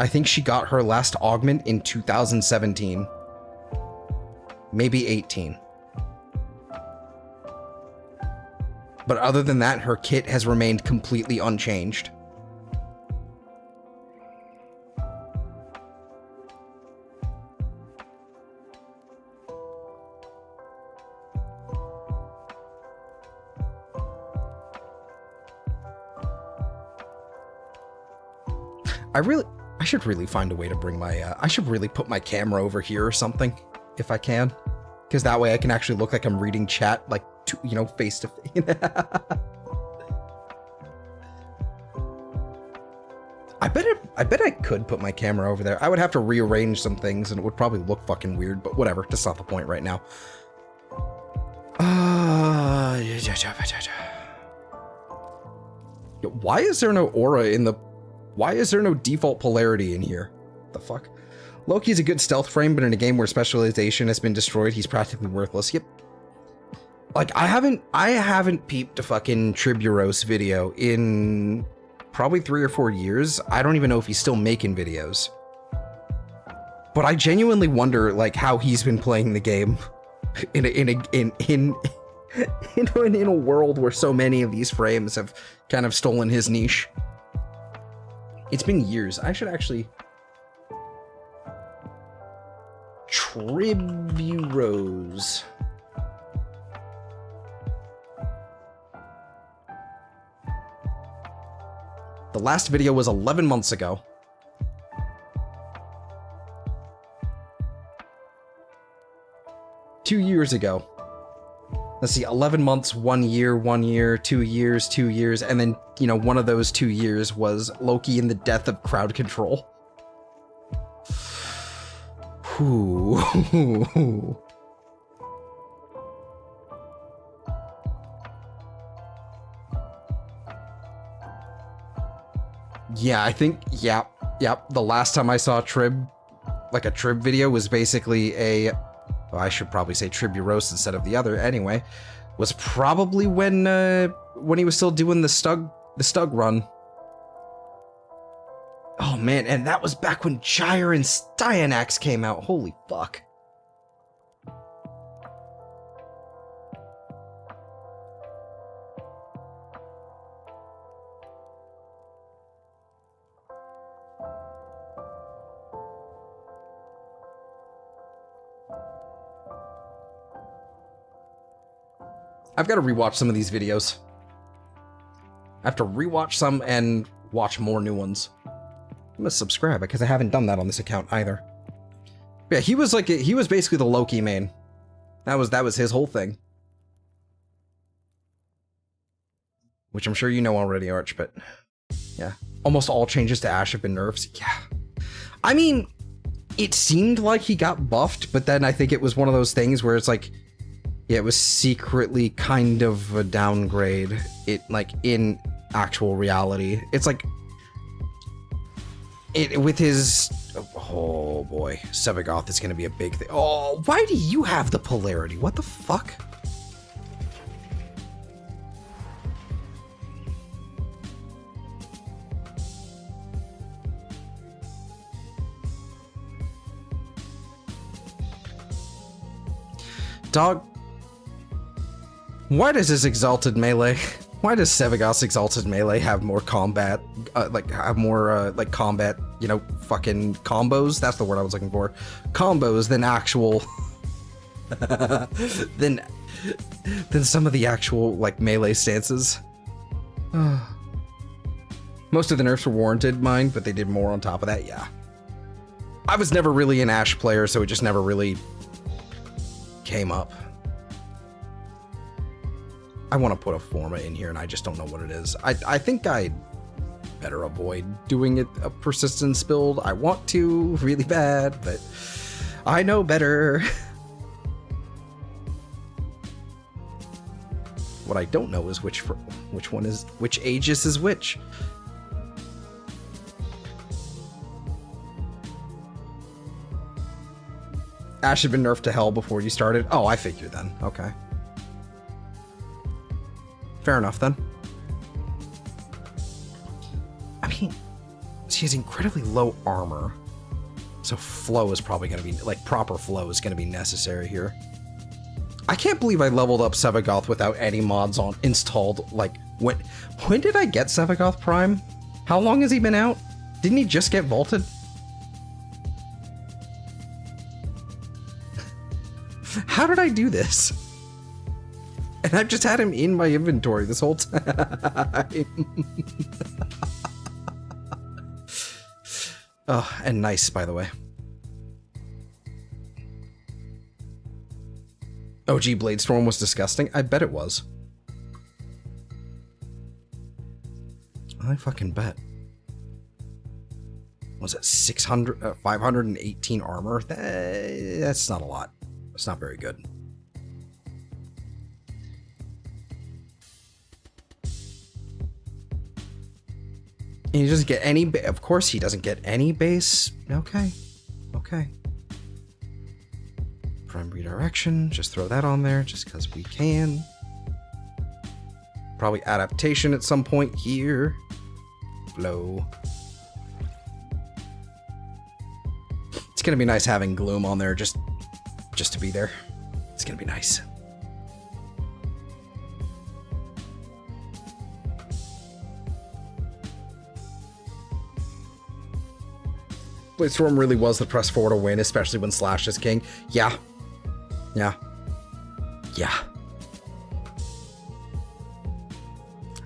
I think she got her last augment in 2017. Maybe 18. But other than that, her kit has remained completely unchanged. I should really find a way to bring my, I should really put my camera over here or something, if I can. Because that way I can actually look like I'm reading chat, like, you know, face to face. I bet I could put my camera over there. I would have to rearrange some things and it would probably look fucking weird, but whatever. That's not the point right now. Why is there no aura in the... Why is there no default polarity in here? The fuck? Loki's a good stealth frame, but in a game where specialization has been destroyed, he's practically worthless. Yep. Like, I haven't peeped a fucking Triburos video in probably 3 or 4 years. I don't even know if he's still making videos. But I genuinely wonder, like, how he's been playing the game in a world where so many of these frames have kind of stolen his niche. It's been years. I should actually... Triburos. The last video was 11 months ago. Two years ago. Let's see, 11 months, 1 year, 1 year, 2 years, 2 years, and then, you know, one of those 2 years was Loki and the death of crowd control. Whew. Yeah, I think, yeah, the last time I saw a Trib, like a Trib video, was basically a... Well, I should probably say Triburos instead of the other. Anyway, was probably when he was still doing the Stug run. Oh man, and that was back when Gyre and Styanax came out. Holy fuck. I've got to rewatch some of these videos. I have to rewatch some and watch more new ones. I'm gonna subscribe because I haven't done that on this account either. Yeah, he was basically the Loki main. That was his whole thing. Which I'm sure you know already, Arch, but yeah. Almost all changes to Ash have been nerfs. Yeah. I mean, it seemed like he got buffed, but then I think it was one of those things where it's like, yeah, it was secretly kind of a downgrade. It, like, in actual reality. It's like... with his... Oh, boy. Sevagoth is gonna be a big thing. Oh, why do you have the polarity? What the fuck? Dog... Why does this exalted melee? Why does Sevagoth's Exalted Melee have more combat, combat, you know, fucking combos? That's the word I was looking for. Combos than actual, than some of the actual, like, melee stances. Most of the nerfs were warranted, mine, but they did more on top of that, yeah. I was never really an Ashe player, so it just never really came up. I want to put a Forma in here, and I just don't know what it is. I think I'd better avoid doing it a persistence build. I want to really bad, but I know better. What I don't know is which Aegis is which. Ashe had been nerfed to hell before you started. Oh, I figured then. Okay. Fair enough, then. I mean, she has incredibly low armor. So flow is probably going to be, like, proper flow is going to be necessary here. I can't believe I leveled up Sevagoth without any mods on installed. Like, when did I get Sevagoth Prime? How long has he been out? Didn't he just get vaulted? How did I do this? And I've just had him in my inventory this whole time. Oh, and nice, by the way. OG Bladestorm was disgusting. I bet it was. I fucking bet. Was it 518 armor? That's not a lot. It's not very good. And he doesn't get any, of course he doesn't get any base. Okay. Okay. Prime redirection, just throw that on there just because we can. Probably adaptation at some point here. Flow. It's gonna be nice having Gloom on there just to be there. It's gonna be nice. Bladestorm really was the press forward to win, especially when Slash is king. Yeah. Yeah. Yeah.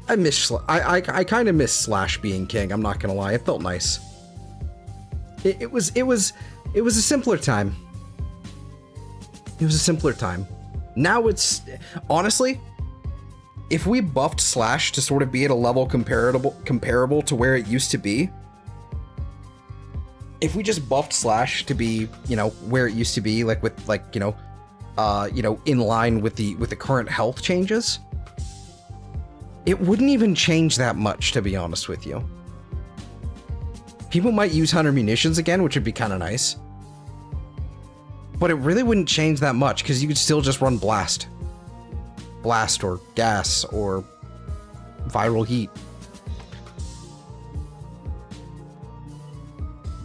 I kind of miss Slash being king, I'm not gonna lie. It felt nice. It was a simpler time. It was a simpler time. Now it's, honestly, if we buffed Slash to sort of be at a level comparable to where it used to be, if we just buffed Slash to be, you know, where it used to be, like with, like, you know, in line with the current health changes, it wouldn't even change that much, to be honest with you. People might use Hunter munitions again, which would be kind of nice. But it really wouldn't change that much, because you could still just run Blast. Blast, or Gas, or Viral Heat.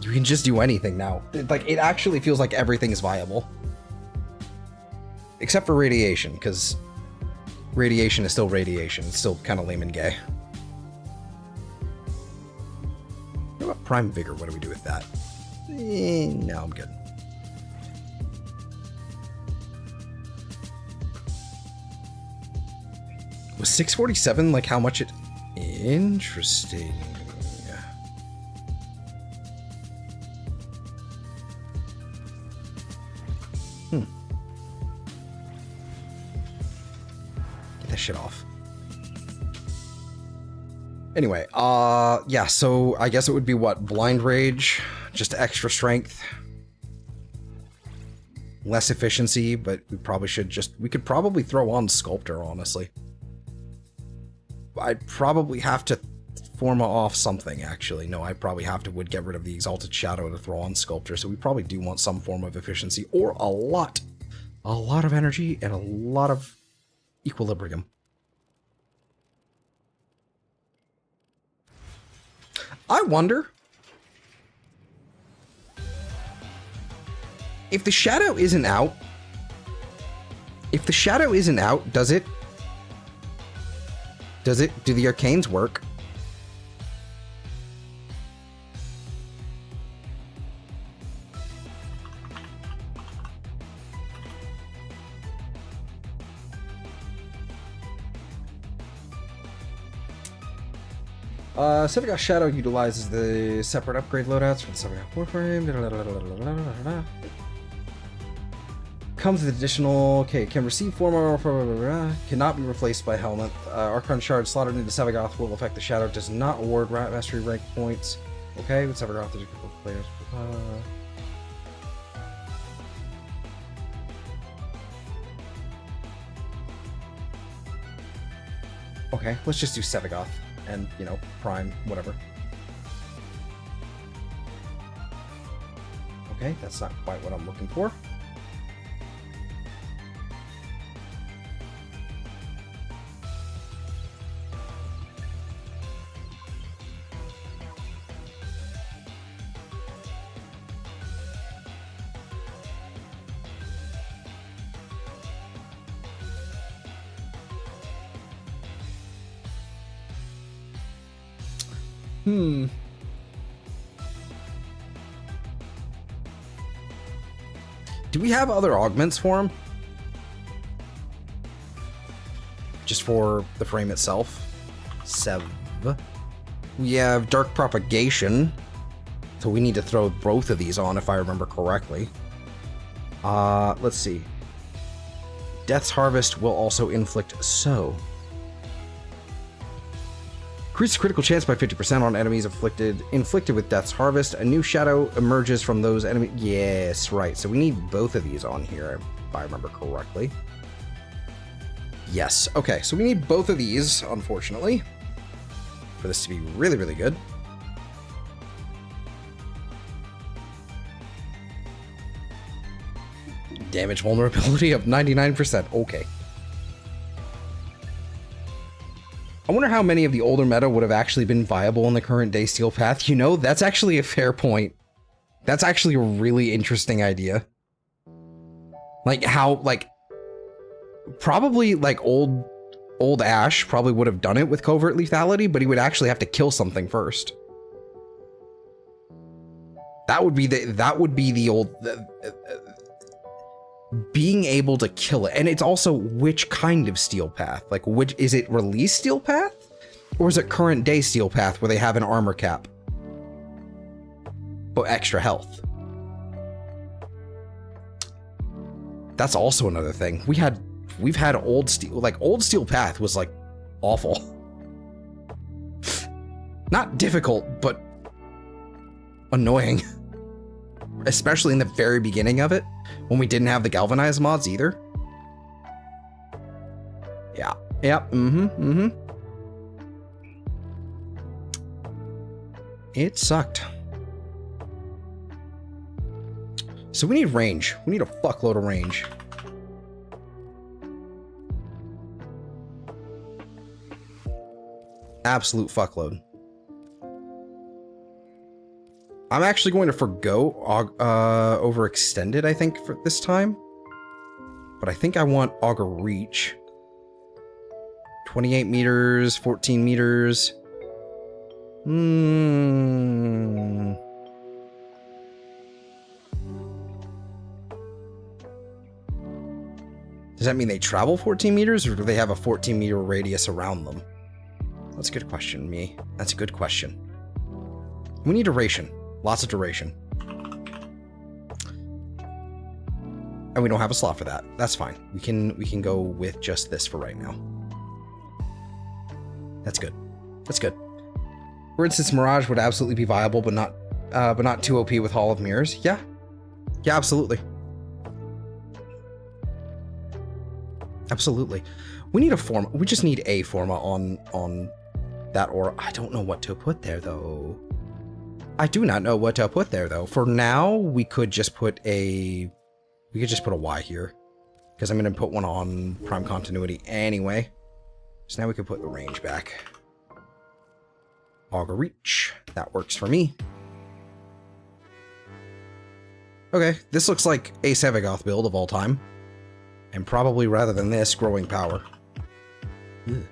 You can just do anything now. Like, it actually feels like everything is viable. Except for Radiation, because Radiation is still Radiation. It's still kind of lame and gay. What about Prime Vigor? What do we do with that? No, I'm good. Was 647 like how much it... Interesting. Get that shit off. Anyway, yeah, so I guess it would be what? Blind Rage, just extra strength. Less efficiency, but we probably should just... We could probably throw on Sculptor, honestly. I'd probably have to Forma off something, actually. No, I probably would get rid of the Exalted Shadow to throw on Sculptor, so we probably do want some form of efficiency, or a lot of energy, and a lot of equilibrium. I wonder if the Shadow isn't out. If the Shadow isn't out, does it Do the arcanes work? Sevagoth Shadow utilizes the separate upgrade loadouts for the Sevagoth Warframe. Comes with additional... Okay, can receive Forma... Cannot be replaced by Helmet. Archon Shard slotted into Sevagoth will affect the Shadow. Does not award Mastery rank points. Okay, with Sevagoth, there's a couple of players. Okay, let's just do Sevagoth. And, you know, Prime, whatever. Okay, that's not quite what I'm looking for. Do we have other augments for him? Just for the frame itself? We have Dark Propagation. So we need to throw both of these on if I remember correctly. Let's see. Death's Harvest will also inflict so. Increase critical chance by 50% on enemies inflicted with Death's Harvest. A new shadow emerges from those enemies. Yes, right. So we need both of these on here, if I remember correctly. Yes. Okay, so we need both of these, unfortunately, for this to be really, really good. Damage vulnerability of 99%. Okay. I wonder how many of the older meta would have actually been viable in the current day Steel Path. You know, that's actually a fair point. That's actually a really interesting idea. Like how, like, probably like old Ash probably would have done it with covert lethality, but he would actually have to kill something first. That would be the old being able to kill it. And it's also which kind of Steel Path? Like, which is it, release Steel Path? Or is it current day Steel Path where they have an armor cap? But extra health. That's also another thing. We've had old Steel, like old Steel Path was like awful. Not difficult, but annoying. Especially in the very beginning of it, when we didn't have the galvanized mods either. Yeah. Yep. It sucked. So we need range. We need a fuckload of range. Absolute fuckload. I'm actually going to forgo overextended, I think, for this time. But I think I want Augur Reach. 28 meters, 14 meters. Does that mean they travel 14 meters, or do they have a 14-meter radius around them? That's a good question, me. That's a good question. We need duration. Lots of duration. And we don't have a slot for that. That's fine. We can go with just this for right now. That's good. That's good. For instance, Mirage would absolutely be viable, but not too OP with Hall of Mirrors. Yeah. Yeah, absolutely. Absolutely. We need a Forma. We just need a Forma on that aura. I don't know what to put there, though. I do not know what to put there, though. For now, we could just put a... We could just put a Y here. Because I'm going to put one on Prime Continuity anyway. So now we can put the range back. Augur Reach. That works for me. Okay, this looks like a Sevagoth build of all time. And probably rather than this, Growing Power. Ugh.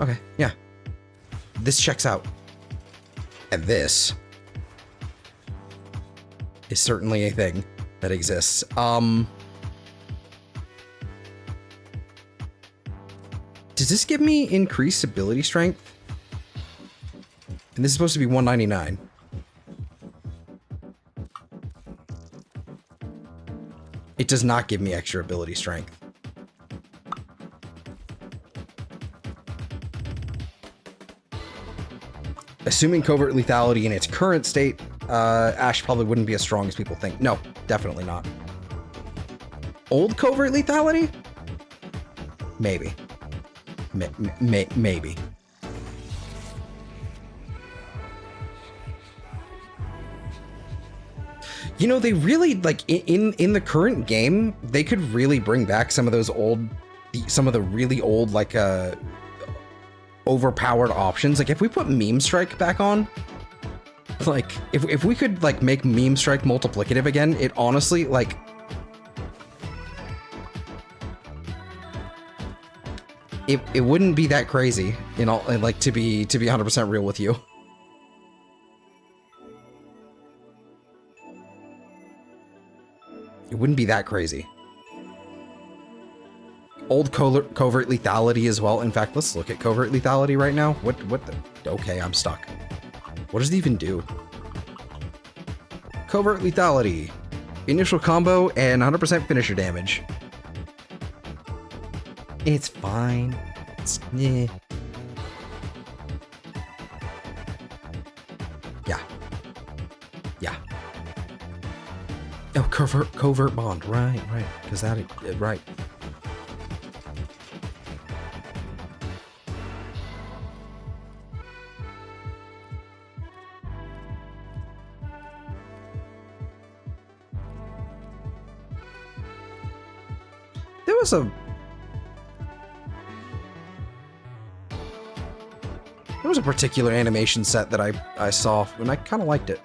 Okay, yeah. This checks out. And this is certainly a thing that exists. Does this give me increased ability strength? And this is supposed to be 199. It does not give me extra ability strength. Assuming covert lethality in its current state, Ash probably wouldn't be as strong as people think. No, definitely not. Old covert lethality? Maybe. Maybe. You know, they really, like, in the current game, they could really bring back some of those some of the really old, like, overpowered options. Like, if we put Meme Strike back on, like, if we could, like, make Meme Strike multiplicative again, it honestly, like, it wouldn't be that crazy, you know, like, to be 100% real with you. It wouldn't be that crazy. Old covert lethality as well. In fact, let's look at covert lethality right now. What the? Okay, I'm stuck. What does it even do? Covert lethality. Initial combo and 100% finisher damage. It's fine. It's, yeah. Yeah. Yeah. Oh, covert bond. Right. Because that, right. There was a particular animation set that I saw, and I kind of liked it.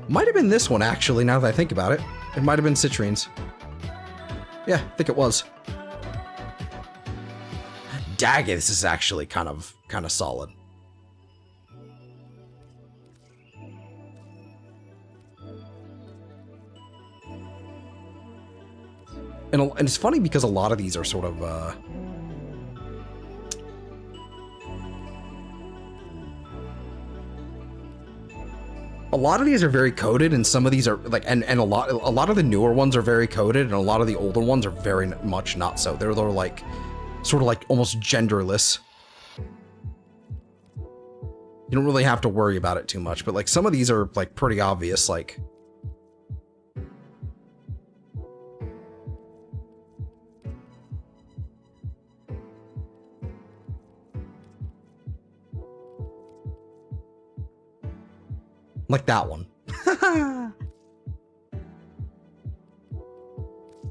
Might have been this one, actually, now that I think about it. It might have been Citrine's. Yeah, I think it was. Dang, this is actually kind of solid. And it's funny because a lot of these are sort of, a lot of these are very coded, and some of these are like, and a lot of the newer ones are very coded, and a lot of the older ones are very much not so. They're like, sort of like almost genderless. You don't really have to worry about it too much, but like some of these are like pretty obvious, like. Like that one.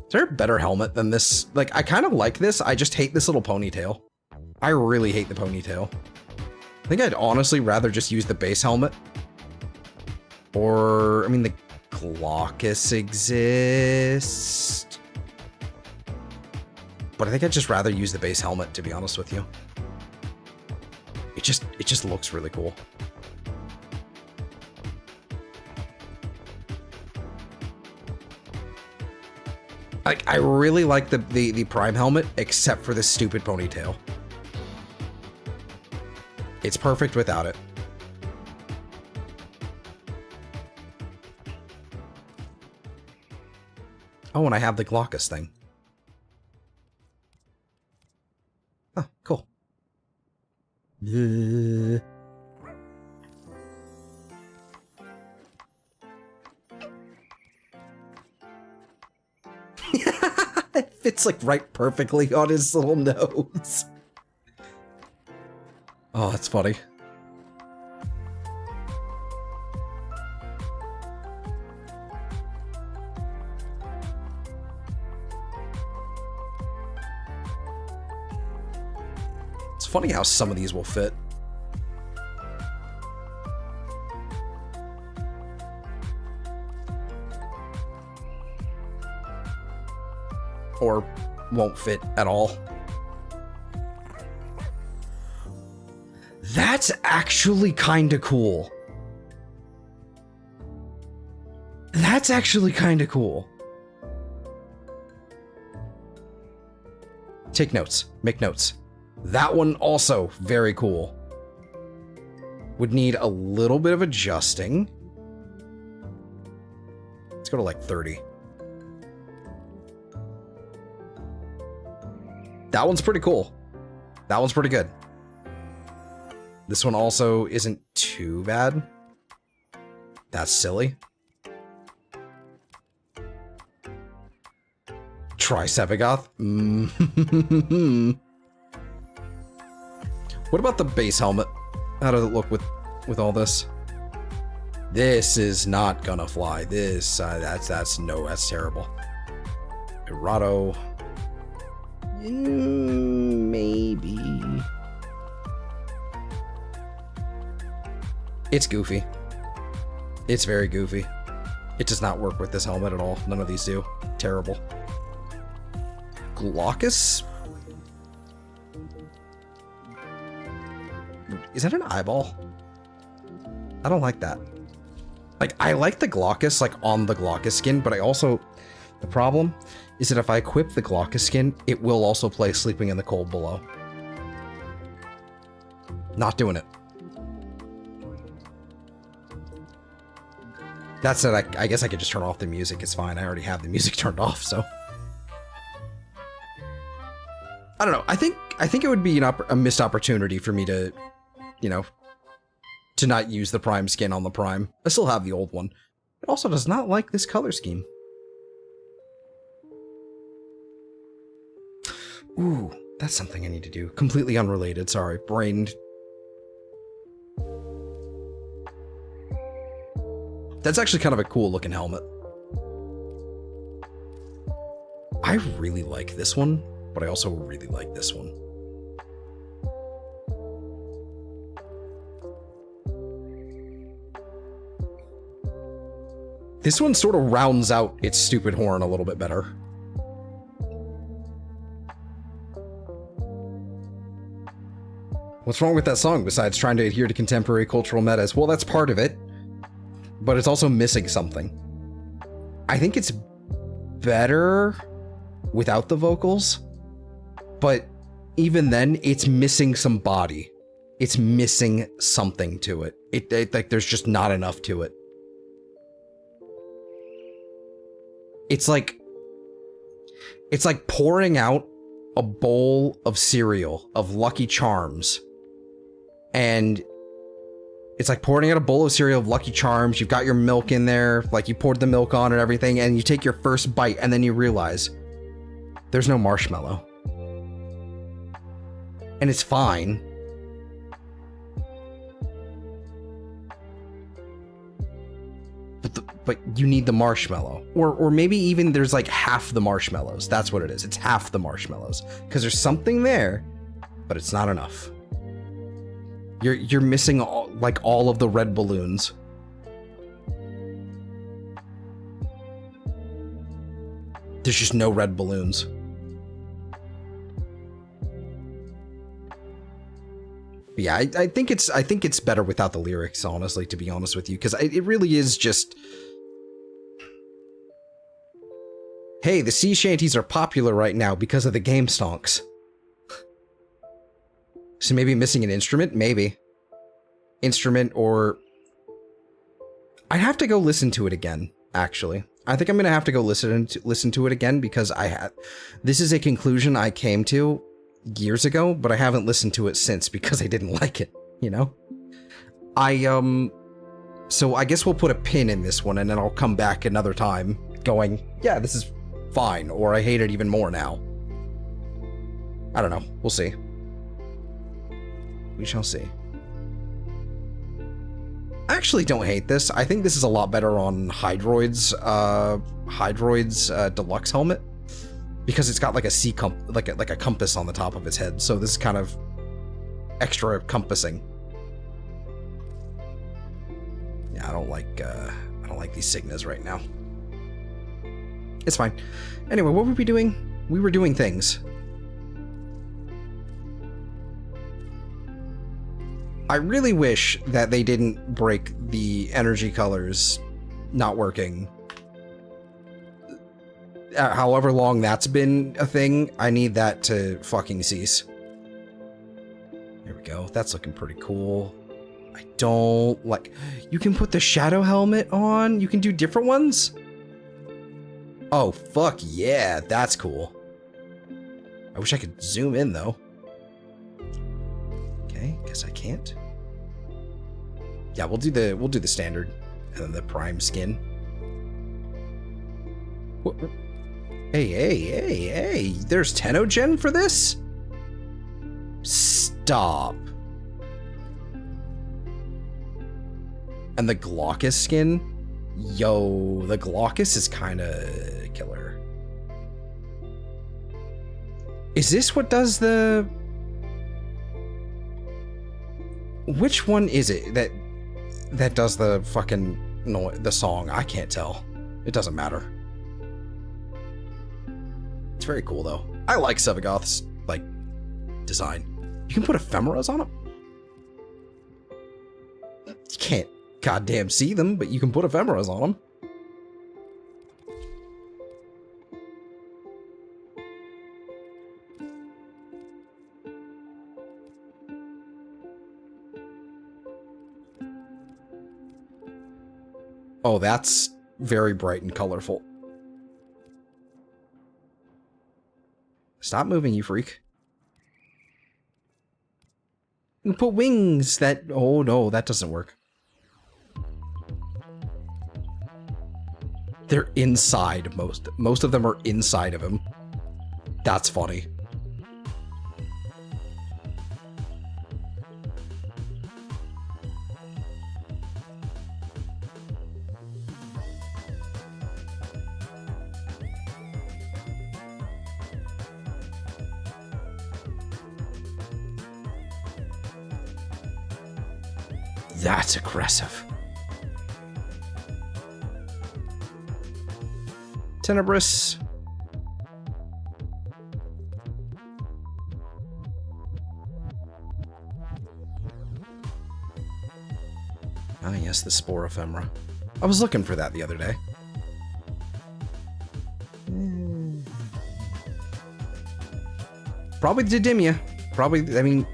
Is there a better helmet than this? Like, I kind of like this. I just hate this little ponytail. I really hate the ponytail. I think I'd honestly rather just use the base helmet. Or, I mean, the Glaucus exists. But I think I'd just rather use the base helmet, to be honest with you. It just looks really cool. Like, I really like the Prime helmet, except for this stupid ponytail. It's perfect without it. Oh, and I have the Glaucus thing. Oh, cool. It fits like right perfectly on his little nose. Oh, that's funny. It's funny how some of these will fit. Or won't fit at all. That's actually kind of cool. That's actually kind of cool. Take notes. Make notes. That one also very cool. Would need a little bit of adjusting. Let's go to like 30. That one's pretty cool. That one's pretty good. This one also isn't too bad. That's silly. Try Sevagoth. What about the base helmet? How does it look with all this? This is not gonna fly. This that's terrible. Errato. Maybe. It's goofy. It's very goofy. It does not work with this helmet at all. None of these do. Terrible. Glaucus? Is that an eyeball? I don't like that. Like, I like the Glaucus, like, on the Glaucus skin, but I also... The problem is that if I equip the Glaucus skin, it will also play Sleeping in the Cold below. Not doing it. That said, I guess I could just turn off the music. It's fine. I already have the music turned off, so... I don't know. I think it would be a missed opportunity for me to, you know, to not use the Prime skin on the Prime. I still have the old one. It also does not like this color scheme. Ooh, that's something I need to do. Completely unrelated, sorry. Brained. That's actually kind of a cool looking helmet. I really like this one, but I also really like this one. This one sort of rounds out its stupid horn a little bit better. What's wrong with that song besides trying to adhere to contemporary cultural metas? Well, that's part of it, but it's also missing something. I think it's better without the vocals, but even then, it's missing some body. It's missing something to it. Like, there's just not enough to it. It's like pouring out a bowl of cereal, of Lucky Charms. And it's like pouring out a bowl of cereal of Lucky Charms. You've got your milk in there, like you poured the milk on and everything, and you take your first bite, and then you realize there's no marshmallow. And it's fine. But you need the marshmallow. Or maybe even there's like half the marshmallows. That's what it is. It's half the marshmallows. Because there's something there, but it's not enough. You're missing all of the red balloons. There's just no red balloons. But yeah, I think it's better without the lyrics, honestly, to be honest with you, because it really is just, hey, the sea shanties are popular right now because of the game stonks. So maybe missing an instrument? Maybe. Instrument, or... I'd have to go listen to it again, actually. I think I'm going to have to go listen to it again, because this is a conclusion I came to years ago, but I haven't listened to it since because I didn't like it, you know? So I guess we'll put a pin in this one, and then I'll come back another time going, yeah, this is fine, or I hate it even more now. I don't know. We'll see. We shall see. I actually don't hate this. I think this is a lot better on Hydroid's deluxe helmet, because it's got like a like a compass on the top of its head. So this is kind of extra compassing. Yeah, I don't like these Signas right now. It's fine. Anyway, what were we doing? We were doing things. I really wish that they didn't break the energy colors not working. However long that's been a thing, I need that to fucking cease. There we go. That's looking pretty cool. I don't like... You can put the shadow helmet on? You can do different ones? Oh, fuck yeah. That's cool. I wish I could zoom in, though. Okay, guess I can't. Yeah, we'll do the standard and then the prime skin. What? Hey, there's Tenogen for this? Stop. And the Glaucus skin? Yo, the Glaucus is kind of killer. Is this what does the... Which one is it that does the fucking the song? I can't tell. It doesn't matter. It's very cool though. I like Sevagoth's like design. You can put ephemeras on them. You can't goddamn see them, but you can put ephemeras on them. Oh, that's very bright and colorful. Stop moving, you freak. You can put wings that... Oh no, that doesn't work. They're inside, most of them are inside of him. That's funny. That's aggressive. Tenebrous. Ah, yes, the spore ephemera. I was looking for that the other day. Probably Didymia. Probably, I mean...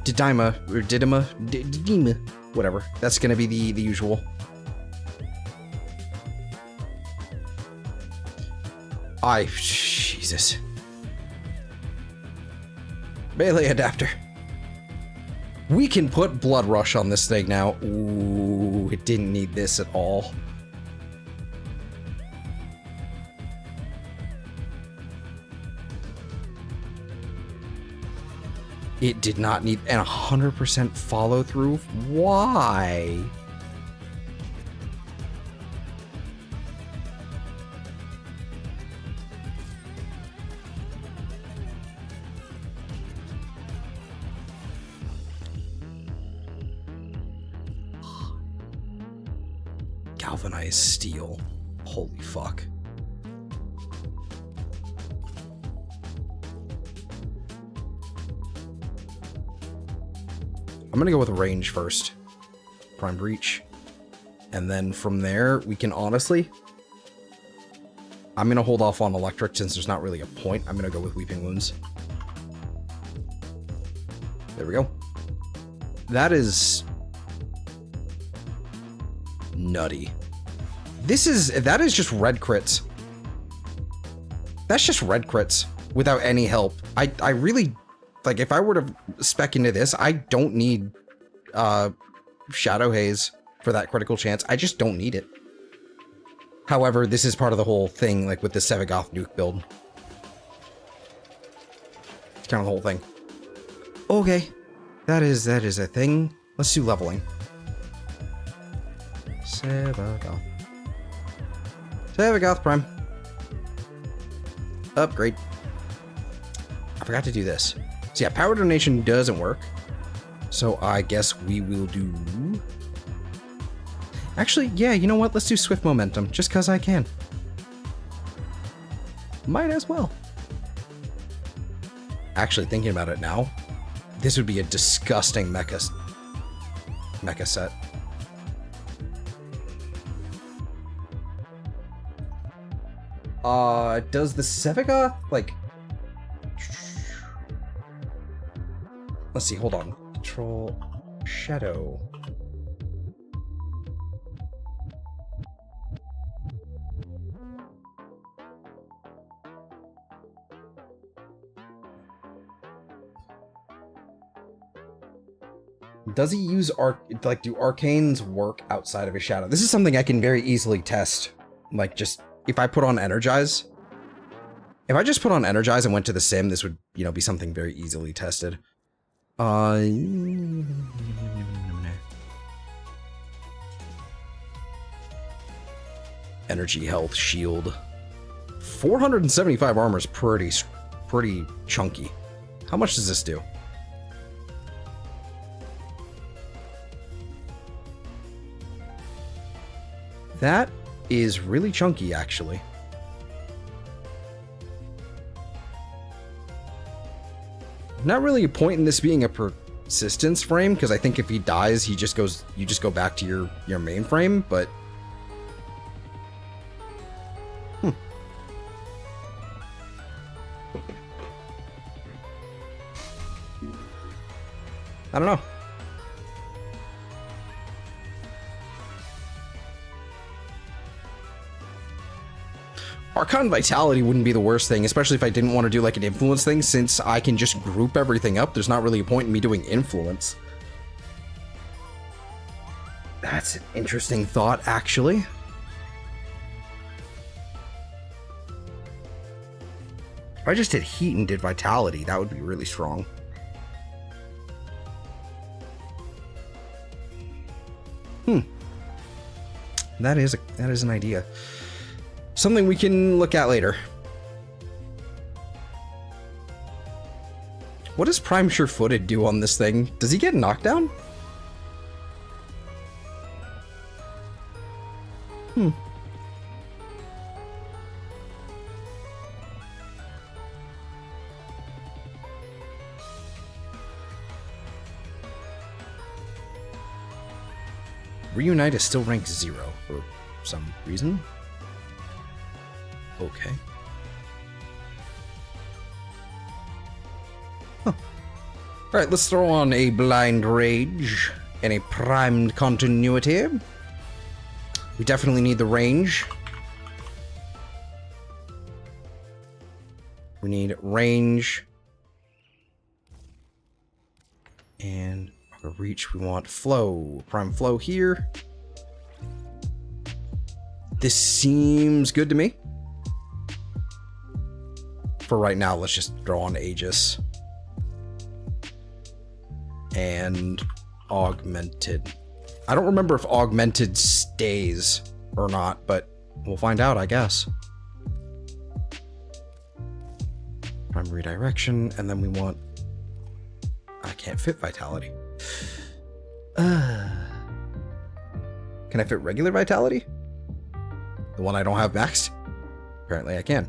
Didyma, or Didyma, whatever. That's gonna be the usual. Jesus. Melee adapter. We can put Blood Rush on this thing now. Ooh, it didn't need this at all. It did not need an 100% follow through. Why? Galvanized steel. Holy fuck. I'm gonna go with range first. Prime breach. And then from there, we can honestly... I'm gonna hold off on electric since there's not really a point. I'm gonna go with weeping wounds. There we go. That is... nutty. That is just red crits. That's just red crits without any help. I really... Like, if I were to spec into this, I don't need Shadow Haze for that critical chance. I just don't need it. However, this is part of the whole thing, like with the Sevagoth nuke build. It's kind of the whole thing. Okay. That is a thing. Let's do leveling. Sevagoth. Sevagoth Prime. Upgrade. I forgot to do this. So yeah, power donation doesn't work. So I guess we will do... Actually, yeah, you know what? Let's do swift momentum, just because I can. Might as well. Actually, thinking about it now, This would be a disgusting mecha set. Does the Seviga, like... Let's see, hold on. Control... Shadow... Does he use like, do arcanes work outside of a shadow? This is something I can very easily test. Like, just, if I put on Energize. If I just put on Energize and went to the sim, this would, you know, be something very easily tested. Energy, health, shield. 475 armor is pretty chunky. How much does this do? That is really chunky, actually. Not really a point in this being a persistence frame, because I think if he dies, you just go back to your main frame, but... I don't know. Archon Vitality wouldn't be the worst thing, especially if I didn't want to do like an influence thing, since I can just group everything up. There's not really a point in me doing influence. That's an interesting thought, actually. If I just did heat and did vitality, that would be really strong. That is an idea. Something we can look at later. What does Prime Sure-Footed do on this thing? Does he get knocked down? Reunite is still ranked 0 for some reason. Okay. Huh. Alright, let's throw on a Blind Rage and a Primed Continuity. We definitely need the range. We need range. And for reach, we want flow. Prime flow here. This seems good to me. For right now, let's just throw on Aegis. And Augmented. I don't remember if Augmented stays or not, but we'll find out, I guess. Prime Redirection, and then we want... I can't fit Vitality. Can I fit regular Vitality? The one I don't have maxed? Apparently I can.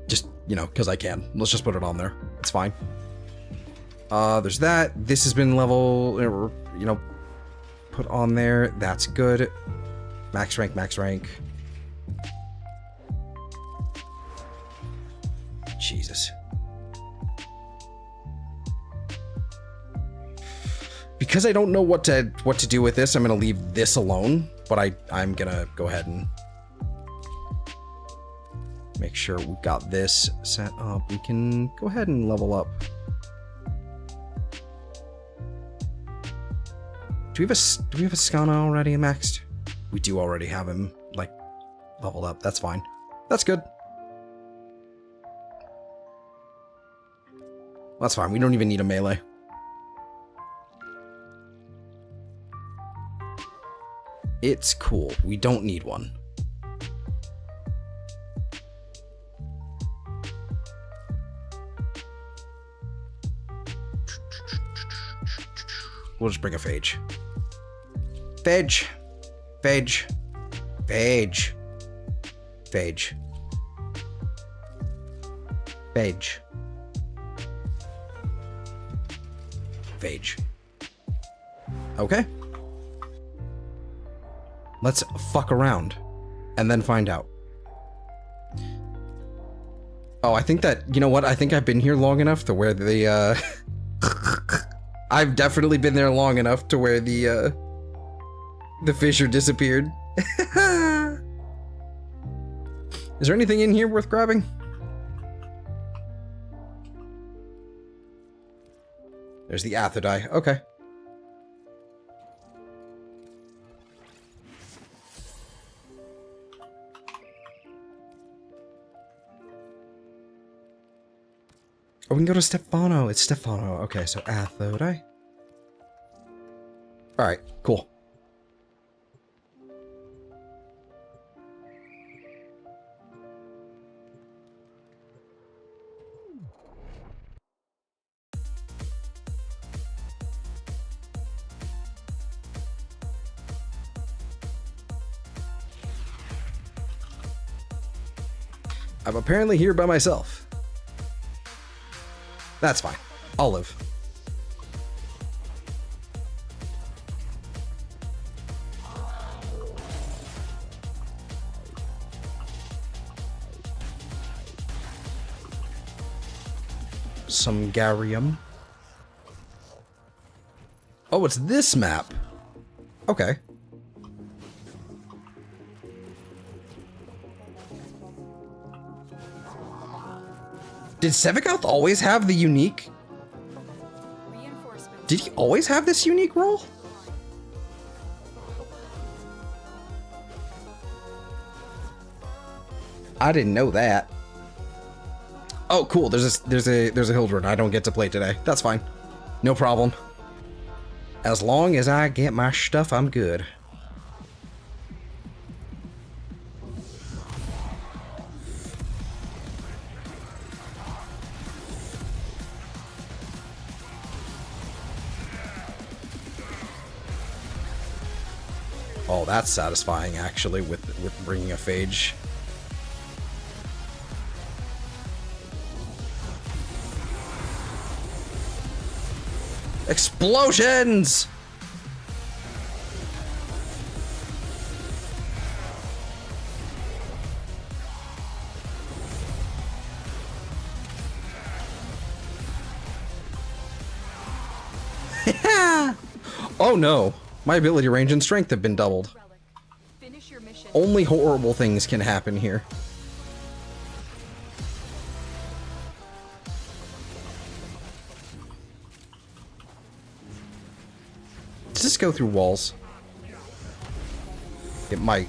Just, you know, because I can. Let's just put it on there. It's fine. There's that. This has been level, you know, put on there. That's good. Max rank, max rank. Jesus. Because I don't know what to do with this, I'm gonna leave this alone, but I'm gonna go ahead and make sure we've got this set up. We can go ahead and level up. Do we have a Skana already maxed? We do already have him, like, leveled up. That's fine. That's good. That's fine. We don't even need a melee. It's cool. We don't need one. We'll just bring a Phage. Phage. Phage. Phage. Phage. Phage. Phage. Okay. Let's fuck around and then find out. Oh, I think that, you know what? I think I've been here long enough to where the, I've definitely been there long enough to where the fissure disappeared. Is there anything in here worth grabbing? There's the Athodai. Okay. Oh, we can go to Stefano. It's Stefano. Okay, so Athodai. Alright, cool. I'm apparently here by myself. That's fine. I'll live. Some Garium. Oh, it's this map. Okay. Did Sevigoth always have the unique? Did he always have this unique role? I didn't know that. Oh, cool. There's a Hildred I don't get to play today. That's fine. No problem. As long as I get my stuff, I'm good. Oh, that's satisfying, actually, with bringing a phage. Explosions! Oh no! My ability range and strength have been doubled. Finish your mission. Only horrible things can happen here. Does this go through walls? It might.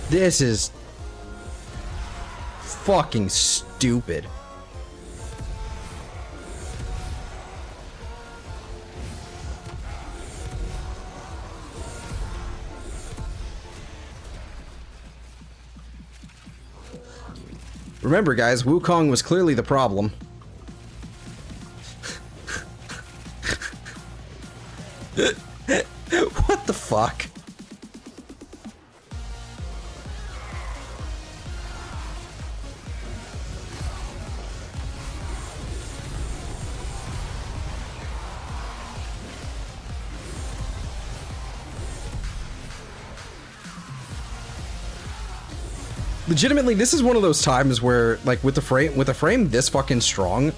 This is fucking stupid. Remember, guys, Wukong was clearly the problem. What the fuck? Legitimately, this is one of those times where, like, with a frame this fucking strong,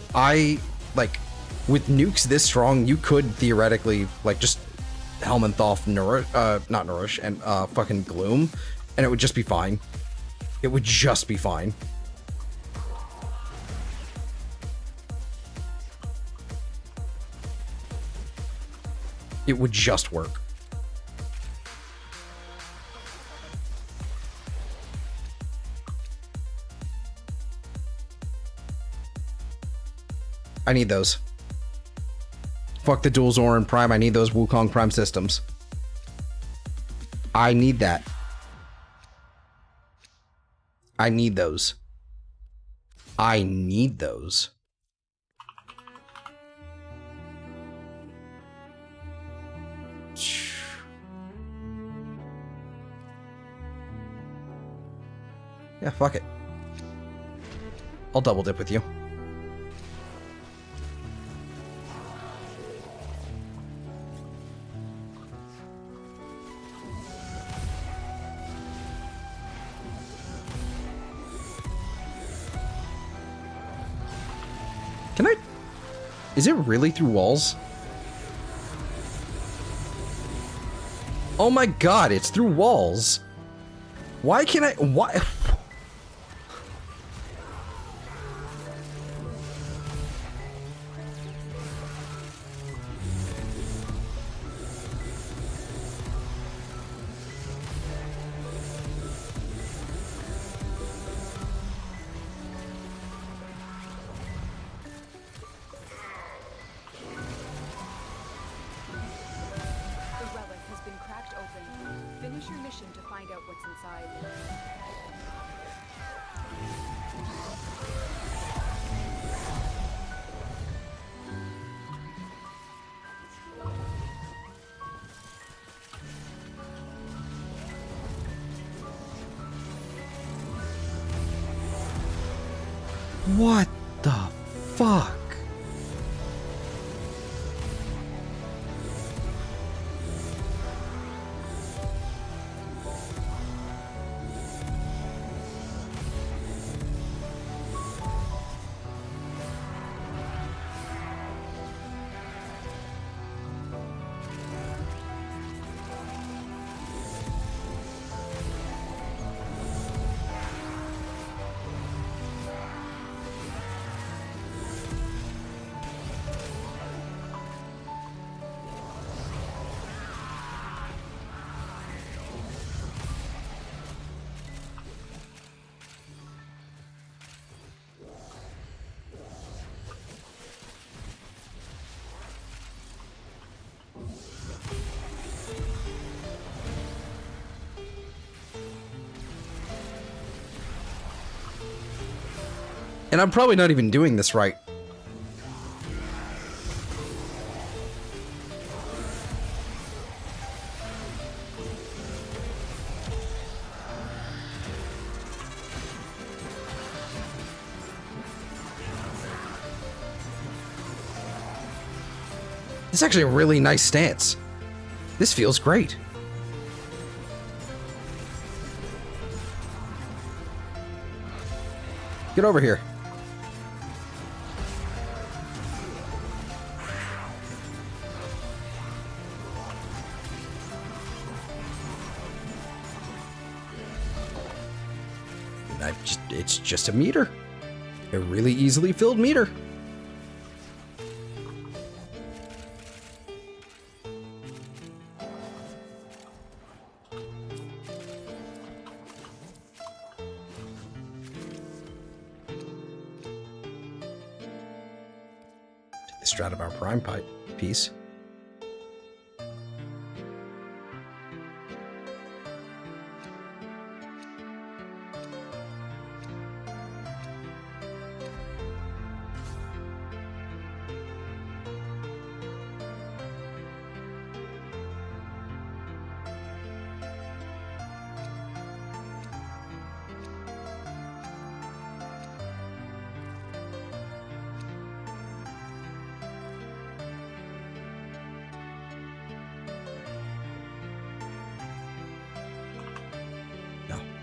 with nukes this strong, you could theoretically, like, just Helmanthoff not Nourish, and, fucking Gloom, and it would just be fine. It would just be fine. It would just work. I need those. Fuck the dual Zoran Prime. I need those Wukong Prime systems. I need that. I need those. I need those. Yeah, fuck it. I'll double dip with you. Can I... Is it really through walls? Oh my god, it's through walls. Why can't I... Why... The relic has been cracked open. Finish your mission to find out what's inside. What the fuck? And I'm probably not even doing this right. This is actually a really nice stance. This feels great. Get over here. It's just a meter. A really easily filled meter. The Stradivar Prime pipe piece.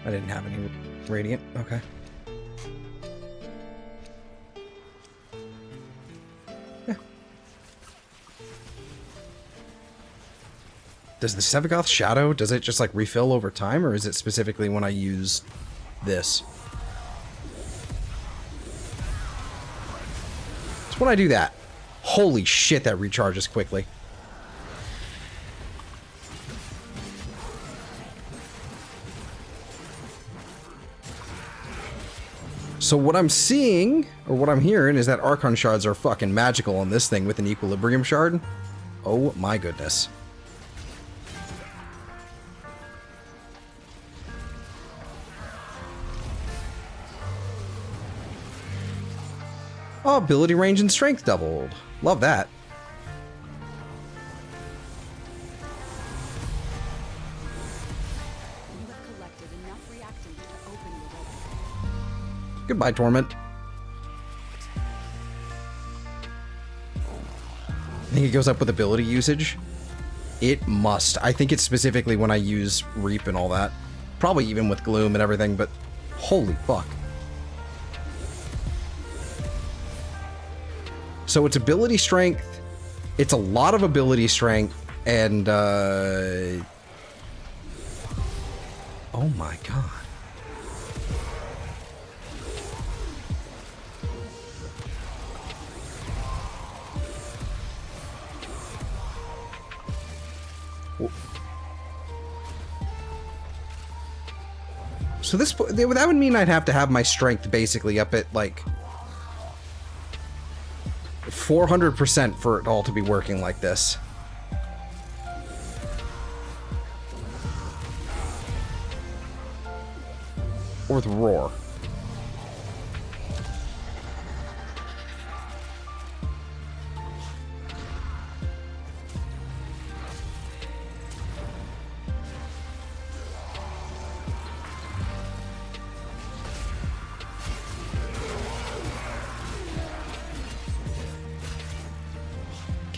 I didn't have any radiant. Okay. Yeah. Does the Sevagoth Shadow, does it just like refill over time, or is it specifically when I use this? It's when I do that. Holy shit, that recharges quickly. So what I'm seeing, or what I'm hearing, is that Archon Shards are fucking magical on this thing with an Equilibrium Shard. Oh my goodness. Oh, ability range and strength doubled. Love that. You have collected enough reactants to open the relic. Goodbye, Torment. I think it goes up with ability usage. It must. I think it's specifically when I use Reap and all that. Probably even with Gloom and everything, but holy fuck. So it's ability strength. It's a lot of ability strength, and oh my god. So this, that would mean I'd have to have my strength basically up at like 400% for it all to be working like this. Or the roar.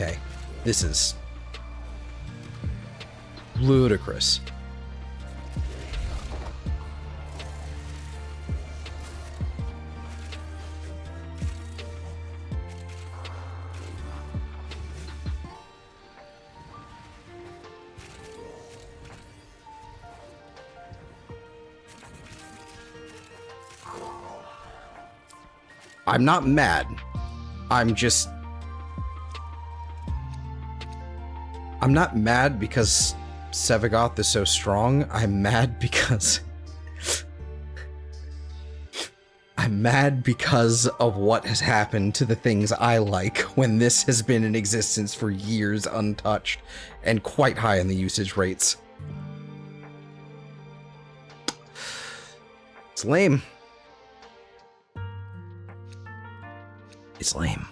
Okay, this is ludicrous. I'm not mad. I'm not mad because Sevagoth is so strong. I'm mad because I'm mad because of what has happened to the things I like when this has been in existence for years untouched and quite high in the usage rates. It's lame. It's lame.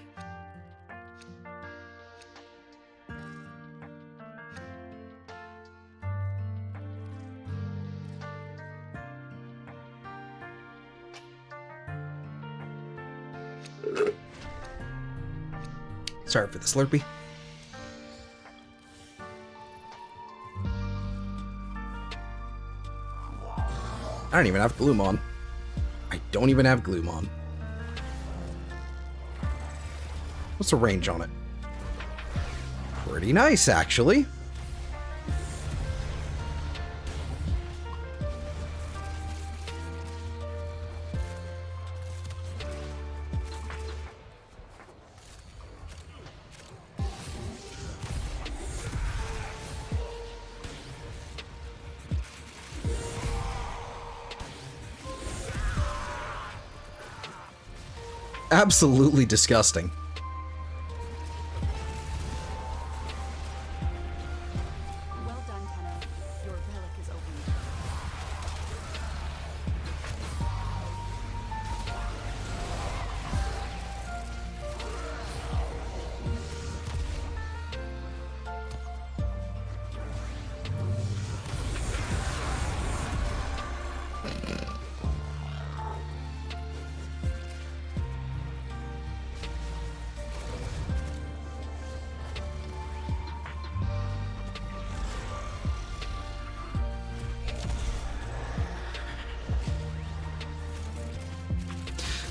Sorry for the Slurpee. I don't even have Gloom on. I don't even have Gloom on. What's the range on it? Pretty nice, actually. Absolutely disgusting. Well done, Tenno. Your relic is open.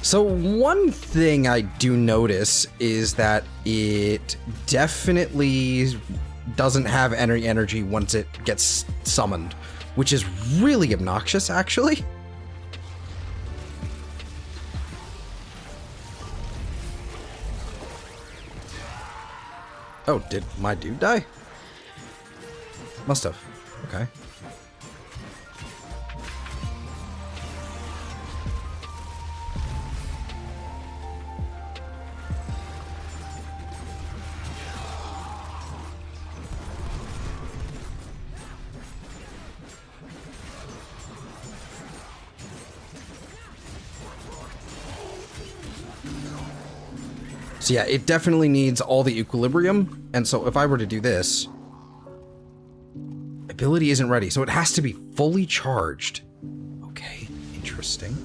So one thing I do notice is that it definitely doesn't have any energy once it gets summoned, which is really obnoxious, actually. Oh, did my dude die? Must have. Okay. So yeah, it definitely needs all the equilibrium, and so if I were to do this, ability isn't ready, so it has to be fully charged. Okay, interesting.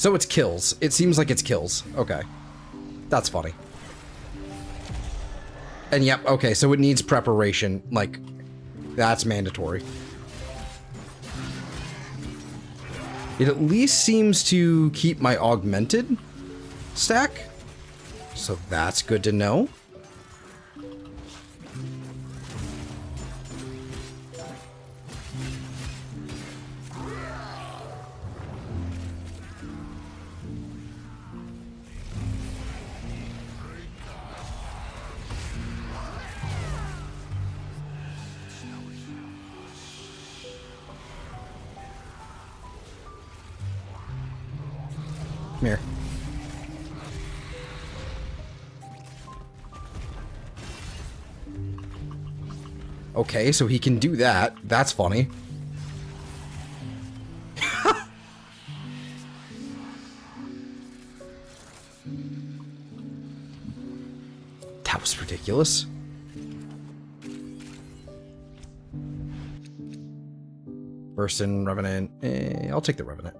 So it's kills. It seems like it's kills. Okay. That's funny. And yep, okay, so it needs preparation. Like, that's mandatory. It at least seems to keep my augmented stack. So that's good to know. Come here. Okay, so he can do that. That's funny. That was ridiculous. Burst in Revenant. I'll take the Revenant.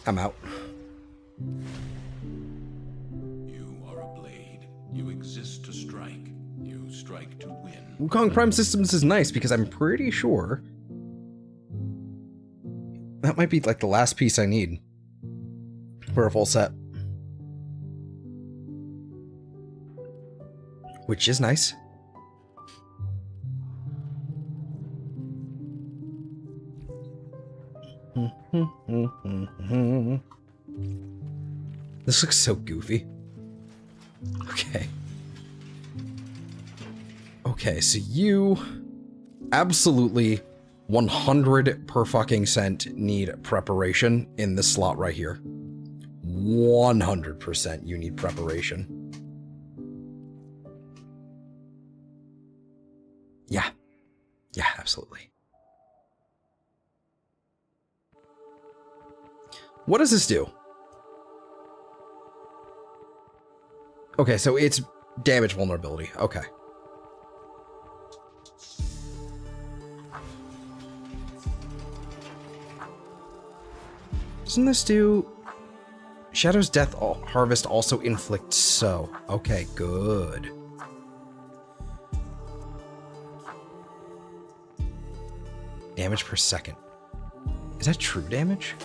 I'm out. You are a blade. You exist to strike. You strike to win. Wukong Prime Systems is nice because I'm pretty sure that might be like the last piece I need for a full set. Which is nice. This looks so goofy. Okay. Okay, so you absolutely 100% need preparation in this slot right here. 100% you need preparation. Yeah. Yeah, absolutely. What does this do? Okay, so it's damage vulnerability. Okay. Doesn't this do... Shadow's Death Harvest also inflicts so. Okay, good. Damage per second. Is that true damage?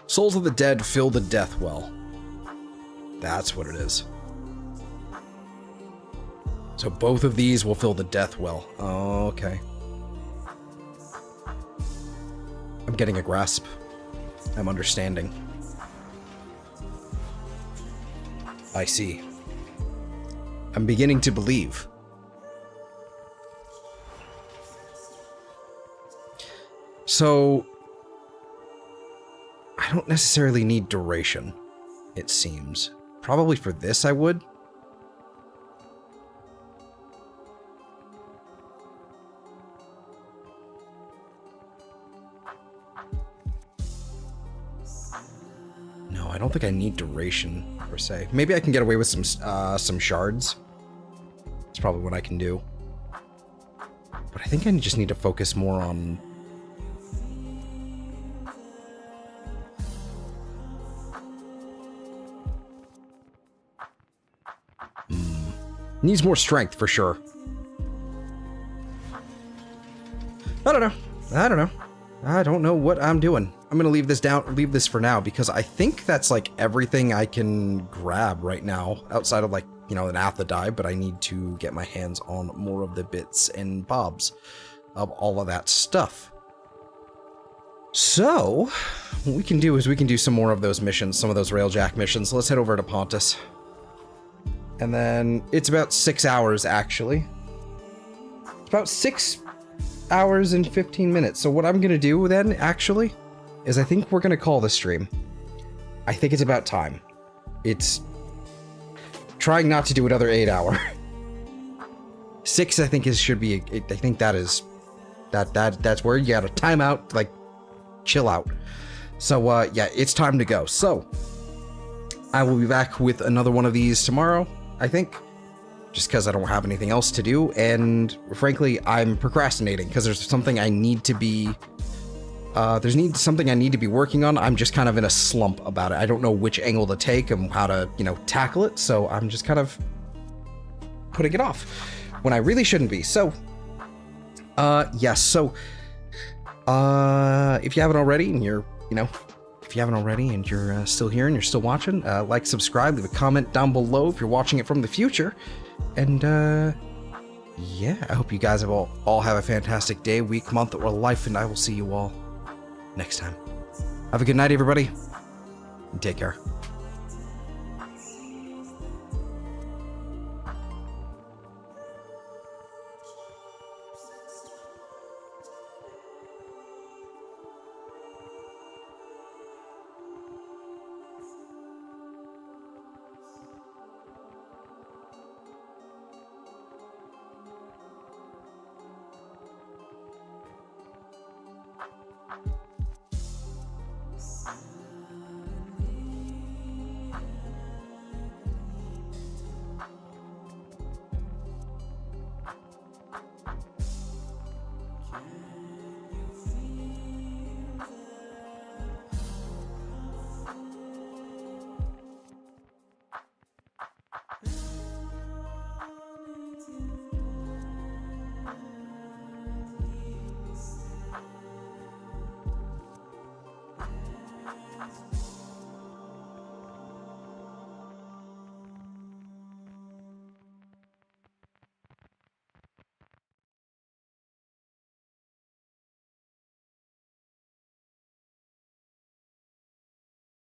Souls of the dead fill the death well. That's what it is. So both of these will fill the death well. Okay. I'm getting a grasp. I'm understanding. I see. I'm beginning to believe. So I don't necessarily need duration, it seems. Probably for this I would. No, I don't think I need duration per se. Maybe I can get away with some shards. That's probably what I can do. But I think I just need to focus more on... Needs more strength for sure. I don't know. I don't know what I'm doing. I'm gonna leave this for now because I think that's like everything I can grab right now outside of like you know, an Atha die, but I need to get my hands on more of the bits and bobs of all of that stuff. So, what we can do is we can do some more of those missions, some of those Railjack missions. Let's head over to Pontus. And then it's about 6 hours, actually. It's about 6 hours and 15 minutes. So what I'm going to do then, actually, is I think we're going to call this stream. I think it's about time. It's trying not to do another 8 hour. 6, I think, should be, I think that is, that's where you got to time out, like, chill out. So, yeah, it's time to go. So, I will be back with another one of these tomorrow, I think. Just because I don't have anything else to do, and frankly, I'm procrastinating because there's something I need to be, something I need to be working on. I'm just kind of in a slump about it. I don't know which angle to take and how to, you know, tackle it, so I'm just kind of putting it off when I really shouldn't be. So, yes, so, if you haven't already and you're, you know, if you haven't already and you're still here and you're still watching, like, subscribe, leave a comment down below if you're watching it from the future. And, yeah, I hope you guys have all have a fantastic day, week, month, or life, and I will see you all next time. Have a good night, everybody, and take care.